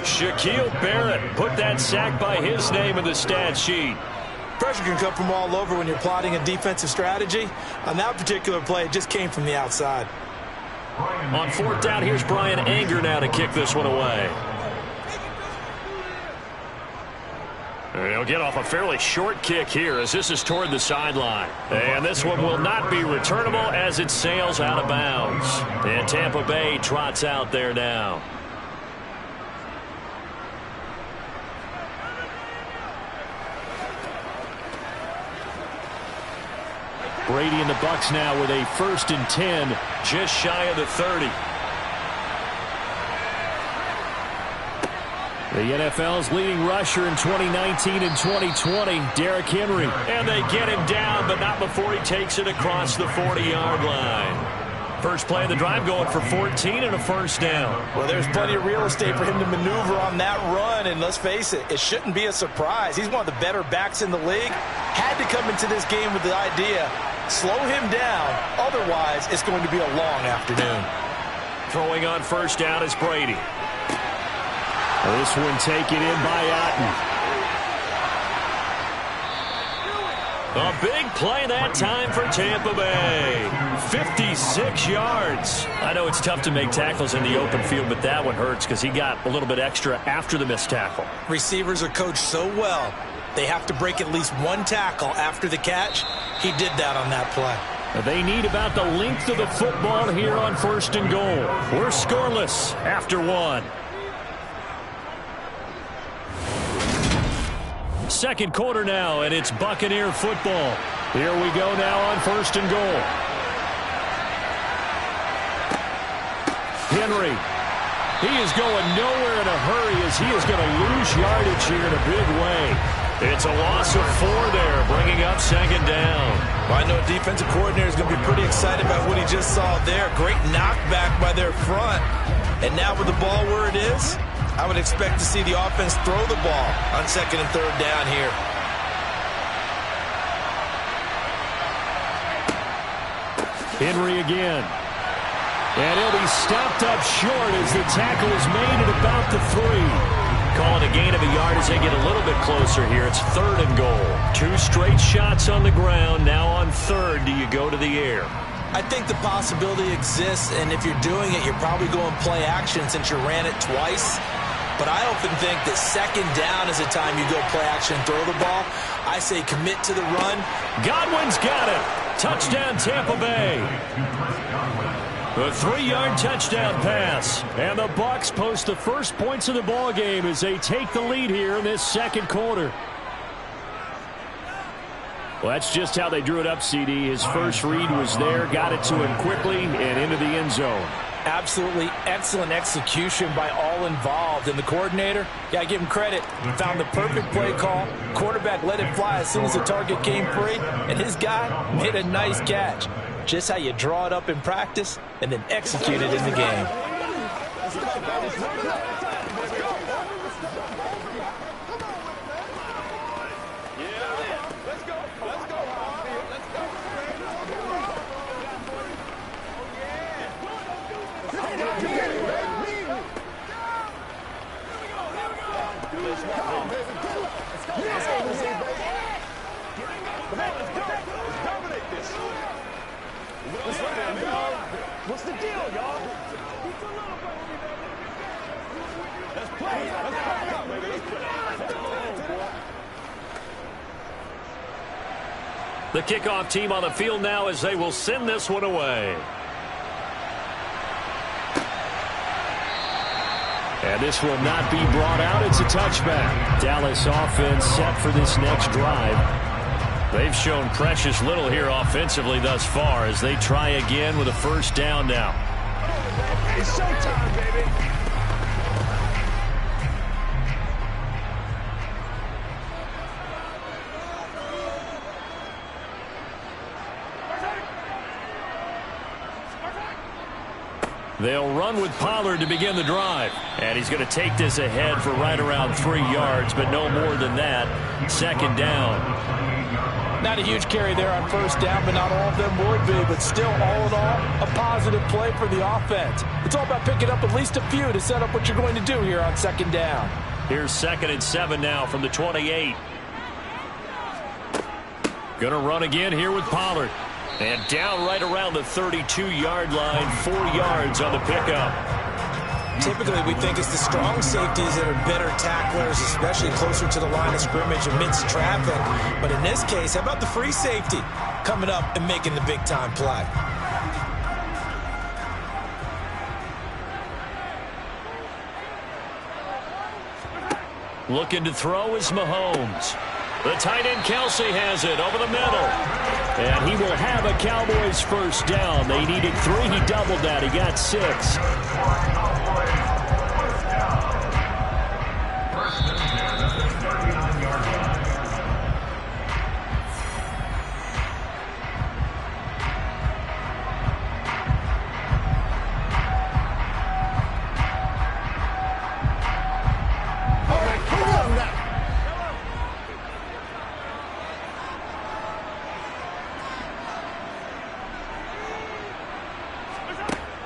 Shaquille Barrett put that sack by his name in the stat sheet. Pressure can come from all over when you're plotting a defensive strategy. On that particular play, it just came from the outside. On 4th down, here's Brian Anger now to kick this one away. He'll get off a fairly short kick here as this is toward the sideline. And this one will not be returnable as it sails out of bounds. And Tampa Bay trots out there now. Brady and the Bucs now with a 1st and 10. Just shy of the 30. The NFL's leading rusher in 2019 and 2020, Derrick Henry. And they get him down, but not before he takes it across the 40-yard line. First play of the drive going for 14 and a 1st down. Well, there's plenty of real estate for him to maneuver on that run, and let's face it, it shouldn't be a surprise. He's one of the better backs in the league. Had to come into this game with the idea, slow him down, otherwise it's going to be a long afternoon. Throwing on 1st down is Brady. This one taken in by Otten. A big play that time for Tampa Bay. 56 yards. I know it's tough to make tackles in the open field, but that one hurts because he got a little bit extra after the missed tackle. Receivers are coached so well, they have to break at least one tackle after the catch. He did that on that play. They need about the length of the football here on 1st and goal. We're scoreless after one. Second quarter now, and it's Buccaneer football. Here we go now on 1st and goal. Henry. He is going nowhere in a hurry as he is going to lose yardage here in a big way. It's a loss of 4 there, bringing up 2nd down. Well, I know a defensive coordinator is going to be pretty excited about what he just saw there. Great knockback by their front. And now with the ball where it is, I would expect to see the offense throw the ball on 2nd and 3rd down here. Henry again. And he'll be stopped up short as the tackle is made at about the 3. Calling a gain of a yard as they get a little bit closer here. It's 3rd and goal. 2 straight shots on the ground. Now on 3rd, do you go to the air? I think the possibility exists, and if you're doing it, you're probably going play action since you ran it twice. But I often think that 2nd down is the time you go play action and throw the ball. I say commit to the run. Godwin's got it. Touchdown, Tampa Bay. A 3-yard touchdown pass. And the Bucs post the first points of the ball game as they take the lead here in this second quarter. Well, that's just how they drew it up, CD. His first read was there, got it to him quickly, and into the end zone. Absolutely excellent execution by all involved. And the coordinator, got to give him credit, found the perfect play call. Quarterback let it fly as soon as the target came free, and his guy made a nice catch. Just how you draw it up in practice and then execute it in the game. What's the deal, y'all? Let's play. The kickoff team on the field now as they will send this one away. And this will not be brought out. It's a touchback. Dallas offense set for this next drive. They've shown precious little here offensively thus far as they try again with a 1st down now. It's showtime, baby. They'll run with Pollard to begin the drive. And he's going to take this ahead for right around 3 yards, but no more than that. 2nd down. Not a huge carry there on 1st down, but not all of them would be. But still, all in all, a positive play for the offense. It's all about picking up at least a few to set up what you're going to do here on 2nd down. Here's 2nd and 7 now from the 28. Going to run again here with Pollard. And down right around the 32-yard line, 4 yards on the pickup. Typically, we think it's the strong safeties that are better tacklers, especially closer to the line of scrimmage amidst traffic. But in this case, how about the free safety coming up and making the big-time play? Looking to throw is Mahomes. The tight end Kelsey has it over the middle. And he will have a Cowboys 1st down. They needed 3. He doubled that. He got 6.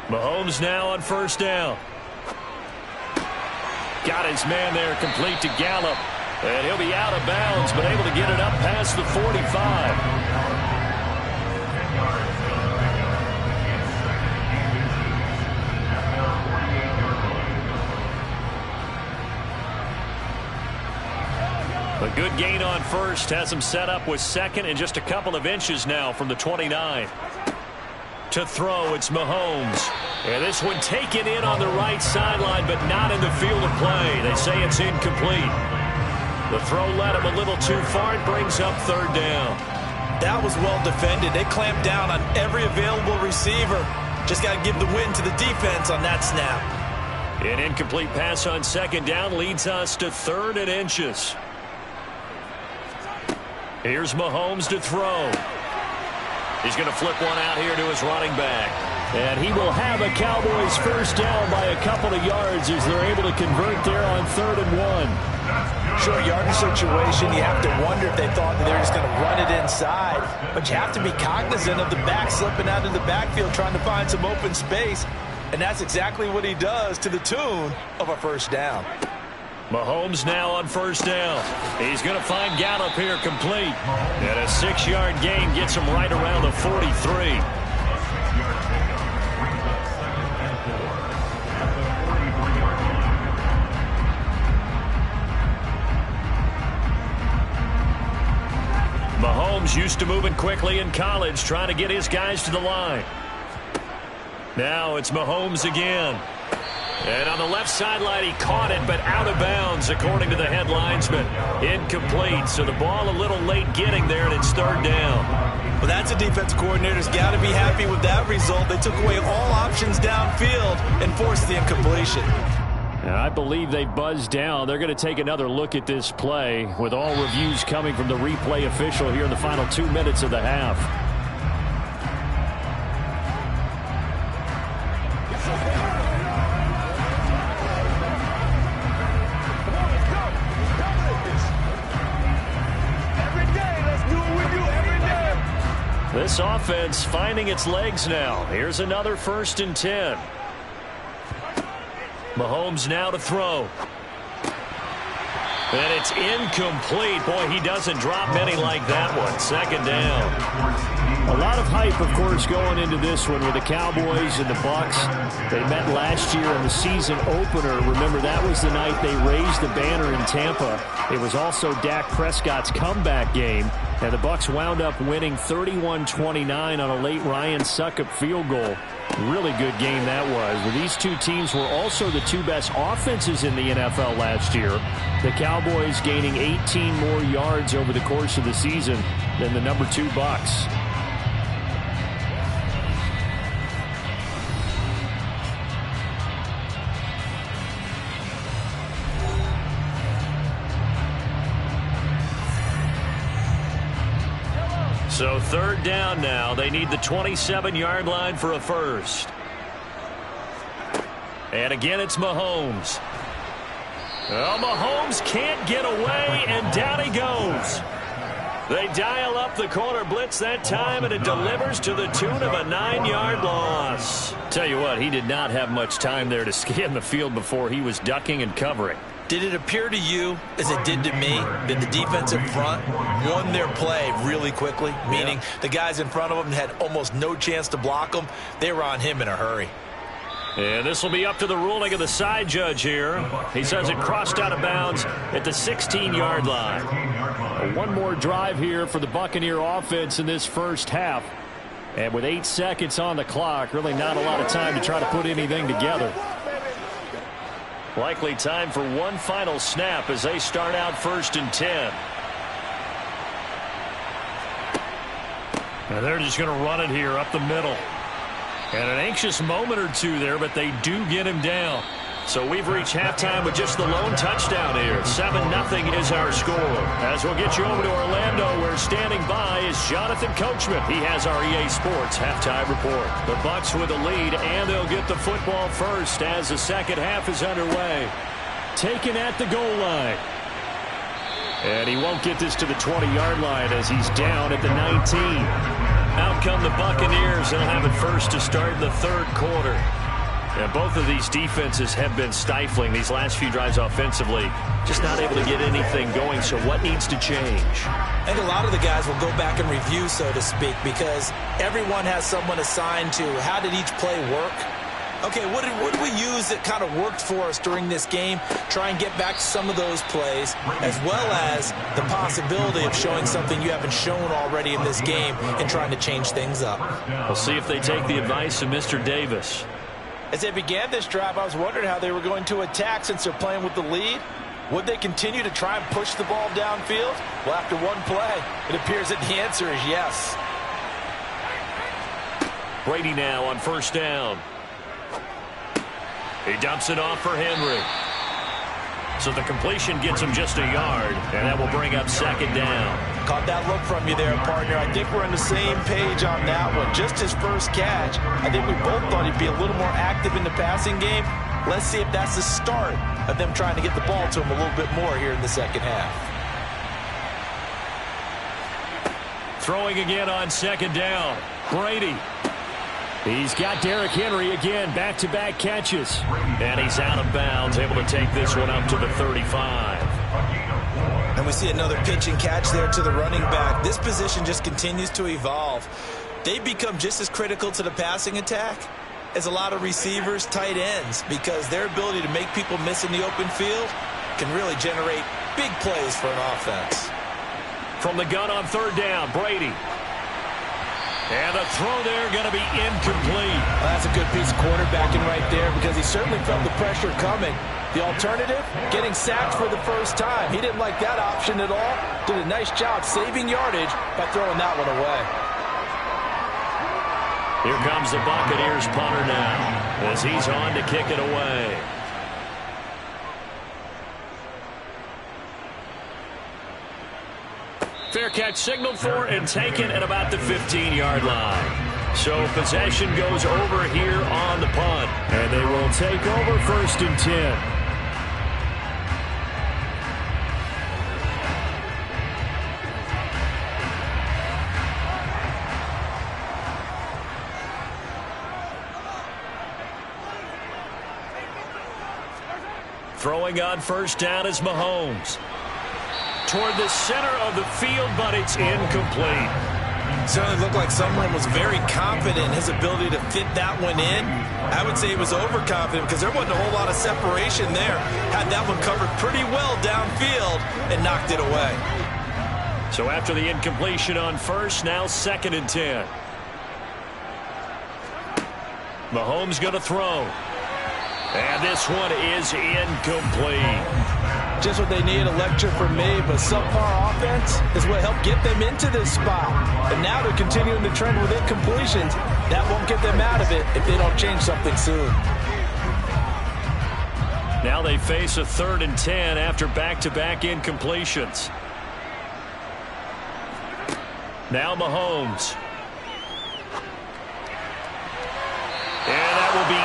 Mahomes now on 1st down. Got his man there complete to Gallup. And he'll be out of bounds, but able to get it up past the 45. 10 yards to the pickup. It's second and inches at their 48-yard line. A good gain on first has him set up with second and just a couple of inches now from the 29. To throw, it's Mahomes. And this one taken in on the right sideline, but not in the field of play. They say it's incomplete. The throw led him a little too far. It brings up third down. That was well defended. They clamped down on every available receiver. Just got to give the win to the defense on that snap. An incomplete pass on second down leads us to third and inches. Here's Mahomes to throw. He's going to flip one out here to his running back. And he will have a Cowboys first down by a couple of yards as they're able to convert there on 3rd and 1. Short yardage situation, you have to wonder if they thought that they were just going to run it inside. But you have to be cognizant of the back slipping out of the backfield trying to find some open space. And that's exactly what he does to the tune of a first down. Mahomes now on first down. He's going to find Gallup here complete. And a 6-yard gain gets him right around the 43. A 6-yard pickup brings up second and 4 at the 43-yard line. Mahomes used to moving quickly in college, trying to get his guys to the line. Now it's Mahomes again. And on the left sideline, he caught it, but out of bounds, according to the head linesman. Incomplete, so the ball a little late getting there, and it's third down. Well, that's a defense coordinator's got to be happy with that result. They took away all options downfield and forced the incompletion. And I believe they buzzed down. They're going to take another look at this play with all reviews coming from the replay official here in the final 2 minutes of the half. This offense finding its legs now. Here's another 1st and 10. Mahomes now to throw. And it's incomplete. Boy, he doesn't drop many like that one. Second down. A lot of hype, of course, going into this one with the Cowboys and the Bucs. They met last year in the season opener. Remember, that was the night they raised the banner in Tampa. It was also Dak Prescott's comeback game. And the Bucs wound up winning 31-29 on a late Ryan Succop field goal. Really good game that was. Well, these two teams were also the two best offenses in the NFL last year. The Cowboys gaining 18 more yards over the course of the season than the number 2 Bucs. So third down now. They need the 27-yard line for a first. And again, it's Mahomes. Oh, Mahomes can't get away, and down he goes. They dial up the corner blitz that time, and it delivers to the tune of a 9-yard loss. Tell you what, he did not have much time there to scan the field before he was ducking and covering. Did it appear to you, as it did to me, that the defensive front won their play really quickly? Meaning the guys in front of them had almost no chance to block them. They were on him in a hurry. And this will be up to the ruling of the side judge here. He says it crossed out of bounds at the 16-yard line. One more drive here for the Buccaneer offense in this first half. And with 8 seconds on the clock, really not a lot of time to try to put anything together. Likely time for one final snap as they start out 1st and 10. And they're just going to run it here up the middle. And an anxious moment or two there, but they do get him down. So we've reached halftime with just the lone touchdown here. 7-0 is our score. As we'll get you over to Orlando, where standing by is Jonathan Coachman. He has our EA Sports halftime report. The Bucs with the lead, and they'll get the football first as the second half is underway. Taken at the goal line. And he won't get this to the 20-yard line as he's down at the 19. Out come the Buccaneers. They'll have it first to start the third quarter. And both of these defenses have been stifling these last few drives offensively. Just not able to get anything going, so what needs to change? I think a lot of the guys will go back and review, so to speak, because everyone has someone assigned to how did each play work. Okay, what did we use that kind of worked for us during this game? Try and get back to some of those plays, as well as the possibility of showing something you haven't shown already in this game and trying to change things up. We'll see if they take the advice of Mr. Davis. As they began this drive, I was wondering how they were going to attack since they're playing with the lead. Would they continue to try and push the ball downfield? Well, after one play, it appears that the answer is yes. Brady now on first down. He dumps it off for Henry. So the completion gets him just a yard, and that will bring up second down. Caught that look from you there, partner. I think we're on the same page on that one. Just his first catch. I think we both thought he'd be a little more active in the passing game. Let's see if that's the start of them trying to get the ball to him a little bit more here in the second half. Throwing again on second down. Brady. He's got Derrick Henry again, back-to-back catches. And he's out of bounds, able to take this one up to the 35. And we see another pitch and catch there to the running back. This position just continues to evolve. They become just as critical to the passing attack as a lot of receivers, tight ends, because their ability to make people miss in the open field can really generate big plays for an offense. From the gun on third down, Brady. And the throw there going to be incomplete. Well, that's a good piece of quarterbacking right there because he certainly felt the pressure coming. The alternative, getting sacked for the first time. He didn't like that option at all. Did a nice job saving yardage by throwing that one away. Here comes the Buccaneers punter now as he's on to kick it away. Fair catch signaled for and taken at about the 15-yard line. So possession goes over here on the punt. And they will take over first and 10. Throwing on first down is Mahomes. Toward the center of the field, but it's incomplete. Certainly looked like someone was very confident in his ability to fit that one in. I would say he was overconfident because there wasn't a whole lot of separation there. Had that one covered pretty well downfield and knocked it away. So after the incompletion on first, now second and 10. Mahomes going to throw. And this one is incomplete. Just what they need, a lecture from me, but subpar offense is what helped get them into this spot. And now they're continuing the trend with incompletions. That won't get them out of it if they don't change something soon. Now they face a third and 10 after back-to-back incompletions. Now Mahomes. And that will be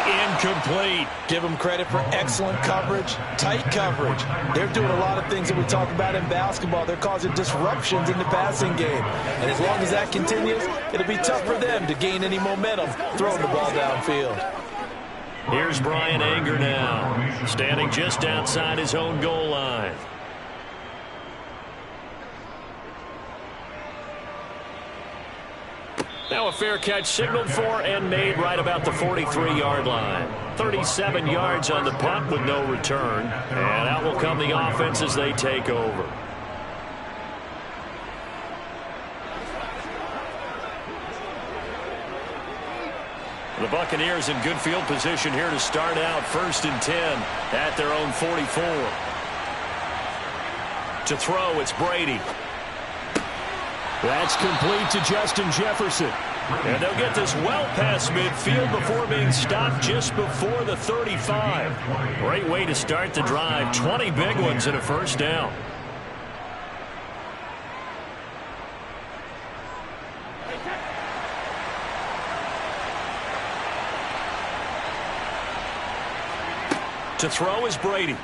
incomplete. Give them credit for excellent coverage, tight coverage. They're doing a lot of things that we talk about in basketball. They're causing disruptions in the passing game. And as long as that continues, it'll be tough for them to gain any momentum throwing the ball downfield. Here's Brian Anger now, standing just outside his own goal line. Now a fair catch signaled for and made right about the 43-yard line. 37 yards on the punt with no return. And out will come the offense as they take over. The Buccaneers in good field position here to start out first and 10 at their own 44. To throw, it's Brady. That's complete to Justin Jefferson. And they'll get this well past midfield before being stopped just before the 35. Great way to start the drive. 20 big ones and a first down. To throw is Brady.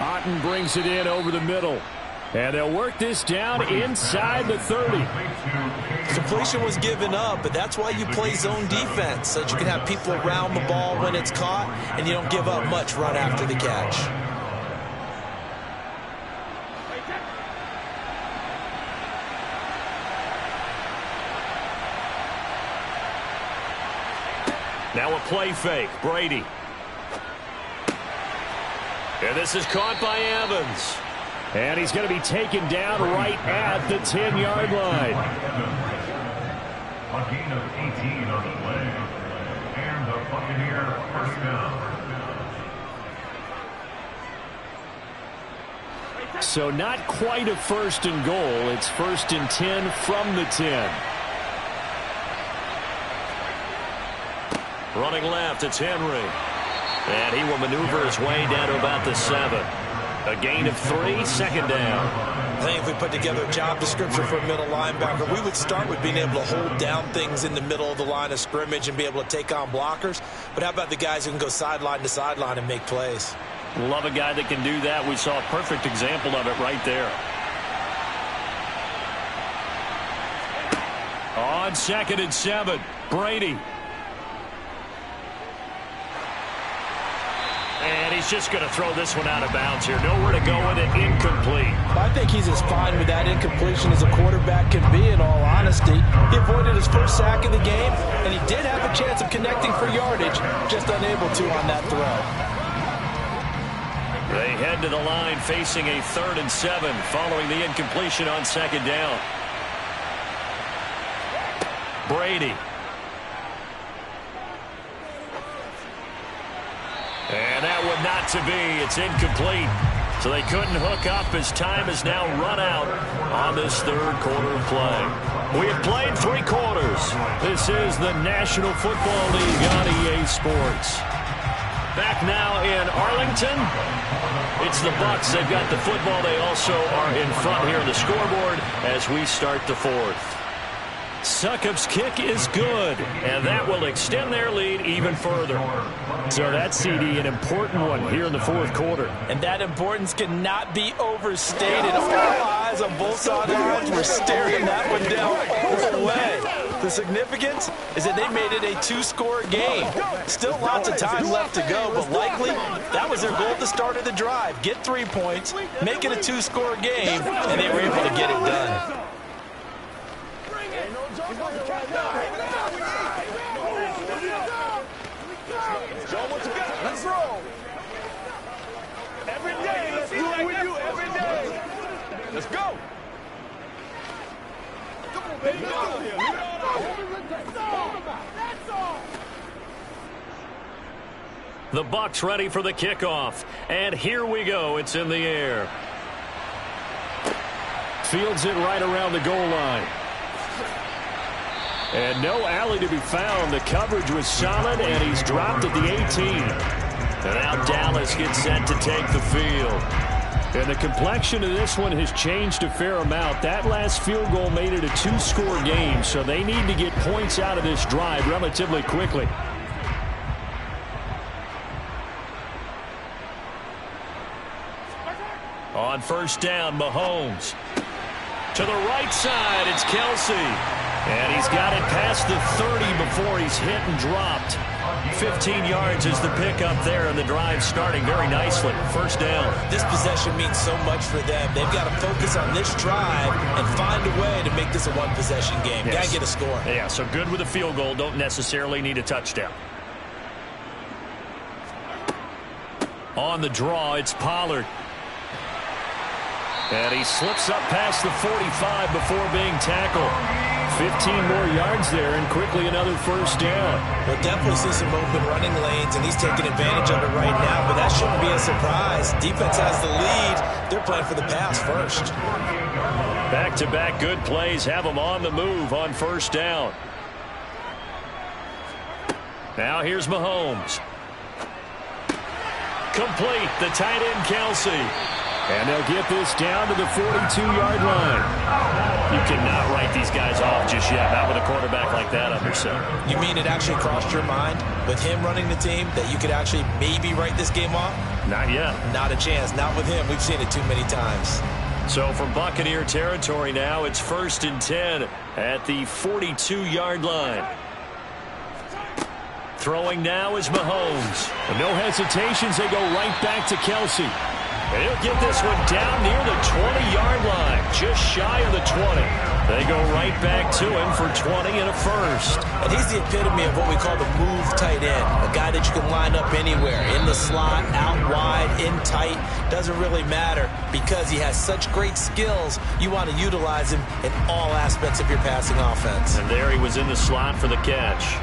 Otten brings it in over the middle. And they'll work this down inside the 30. Completion was given up, but that's why you play zone defense, so that you can have people around the ball when it's caught, and you don't give up much run after the catch. Now a play fake. Brady. And this is caught by Evans. And he's going to be taken down right at the 10-yard line. A gain of 18 on the play. And the Buccaneer first down. So not quite a first and goal. It's first and 10 from the 10. Running left, it's Henry. And he will maneuver his way down to about the 7. A gain of 3, second down. I think if we put together a job description for a middle linebacker, we would start with being able to hold down things in the middle of the line of scrimmage and be able to take on blockers. But how about the guys who can go sideline to sideline and make plays? Love a guy that can do that. We saw a perfect example of it right there. On 2nd and 7, Brady. And he's just going to throw this one out of bounds here. Nowhere to go with it. Incomplete. I think he's as fine with that incompletion as a quarterback can be, in all honesty. He avoided his first sack of the game, and he did have a chance of connecting for yardage, just unable to on that throw. They head to the line facing a 3rd and 7 following the incompletion on 2nd down. Brady. And that would not to be. It's incomplete. So they couldn't hook up as time is now run out on this 3rd quarter of play. We have played 3 quarters. This is the National Football League on EA Sports. Back now in Arlington. It's the Bucs. They've got the football. They also are in front here on the scoreboard as we start the 4th. Succop's kick is good, and that will extend their lead even further. So that's, CD, an important one here in the 4th quarter. And that importance cannot be overstated. All eyes on both sidelines were staring that one down all the way. The significance is that they made it a 2-score game. Still lots of time left to go, but likely that was their goal at the start of the drive. Get 3 points, make it a 2-score game, and they were able to get it done. Let's roll. Every day, let's do what we do every day. Let's go. Come on, baby. That's all. The Bucs ready for the kickoff. And here we go. It's in the air. Fields it right around the goal line. And no alley to be found. The coverage was solid, and he's dropped at the 18. And now Dallas gets set to take the field. And the complexion of this one has changed a fair amount. That last field goal made it a 2-score game, so they need to get points out of this drive relatively quickly. On 1st down, Mahomes. To the right side, it's Kelce. And he's got it past the 30 before he's hit and dropped. 15 yards is the pickup there, and the drive starting very nicely. 1st down. This possession means so much for them. They've got to focus on this drive and find a way to make this a 1-possession game. Yes. Got to get a score. Yeah, so good with a field goal. Don't necessarily need a touchdown. On the draw, it's Pollard. And he slips up past the 45 before being tackled. 15 more yards there, and quickly another 1st down. We'll definitely see some open running lanes, and he's taking advantage of it right now, but that shouldn't be a surprise. Defense has the lead. They're playing for the pass first. Back-to-back good plays have them on the move on 1st down. Now here's Mahomes. Complete, the tight end Kelce. And they'll get this down to the 42-yard line. You cannot write these guys off just yet, not with a quarterback like that under center. You mean it actually crossed your mind with him running the team that you could actually maybe write this game off? Not yet. Not a chance. Not with him. We've seen it too many times. So from Buccaneer territory now, it's 1st and 10 at the 42-yard line. Throwing now is Mahomes. And no hesitations, they go right back to Kelsey. And he'll get this one down near the 20-yard line, just shy of the 20. They go right back to him for 20 and a first. And he's the epitome of what we call the move tight end, a guy that you can line up anywhere, in the slot, out wide, in tight, doesn't really matter because he has such great skills. You want to utilize him in all aspects of your passing offense. And there he was in the slot for the catch.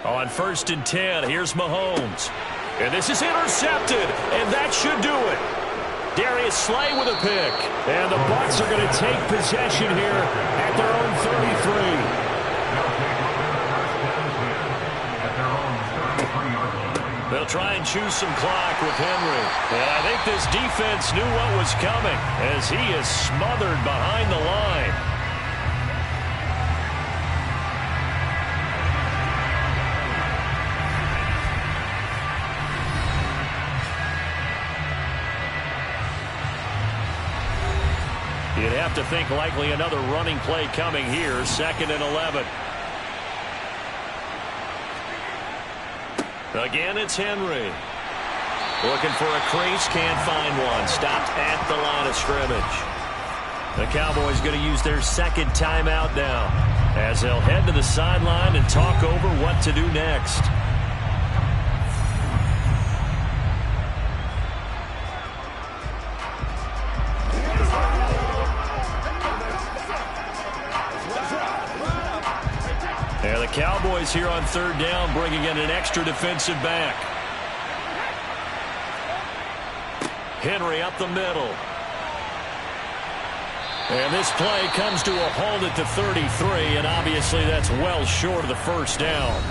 On 1st and 10, here's Mahomes. And this is intercepted, and that should do it. Darius Slay with a pick. And the Bucs are going to take possession here at their own 33. They'll try and choose some clock with Henry. And I think this defense knew what was coming as he is smothered behind the line. You'd have to think likely another running play coming here, 2nd and 11. Again, it's Henry. Looking for a crease, can't find one. Stopped at the line of scrimmage. The Cowboys going to use their 2nd timeout now as they'll head to the sideline and talk over what to do next. And the Cowboys here on 3rd down, bringing in an extra defensive back. Henry up the middle. And this play comes to a halt at the 33, and obviously that's well short of the 1st down.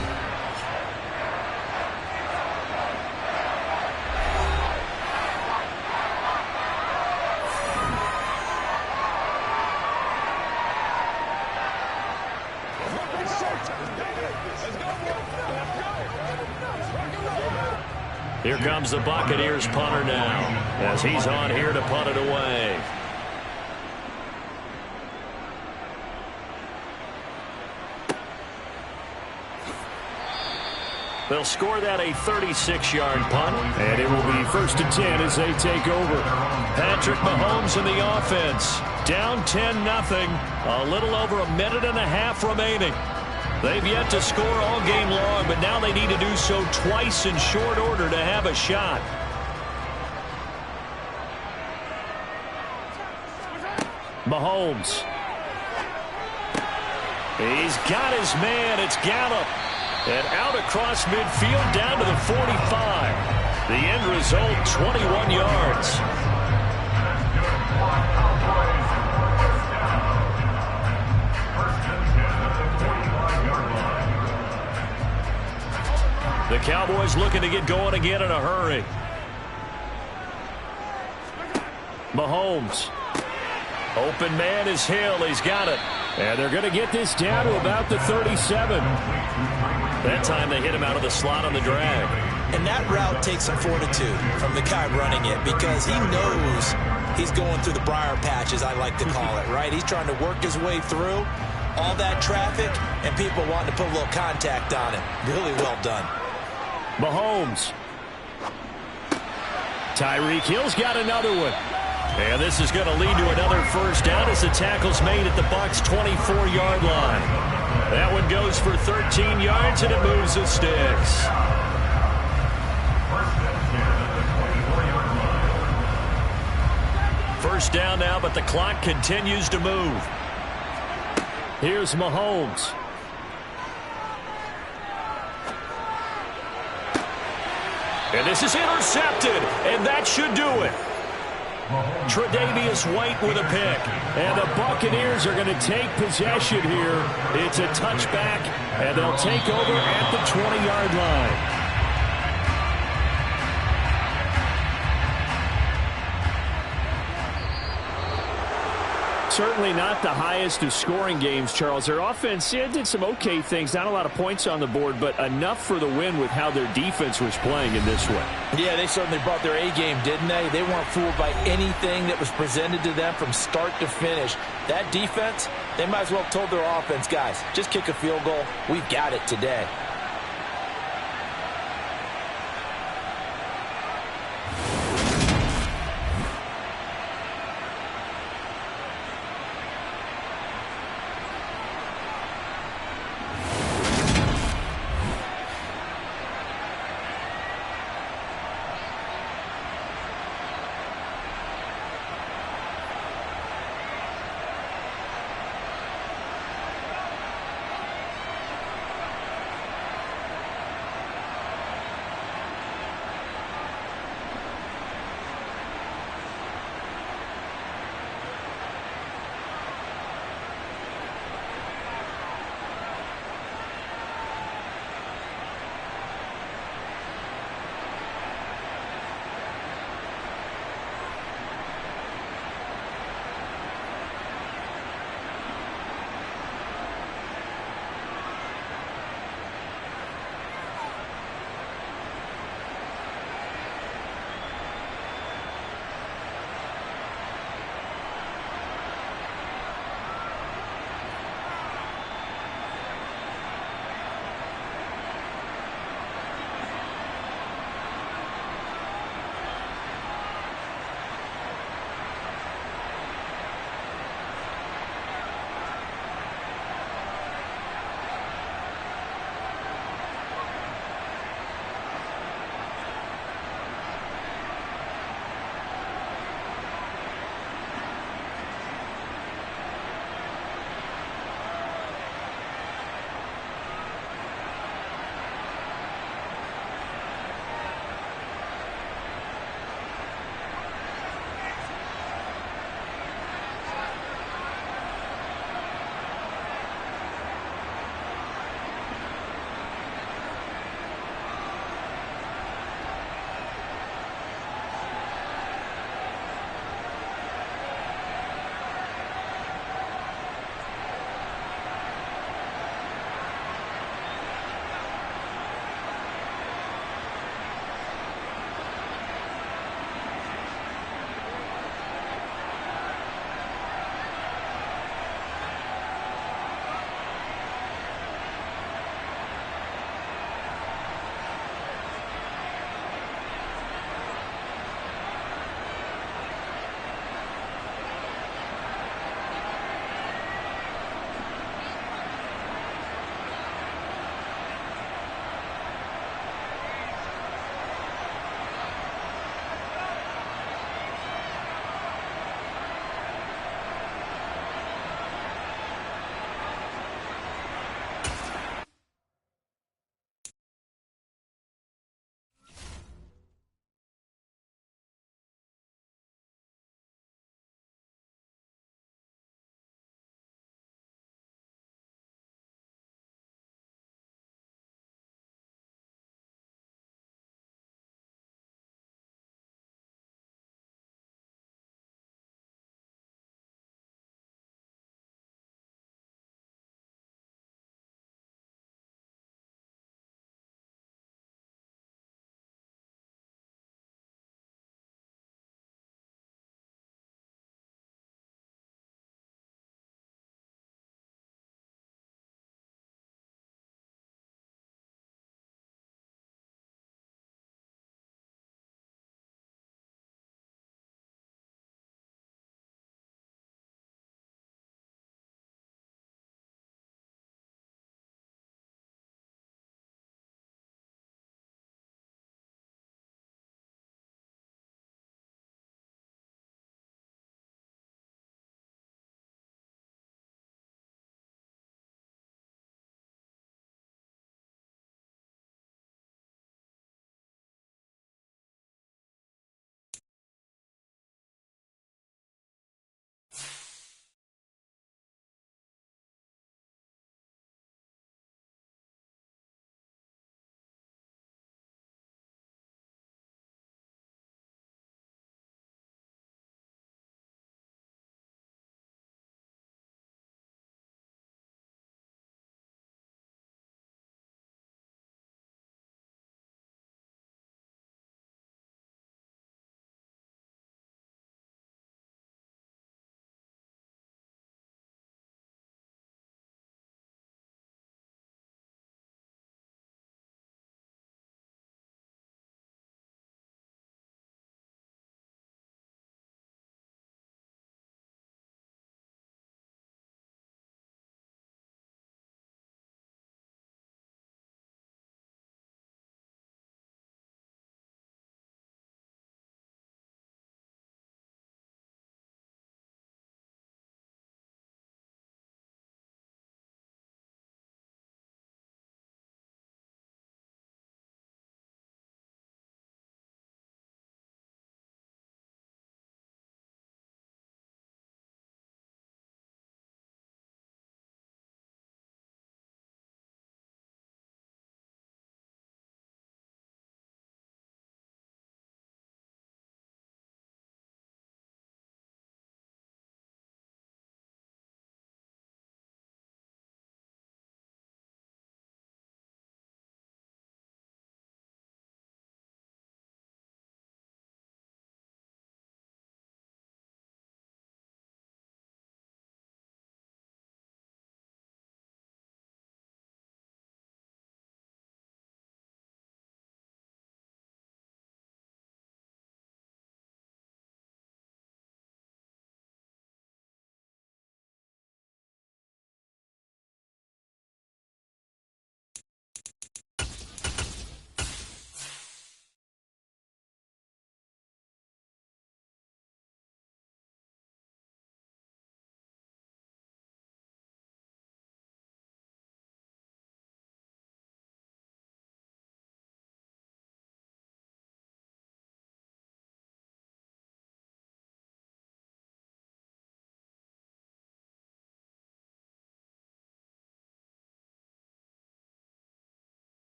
Here comes the Buccaneers punter now as he's on here to punt it away. They'll score that a 36-yard punt. And it will be 1st and 10 as they take over. Patrick Mahomes in the offense. Down 10-0. A little over a minute and a half remaining. They've yet to score all game long, but now they need to do so twice in short order to have a shot. Mahomes. He's got his man. It's Gallup. And out across midfield down to the 45. The end result, 21 yards. The Cowboys looking to get going again in a hurry. Mahomes. Open man is Hill. He's got it. And they're going to get this down to about the 37. That time they hit him out of the slot on the drag. And that route takes some fortitude from the guy running it because he knows he's going through the briar patches, I like to call it, right? He's trying to work his way through all that traffic and people wanting to put a little contact on it. Really well done. Mahomes. Tyreek Hill's got another one. And this is going to lead to another 1st down as the tackle's made at the Bucs' 24-yard line. That one goes for 13 yards, and it moves the sticks. First down now, but the clock continues to move. Here's Mahomes. And this is intercepted, and that should do it. Tre'Davious White with a pick. And the Buccaneers are going to take possession here. It's a touchback, and they'll take over at the 20-yard line. Certainly not the highest of scoring games, Charles. Their offense did some okay things, not a lot of points on the board, but enough for the win with how their defense was playing in this one. Yeah, they certainly brought their A game, didn't they? They weren't fooled by anything that was presented to them from start to finish. That defense, they might as well have told their offense, guys, just kick a field goal. We've got it today.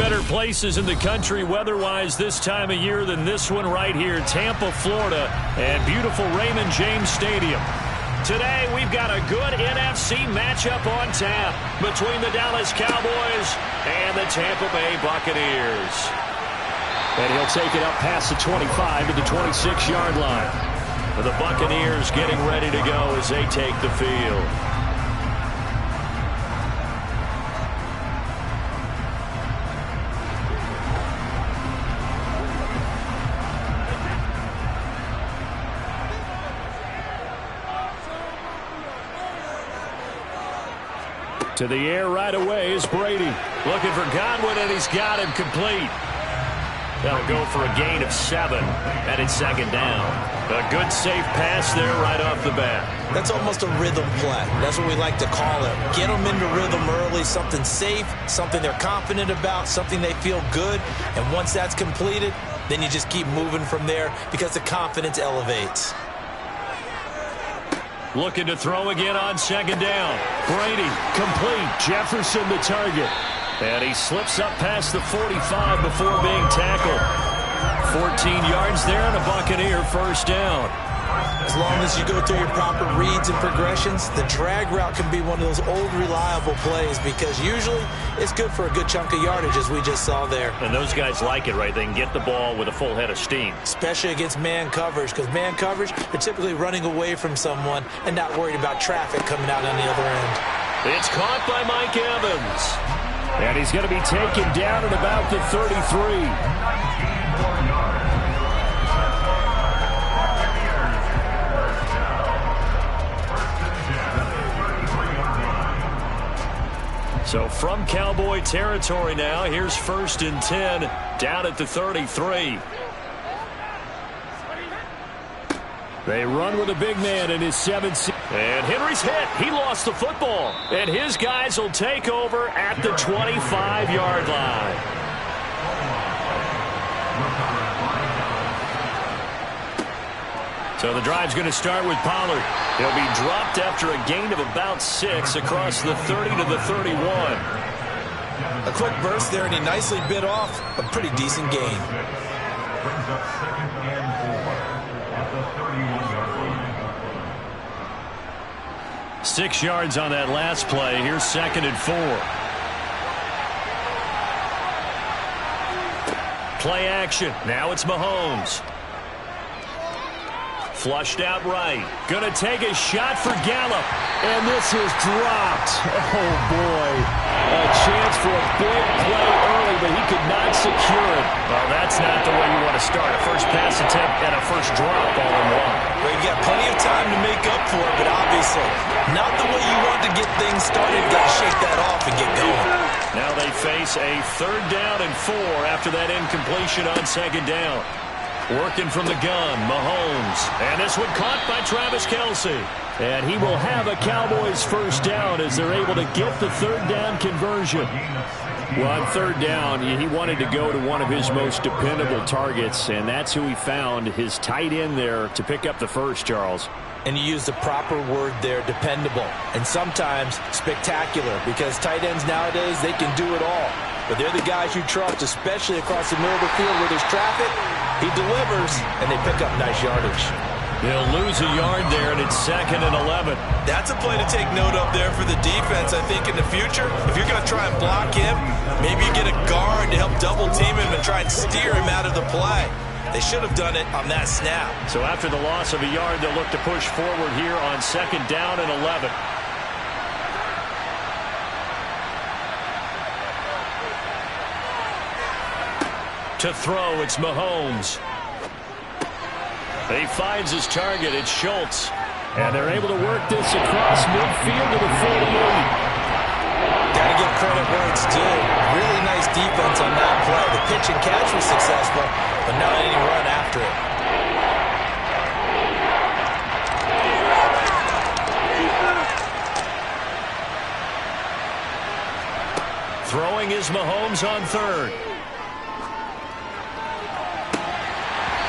better places in the country weather-wise this time of year than this one right here, Tampa, Florida, and beautiful Raymond James Stadium. Today, we've got a good NFC matchup on tap between the Dallas Cowboys and the Tampa Bay Buccaneers. And he'll take it up past the 25 to the 26-yard line. The Buccaneers getting ready to go as they take the field. To the air right away is Brady. Looking for Godwin, and he's got him complete. That'll go for a gain of 7, and it's second down. A good, safe pass there right off the bat. That's almost a rhythm play. That's what we like to call it. Get them into rhythm early, something safe, something they're confident about, something they feel good. And once that's completed, then you just keep moving from there because the confidence elevates. Looking to throw again on second down. Brady, complete. Jefferson the target. And he slips up past the 45 before being tackled. 14 yards there and a Buccaneer first down. As long as you go through your proper reads and progressions, the drag route can be one of those old reliable plays because usually it's good for a good chunk of yardage as we just saw there. And those guys like it, right? They can get the ball with a full head of steam. Especially against man coverage because man coverage, they're typically running away from someone and not worried about traffic coming out on the other end. It's caught by Mike Evans. And he's going to be taken down at about the 33. So from Cowboy territory now, here's 1st and 10 down at the 33. They run with a big man in his 7th. And Henry's hit. He lost the football. And his guys will take over at the 25-yard line. So the drive's going to start with Pollard. He'll be dropped after a gain of about 6 across the 30 to the 31. A quick burst there, and he nicely bit off a pretty decent gain. Brings up 2nd and 4 at the 31-yard line. 6 yards on that last play. Here's 2nd and 4. Play action. Now it's Mahomes. Flushed out right. Gonna take a shot for Gallup. And this is dropped. Oh, boy. A chance for a big play early, but he could not secure it. Well, that's not the way you want to start. A first pass attempt and a first drop all in one. Well, you got plenty of time to make up for it, but obviously not the way you want to get things started. Got to shake that off and get going. Now they face a 3rd down and 4 after that incompletion on 2nd down. Working from the gun, Mahomes. And this one caught by Travis Kelce. And he will have a Cowboys first down as they're able to get the 3rd down conversion. Well, on 3rd down, he wanted to go to one of his most dependable targets, and that's who he found, his tight end there, to pick up the first, Charles. And you use the proper word there, dependable, and sometimes spectacular, because tight ends nowadays, they can do it all. But they're the guys you trust, especially across the middle of the field where there's traffic. He delivers, and they pick up nice yardage. They'll lose a yard there, and it's 2nd and 11. That's a play to take note of there for the defense, I think, in the future. If you're going to try and block him, maybe you get a guard to help double-team him and try and steer him out of the play. They should have done it on that snap. So after the loss of a yard, they'll look to push forward here on 2nd down and 11. To throw, it's Mahomes. He finds his target. It's Schultz. And they're able to work this across midfield to the 48. Got to give credit where it's due. Really nice defense on that play. The pitch and catch was successful, but not any run after it. Throwing is Mahomes on 3rd.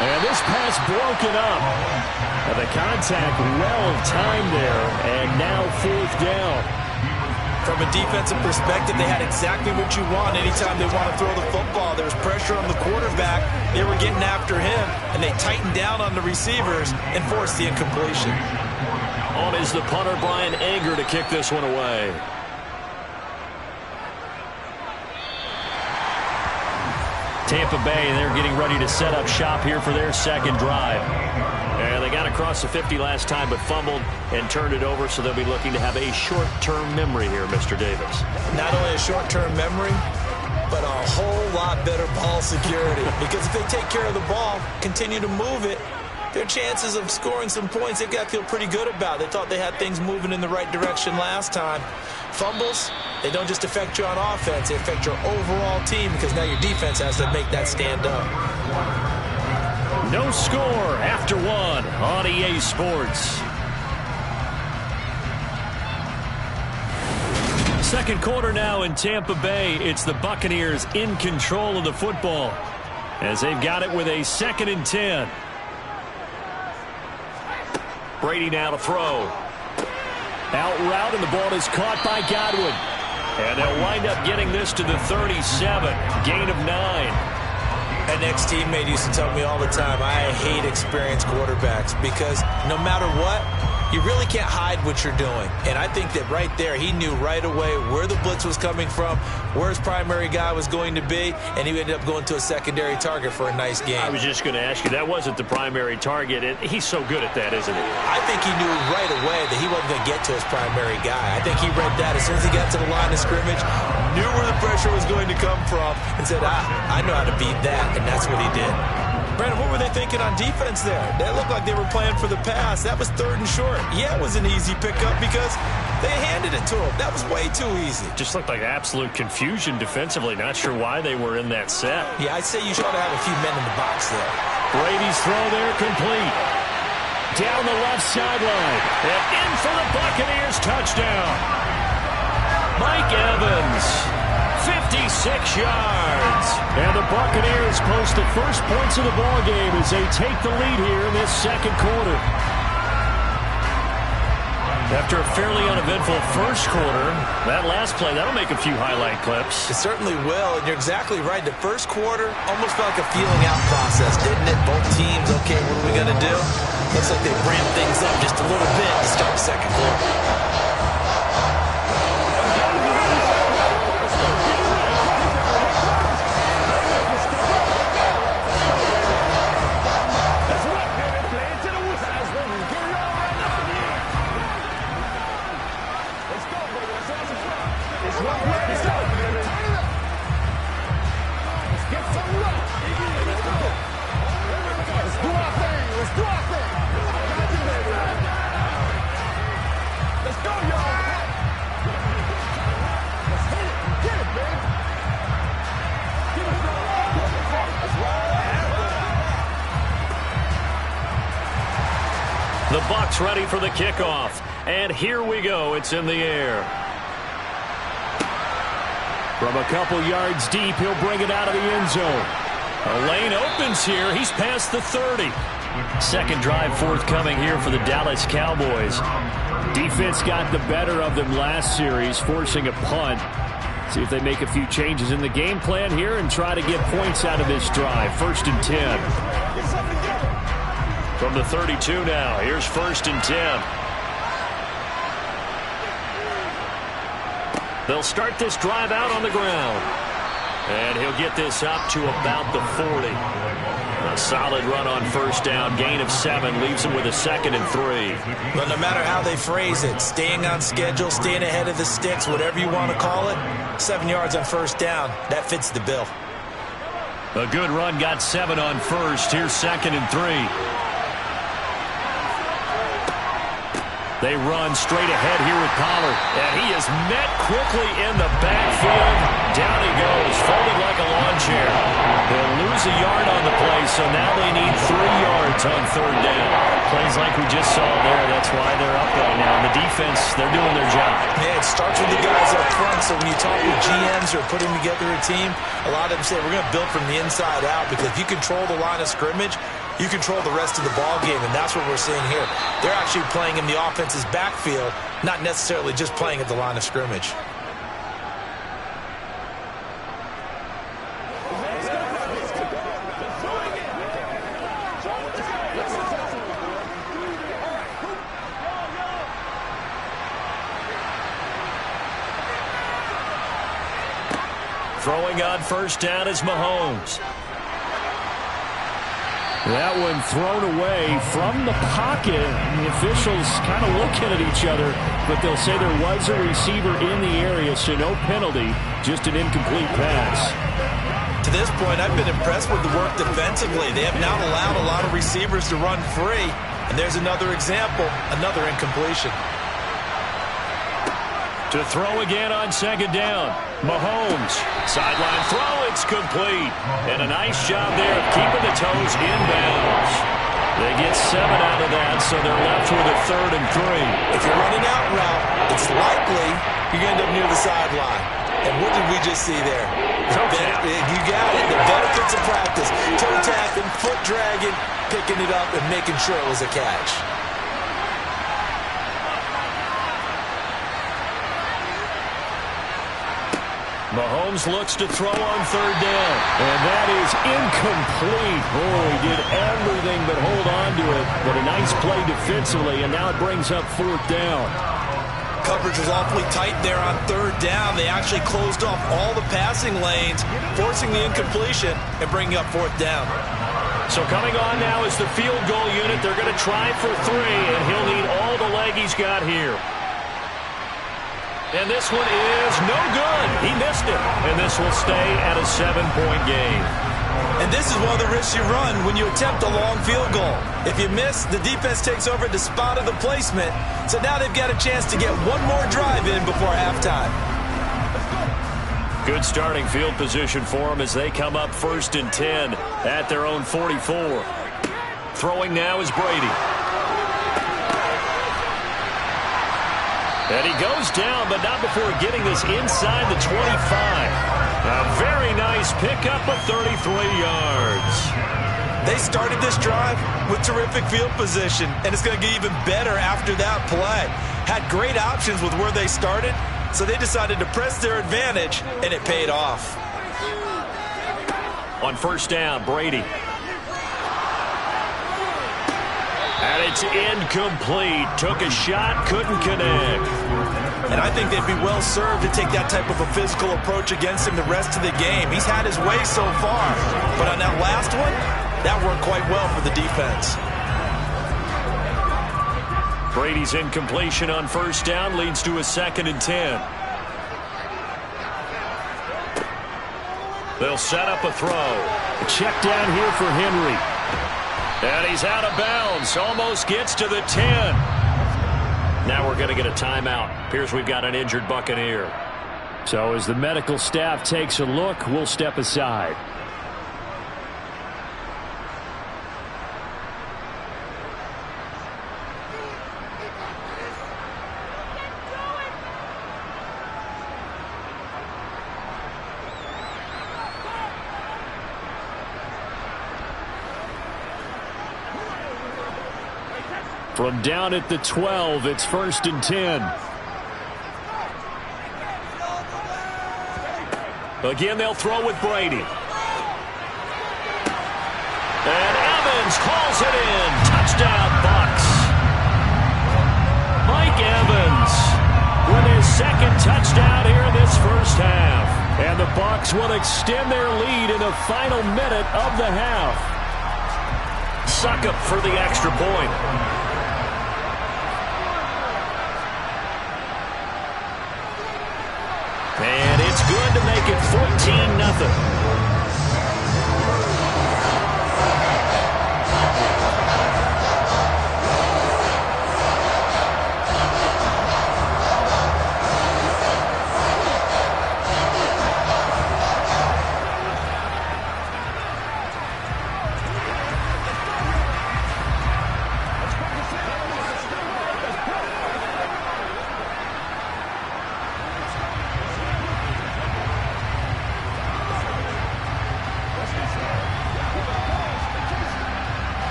And this pass broken up. And the contact well timed there. And now 4th down. From a defensive perspective, they had exactly what you want anytime they want to throw the football. There was pressure on the quarterback. They were getting after him, and they tightened down on the receivers and forced the incompletion. On is the punter, Brian Anger, to kick this one away. Tampa Bay, they're getting ready to set up shop here for their second drive. And they got across the 50 last time, but fumbled and turned it over, so they'll be looking to have a short-term memory here, Mr. Davis. Not only a short-term memory, but a whole lot better ball security. Because if they take care of the ball, continue to move it, their chances of scoring some points, they've got to feel pretty good about. They thought they had things moving in the right direction last time. Fumbles, they don't just affect you on offense, they affect your overall team because now your defense has to make that stand up. No score after one on EA Sports. Second quarter now in Tampa Bay. It's the Buccaneers in control of the football as they've got it with a 2nd and 10. Brady now to throw. Out route, and the ball is caught by Godwin. And they'll wind up getting this to the 37. Gain of 9. An ex-teammate used to tell me all the time, I hate experienced quarterbacks because no matter what, you really can't hide what you're doing. And I think that right there, he knew right away where the blitz was coming from, where his primary guy was going to be, and he ended up going to a secondary target for a nice game. I was just going to ask you, that wasn't the primary target. He's so good at that, isn't he? I think he knew right away that he wasn't going to get to his primary guy. I think he read that as soon as he got to the line of scrimmage, knew where the pressure was going to come from, and said, I know how to beat that, and that's what he did. Brandon, what were they thinking on defense there? They looked like they were playing for the pass. That was 3rd and short. Yeah, it was an easy pickup because they handed it to him. That was way too easy. Just looked like absolute confusion defensively. Not sure why they were in that set. Yeah, I'd say you should have a few men in the box there. Brady's throw there complete. Down the left sideline. And in for the Buccaneers touchdown. Mike Evans. 56 yards. And the Buccaneers post the first points of the ball game as they take the lead here in this second quarter. After a fairly uneventful first quarter, that last play, that'll make a few highlight clips. It certainly will, and you're exactly right. The first quarter almost felt like a feeling out process, didn't it? Both teams, okay, what are we going to do? Looks like they ramped things up just a little bit to start the second quarter. The Bucs ready for the kickoff. And here we go. It's in the air. From a couple yards deep, he'll bring it out of the end zone. A lane opens here. He's past the 30. Second drive forthcoming here for the Dallas Cowboys. Defense got the better of them last series, forcing a punt. See if they make a few changes in the game plan here and try to get points out of this drive. 1st and 10. From the 32 now, here's 1st and 10. They'll start this drive out on the ground. And he'll get this up to about the 40. A solid run on 1st down, gain of 7, leaves him with a 2nd and 3. But no matter how they phrase it, staying on schedule, staying ahead of the sticks, whatever you want to call it, 7 yards on 1st down, that fits the bill. A good run, got 7 on 1st. Here's 2nd and 3. They run straight ahead here with Pollard. And he is met quickly in the backfield. Down he goes, folded like a lawn chair. They'll lose a yard on the play, so now they need 3 yards on 3rd down. Plays like we just saw there. That's why they're up right now. And the defense, they're doing their job. Yeah, it starts with the guys up front. So when you talk with GMs who are putting together a team, a lot of them say, we're going to build from the inside out. Because if you control the line of scrimmage, you control the rest of the ball game, and that's what we're seeing here. They're actually playing in the offense's backfield, not necessarily just playing at the line of scrimmage. Throwing on first down is Mahomes. That one thrown away from the pocket. The officials kind of looking at each other, but they'll say there was a receiver in the area, so no penalty, just an incomplete pass. To this point, I've been impressed with the work defensively. They have not allowed a lot of receivers to run free, and there's another example, another incompletion. To throw again on second down. Mahomes. Sideline throw. It's complete. And a nice job there of keeping the toes inbounds. They get 7 out of that, so they're left with a 3rd and 3. If you're running out route, it's likely you're going to end up near the sideline. And what did we just see there? You got it. The benefits of practice. Toe tapping, foot dragging, picking it up, and making sure it was a catch. Mahomes looks to throw on 3rd down. And that is incomplete. Oh, he did everything but hold on to it. But a nice play defensively, and now it brings up 4th down. Coverage was awfully tight there on 3rd down. They actually closed off all the passing lanes, forcing the incompletion and bringing up 4th down. So coming on now is the field goal unit. They're going to try for 3, and he'll need all the leg he's got here. And this one is no good. He missed it. And this will stay at a 7-point game. And this is one of the risks you run when you attempt a long field goal. If you miss, the defense takes over the spot of the placement. So now they've got a chance to get one more drive in before halftime. Good starting field position for them as they come up 1st and 10 at their own 44. Throwing now is Brady. And he goes down, but not before getting this inside the 25. A very nice pickup of 33 yards. They started this drive with terrific field position, and it's going to get even better after that play. Had great options with where they started, so they decided to press their advantage, and it paid off. On 1st down, Brady. And it's incomplete. Took a shot, couldn't connect. And I think they'd be well served to take that type of a physical approach against him the rest of the game. He's had his way so far. But on that last one, that worked quite well for the defense. Brady's incompletion on 1st down leads to a 2nd and 10. They'll set up a throw. A check down here for Henry. And he's out of bounds. Almost gets to the 10. Now we're going to get a timeout. Appears we've got an injured Buccaneer. So as the medical staff takes a look, we'll step aside. From down at the 12, it's 1st and 10. Again, they'll throw with Brady. And Evans calls it in. Touchdown, Bucs. Mike Evans with his 2nd touchdown here in this 1st half. And the Bucs will extend their lead in the final minute of the half. Succop for the extra point. And it's good to make it 14-0.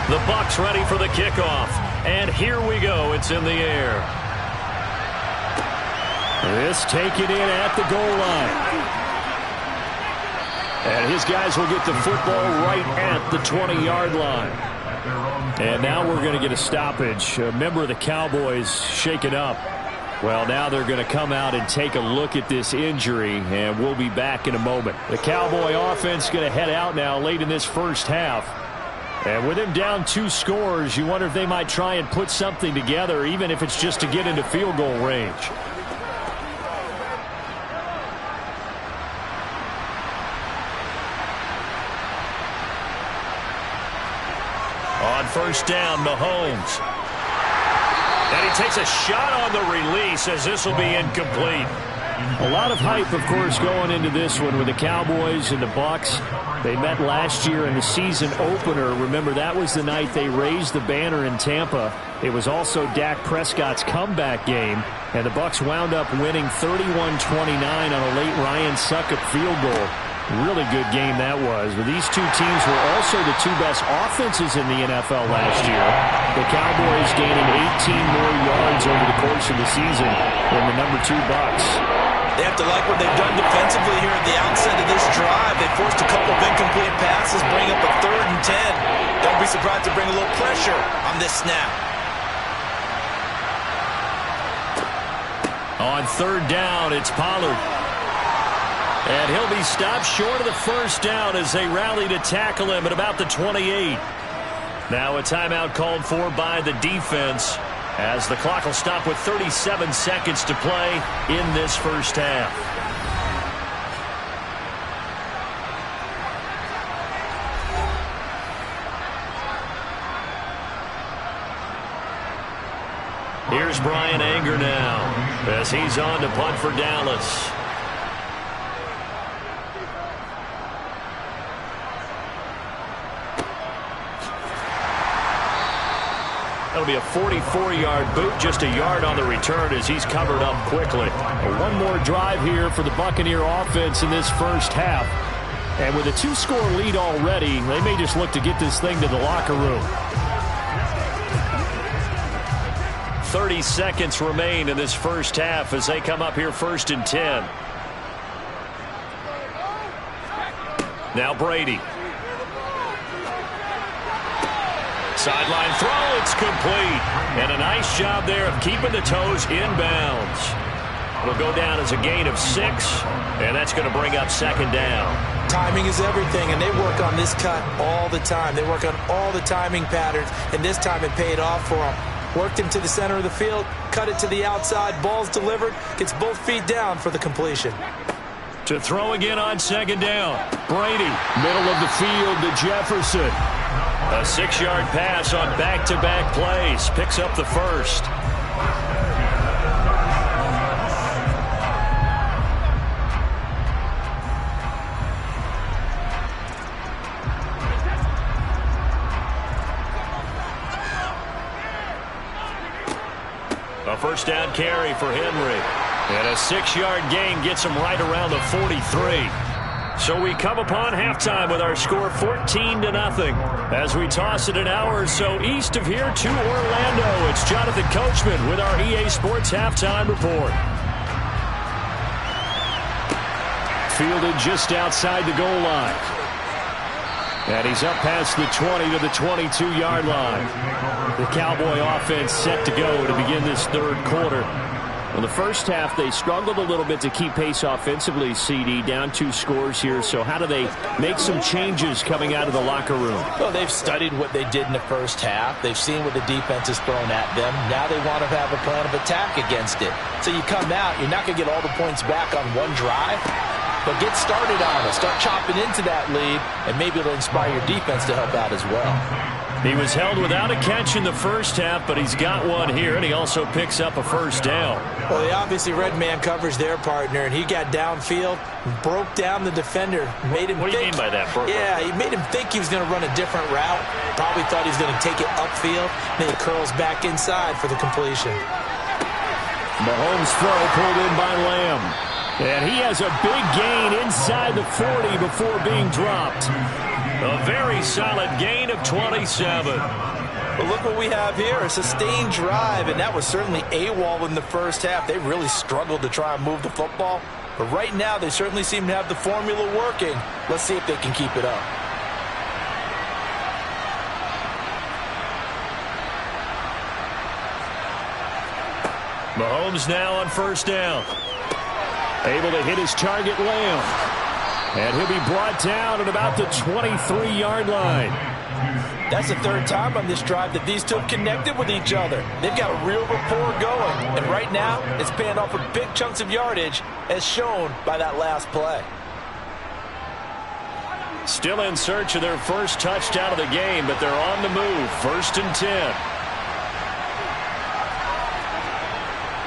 The Bucs ready for the kickoff. And here we go. It's in the air. This taken in at the goal line. And his guys will get the football right at the 20-yard line. And now we're going to get a stoppage. A member of the Cowboys shaken up. Well, now they're going to come out and take a look at this injury, and we'll be back in a moment. The Cowboy offense going to head out now late in this first half. And with him down 2 scores, you wonder if they might try and put something together, even if it's just to get into field goal range. On first down, Mahomes. And he takes a shot on the release as this will be incomplete. A lot of hype, of course, going into this one with the Cowboys and the Bucs. They met last year in the season opener. Remember, that was the night they raised the banner in Tampa. It was also Dak Prescott's comeback game, and the Bucs wound up winning 31-29 on a late Ryan Succop field goal. Really good game that was. But these two teams were also the 2 best offenses in the NFL last year. The Cowboys gaining 18 more yards over the course of the season than the number 2 Bucs. They have to like what they've done defensively here at the outset of this drive. They forced a couple of incomplete passes, bring up a 3rd and 10. Don't be surprised to bring a little pressure on this snap. On 3rd down, it's Pollard. And he'll be stopped short of the first down as they rally to tackle him at about the 28. Now a timeout called for by the defense as the clock will stop with 37 seconds to play in this first half. Here's Brian Anger now as he's on to punt for Dallas. That'll be a 44-yard boot, just a yard on the return as he's covered up quickly. One more drive here for the Buccaneer offense in this first half. And with a 2-score lead already, they may just look to get this thing to the locker room. 30 seconds remain in this first half as they come up here 1st and 10. Now Brady. Sideline throw, it's complete. And a nice job there of keeping the toes inbounds. It'll go down as a gain of 6, and that's going to bring up 2nd down. Timing is everything, and they work on this cut all the time. They work on all the timing patterns, and this time it paid off for them. Worked him to the center of the field, cut it to the outside, ball's delivered, gets both feet down for the completion. To throw again on 2nd down. Brady, middle of the field to Jefferson. A 6-yard pass on back-to-back plays. Picks up the first. A first down carry for Henry. And a 6-yard gain gets him right around the 43. So we come upon halftime with our score 14-0 as we toss it an hour or so east of here to Orlando. It's Jonathan Coachman with our EA Sports Halftime Report. Fielded just outside the goal line. And he's up past the 20 to the 22-yard line. The Cowboy offense set to go to begin this 3rd quarter. In the first half, they struggled a little bit to keep pace offensively, CD, down 2 scores here. So how do they make some changes coming out of the locker room? Well, they've studied what they did in the first half. They've seen what the defense has thrown at them. Now they want to have a plan of attack against it. So you come out, you're not going to get all the points back on one drive, but get started on it. Start chopping into that lead, and maybe it'll inspire your defense to help out as well. He was held without a catch in the first half, but he's got one here, and he also picks up a first down. Well, they obviously red man coverage their partner, and he got downfield, broke down the defender, made him What do you mean by that? Yeah, he made him think he was going to run a different route. Probably thought he was going to take it upfield. Then he curls back inside for the completion. Mahomes' throw pulled in by Lamb. And he has a big gain inside the 40 before being dropped. A very solid gain of 27. But look what we have here, a sustained drive, and that was certainly AWOL in the first half. They really struggled to try and move the football. But right now, they certainly seem to have the formula working. Let's see if they can keep it up. Mahomes now on first down. Able to hit his target, Lamb. And he'll be brought down at about the 23-yard line. That's the third time on this drive that these two have connected with each other. They've got a real rapport going. And right now, it's paying off with big chunks of yardage, as shown by that last play. Still in search of their first touchdown of the game, but they're on the move. 1st and 10.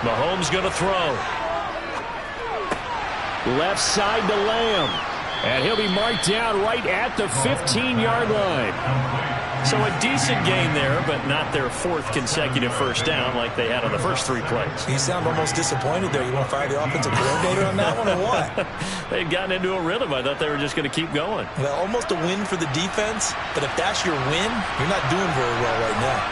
Mahomes going to throw. Left side to Lamb. And he'll be marked down right at the 15-yard line. So a decent gain there, but not their 4th consecutive first down like they had on the first 3 plays. You sound almost disappointed there. You want to fire the offensive coordinator on that one or what? They'd gotten into a rhythm. I thought they were just going to keep going. Well, almost a win for the defense, but if that's your win, you're not doing very well right now.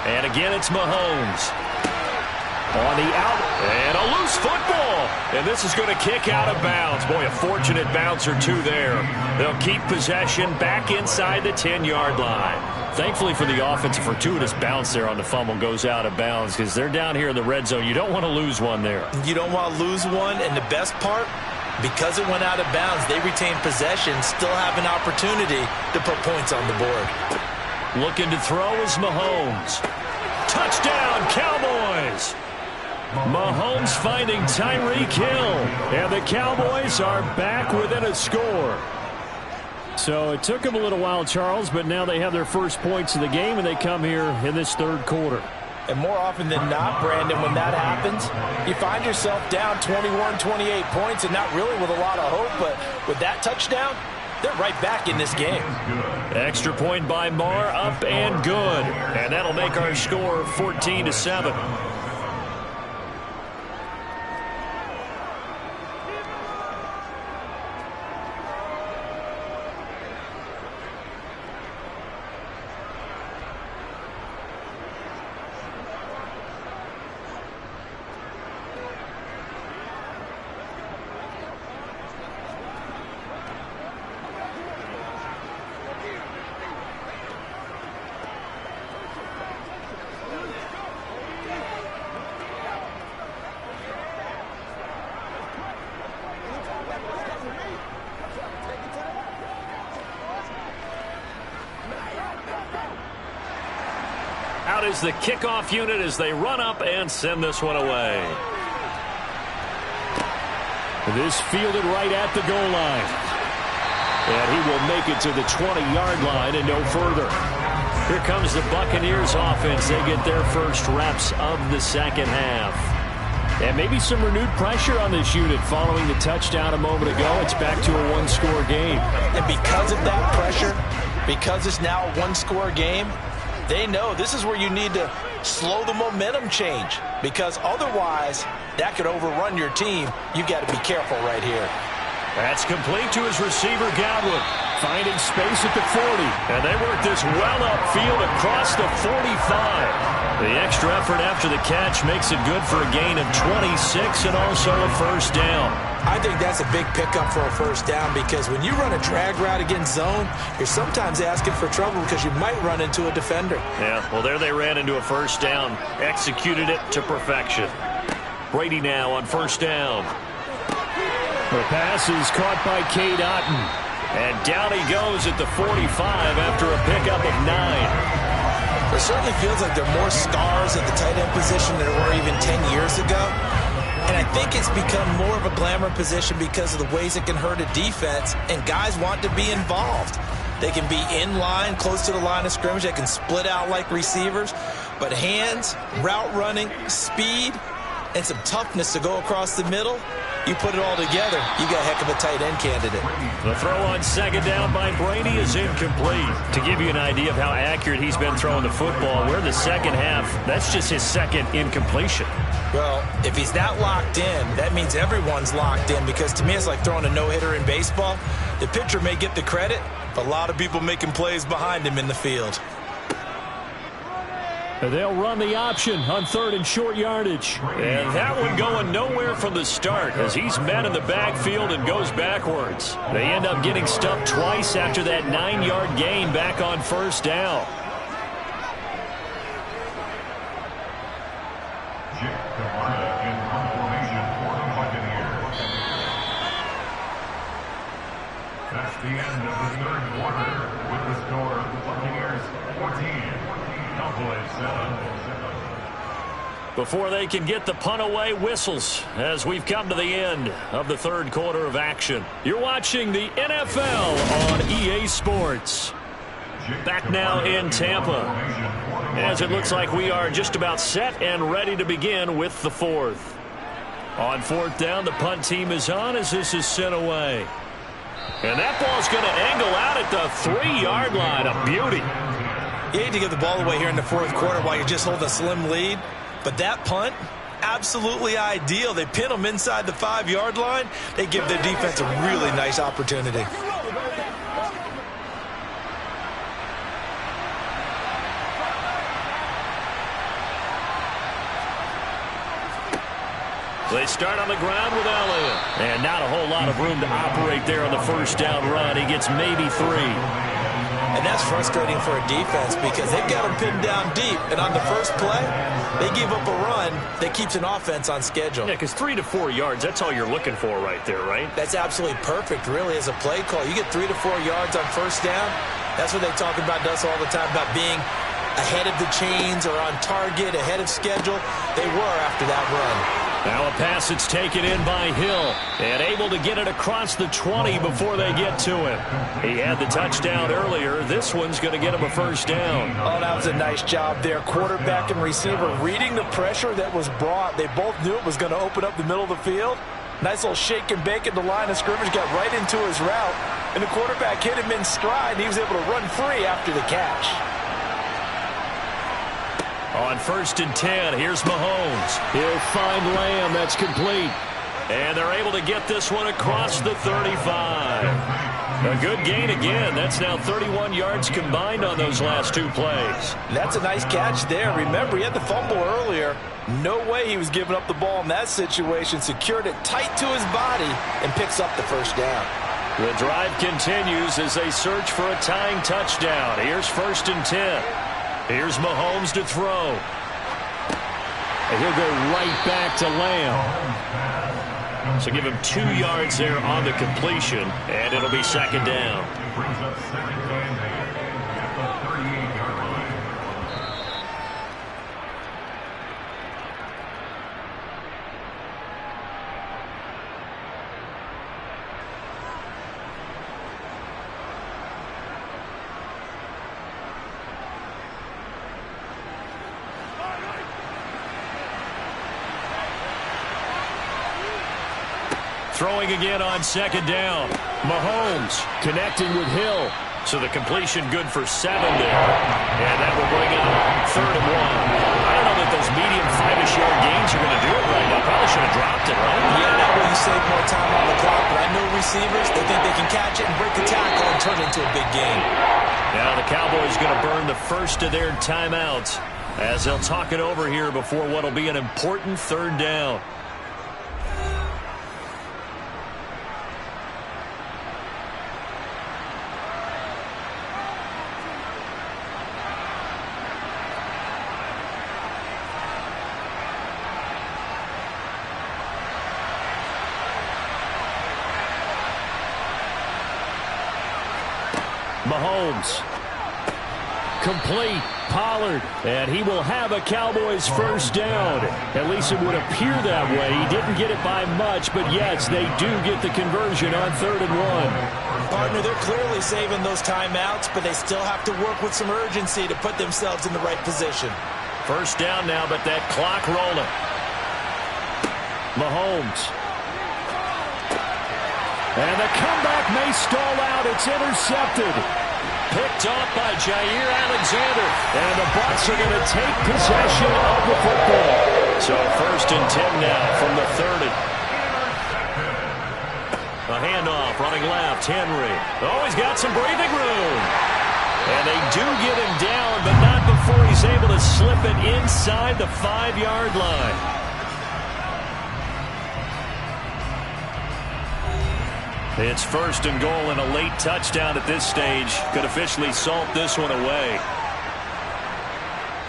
And again, it's Mahomes. On the out, and a loose football. And this is going to kick out of bounds. Boy, a fortunate bounce or two there. They'll keep possession back inside the 10-yard line. Thankfully for the offense, a fortuitous bounce there on the fumble goes out of bounds because they're down here in the red zone. You don't want to lose one there. You don't want to lose one, and the best part, because it went out of bounds, they retain possession, still have an opportunity to put points on the board. Looking to throw is Mahomes. Touchdown, Cowboys! Mahomes finding Tyreek Hill, and the Cowboys are back within a score. So it took them a little while, Charles, but now they have their first points of the game, and they come here in this 3rd quarter. And more often than not, Brandon, when that happens, you find yourself down 21, 28 points, and not really with a lot of hope, but with that touchdown, they're right back in this game. Extra point by Marr, up and good. And that'll make our score 14-7. Out is the kickoff unit as they run up and send this one away. This fielded right at the goal line. And he will make it to the 20-yard line and no further. Here comes the Buccaneers offense. They get their first reps of the second half. And maybe some renewed pressure on this unit following the touchdown a moment ago. It's back to a one-score game. And because of that pressure, because it's now a one-score game, they know this is where you need to slow the momentum change, because otherwise that could overrun your team. You got to be careful right here. That's complete to his receiver, Godwin. Finding space at the 40. And they work this well upfield across the 45. The extra effort after the catch makes it good for a gain of 26 and also a first down. I think that's a big pickup for a first down, because when you run a drag route against zone, you're sometimes asking for trouble because you might run into a defender. Yeah, well, there they ran into a first down. Executed it to perfection. Brady now on first down. The pass is caught by Cade Otton. And down he goes at the 45 after a pickup of 9. It certainly feels like there are more stars at the tight end position than there were even 10 years ago. And I think it's become more of a glamour position because of the ways it can hurt a defense, and guys want to be involved. They can be in line, close to the line of scrimmage. They can split out like receivers. But hands, route running, speed, and some toughness to go across the middle, you put it all together, you got a heck of a tight end candidate. The throw on second down by Brady is incomplete. To give you an idea of how accurate he's been throwing the football, we're in the second half. That's just his second incompletion. Well, if he's that locked in, that means everyone's locked in, because to me it's like throwing a no-hitter in baseball. The pitcher may get the credit, but a lot of people making plays behind him in the field. They'll run the option on 3rd and short yardage. And that one going nowhere from the start as he's met in the backfield and goes backwards. They end up getting stuffed twice after that 9-yard gain back on 1st down. Jake Camarda in formation for the Buccaneers. That's the end of the 3rd quarter with the score of the Buccaneers 14. Cowboys 7. Before they can get the punt away, whistles as we've come to the end of the 3rd quarter of action. You're watching the NFL on EA Sports. Back now in Tampa, as it looks like we are just about set and ready to begin with the 4th. On 4th down, the punt team is on as this is sent away. And that ball's going to angle out at the 3-yard line. A beauty. You hate to give the ball away here in the 4th quarter while you just hold a slim lead. But that punt, absolutely ideal. They pin them inside the 5-yard line. They give their defense a really nice opportunity. They start on the ground with Elliott. And not a whole lot of room to operate there on the 1st down run. He gets maybe 3. And that's frustrating for a defense because they've got them pinned down deep. And on the first play, they give up a run that keeps an offense on schedule. Yeah, because 3 to 4 yards, that's all you're looking for right there, right? That's absolutely perfect, really, as a play call. You get 3 to 4 yards on 1st down. That's what they talk about us all the time, about being ahead of the chains or on target, ahead of schedule. They were after that run. Now a pass that's taken in by Hill and able to get it across the 20 before they get to him. He had the touchdown earlier. This one's going to get him a 1st down. Oh, that was a nice job there. Quarterback and receiver reading the pressure that was brought. They both knew it was going to open up the middle of the field. Nice little shake and bake at the line of scrimmage, got right into his route. And the quarterback hit him in stride, and he was able to run free after the catch. On 1st and 10, here's Mahomes. He'll find Lamb. That's complete. And they're able to get this one across the 35. A good gain again. That's now 31 yards combined on those last 2 plays. That's a nice catch there. Remember, he had the fumble earlier. No way he was giving up the ball in that situation. Secured it tight to his body and picks up the 1st down. The drive continues as they search for a tying touchdown. Here's 1st and 10. Here's Mahomes to throw. And he'll go right back to Lamb. So give him 2 yards there on the completion, and it'll be 2nd down. Brings up 2nd and 8 at the 38-yard line. Throwing again on 2nd down. Mahomes connecting with Hill. So the completion good for 7 there. And that will bring up 3rd and 1. I don't know that those medium 5-ish yard gains are going to do it right now. Probably should have dropped it, right? Yeah, that way you save more time on the clock. But I know receivers, they think they can catch it and break the tackle and turn it into a big gain. Now the Cowboys going to burn the first of their timeouts as they'll talk it over here before what will be an important 3rd down. Mahomes. Complete. Pollard. And he will have a Cowboys 1st down. At least it would appear that way. He didn't get it by much, but yes, they do get the conversion on 3rd and 1. Partner, they're clearly saving those timeouts, but they still have to work with some urgency to put themselves in the right position. 1st down now, but that clock rolling. Mahomes. And the comeback may stall out. It's intercepted. Picked off by Jair Alexander. And the Bucs are going to take possession of the football. So 1st and 10 now from the 30. A handoff running left. Henry. Oh, he's got some breathing room. And they do get him down, but not before he's able to slip it inside the 5-yard line. It's 1st and goal and a late touchdown at this stage. Could officially salt this one away.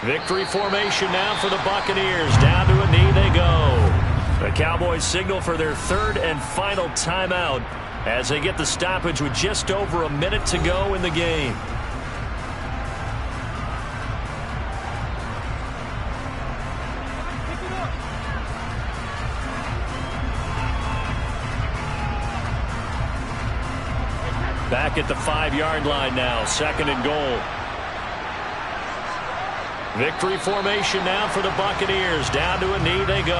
Victory formation now for the Buccaneers. Down to a knee they go. The Cowboys signal for their 3rd and final timeout as they get the stoppage with just over a minute to go in the game. Back at the 5-yard line now, 2nd and goal. Victory formation now for the Buccaneers. Down to a knee they go.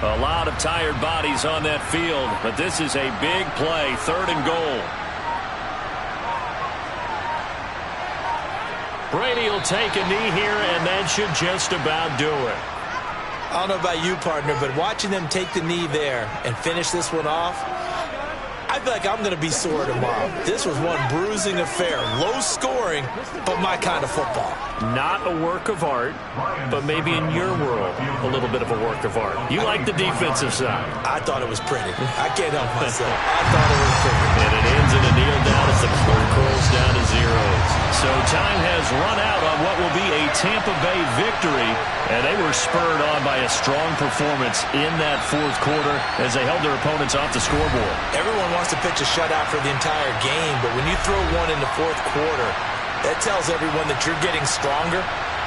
A lot of tired bodies on that field, but this is a big play, 3rd and goal. Brady will take a knee here, and that should just about do it. I don't know about you, partner, but watching them take the knee there and finish this one off, I feel like I'm going to be sore tomorrow. This was one bruising affair. Low scoring, but my kind of football. Not a work of art, but maybe in your world, a little bit of a work of art. You like the defensive side. I thought it was pretty. I can't help myself. I thought it was pretty. And it ends in a kneel down as the clock rolls down to 0. So time has run out on what will be a Tampa Bay victory, and they were spurred on by a strong performance in that 4th quarter as they held their opponents off the scoreboard. Everyone wants to pitch a shutout for the entire game, but when you throw one in the 4th quarter, that tells everyone that you're getting stronger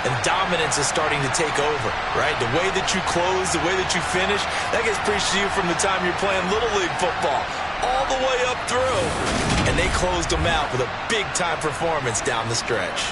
and dominance is starting to take over, right? The way that you close, the way that you finish, that gets preached to you from the time you're playing Little League football all the way up through. And they closed them out with a big-time performance down the stretch.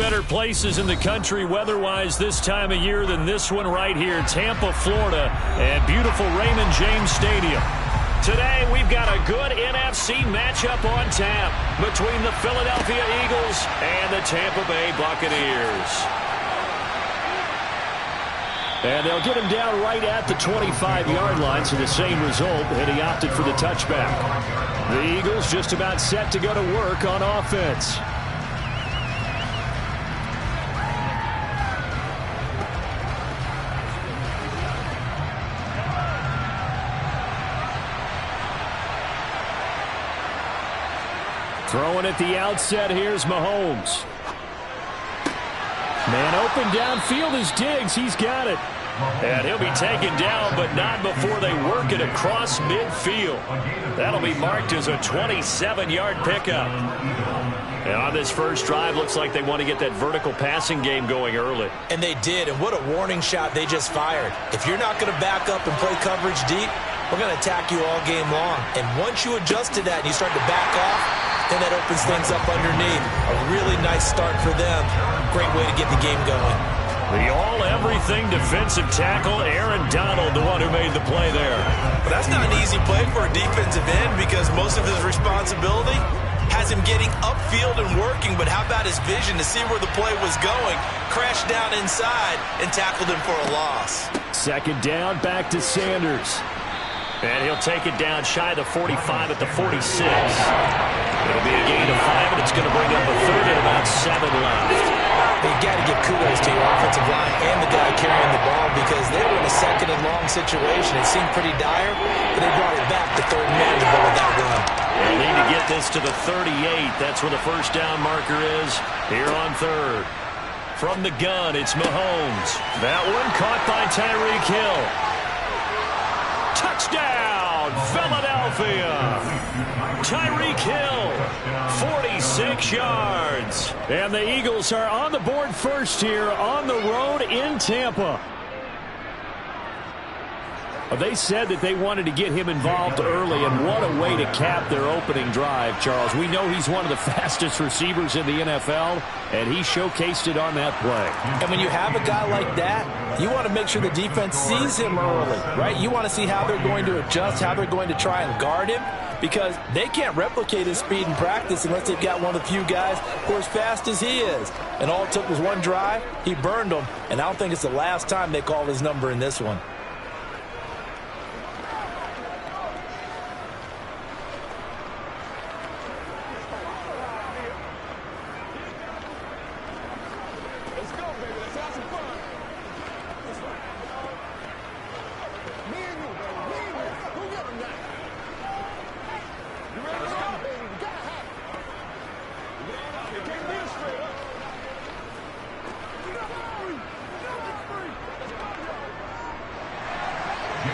better places in the country weather-wise this time of year than this one right here, Tampa, Florida, and beautiful Raymond James Stadium. Today, we've got a good NFC matchup on tap between the Philadelphia Eagles and the Tampa Bay Buccaneers. And they'll get him down right at the 25-yard line, so the same result, and he opted for the touchback. The Eagles just about set to go to work on offense. Throwing at the outset, here's Mahomes. Man open downfield is Diggs. He's got it. And he'll be taken down, but not before they work it across midfield. That'll be marked as a 27-yard pickup. And on this first drive, looks like they want to get that vertical passing game going early. And they did, and what a warning shot they just fired. If you're not going to back up and play coverage deep, we're going to attack you all game long. And once you adjust to that and you start to back off, then that opens things up underneath. A really nice start for them. Great way to get the game going. The all-everything defensive tackle, Aaron Donald, the one who made the play there. But that's not an easy play for a defensive end because most of his responsibility has him getting upfield and working. But how about his vision to see where the play was going? Crashed down inside and tackled him for a loss. Second down, back to Sanders. And he'll take it down shy of the 45 at the 46. It'll be a gain of 5, and it's going to bring up a third and about 7 left. You got to give kudos to your offensive line and the guy carrying the ball because they were in a second and long situation. It seemed pretty dire, but they brought it back to third and man to go with that run. They'll need to get this to the 38. That's where the first down marker is here on third. From the gun, it's Mahomes. That one caught by Tyreek Hill. Touchdown, Philadelphia. Tyreek Hill, 46 yards. And the Eagles are on the board first here on the road in Tampa. They said that they wanted to get him involved early, and what a way to cap their opening drive, Charles. We know he's one of the fastest receivers in the NFL, and he showcased it on that play. And when you have a guy like that, you want to make sure the defense sees him early, right? You want to see how they're going to adjust, how they're going to try and guard him, because they can't replicate his speed in practice unless they've got one of the few guys who are as fast as he is. And all it took was one drive. He burned them, and I don't think it's the last time they called his number in this one.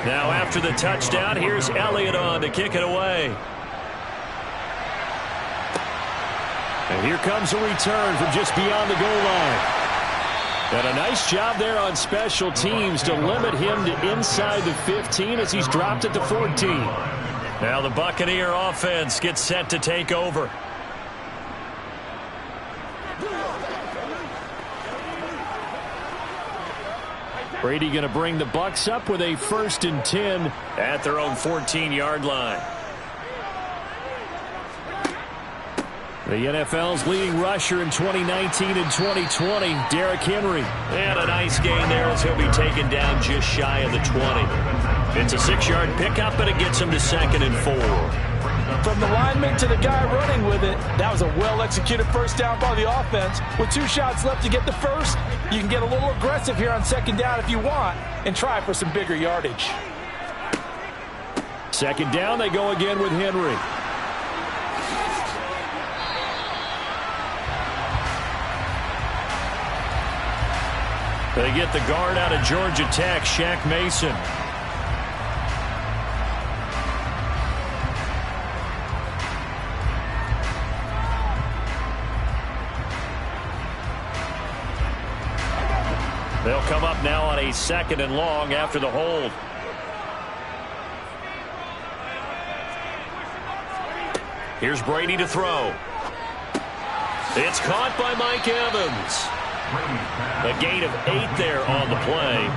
Now after the touchdown, here's Elliott on to kick it away. And here comes a return from just beyond the goal line. And a nice job there on special teams to limit him to inside the 15 as he's dropped it to 14. Now the Buccaneer offense gets set to take over. Brady going to bring the Bucs up with a 1st and 10 at their own 14-yard line. The NFL's leading rusher in 2019 and 2020, Derrick Henry. And a nice gain there as he'll be taken down just shy of the 20. It's a 6-yard pickup, and it gets him to 2nd and 4. From the lineman to the guy running with it, that was a well-executed first down by the offense. With 2 shots left to get the first, you can get a little aggressive here on 2nd down if you want and try for some bigger yardage. 2nd down, they go again with Henry. They get the guard out of Georgia Tech, Shaq Mason. They'll come up now on a 2nd and long after the hold. Here's Brady to throw. It's caught by Mike Evans. A gain of 8 there on the play.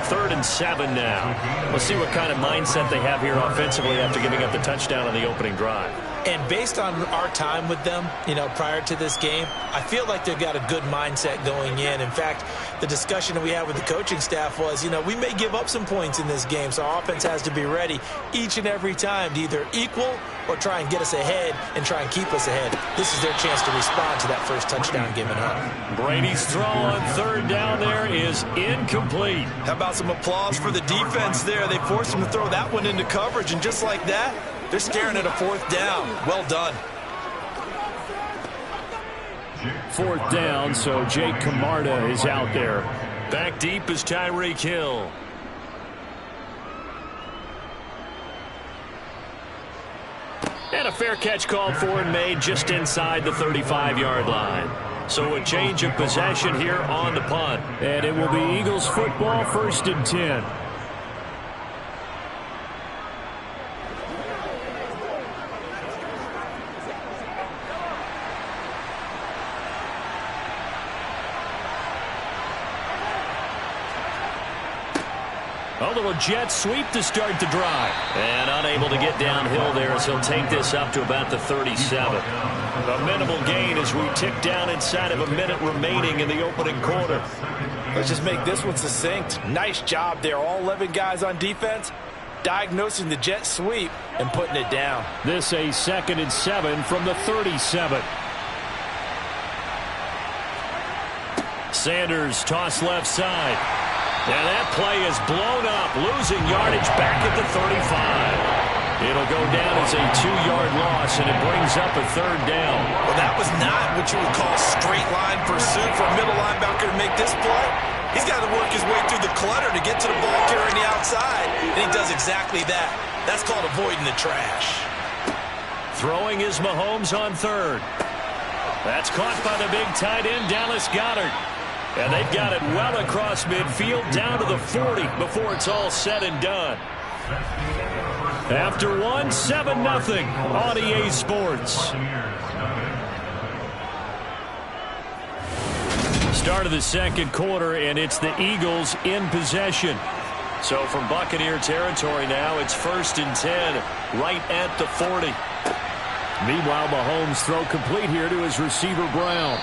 3rd and 7 now. Let's see what kind of mindset they have here offensively after giving up the touchdown on the opening drive. And based on our time with them, prior to this game, I feel like they've got a good mindset going in. In fact, the discussion that we had with the coaching staff was, we may give up some points in this game, so our offense has to be ready each and every time to either equal or try and get us ahead and try and keep us ahead. This is their chance to respond to that first touchdown given up. Brady's throw on 3rd down there is incomplete. How about some applause for the defense there? They forced him to throw that one into coverage, and just like that, they're staring at a 4th down. Well done. 4th down, so Jake Camarda is out there. Back deep is Tyreek Hill. And a fair catch called for and made just inside the 35-yard line. So a change of possession here on the punt. And it will be Eagles football, 1st and 10. A little jet sweep to start the drive. And unable to get downhill there as he'll take this up to about the 37. A minimal gain as we tick down inside of a minute remaining in the opening quarter. Let's just make this one succinct. Nice job there. All 11 guys on defense diagnosing the jet sweep and putting it down. This a 2nd and 7 from the 37. Sanders toss left side. And that play is blown up, losing yardage back at the 35. It'll go down as a 2-yard loss, and it brings up a 3rd down. Well, that was not what you would call straight line pursuit for a middle linebacker to make this play. He's got to work his way through the clutter to get to the ball carrier on the outside, and he does exactly that. That's called avoiding the trash. Throwing is Mahomes on 3rd. That's caught by the big tight end, Dallas Goedert. And they've got it well across midfield down to the 40 before it's all said and done. After one, 7-0 on EA Sports. Start of the 2nd quarter, and it's the Eagles in possession. So from Buccaneer territory now, it's 1st and 10, right at the 40. Meanwhile, Mahomes throw complete here to his receiver, Brown.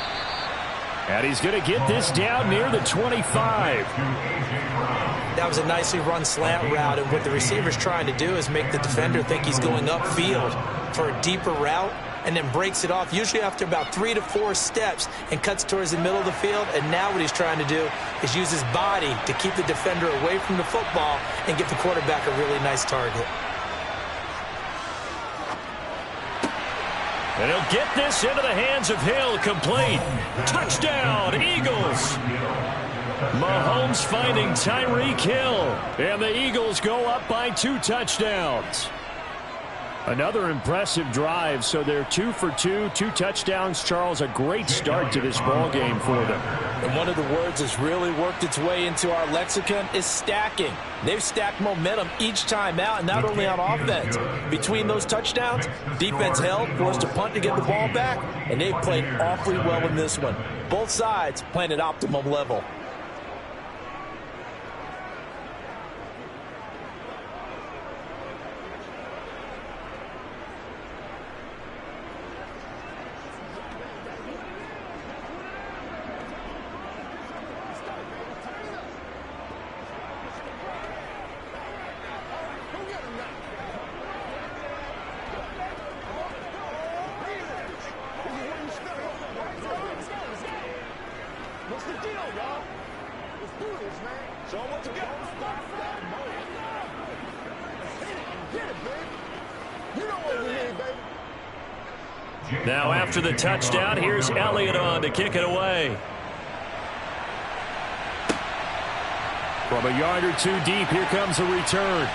And he's going to get this down near the 25. That was a nicely run slant route, and what the receiver's trying to do is make the defender think he's going upfield for a deeper route, and then breaks it off, usually after about 3 to 4 steps, and cuts towards the middle of the field. And now what he's trying to do is use his body to keep the defender away from the football and get the quarterback a really nice target. And he'll get this into the hands of Hill, complete. Touchdown, Eagles. Mahomes finding Tyreek Hill. And the Eagles go up by 2 touchdowns. Another impressive drive, so they're 2 for 2, 2 touchdowns. Charles, a great start to this ball game for them. And one of the words that's really worked its way into our lexicon is stacking. They've stacked momentum each time out, and not only on offense. Between those touchdowns, defense held, forced a punt to get the ball back, and they've played awfully well in this one. Both sides playing at optimum level. Now after the touchdown, here's Elliott on to kick it away. From a yard or 2 deep, here comes a return.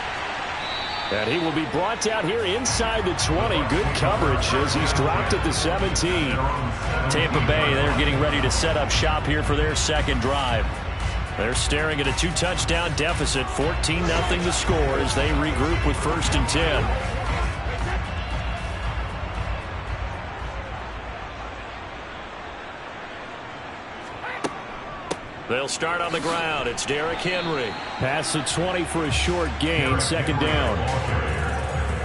And he will be brought down here inside the 20. Good coverage as he's dropped at the 17. Tampa Bay, they're getting ready to set up shop here for their 2nd drive. They're staring at a 2-touchdown deficit, 14-0 the score as they regroup with 1st and 10. They'll start on the ground. It's Derrick Henry. Pass the 20 for a short gain, second down.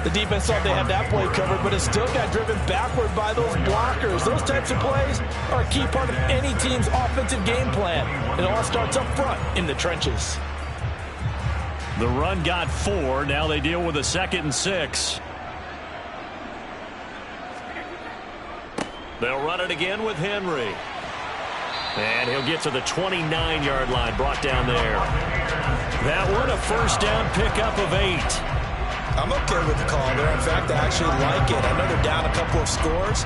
The defense thought they had that play covered, but it still got driven backward by those blockers. Those types of plays are a key part of any team's offensive game plan. It all starts up front in the trenches. The run got 4. Now they deal with a 2nd and 6. They'll run it again with Henry. And he'll get to the 29-yard line, brought down there. That one, a first down pickup of 8. I'm okay with the call there. In fact, I actually like it. I know they're down a couple of scores,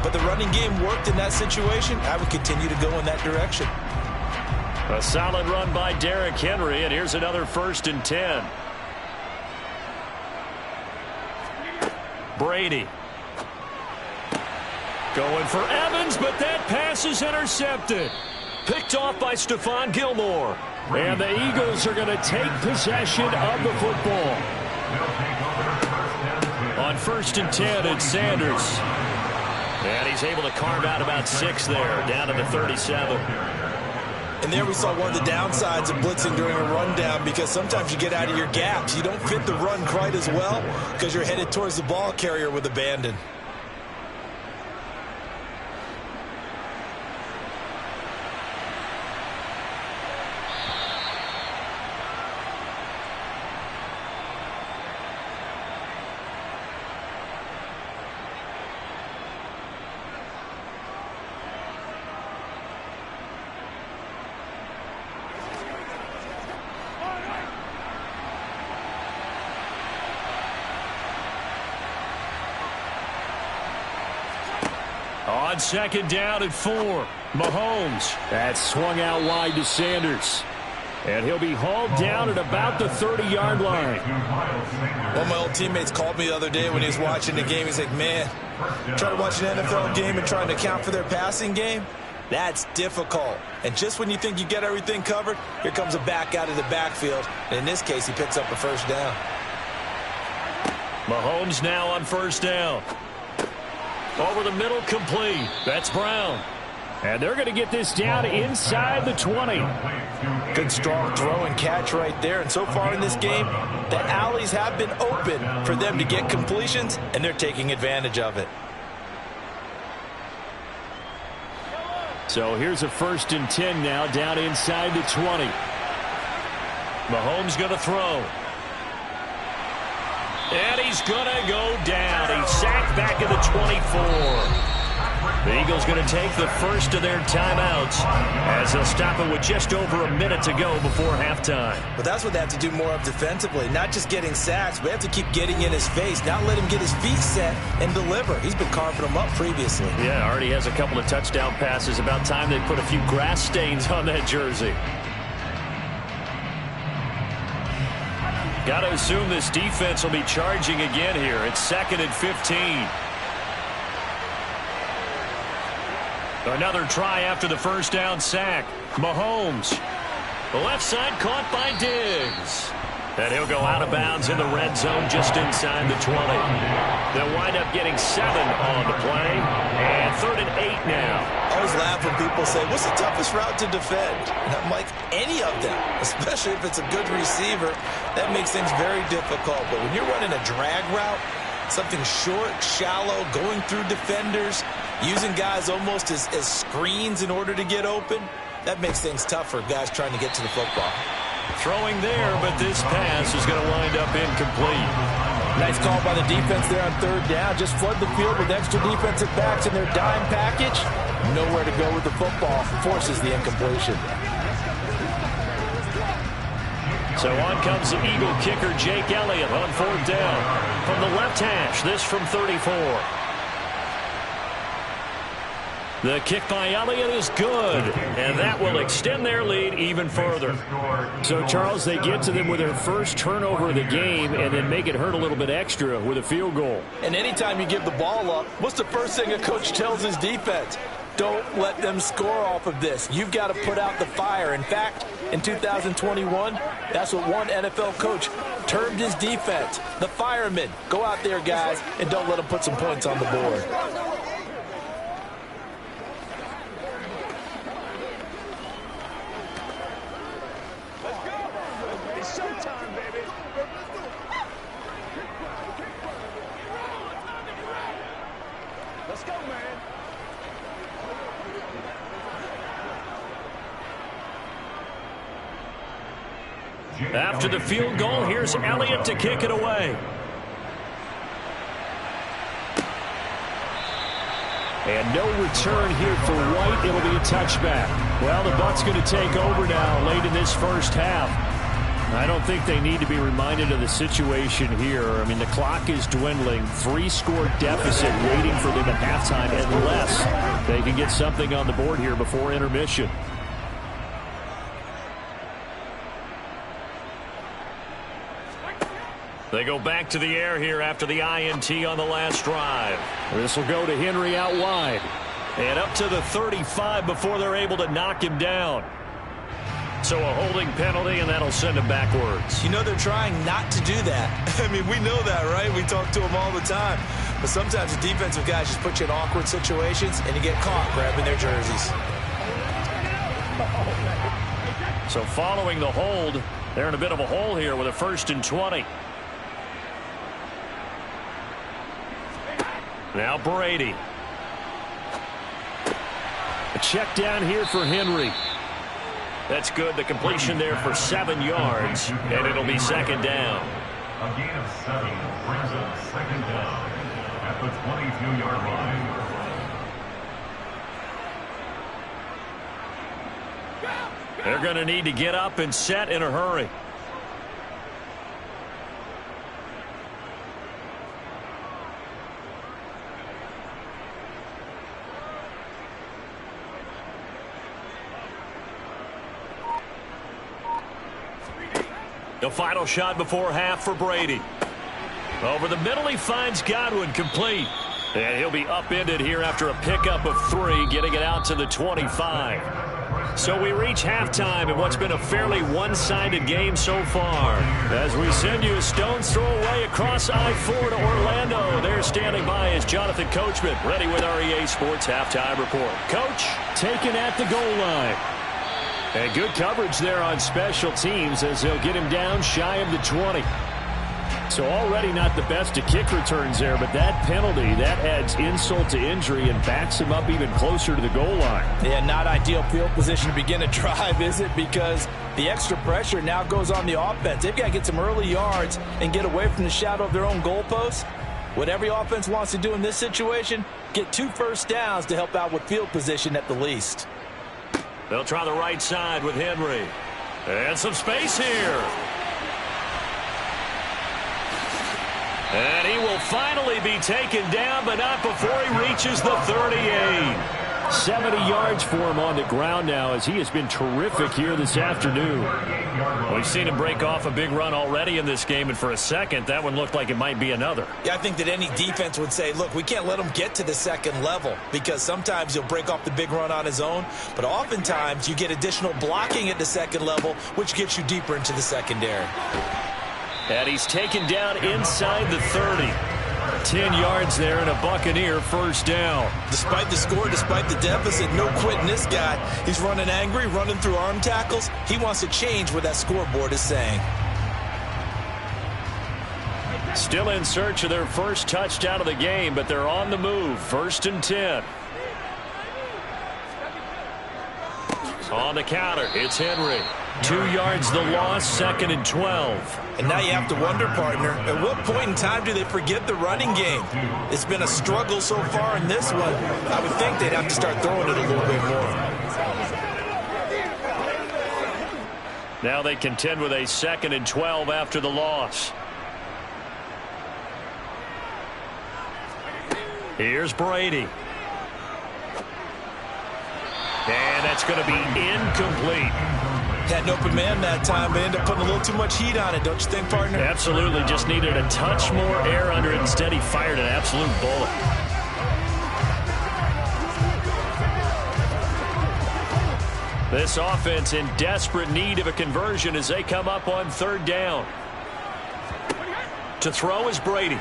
but the running game worked in that situation. I would continue to go in that direction. A solid run by Derrick Henry, and here's another 1st and 10. Brady. Going for Evans, but that pass is intercepted. Picked off by Stephon Gilmore. And the Eagles are going to take possession of the football. On 1st and 10, it's Sanders. And he's able to carve out about 6 there, down to the 37. And there we saw one of the downsides of blitzing during a rundown, because sometimes you get out of your gaps. You don't fit the run quite as well because you're headed towards the ball carrier with abandon. On 2nd down and 4, Mahomes. That swung out wide to Sanders. And he'll be hauled down at about the 30-yard line. One of my old teammates called me the other day when he was watching the game. He's like, man, trying to watch an NFL game and trying to account for their passing game, that's difficult. And just when you think you get everything covered, here comes a back out of the backfield. And in this case, he picks up a first down. Mahomes now on 1st down. Over the middle, complete. That's Brown. And they're going to get this down inside the 20. Good strong throw and catch right there. And so far in this game, the alleys have been open for them to get completions, and they're taking advantage of it. So here's a 1st and 10 now, down inside the 20. Mahomes going to throw. And he's going to go down. He's sacked back at the 24. The Eagles going to take the first of their timeouts as they'll stop it with just over a minute to go before halftime. But that's what they have to do more of defensively, not just getting sacks, but they have to keep getting in his face, not let him get his feet set and deliver. He's been carving them up previously. Yeah, already has a couple of touchdown passes. About time they put a few grass stains on that jersey. Got to assume this defense will be charging again here. It's 2nd and 15. Another try after the first down sack. Mahomes. The left side caught by Diggs. And he'll go out of bounds in the red zone just inside the 20. They'll wind up getting 7 on the play. And 3rd and 8 now. I always laugh when people say, what's the toughest route to defend? And I'm like, any of them, especially if it's a good receiver. That makes things very difficult. But when you're running a drag route, something short, shallow, going through defenders, using guys almost as screens in order to get open, that makes things tough for guys trying to get to the football. Throwing there, but this pass is going to wind up incomplete. Nice call by the defense there on 3rd down. Just flood the field with extra defensive backs in their dime package. Nowhere to go with the football. Forces the incompletion. So on comes the Eagle kicker, Jake Elliott, on 4th down. From the left hash, this from 34. The kick by Elliott is good, and that will extend their lead even further. So, Charles, they get to them with their first turnover of the game and then make it hurt a little bit extra with a field goal. And anytime you give the ball up, what's the first thing a coach tells his defense? Don't let them score off of this. You've got to put out the fire. In fact, in 2021, that's what one NFL coach termed his defense, the firemen. Go out there, guys, and don't let them put some points on the board. After the field goal, here's Elliott to kick it away. And no return here for White. It'll be a touchback. Well, the Bucs going to take over now late in this first half. I don't think they need to be reminded of the situation here. I mean, the clock is dwindling. 3-score deficit waiting for them at halftime unless they can get something on the board here before intermission. They go back to the air here after the INT on the last drive. This will go to Henry out wide. And up to the 35 before they're able to knock him down. So a holding penalty, and that'll send him backwards. You know they're trying not to do that. I mean, we know that, right? We talk to them all the time. But sometimes the defensive guys just put you in awkward situations, and you get caught grabbing their jerseys. So following the hold, they're in a bit of a hole here with a 1st and 20. Now Brady. A check down here for Henry. That's good. The completion there for 7 yards, and it'll be 2nd down. A gain of 7 brings up 2nd down at the 22-yard line. They're going to need to get up and set in a hurry. The final shot before half for Brady. Over the middle, he finds Godwin complete. And he'll be upended here after a pickup of 3, getting it out to the 25. So we reach halftime in what's been a fairly one-sided game so far. As we send you a stone's throw away across I-4 to Orlando. There standing by is Jonathan Coachman, ready with our EA Sports Halftime Report. Coach, taken at the goal line. And good coverage there on special teams as they'll get him down shy of the 20. So already not the best of kick returns there, but that penalty, that adds insult to injury and backs him up even closer to the goal line. Yeah, not ideal field position to begin a drive, is it? Because the extra pressure now goes on the offense. They've got to get some early yards and get away from the shadow of their own goalpost. What every offense wants to do in this situation, get 2 first downs to help out with field position at the least. They'll try the right side with Henry. And some space here. And he will finally be taken down, but not before he reaches the 38. 70 yards for him on the ground now as he has been terrific here this afternoon. We've seen him break off a big run already in this game, and for a second, that one looked like it might be another. Yeah, I think that any defense would say, look, we can't let him get to the second level because sometimes he'll break off the big run on his own, but oftentimes you get additional blocking at the second level, which gets you deeper into the secondary. And he's taken down inside the 30. 10 yards there and a Buccaneer first down. Despite the score, despite the deficit, no quitting this guy. He's running angry, running through arm tackles. He wants to change what that scoreboard is saying. Still in search of their first touchdown of the game, but they're on the move. 1st and 10. On the counter, it's Henry. 2 yards the loss, 2nd and 12. And now you have to wonder, partner, at what point in time do they forget the running game? It's been a struggle so far in this one. I would think they'd have to start throwing it a little bit more. Now they contend with a 2nd and 12 after the loss. Here's Brady. And that's going to be incomplete. Had an open man that time, but ended up putting a little too much heat on it, don't you think, partner? Absolutely. Just needed a touch more air under it. Instead, he fired an absolute bullet. This offense in desperate need of a conversion as they come up on 3rd down. To throw is Brady.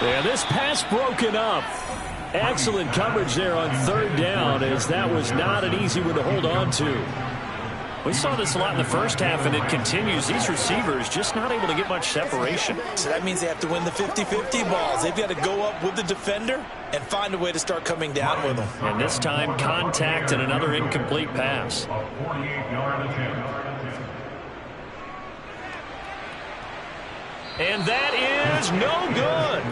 And this pass broken up. Excellent coverage there on 3rd down as that was not an easy one to hold on to. We saw this a lot in the first half, and it continues. These receivers just not able to get much separation. So that means they have to win the 50-50 balls. They've got to go up with the defender and find a way to start coming down with them. And this time, contact and another incomplete pass. A 48-yard attempt. And that is no good.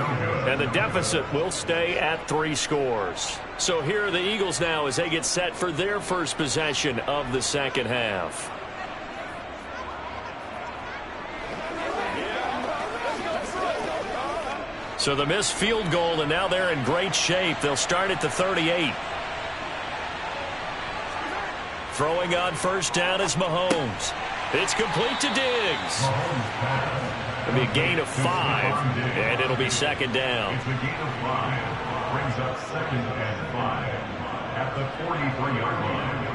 And the deficit will stay at 3 scores. So here are the Eagles now as they get set for their first possession of the second half. So the missed field goal, and now they're in great shape. They'll start at the 38. Throwing on first down is Mahomes. It's complete to Diggs. It'll be a gain of 5, and it'll be second down. It's a gain of 5. Brings up second and 5 at the 43-yard line.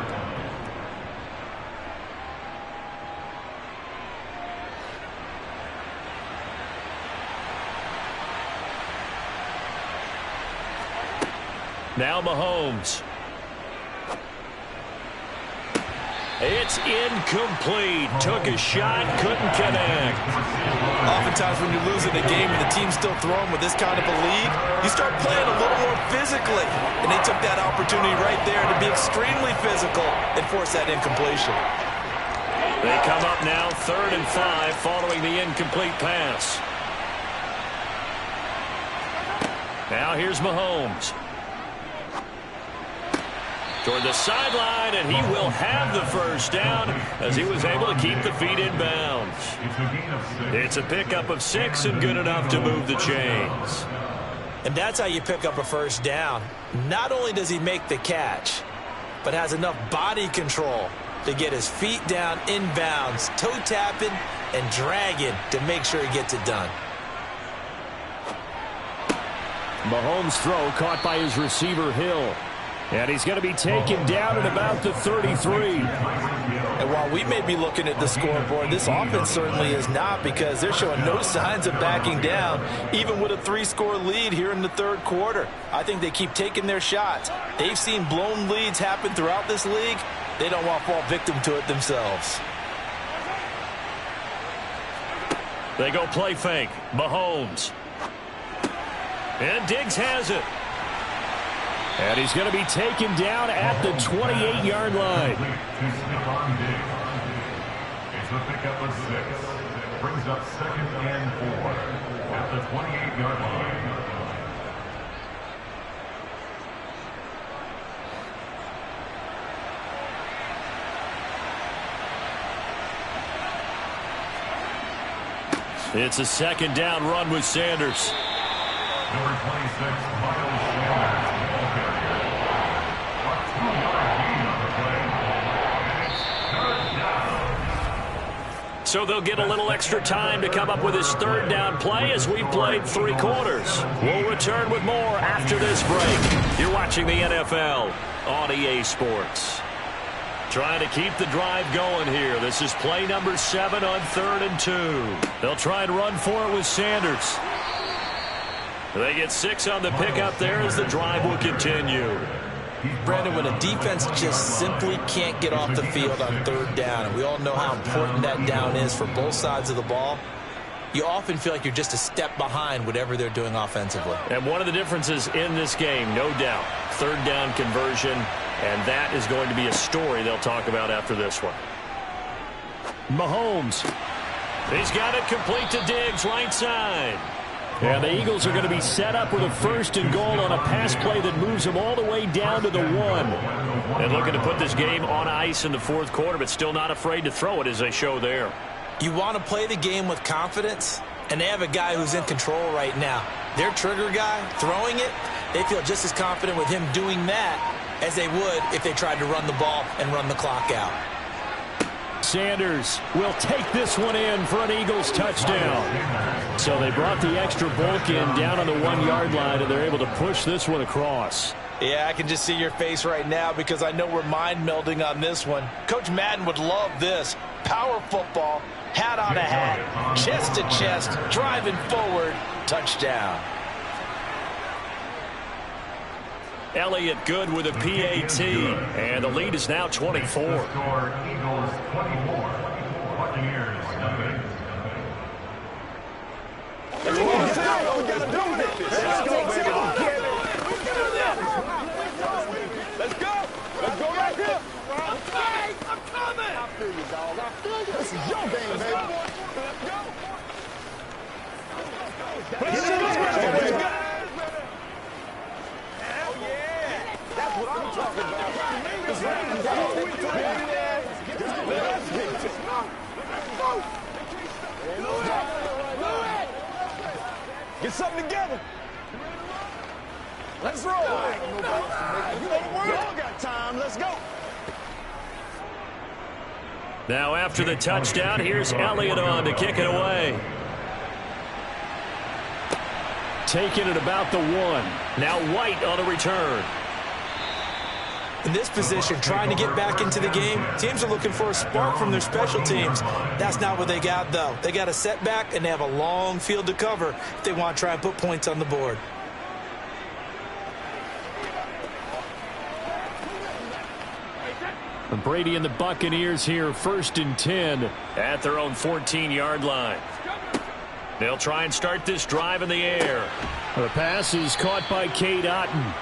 Now Mahomes. It's incomplete. Took a shot, couldn't connect. Oftentimes when you're losing a game and the team's still throwing with this kind of a lead, you start playing a little more physically. And they took that opportunity right there to be extremely physical and force that incompletion. They come up now 3rd and 5 following the incomplete pass. Now here's Mahomes. Toward the sideline, and he will have the first down as he was able to keep the feet in bounds. It's a gain of 6. It's a pickup of 6 and good enough to move the chains. And that's how you pick up a first down. Not only does he make the catch, but has enough body control to get his feet down in bounds, toe tapping and dragging to make sure he gets it done. Mahomes' throw caught by his receiver, Hill. And he's going to be taken down at about the 33. And while we may be looking at the scoreboard, this offense certainly is not, because they're showing no signs of backing down, even with a 3-score lead here in the 3rd quarter. I think they keep taking their shots. They've seen blown leads happen throughout this league. They don't want to fall victim to it themselves. They go play fake. Mahomes. And Diggs has it. And he's going to be taken down at the 28-yard line. To Stephon Diggs. It's a pickup of 6. Brings up second and 4 at the 28-yard line. It's a second down run with Sanders. Number 26, Miles Sanders. So they'll get a little extra time to come up with his 3rd down play as we've played 3 quarters. We'll return with more after this break. You're watching the NFL on EA Sports. Trying to keep the drive going here. This is play number 7 on 3rd and 2. They'll try and run for it with Sanders. They get 6 on the pickup there as the drive will continue. Brandon, when a defense just simply can't get off the field on 3rd down, and we all know how important that down is for both sides of the ball, you often feel like you're just a step behind whatever they're doing offensively. And one of the differences in this game, no doubt, 3rd down conversion, and that is going to be a story they'll talk about after this one. Mahomes. He's got it complete to Diggs, right side. And the Eagles are going to be set up with a 1st and goal on a pass play that moves them all the way down to the 1. And looking to put this game on ice in the 4th quarter, but still not afraid to throw it as they show there. You want to play the game with confidence, and they have a guy who's in control right now. Their trigger guy, throwing it, they feel just as confident with him doing that as they would if they tried to run the ball and run the clock out. Sanders will take this one in for an Eagles touchdown. So they brought the extra bulk in down on the 1-yard line, and they're able to push this one across. Yeah, I can just see your face right now because I know we're mind melding on this one. Coach Madden would love this. Power football, hat on a hat, chest to chest, driving forward, touchdown. Elliott good with a PAT. And the lead is now 24. Score Eagles 24. Buccaneers nothing. Let's go, we gotta do this. Let's go, baby. Let's go right here. I'm coming. I feel you, dog. I feel you. This is your game, baby. Let's go. Let's go. Hell yeah. That's what I'm talking about. It's raining, dog. Get something together. Let's roll. We all got time. Let's go. Now after the touchdown, here's Elliott on to kick it away. Taking it about the 1. Now White on a return. In this position, trying to get back into the game, teams are looking for a spark from their special teams. That's not what they got, though. They got a setback, and they have a long field to cover if they want to try and put points on the board. Brady and the Buccaneers here, 1st and 10 at their own 14-yard line. They'll try and start this drive in the air. The pass is caught by Cade Otton.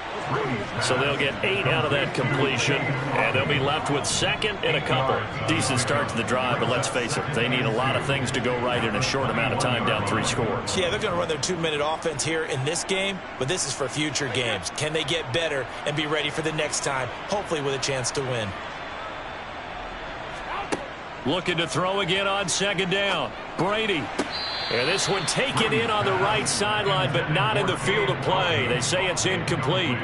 So they'll get 8 out of that completion, and they'll be left with 2nd and a couple. Decent start to the drive, but let's face it, they need a lot of things to go right in a short amount of time, down 3 scores. Yeah, they're going to run their 2-minute offense here in this game, but this is for future games. Can they get better and be ready for the next time, hopefully with a chance to win? Looking to throw again on 2nd down. Brady. And this one taken in on the right sideline, but not in the field of play. They say it's incomplete.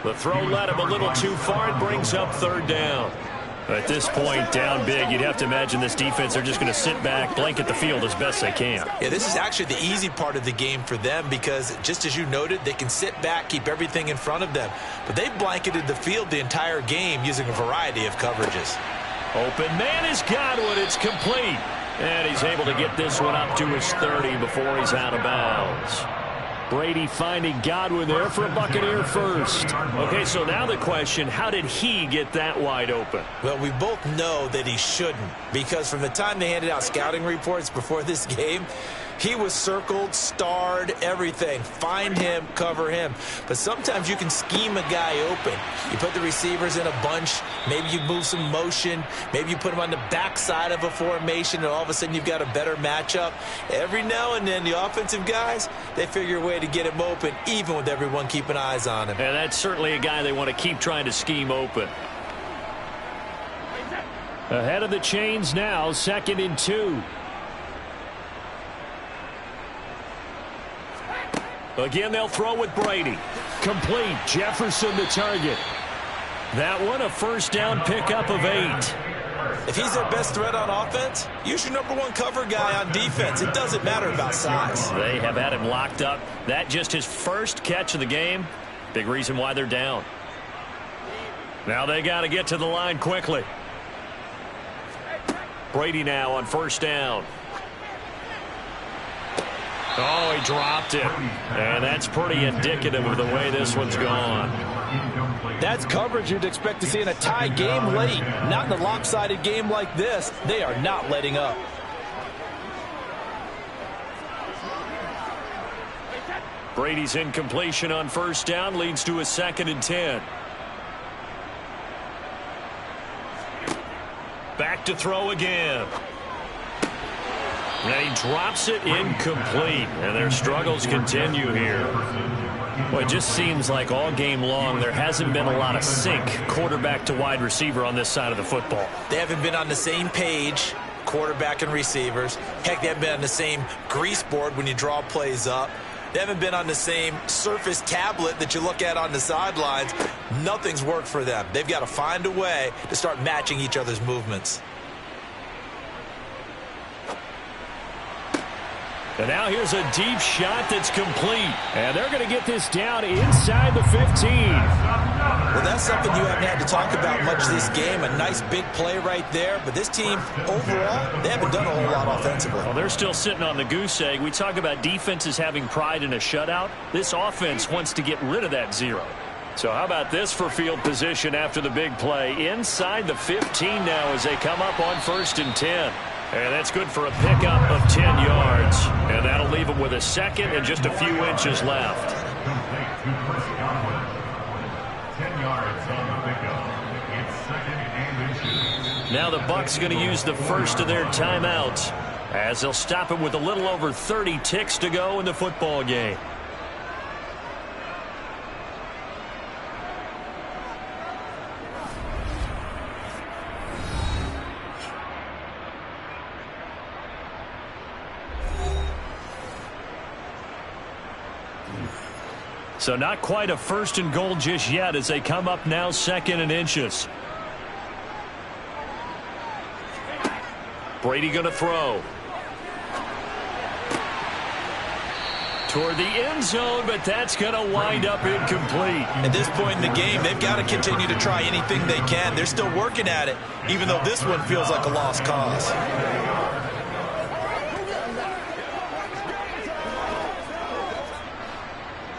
The throw led him a little too far and brings up 3rd down. At this point, down big, you'd have to imagine this defense are just going to sit back, blanket the field as best they can. Yeah, this is actually the easy part of the game for them because, just as you noted, they can sit back, keep everything in front of them. But they've blanketed the field the entire game using a variety of coverages. Open man is Godwin. It's complete. And he's able to get this one up to his 30 before he's out of bounds. Brady finding Godwin there for a Buccaneer first. Okay, so now the question, how did he get that wide open? Well, we both know that he shouldn't, because from the time they handed out scouting reports before this game, he was circled, starred, everything. Find him, cover him. But sometimes you can scheme a guy open. You put the receivers in a bunch. Maybe you move some motion. Maybe you put him on the backside of a formation, and all of a sudden you've got a better matchup. Every now and then, the offensive guys, they figure a way to get him open, even with everyone keeping eyes on him. And that's certainly a guy they want to keep trying to scheme open. Ahead of the chains now, 2nd and 2. Again, they'll throw with Brady. Complete. Jefferson the target. That one a 1st down pickup of 8. If he's their best threat on offense, use your #1 cover guy on defense. It doesn't matter about size. They have had him locked up. That just his first catch of the game. Big reason why they're down. Now they got to get to the line quickly. Brady now on 1st down. Oh, he dropped it. And that's pretty indicative of the way this one's gone. That's coverage you'd expect to see in a tie game late. Not in a lopsided game like this. They are not letting up. Brady's incompletion on 1st down leads to a 2nd and 10. Back to throw again. And he drops it incomplete. And their struggles continue here. Well, it just seems like all game long there hasn't been a lot of sync quarterback to wide receiver on this side of the football. They haven't been on the same page, quarterback and receivers. Heck, they haven't been on the same grease board when you draw plays up. They haven't been on the same Surface tablet that you look at on the sidelines. Nothing's worked for them. They've got to find a way to start matching each other's movements. And now here's a deep shot that's complete. And they're going to get this down inside the 15. Well, that's something you haven't had to talk about much this game. A nice big play right there. But this team, overall, they haven't done a whole lot offensively. Well, they're still sitting on the goose egg. We talk about defenses having pride in a shutout. This offense wants to get rid of that 0. So how about this for field position after the big play? Inside the 15 now as they come up on 1st and 10. And that's good for a pickup of 10 yards. And that'll leave them with a second and just a few inches left. 10 yards on the pickup. It's 2nd and inches. Now the Bucs going to use the first of their timeouts as they'll stop it with a little over 30 ticks to go in the football game. So not quite a 1st and goal just yet as they come up now 2nd and inches. Brady going to throw. Toward the end zone, but that's going to wind up incomplete. At this point in the game, they've got to continue to try anything they can. They're still working at it, even though this one feels like a lost cause.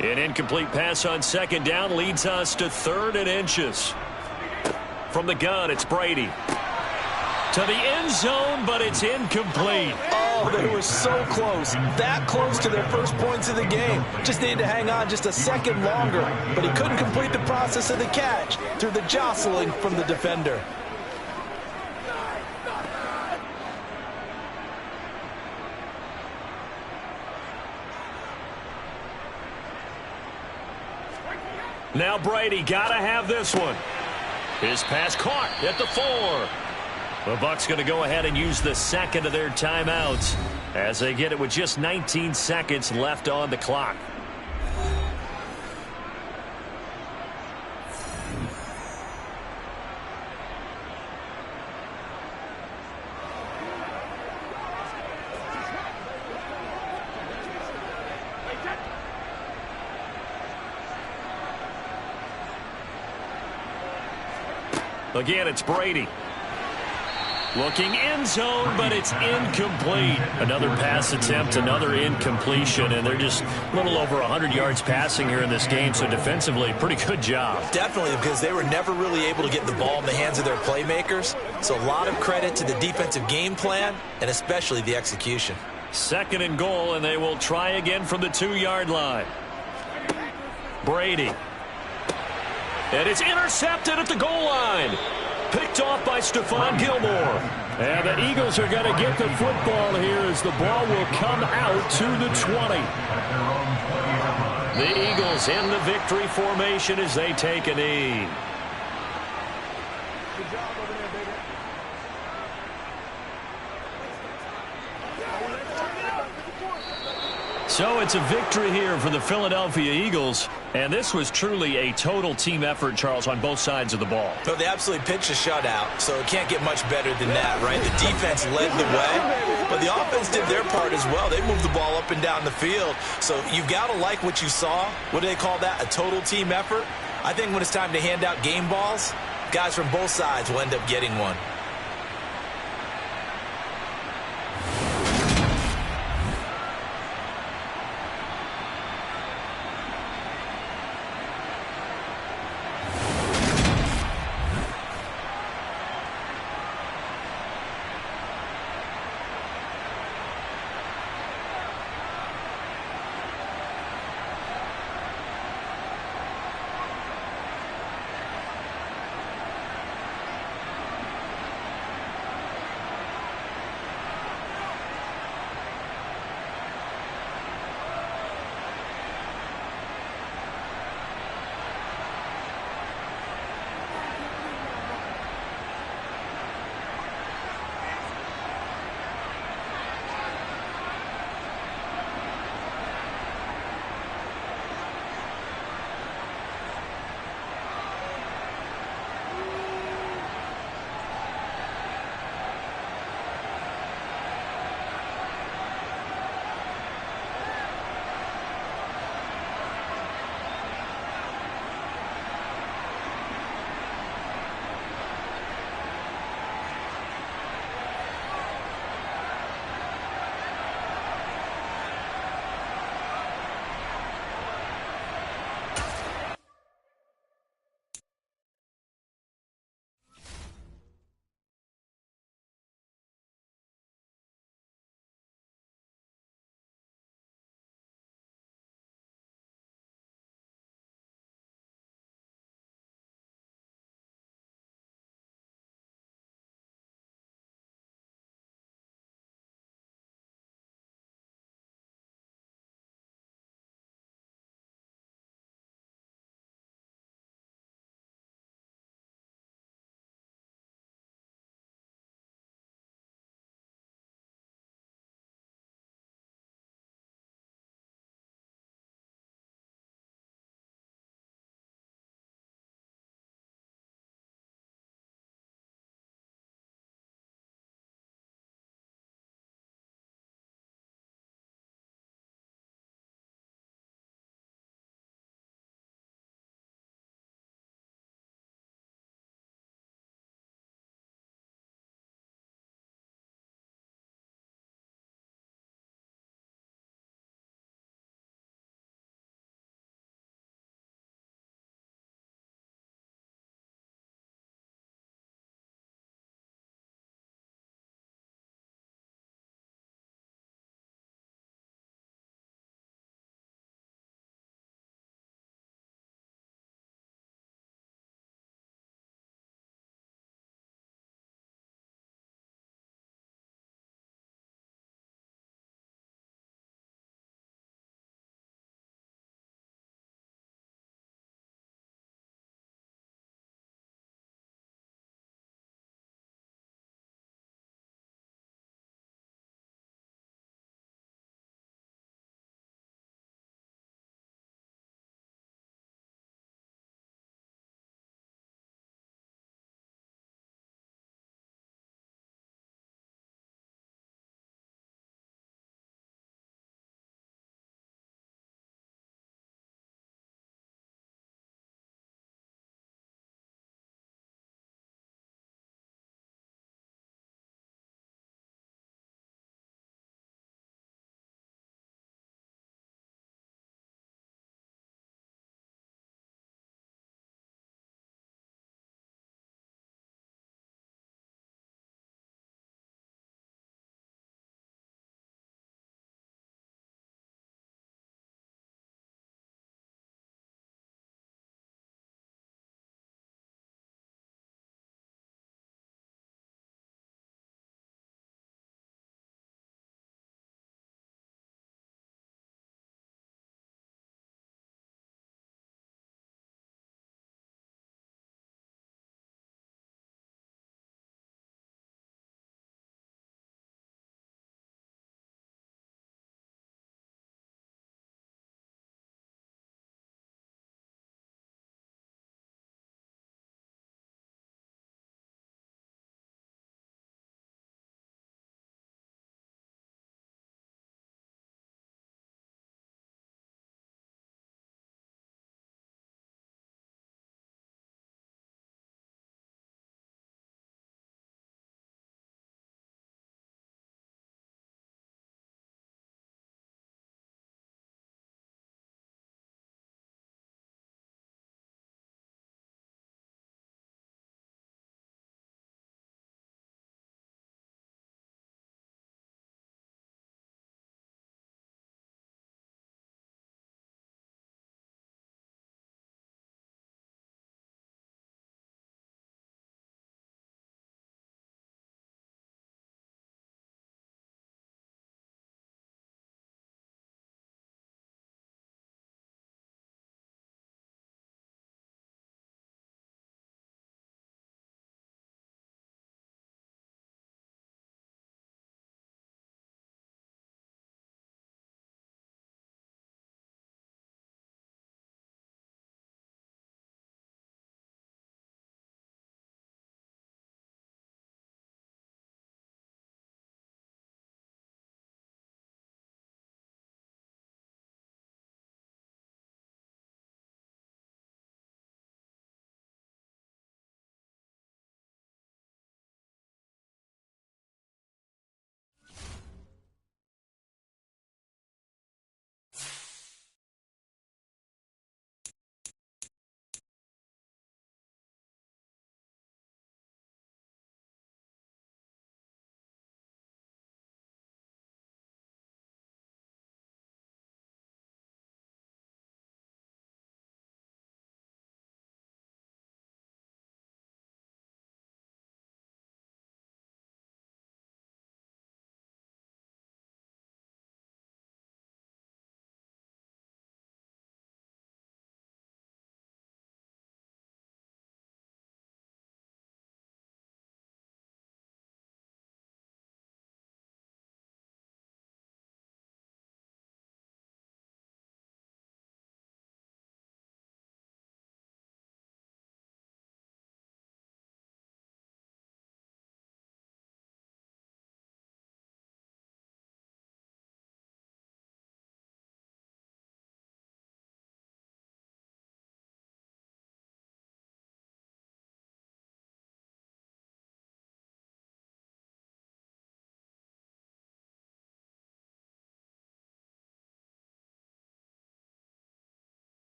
An incomplete pass on 2nd down leads us to 3rd and inches. From the gun, it's Brady. To the end zone, but it's incomplete. Oh, they were so close. That close to their first points of the game. Just needed to hang on just a second longer. But he couldn't complete the process of the catch through the jostling from the defender. Now Brady got to have this one. His pass caught at the 4. The Bucs going to go ahead and use the second of their timeouts as they get it with just 19 seconds left on the clock. Again, it's Brady. Looking end zone, but it's incomplete. Another pass attempt, another incompletion, and they're just a little over 100 yards passing here in this game, so defensively, pretty good job. Definitely, because they were never really able to get the ball in the hands of their playmakers. So a lot of credit to the defensive game plan, and especially the execution. 2nd and goal, and they will try again from the 2-yard line. Brady. And it's intercepted at the goal line. Picked off by Stephon Gilmore. And the Eagles are going to get the football here as the ball will come out to the 20. The Eagles in the victory formation as they take a knee. Good job over there, baby. So it's a victory here for the Philadelphia Eagles. And this was truly a total team effort, Charles, on both sides of the ball. So they absolutely pitched a shutout, so it can't get much better than that, right? The defense led the way, but the offense did their part as well. They moved the ball up and down the field. So you've got to like what you saw. What do they call that? A total team effort? I think when it's time to hand out game balls, guys from both sides will end up getting one.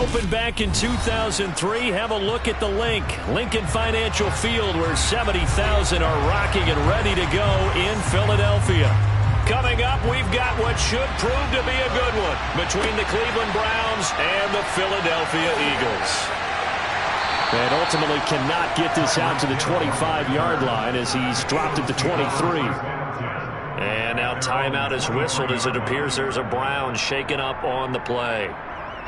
Opened back in 2003. Have a look at the link. Lincoln Financial Field, where 70,000 are rocking and ready to go in Philadelphia. Coming up, we've got what should prove to be a good one between the Cleveland Browns and the Philadelphia Eagles. And ultimately cannot get this out to the 25-yard line as he's dropped it to 23. And now timeout is whistled as it appears there's a Brown shaken up on the play.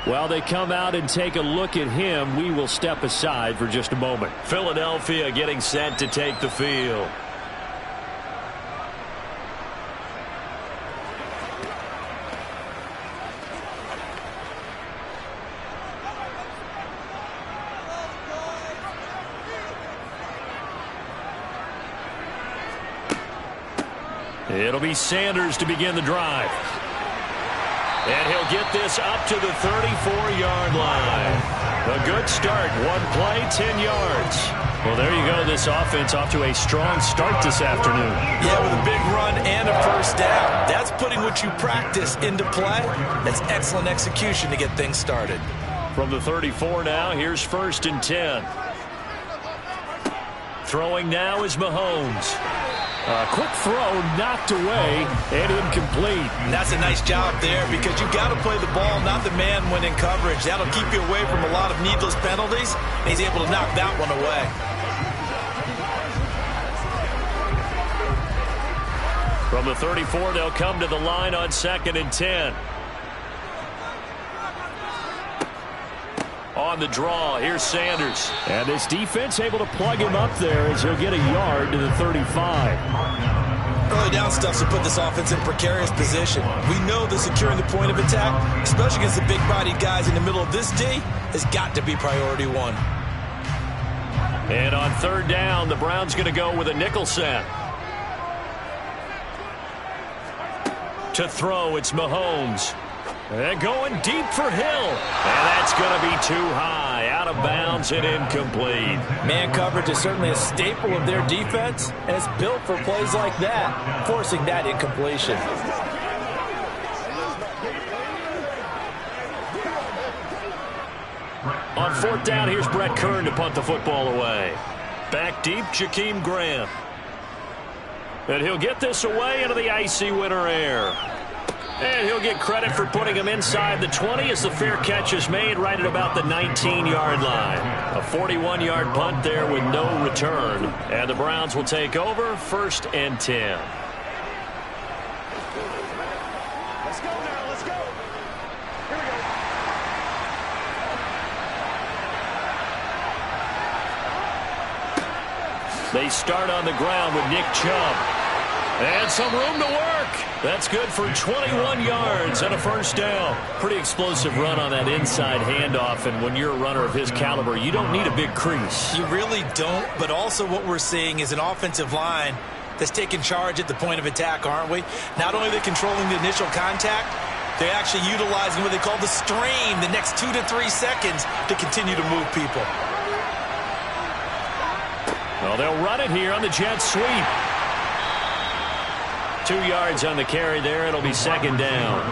Well, they come out and take a look at him. We will step aside for just a moment. Philadelphia getting set to take the field. It'll be Sanders to begin the drive. And he'll get this up to the 34-yard line. A good start. One play, 10 yards. Well, there you go. This offense off to a strong start this afternoon. Yeah, with a big run and a first down. That's putting what you practice into play. That's excellent execution to get things started. From the 34 now, here's 1st and 10. Throwing now is Mahomes. A quick throw knocked away and incomplete. And that's a nice job there because you've got to play the ball, not the man when in coverage. That'll keep you away from a lot of needless penalties. And he's able to knock that one away. From the 34, they'll come to the line on 2nd and 10. On the draw, here's Sanders. And this defense able to plug him up there as he'll get a yard to the 35. Early down stuff to put this offense in precarious position. We know that securing the point of attack, especially against the big-bodied guys in the middle of this D, has got to be priority one. And on 3rd down, the Browns going to go with a nickel set. To throw, it's Mahomes. And going deep for Hill. And that's going to be too high. Out of bounds and incomplete. Man coverage is certainly a staple of their defense, and it's built for plays like that, forcing that incompletion. On 4th down, here's Brett Kern to punt the football away. Back deep, Jakeem Graham. And he'll get this away into the icy winter air. And he'll get credit for putting him inside the 20 as the fair catch is made right at about the 19-yard line. A 41-yard punt there with no return. And the Browns will take over 1st and 10. Let's go now, let's go. Here we go. They start on the ground with Nick Chubb. And some room to work. That's good for 21 yards and a 1st down. Pretty explosive run on that inside handoff, and when you're a runner of his caliber, you don't need a big crease. You really don't, but also what we're seeing is an offensive line that's taking charge at the point of attack, aren't we? Not only are they controlling the initial contact, they're actually utilizing what they call the strain, the next 2 to 3 seconds to continue to move people. Well, they'll run it here on the jet sweep. 2 yards on the carry there. It'll be 2nd down.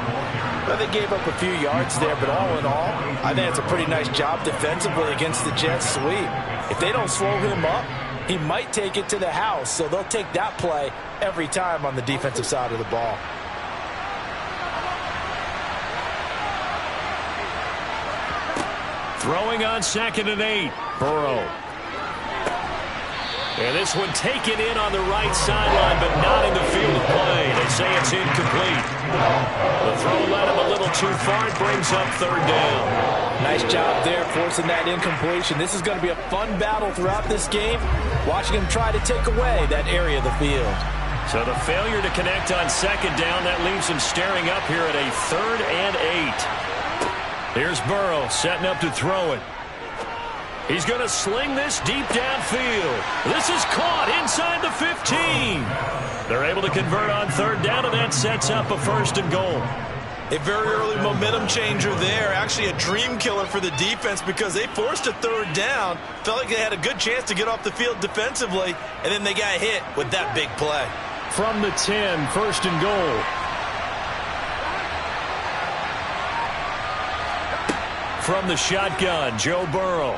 Well, they gave up a few yards there, but all in all, I think it's a pretty nice job defensively against the jet sweep. If they don't slow him up, he might take it to the house, so they'll take that play every time on the defensive side of the ball. Throwing on 2nd and 8. Burrow. And this one taken in on the right sideline, but not in the field of play. They say it's incomplete. The throw led him a little too far. It brings up 3rd down. Nice job there forcing that incompletion. This is going to be a fun battle throughout this game, watching him try to take away that area of the field. So the failure to connect on 2nd down, that leaves him staring up here at a 3rd and 8. Here's Burrow setting up to throw it. He's going to sling this deep downfield. This is caught inside the 15. They're able to convert on 3rd down, and that sets up a 1st and goal. A very early momentum changer there. Actually a dream killer for the defense because they forced a 3rd down. Felt like they had a good chance to get off the field defensively, and then they got hit with that big play. From the 10, 1st and goal. from the shotgun. Joe Burrow.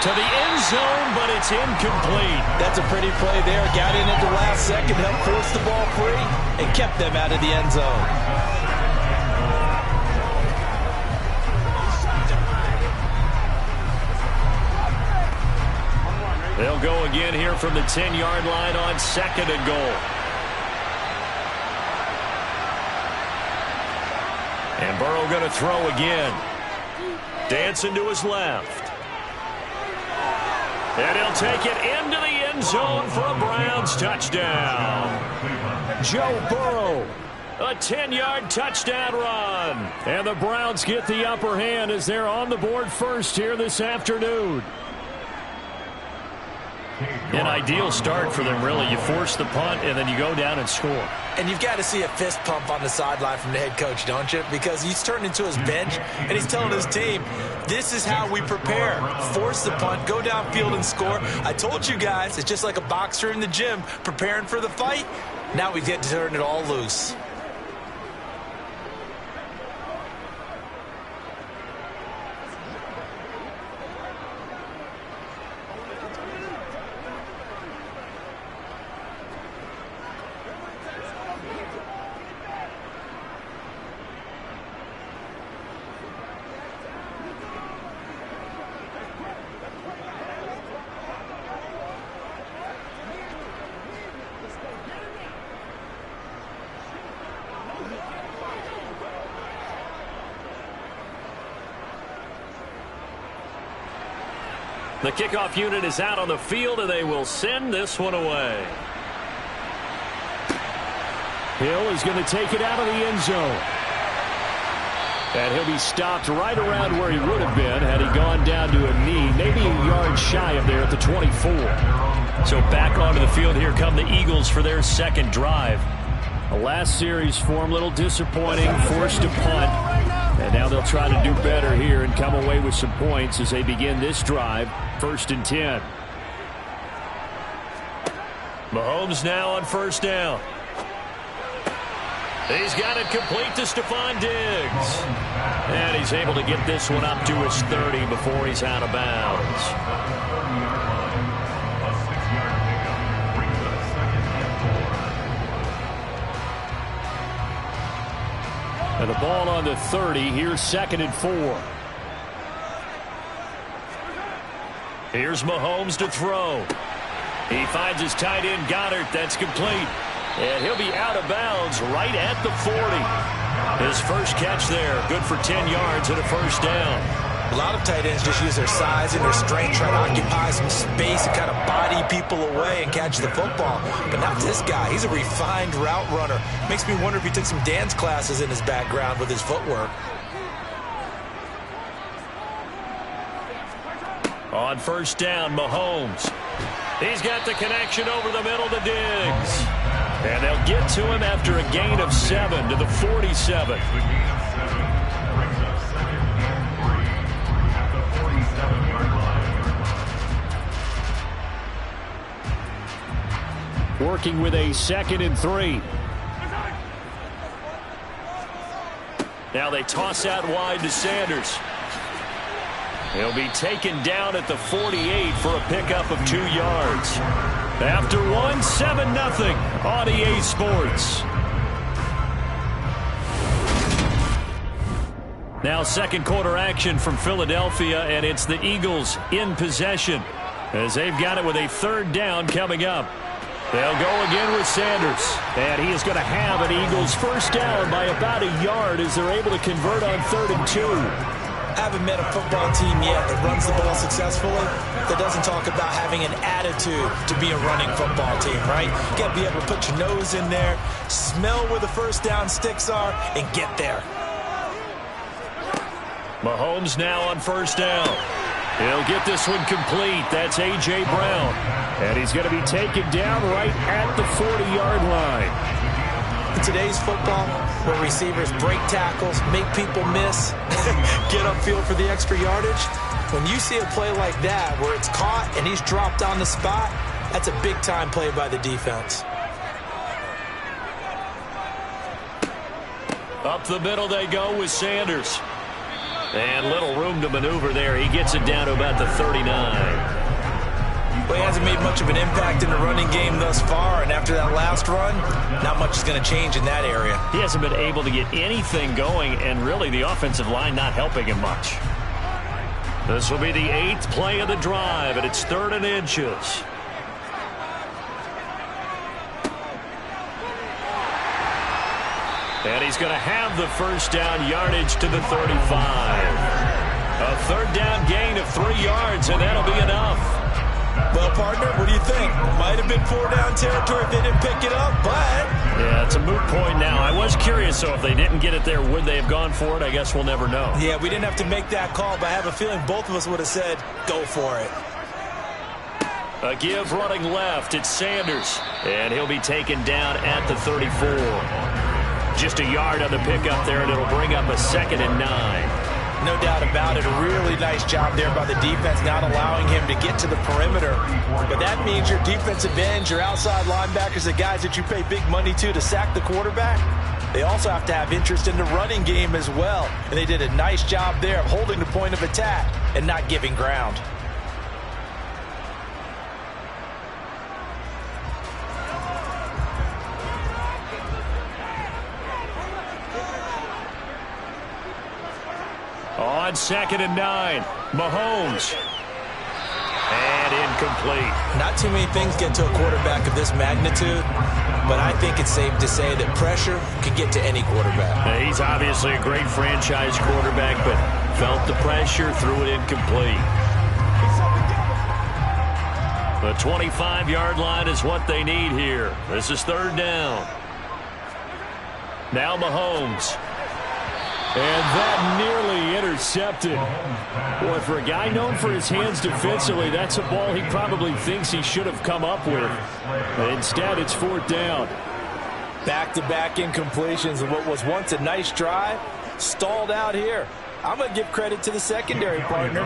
To the end zone, but it's incomplete. That's a pretty play there. Got in at the last second, helped force the ball free, and kept them out of the end zone. They'll go again here from the 10-yard line on 2nd and goal. And Burrow going to throw again. Dancing to his left. And he'll take it into the end zone for a Browns touchdown. Joe Burrow, a 10-yard touchdown run. And the Browns get the upper hand as they're on the board first here this afternoon. An ideal start for them, really. You force the punt, and then you go down and score. And you've got to see a fist pump on the sideline from the head coach, don't you? Because he's turned into his bench, and he's telling his team, this is how we prepare. Force the punt, go downfield and score. I told you guys, it's just like a boxer in the gym preparing for the fight. Now we get to turn it all loose. The kickoff unit is out on the field, and they will send this one away. Hill is going to take it out of the end zone. And he'll be stopped right around where he would have been had he gone down to a knee, maybe a yard shy of there at the 24. So back onto the field here come the Eagles for their second drive. The last series for him, a little disappointing, forced to punt. And now they'll try to do better here and come away with some points as they begin this drive. 1st and 10. Mahomes now on 1st down. He's got it complete to Stephon Diggs. And he's able to get this one up to his 30 before he's out of bounds. And the ball on the 30. Here's 2nd and 4. Here's Mahomes to throw. He finds his tight end, Goddard. That's complete. And he'll be out of bounds right at the 40. His first catch there. Good for 10 yards and a 1st down. A lot of tight ends just use their size and their strength, try to occupy some space and kind of body people away and catch the football. But not this guy. He's a refined route runner. Makes me wonder if he took some dance classes in his background with his footwork. On 1st down, Mahomes. He's got the connection over the middle to Diggs. And they'll get to him after a gain of 7 to the 47. Working with a 2nd and 3. Now they toss out wide to Sanders. He'll be taken down at the 48 for a pickup of 2 yards. After one, 7-0 on EA Sports. Now 2nd quarter action from Philadelphia, and it's the Eagles in possession as they've got it with a 3rd down coming up. They'll go again with Sanders. And he is going to have an Eagles 1st down by about a yard as they're able to convert on 3rd and 2. I haven't met a football team yet that runs the ball successfully that doesn't talk about having an attitude to be a running football team, right? You got to be able to put your nose in there, smell where the 1st down sticks are, and get there. Mahomes now on 1st down. He'll get this one complete. That's A.J. Brown. And he's going to be taken down right at the 40-yard line. In today's football, where receivers break tackles, make people miss, get upfield for the extra yardage, when you see a play like that where it's caught and he's dropped on the spot, that's a big-time play by the defense. Up the middle they go with Sanders. And little room to maneuver there. He gets it down to about the 39. Well, he hasn't made much of an impact in the running game thus far, and after that last run, not much is going to change in that area. He hasn't been able to get anything going, and really the offensive line not helping him much. This will be the 8th play of the drive, and it's 3rd and inches. And he's going to have the first down yardage to the 35. A 3rd down gain of 3 yards, and that'll be enough. Well, partner, what do you think? Might have been 4-down territory if they didn't pick it up, but... Yeah, it's a moot point now. I was curious, so if they didn't get it there, would they have gone for it? I guess we'll never know. Yeah, we didn't have to make that call, but I have a feeling both of us would have said, go for it. A give running left. It's Sanders, and he'll be taken down at the 34. Just a yard on the pickup there, and it'll bring up a 2nd and 9. No doubt about it. A really nice job there by the defense, not allowing him to get to the perimeter. But that means your defensive ends, your outside linebackers, the guys that you pay big money to sack the quarterback, they also have to have interest in the running game as well. And they did a nice job there of holding the point of attack and not giving ground. On 2nd and 9, Mahomes. And incomplete. Not too many things get to a quarterback of this magnitude, but I think it's safe to say that pressure can get to any quarterback. Now, he's obviously a great franchise quarterback, but felt the pressure, threw it incomplete. The 25-yard line is what they need here. This is 3rd down. Now Mahomes. And that nearly intercepted. Boy, for a guy known for his hands defensively, that's a ball he probably thinks he should have come up with. Instead, it's 4th down. Back-to-back incompletions of what was once a nice drive, stalled out here. I'm going to give credit to the secondary partner.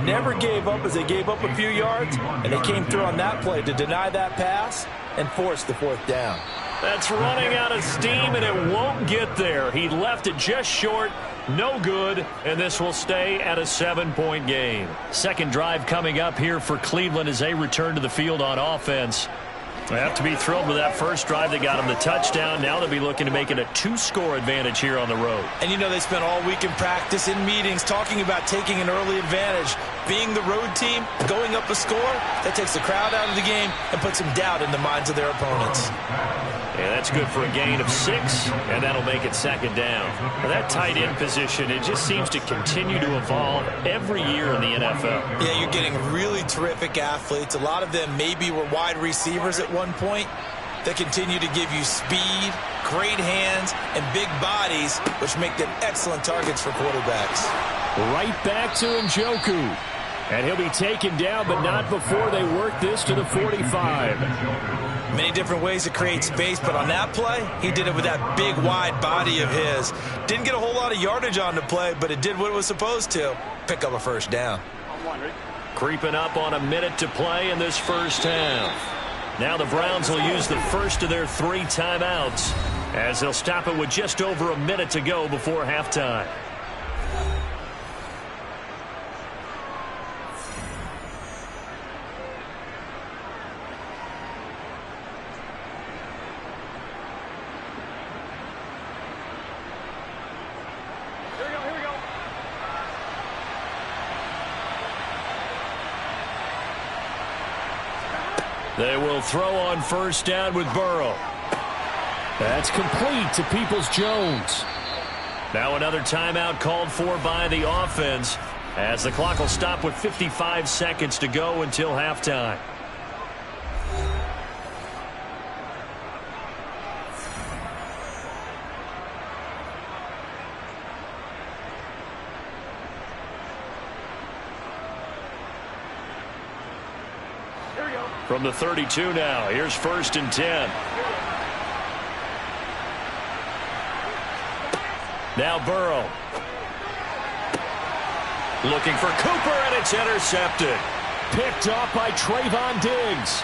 Never gave up as they gave up a few yards, and they came through on that play to deny that pass and force the 4th down. That's running out of steam, and it won't get there. He left it just short, no good, and this will stay at a 7-point game. Second drive coming up here for Cleveland as they return to the field on offense. They have to be thrilled with that first drive. They got him the touchdown. Now they'll be looking to make it a 2-score advantage here on the road. And you know they spent all week in practice, in meetings, talking about taking an early advantage. Being the road team, going up a score, that takes the crowd out of the game and puts some doubt in the minds of their opponents. Yeah, that's good for a gain of 6, and that'll make it 2nd down. Now, that tight end position, it just seems to continue to evolve every year in the NFL. Yeah, you're getting really terrific athletes. A lot of them maybe were wide receivers at one point. They continue to give you speed, great hands, and big bodies, which make them excellent targets for quarterbacks. Right back to Njoku. And he'll be taken down, but not before they work this to the 45. Many different ways to create space, but on that play, he did it with that big, wide body of his. Didn't get a whole lot of yardage on the play, but it did what it was supposed to. Pick up a 1st down. Creeping up on a minute to play in this first half. Now the Browns will use the first of their 3 timeouts as they'll stop it with just over a minute to go before halftime. They will throw on first down with Burrow. That's complete to Peoples-Jones. Now another timeout called for by the offense as the clock will stop with 55 seconds to go until halftime. From the 32 now, here's 1st and 10. Now Burrow. Looking for Cooper, and it's intercepted. Picked off by Trayvon Diggs.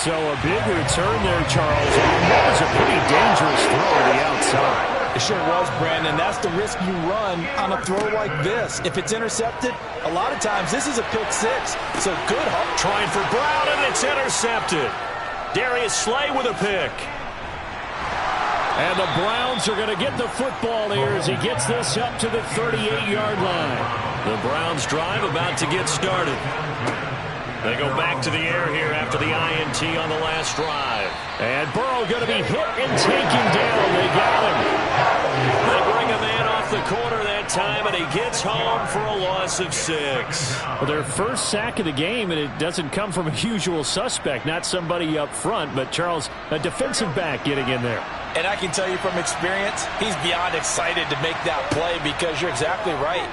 So a big return there, Charles. That was a pretty dangerous throw to the outside. It sure was, Brandon. That's the risk you run on a throw like this. If it's intercepted, a lot of times this is a pick six. So good help. Trying for Brown, and it's intercepted. Darius Slay with a pick. And the Browns are going to get the football here as he gets this up to the 38-yard line. The Browns drive about to get started. They go back to the air here after the INT on the last drive. And Burrow going to be hit and taken down. They got him. They bring a man off the corner that time, and he gets home for a loss of 6. Well, their first sack of the game, and it doesn't come from a usual suspect, not somebody up front, but Charles, a defensive back getting in there. And I can tell you from experience, he's beyond excited to make that play because you're exactly right.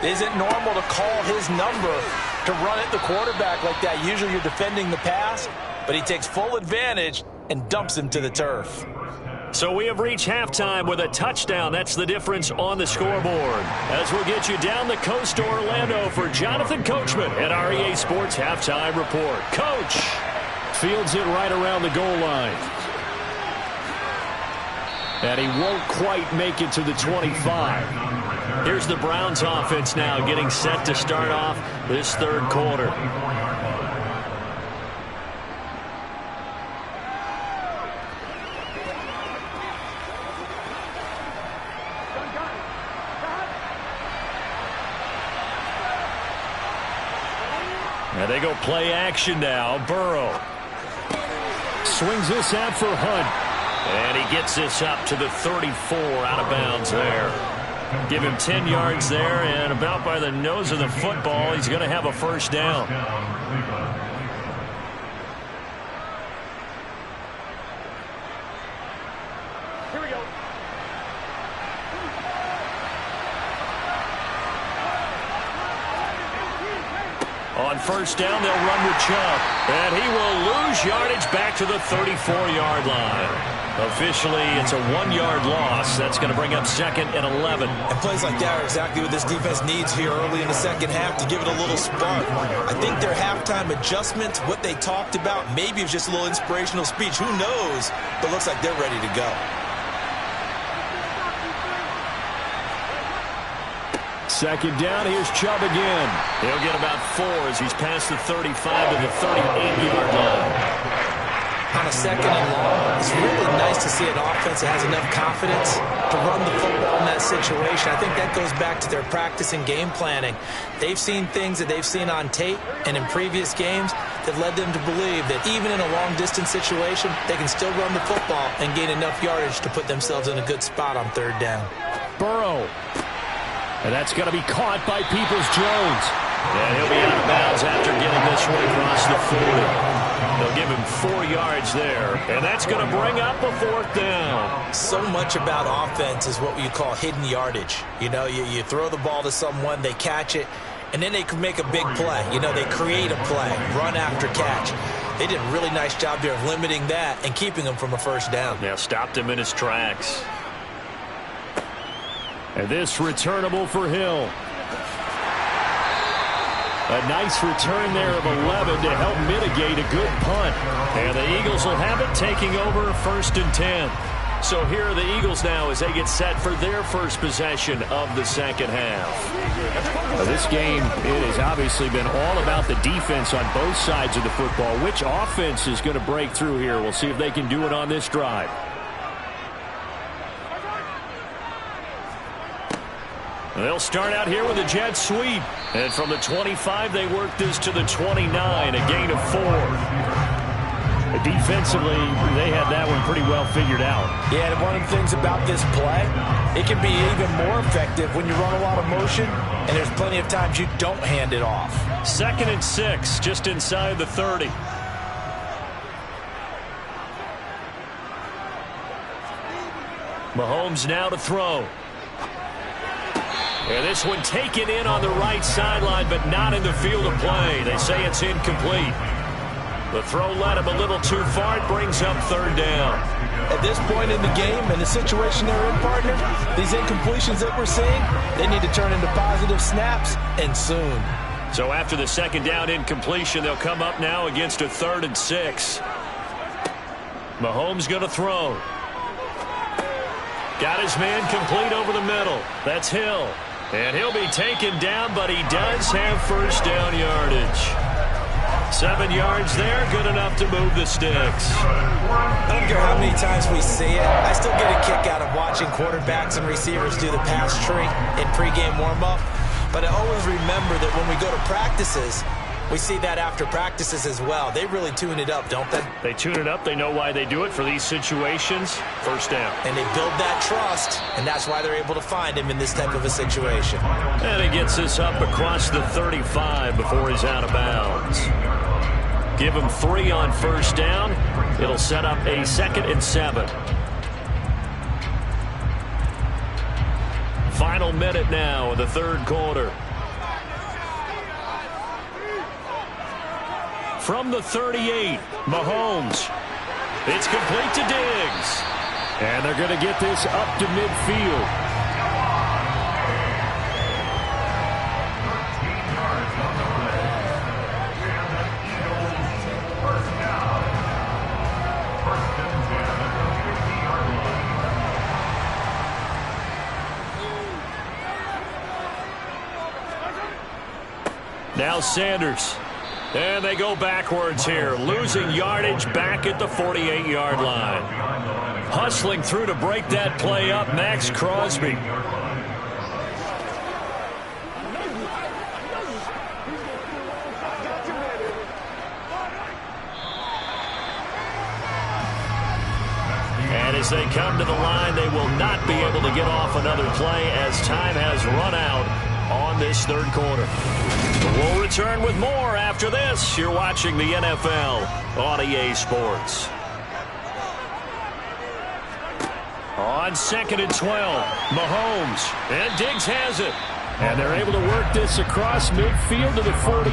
It isn't normal to call his number to run at the quarterback like that. Usually you're defending the pass, but he takes full advantage and dumps him to the turf. So we have reached halftime with a touchdown. That's the difference on the scoreboard. As we'll get you down the coast to Orlando for Jonathan Coachman at our EA Sports Halftime Report. Coach! Fields it right around the goal line. And he won't quite make it to the 25. Here's the Browns offense now getting set to start off this third quarter. And they go play action now. Burrow swings this out for Hunt. And he gets this up to the 34 out of bounds there. Give him 10 yards there, and about by the nose of the football, he's going to have a first down. Here we go. On first down, they'll run with Chubb. And he will lose yardage back to the 34-yard line. Officially, it's a 1-yard loss. That's going to bring up second and 11. And plays like that are exactly what this defense needs here early in the second half to give it a little spark. I think their halftime adjustment, what they talked about, maybe it was just a little inspirational speech. Who knows? But looks like they're ready to go. Second down, here's Chubb again. He'll get about 4 as he's past the 35 to the 38-yard line. On a second and long, it's really nice to see an offense that has enough confidence to run the football in that situation. I think that goes back to their practice and game planning. They've seen things that they've seen on tape and in previous games that led them to believe that even in a long-distance situation, they can still run the football and gain enough yardage to put themselves in a good spot on third down. Burrow. And that's going to be caught by Peoples-Jones. And he'll be out of bounds after getting this one across the 40. They'll give him 4 yards there, and that's going to bring up a fourth down. So much about offense is what you call hidden yardage. You know, you throw the ball to someone, they catch it, and then they can make a big play. You know, they create a play, run after catch. They did a really nice job there of limiting that and keeping him from a first down. Yeah, stopped him in his tracks. And this returnable for Hill. A nice return there of 11 to help mitigate a good punt. And the Eagles will have it, taking over first and 10. So here are the Eagles now as they get set for their first possession of the second half. Now this game, it has obviously been all about the defense on both sides of the football. Which offense is going to break through here? We'll see if they can do it on this drive. They'll start out here with a jet sweep. And from the 25, they work this to the 29, a gain of 4. Defensively, they had that one pretty well figured out. Yeah, and one of the things about this play, it can be even more effective when you run a lot of motion, and there's plenty of times you don't hand it off. 2nd and 6, just inside the 30. Mahomes now to throw. And this one taken in on the right sideline, but not in the field of play. They say it's incomplete. The throw led him a little too far. It brings up third down. At this point in the game and the situation they're in, partner, these incompletions that we're seeing, they need to turn into positive snaps, and soon. So after the second down incompletion, they'll come up now against a 3rd and 6. Mahomes going to throw. Got his man complete over the middle. That's Hill. And he'll be taken down, but he does have first down yardage. 7 yards there, good enough to move the sticks. I don't care how many times we see it. I still get a kick out of watching quarterbacks and receivers do the pass tree in pregame warm-up. But I always remember that when we go to practices, we see that after practices as well. They really tune it up, don't they? They tune it up. They know why they do it for these situations. First down. And they build that trust, and that's why they're able to find him in this type of a situation. And he gets this up across the 35 before he's out of bounds. Give him 3 on first down. It'll set up a 2nd and 7. Final minute now of the third quarter. From the 38, Mahomes. It's complete to Diggs. And they're going to get this up to midfield. Now Sanders. And they go backwards here, losing yardage back at the 48-yard line. Hustling through to break that play up, Max Crosby. And as they come to the line, they will not be able to get off another play as time has run out on this third quarter. We'll return with more after this. You're watching the NFL on EA Sports. On 2nd and 12, Mahomes, and Diggs has it. And they're able to work this across midfield to the 48.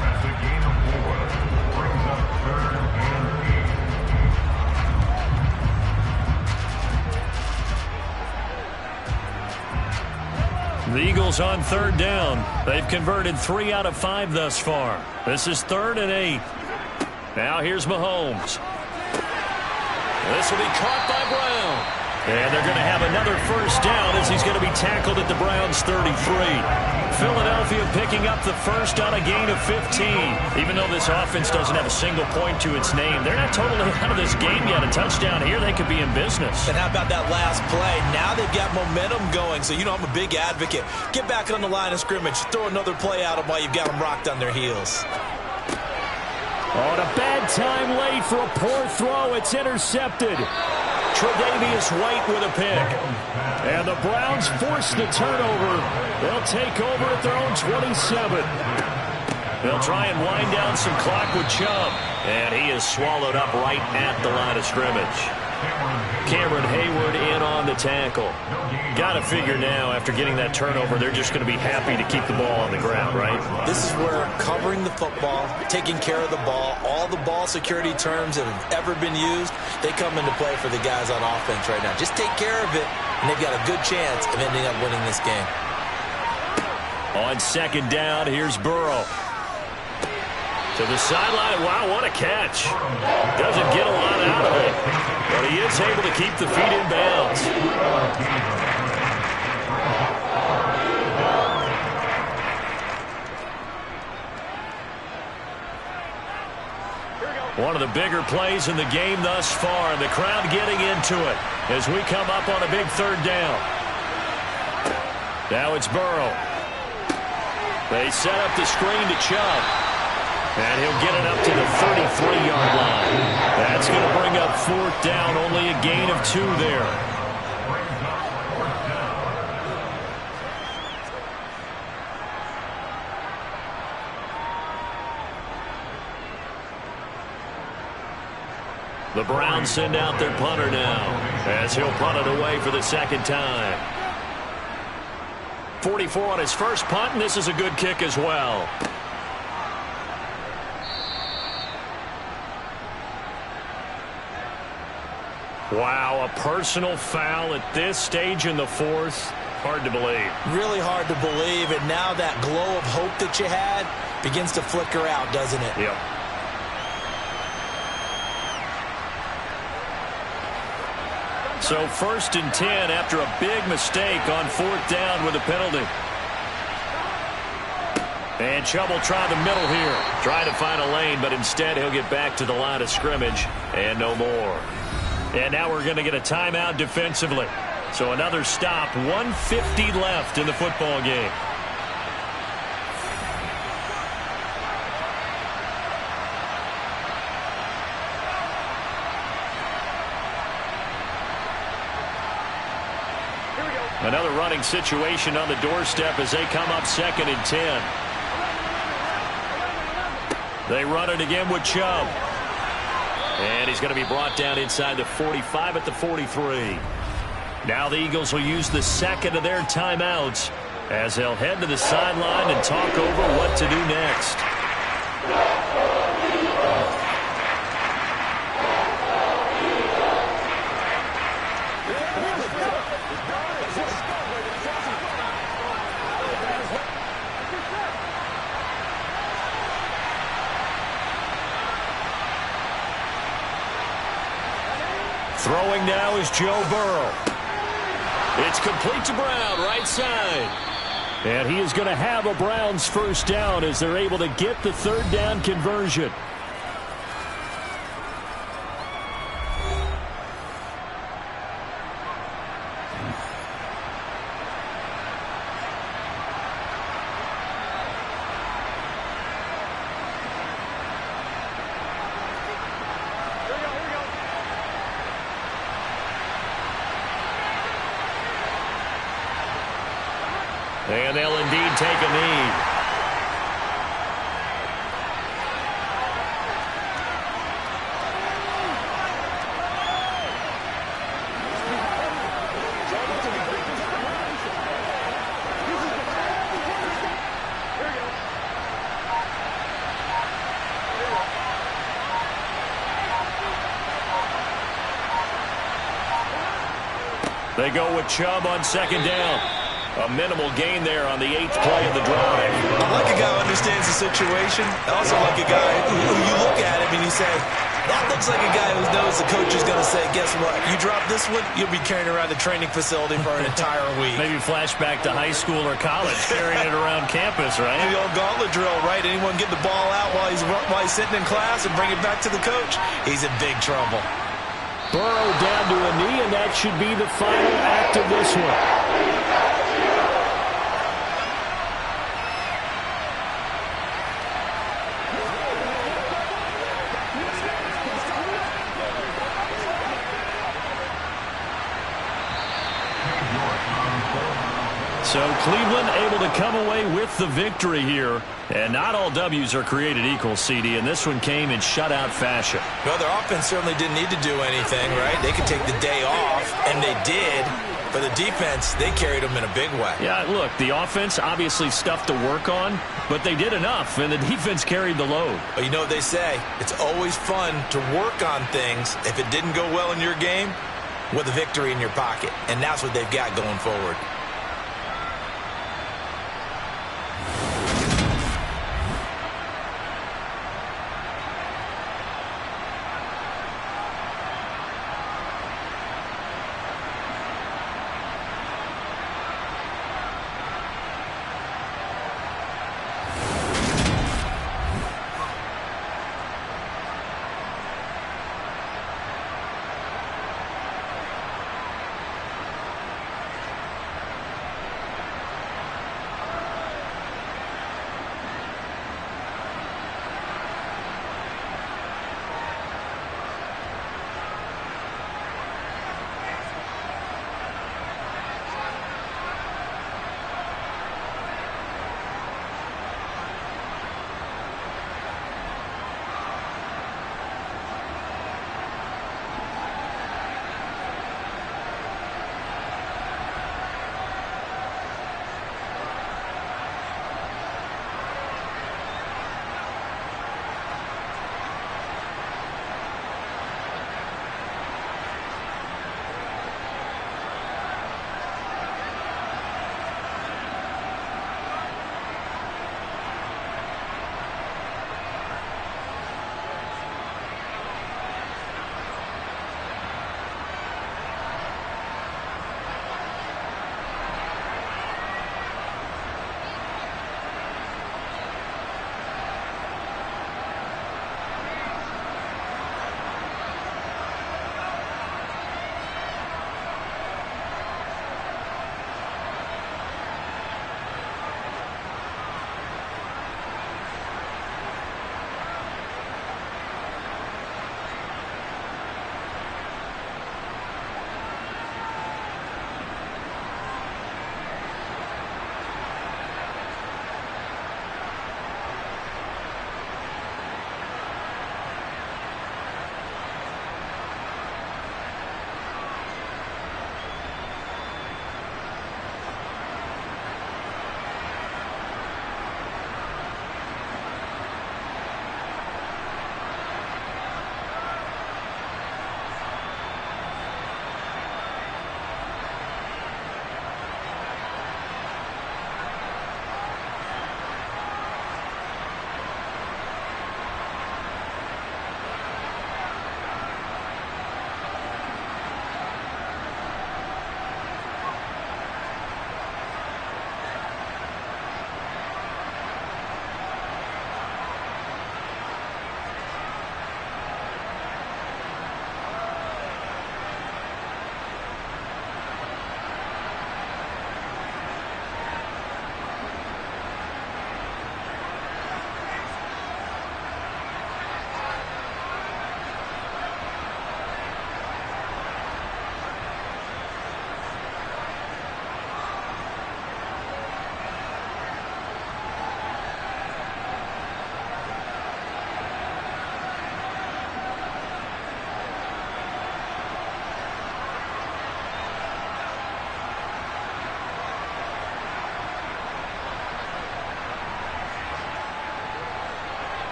That's a gain of 4. Brings up 3rd and 8. The Eagles on 3rd down. They've converted 3 out of 5 thus far. This is 3rd and 8. Now here's Mahomes. This will be caught by Brown. And they're going to have another first down as he's going to be tackled at the Browns' 33. Philadelphia picking up the first on a gain of 15. Even though this offense doesn't have a single point to its name, they're not totally out of this game yet. A touchdown here, they could be in business. And how about that last play? Now they've got momentum going, so you know I'm a big advocate. Get back on the line of scrimmage. Throw another play at them while you've got them rocked on their heels. On a bad time late for a poor throw. It's intercepted. Tre'Davious White with a pick. And the Browns force the turnover. They'll take over at their own 27. They'll try and wind down some clock with Chubb. And he is swallowed up right at the line of scrimmage. Cameron Hayward in on the tackle. Got to figure now, after getting that turnover, they're just going to be happy to keep the ball on the ground, right? This is where covering the football, taking care of the ball, all the ball security terms that have ever been used, they come into play for the guys on offense right now. Just take care of it, and they've got a good chance of ending up winning this game. On 2nd down, here's Burrow. To the sideline. Wow, what a catch. Doesn't get a lot out of it, but he is able to keep the feet in bounds. One of the bigger plays in the game thus far, and the crowd getting into it as we come up on a big 3rd down. Now it's Burrow. They set up the screen to Chubb. And he'll get it up to the 33-yard line. That's going to bring up 4th down, only a gain of 2 there. The Browns send out their punter now, as he'll punt it away for the 2nd time. 44 on his first punt, and this is a good kick as well. Wow, a personal foul at this stage in the 4th. Hard to believe. Really hard to believe, and now that glow of hope that you had begins to flicker out, doesn't it? Yep. So 1st and 10 after a big mistake on 4th down with a penalty. And Chubb will try the middle here. Trying to find a lane, but instead he'll get back to the line of scrimmage and no more. And now we're going to get a timeout defensively. So another stop, 1:50 left in the football game. Another running situation on the doorstep as they come up 2nd and 10. They run it again with Chubb. And he's going to be brought down inside the 45 at the 43. Now the Eagles will use the 2nd of their timeouts as they'll head to the sideline and talk over what to do next. Throwing now is Joe Burrow. It's complete to Brown, right side. And he is going to have a Browns first down as they're able to get the 3rd down conversion. And they'll indeed take a knee. They go with Chubb on 2nd down. A minimal gain there on the 8th play of the drive. I like a guy who understands the situation. I also like a guy who you look at him and you say, that looks like a guy who knows the coach is going to say, guess what? You drop this one, you'll be carrying around the training facility for an entire week. Maybe flashback to high school or college, carrying it around campus, right? The old gauntlet drill, right? Anyone get the ball out while he's sitting in class and bring it back to the coach? He's in big trouble. Burrow down to a knee, and that should be the final act of this one. So Cleveland able to come away with the victory here. And not all W's are created equal, CD, and this one came in shutout fashion. Well, their offense certainly didn't need to do anything, right? They could take the day off, and they did. But the defense, they carried them in a big way. Yeah, look, the offense, obviously stuff to work on, but they did enough, and the defense carried the load. But you know what they say? It's always fun to work on things if it didn't go well in your game with a victory in your pocket. And that's what they've got going forward.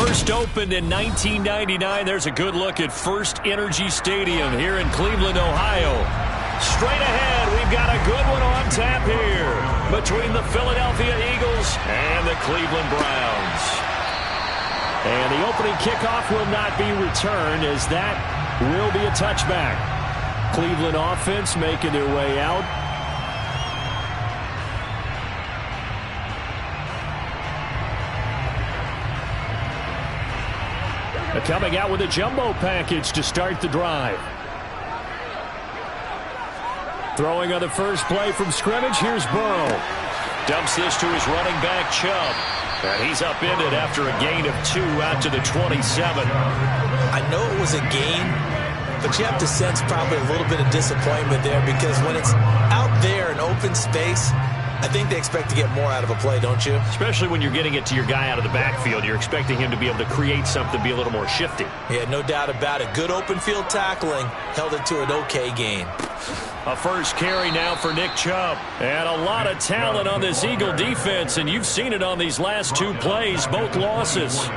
First opened in 1999. There's a good look at First Energy Stadium here in Cleveland, Ohio. Straight ahead, we've got a good one on tap here between the Philadelphia Eagles and the Cleveland Browns. And the opening kickoff will not be returned, as that will be a touchback. Cleveland offense making their way out. Coming out with a jumbo package to start the drive. Throwing on the first play from scrimmage, here's Burrow. Dumps this to his running back, Chubb. And he's upended after a gain of 2 out to the 27. I know it was a gain, but you have to sense probably a little bit of disappointment there, because when it's out there in open space, I think they expect to get more out of a play, don't you? Especially when you're getting it to your guy out of the backfield. You're expecting him to be able to create something, be a little more shifty. Yeah, no doubt about it. Good open field tackling. Held it to an okay gain. A first carry now for Nick Chubb. And a lot of talent on this Eagle defense, and you've seen it on these last 2 plays, both losses.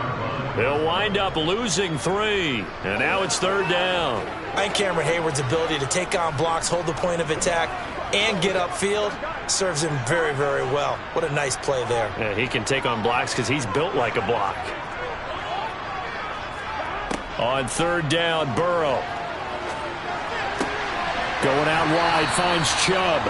They'll wind up losing 3. And now it's 3rd down. I think Cameron Hayward's ability to take on blocks, hold the point of attack, and get upfield serves him very, very well. What a nice play there. Yeah, he can take on blocks because he's built like a block. On 3rd down, Burrow. Going out wide, finds Chubb.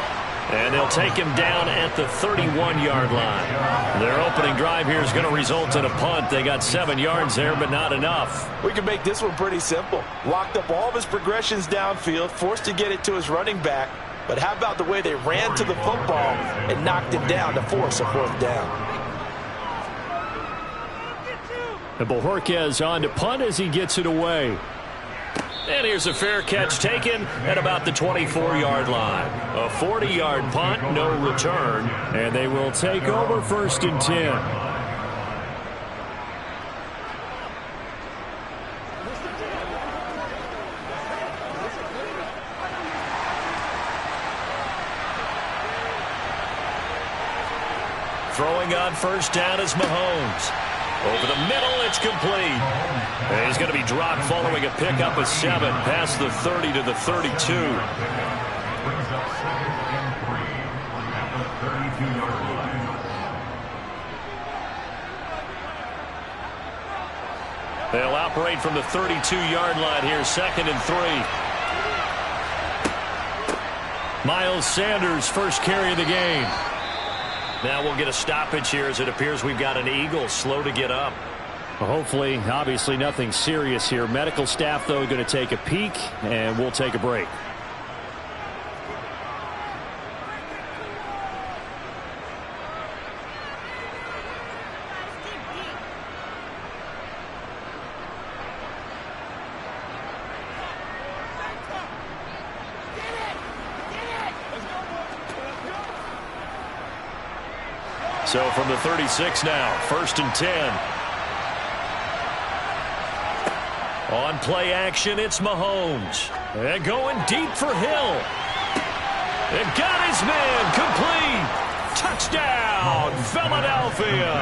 And they'll take him down at the 31-yard line. Their opening drive here is going to result in a punt. They got 7 yards there, but not enough. We can make this one pretty simple. Locked up all of his progressions downfield, forced to get it to his running back. But how about the way they ran to the football and knocked him down to force a 4th down? And Bojorquez on to punt as he gets it away. And here's a fair catch taken at about the 24-yard line. A 40-yard punt, no return. And they will take over 1st and 10. Throwing on 1st down is Mahomes. Over the middle, it's complete. And he's going to be dropped following a pickup of 7 past the 30 to the 32. Brings up 2nd and 3 at the 32-yard line. They'll operate from the 32-yard line here, 2nd and 3. Miles Sanders, first carry of the game. Now we'll get a stoppage here as it appears we've got an Eagle slow to get up. Well, hopefully, obviously nothing serious here. Medical staff, though, going to take a peek, and we'll take a break. So from the 36 now, 1st and 10. On play action, it's Mahomes. And going deep for Hill. And got his man complete. Touchdown, Philadelphia.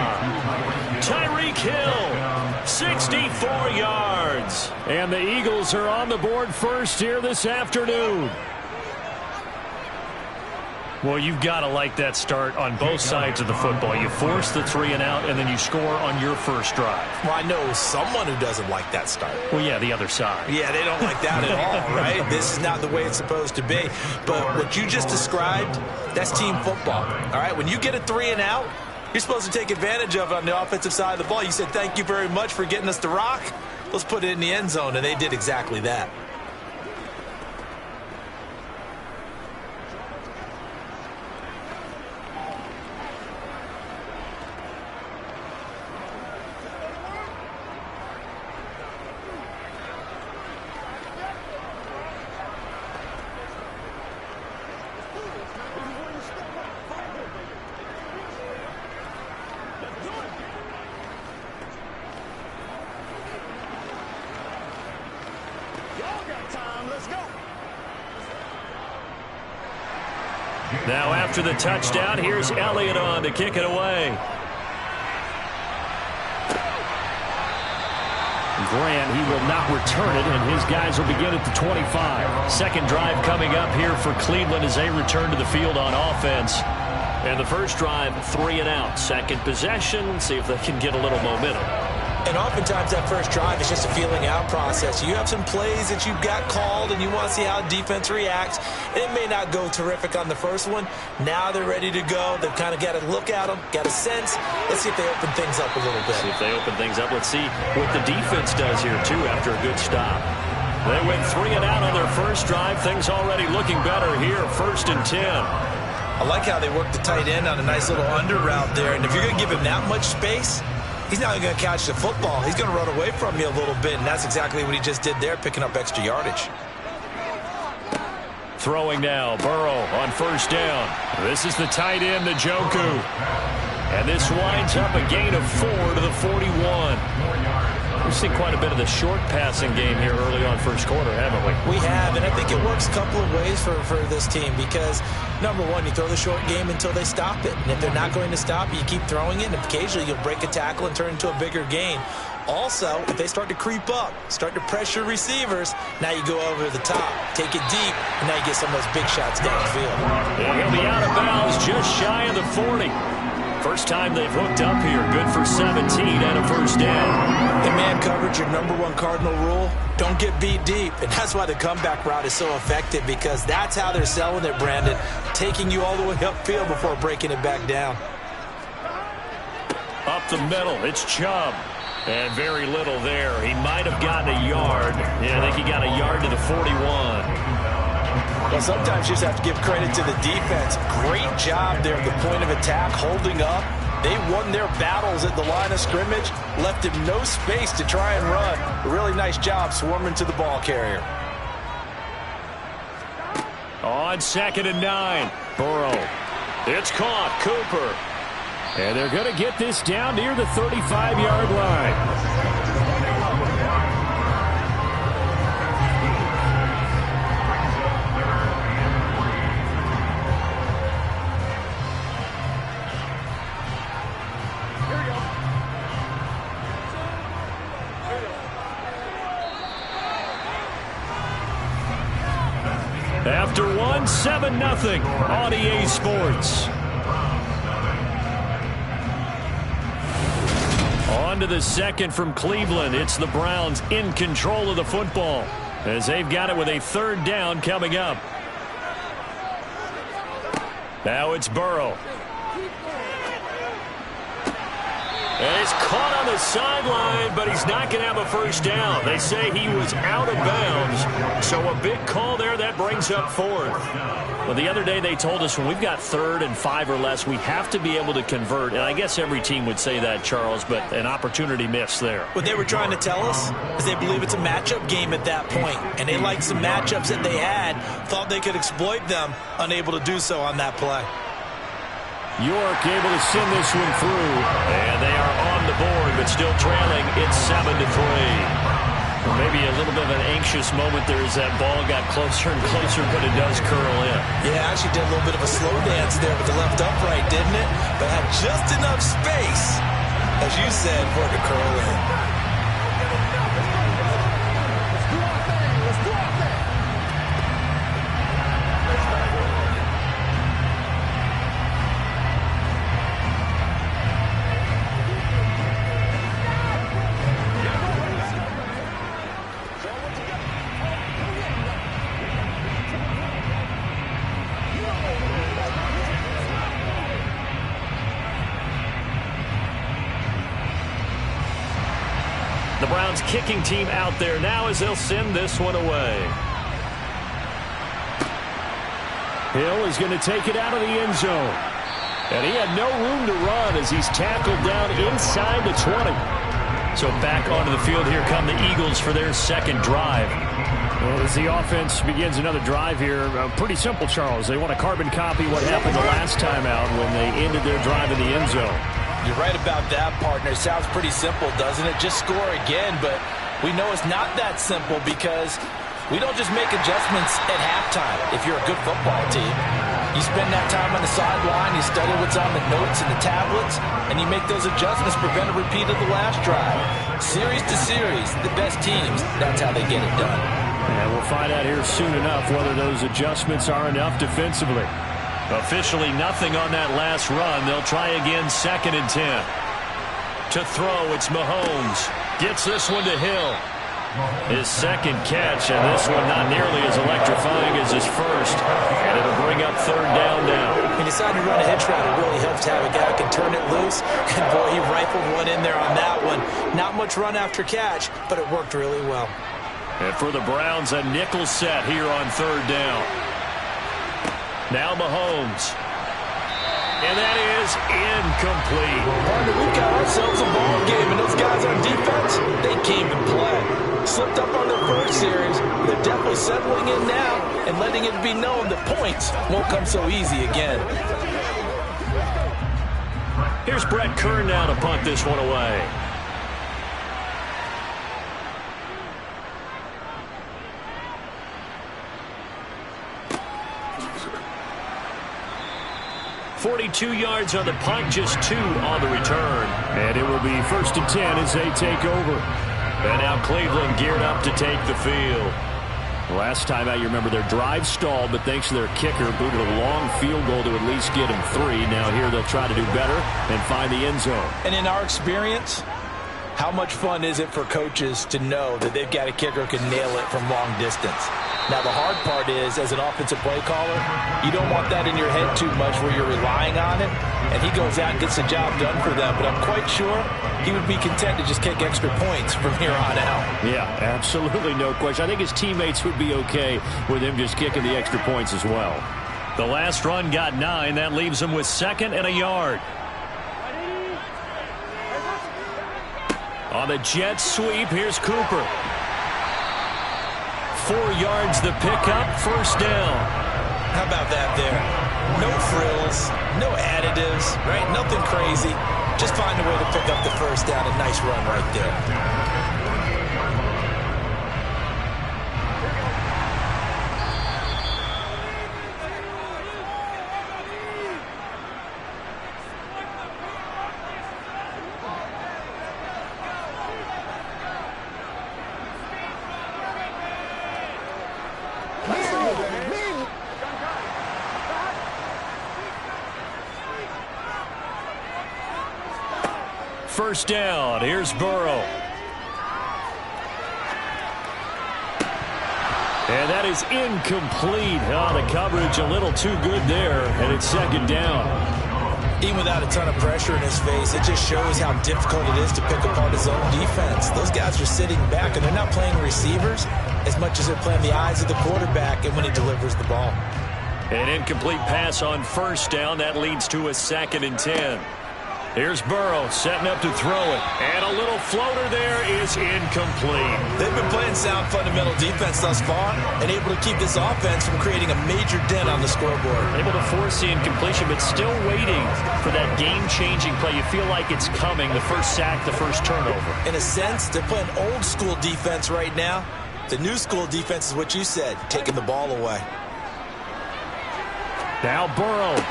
Tyreek Hill, 64 yards. And the Eagles are on the board first here this afternoon. Well, you've got to like that start on both sides of the football. You force the 3 and out, and then you score on your first drive. Well, I know someone who doesn't like that start. Well, yeah, the other side. Yeah, they don't like that at all, right? This is not the way it's supposed to be. But what you just described, that's team football, all right? When you get a 3 and out, you're supposed to take advantage of it on the offensive side of the ball. You said, thank you very much for getting us the rock. Let's put it in the end zone, and they did exactly that. Now after the touchdown, here's Elliott on to kick it away. Grant, he will not return it, and his guys will begin at the 25. Second drive coming up here for Cleveland as they return to the field on offense. And the first drive, 3 and out. Second possession, see if they can get a little momentum. And oftentimes that first drive is just a feeling out process. You have some plays that you've got called and you want to see how defense reacts. It may not go terrific on the first one. Now they're ready to go. They've kind of got to look at them, got a sense. Let's see if they open things up a little bit. See if they open things up. Let's see what the defense does here, too, after a good stop. They went 3 and out on their first drive. Things already looking better here, 1st and 10. I like how they work the tight end on a nice little under route there. And if you're going to give him that much space, he's not going to catch the football. He's going to run away from you a little bit, and that's exactly what he just did there, picking up extra yardage. Throwing now, Burrow on first down. This is the tight end, Njoku. And this winds up a gain of 4 to the 41. We've seen quite a bit of the short passing game here early on first quarter, haven't we? We have, and I think it works a couple of ways for this team because, number one, you throw the short game until they stop it. And if they're not going to stop it, you keep throwing it, and occasionally you'll break a tackle and turn into a bigger gain. Also, if they start to creep up, start to pressure receivers, now you go over the top, take it deep, and now you get some of those big shots downfield. And he'll be out of bounds just shy of the 40. First time they've hooked up here. Good for 17 and a first down. In man coverage, your number one cardinal rule, don't get beat deep. And that's why the comeback route is so effective because that's how they're selling it, Brandon. Taking you all the way upfield before breaking it back down. Up the middle, it's Chubb. And very little there. He might have gotten a yard. Yeah, I think he got a yard to the 41. Well, sometimes you just have to give credit to the defense. Great job there at the point of attack, holding up. They won their battles at the line of scrimmage, left him no space to try and run. A really nice job swarming to the ball carrier. On 2nd and 9, Burrow. It's caught, Cooper. And they're going to get this down near the 35-yard line. After one, 7-0 on EA Sports. On to the second from Cleveland. It's the Browns in control of the football as they've got it with a 3rd down coming up. Now it's Burrow. And he's caught on the sideline, but he's not going to have a first down. They say he was out of bounds, so a big call there. That brings up 4th. Well, the other day they told us when we've got 3rd and 5 or less, we have to be able to convert. And I guess every team would say that, Charles, but an opportunity missed there. What they were trying to tell us is they believe it's a matchup game at that point, and they liked some matchups that they had, thought they could exploit them, unable to do so on that play. York able to send this one through. And they are on the board, but still trailing. It's 7-3. Well, maybe a little bit of an anxious moment there as that ball got closer and closer, but it does curl in. Yeah, actually did a little bit of a slow dance there with the left upright, didn't it? But had just enough space, as you said, for it to curl in. The Browns kicking team out there now as they'll send this one away. Hill is going to take it out of the end zone. And he had no room to run as he's tackled down inside the 20. So back onto the field, here come the Eagles for their 2nd drive. Well, as the offense begins another drive here, pretty simple, Charles. They want to carbon copy what happened the last time out when they ended their drive in the end zone. You're right about that, partner. It sounds pretty simple, doesn't it? Just score again, but we know it's not that simple because we don't just make adjustments at halftime if you're a good football team. You spend that time on the sideline, you study what's on the notes and the tablets, and you make those adjustments, prevent a repeat of the last drive. Series to series, the best teams, that's how they get it done. And we'll find out here soon enough whether those adjustments are enough defensively. Officially nothing on that last run. They'll try again, 2nd and 10. To throw, it's Mahomes. Gets this one to Hill. His second catch, and this one not nearly as electrifying as his first. And it'll bring up 3rd down now. He decided to run a hitch route. It really helps to have a guy who can turn it loose. And boy, he rifled one in there on that one. Not much run after catch, but it worked really well. And for the Browns, a nickel set here on 3rd down. Now Mahomes. And that is incomplete. Partner, we've got ourselves a ball game, and those guys on defense, they came to play. Slipped up on their first series. They're definitely settling in now and letting it be known that points won't come so easy again. Here's Brett Kern now to punt this one away. .42 yards on the punt, just 2 on the return. And it will be 1st and 10 as they take over. And now Cleveland geared up to take the field. Last time out, you remember their drive stalled, but thanks to their kicker, booted a long field goal to at least get them 3. Now here they'll try to do better and find the end zone. And in our experience, how much fun is it for coaches to know that they've got a kicker who can nail it from long distance? Now, the hard part is, as an offensive play caller, you don't want that in your head too much where you're relying on it, and he goes out and gets the job done for them. But I'm quite sure he would be content to just kick extra points from here on out. Yeah, absolutely no question. I think his teammates would be okay with him just kicking the extra points as well. The last run got 9. That leaves him with 2nd and a yard. On the jet sweep, here's Cooper. 4 yards the pickup, 1st down. How about that there? No frills, no additives, right? Nothing crazy. Just find a way to pick up the 1st down. A nice run right there. First down, here's Burrow. And that is incomplete. Oh, the coverage a little too good there, and it's 2nd down. Even without a ton of pressure in his face, it just shows how difficult it is to pick apart his own defense. Those guys are sitting back, and they're not playing receivers as much as they're playing the eyes of the quarterback and when he delivers the ball. An incomplete pass on 1st down. That leads to a 2nd and 10. Here's Burrow setting up to throw it. And a little floater there is incomplete. They've been playing sound fundamental defense thus far and able to keep this offense from creating a major dent on the scoreboard. Able to force the incompletion, but still waiting for that game-changing play. You feel like it's coming, the first sack, the first turnover. In a sense, they're playing old-school defense right now. The new-school defense is what you said, taking the ball away. Now Burrow.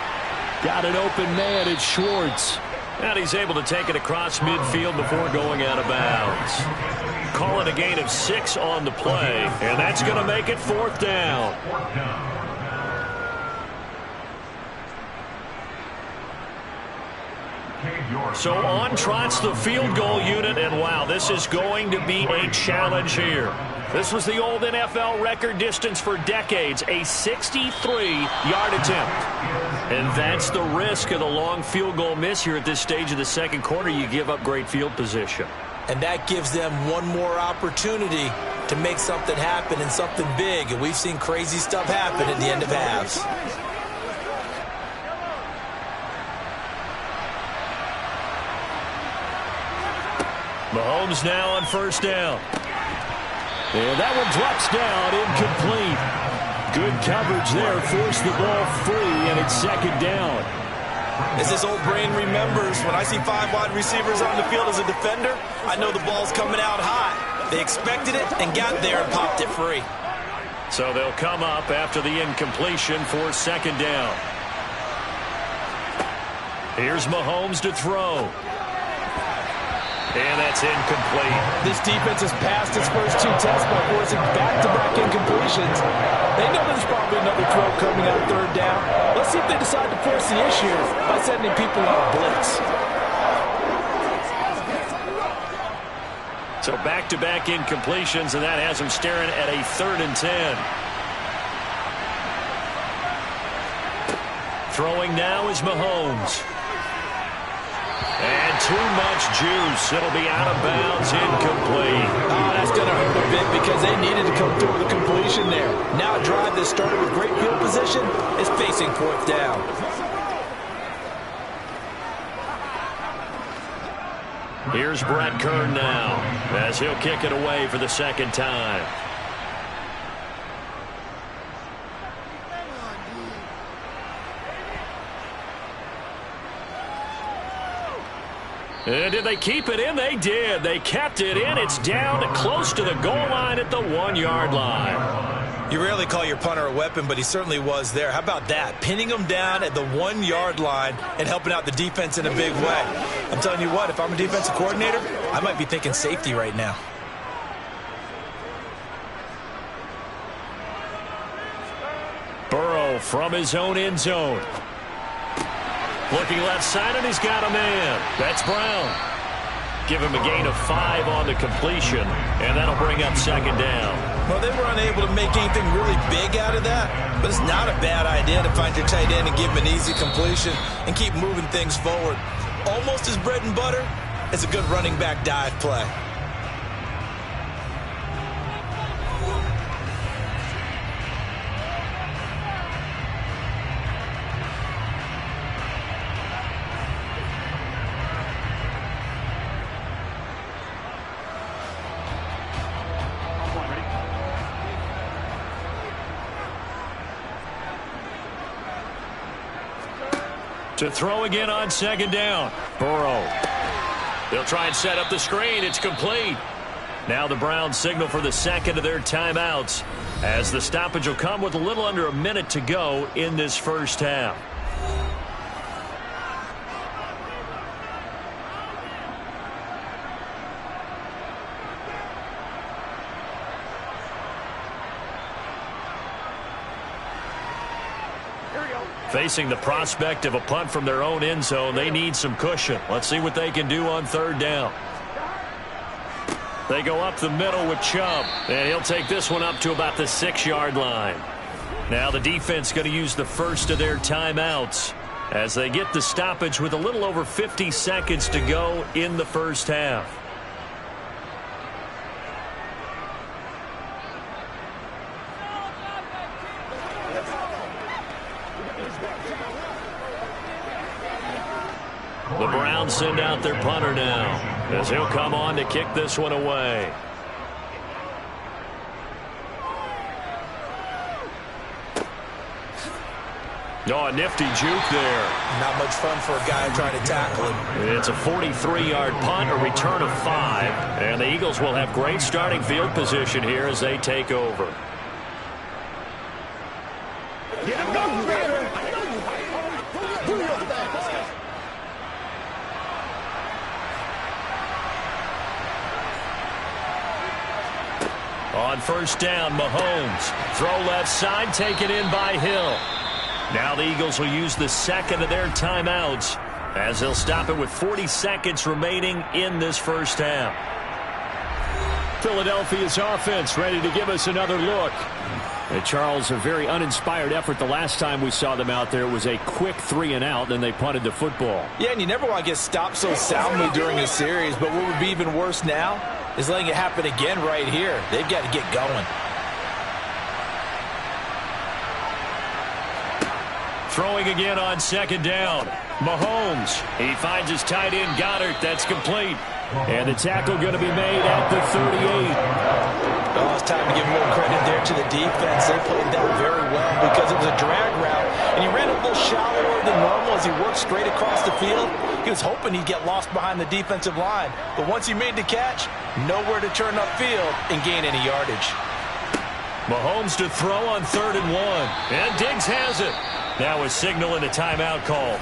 Got an open man, it's Schwartz. And he's able to take it across midfield before going out of bounds. Call it a gain of 6 on the play, and that's going to make it 4th down. So on trots the field goal unit, and wow, this is going to be a challenge here. This was the old NFL record distance for decades, a 63-yard attempt. And that's the risk of the long field goal miss here at this stage of the 2nd quarter. You give up great field position. And that gives them one more opportunity to make something happen and something big. And we've seen crazy stuff happen at the end of halves. Mahomes now on 1st down. And that one drops down, incomplete. Good coverage there, forced the ball free, and it's 2nd down. As this old brain remembers, when I see 5 wide receivers on the field as a defender, I know the ball's coming out high. They expected it and got there and popped it free. So they'll come up after the incompletion for second down. Here's Mahomes to throw. And that's incomplete. This defense has passed its first two tests by forcing back-to-back incompletions. They know there's probably another throw coming out of third down. Let's see if they decide to force the issue by sending people on a blitz. So back-to-back incompletions, and that has them staring at a 3rd and 10. Throwing now is Mahomes. And too much juice. It'll be out of bounds, incomplete. Oh, that's going to hurt a bit because they needed to come through with a completion there. Now a drive that started with great field position is facing 4th down. Here's Brett Kern now as he'll kick it away for the second time. And did they keep it in? They did. They kept it in. It's down close to the goal line at the 1-yard line. You rarely call your punter a weapon, but he certainly was there. How about that? Pinning him down at the 1-yard line and helping out the defense in a big way. I'm telling you what, if I'm a defensive coordinator, I might be thinking safety right now. Burrow from his own end zone. Looking left side, and he's got a man. That's Brown. Give him a gain of 5 on the completion, and that'll bring up second down. Well, they were unable to make anything really big out of that, but it's not a bad idea to find your tight end and give him an easy completion and keep moving things forward. Almost as bread and butter as a good running back dive play. To throw again on second down. Burrow. They'll try and set up the screen. It's complete. Now the Browns signal for the second of their timeouts as the stoppage will come with a little under a minute to go in this first half. Facing the prospect of a punt from their own end zone, they need some cushion. Let's see what they can do on third down. They go up the middle with Chubb, and he'll take this one up to about the 6-yard line. Now the defense going to use the first of their timeouts as they get the stoppage with a little over 50 seconds to go in the first half. The Browns send out their punter now as he'll come on to kick this one away. Oh, a nifty juke there. Not much fun for a guy trying to tackle him. It's a 43-yard punt, a return of 5. And the Eagles will have great starting field position here as they take over. Get him going, baby. Do your thing. On first down, Mahomes. Throw left side, taken in by Hill. Now the Eagles will use the second of their timeouts as they'll stop it with 40 seconds remaining in this first half. Philadelphia's offense ready to give us another look. Charles, a very uninspired effort the last time we saw them out there. It was a quick 3-and-out, then they punted the football. Yeah, and you never want to get stopped so soundly during a series, but what would be even worse now is letting it happen again right here. They've got to get going. Throwing again on second down. Mahomes. He finds his tight end, Goddard. That's complete. And the tackle going to be made at the 38. Oh, it's time to give more credit there to the defense. They played that very well because it was a drag route, and he ran a little shallower than normal as he worked straight across the field. He was hoping he'd get lost behind the defensive line, but once he made the catch, nowhere to turn upfield and gain any yardage. Mahomes to throw on 3rd and 1. And Diggs has it. Now a signal and a timeout call,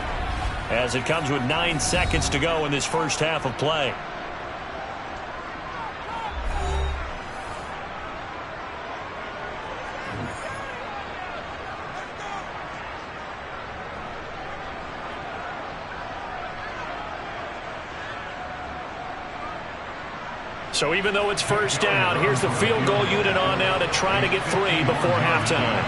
as it comes with 9 seconds to go in this first half of play. So even though it's first down, here's the field goal unit on now to try to get 3 before halftime.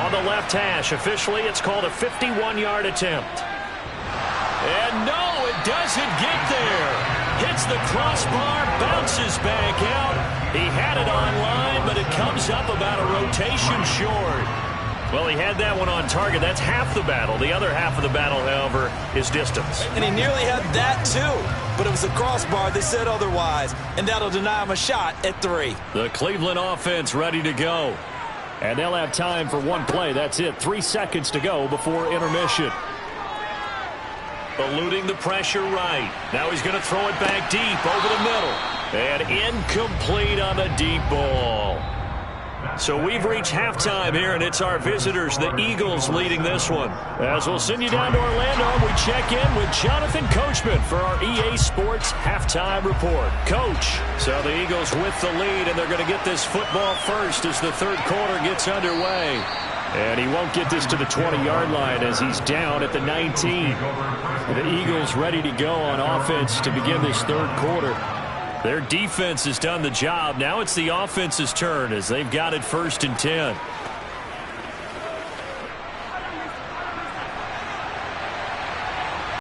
On the left hash, officially it's called a 51-yard attempt. And no, it doesn't get there. Hits the crossbar, bounces back out. He had it online, but it comes up about a rotation short. Well, he had that one on target. That's half the battle. The other half of the battle, however, is distance. And he nearly had that, too. But it was a crossbar that said otherwise. And that'll deny him a shot at 3. The Cleveland offense ready to go. And they'll have time for one play. That's it. 3 seconds to go before intermission. Eluding the pressure right. Now he's going to throw it back deep over the middle. And incomplete on the deep ball. So we've reached halftime here, and it's our visitors, the Eagles, leading this one. As we'll send you down to Orlando, we check in with Jonathan Coachman for our EA Sports Halftime Report. Coach, so the Eagles with the lead, and they're going to get this football first as the third quarter gets underway. And he won't get this to the 20-yard line as he's down at the 19. The Eagles ready to go on offense to begin this third quarter. Their defense has done the job. Now it's the offense's turn as they've got it 1st and 10.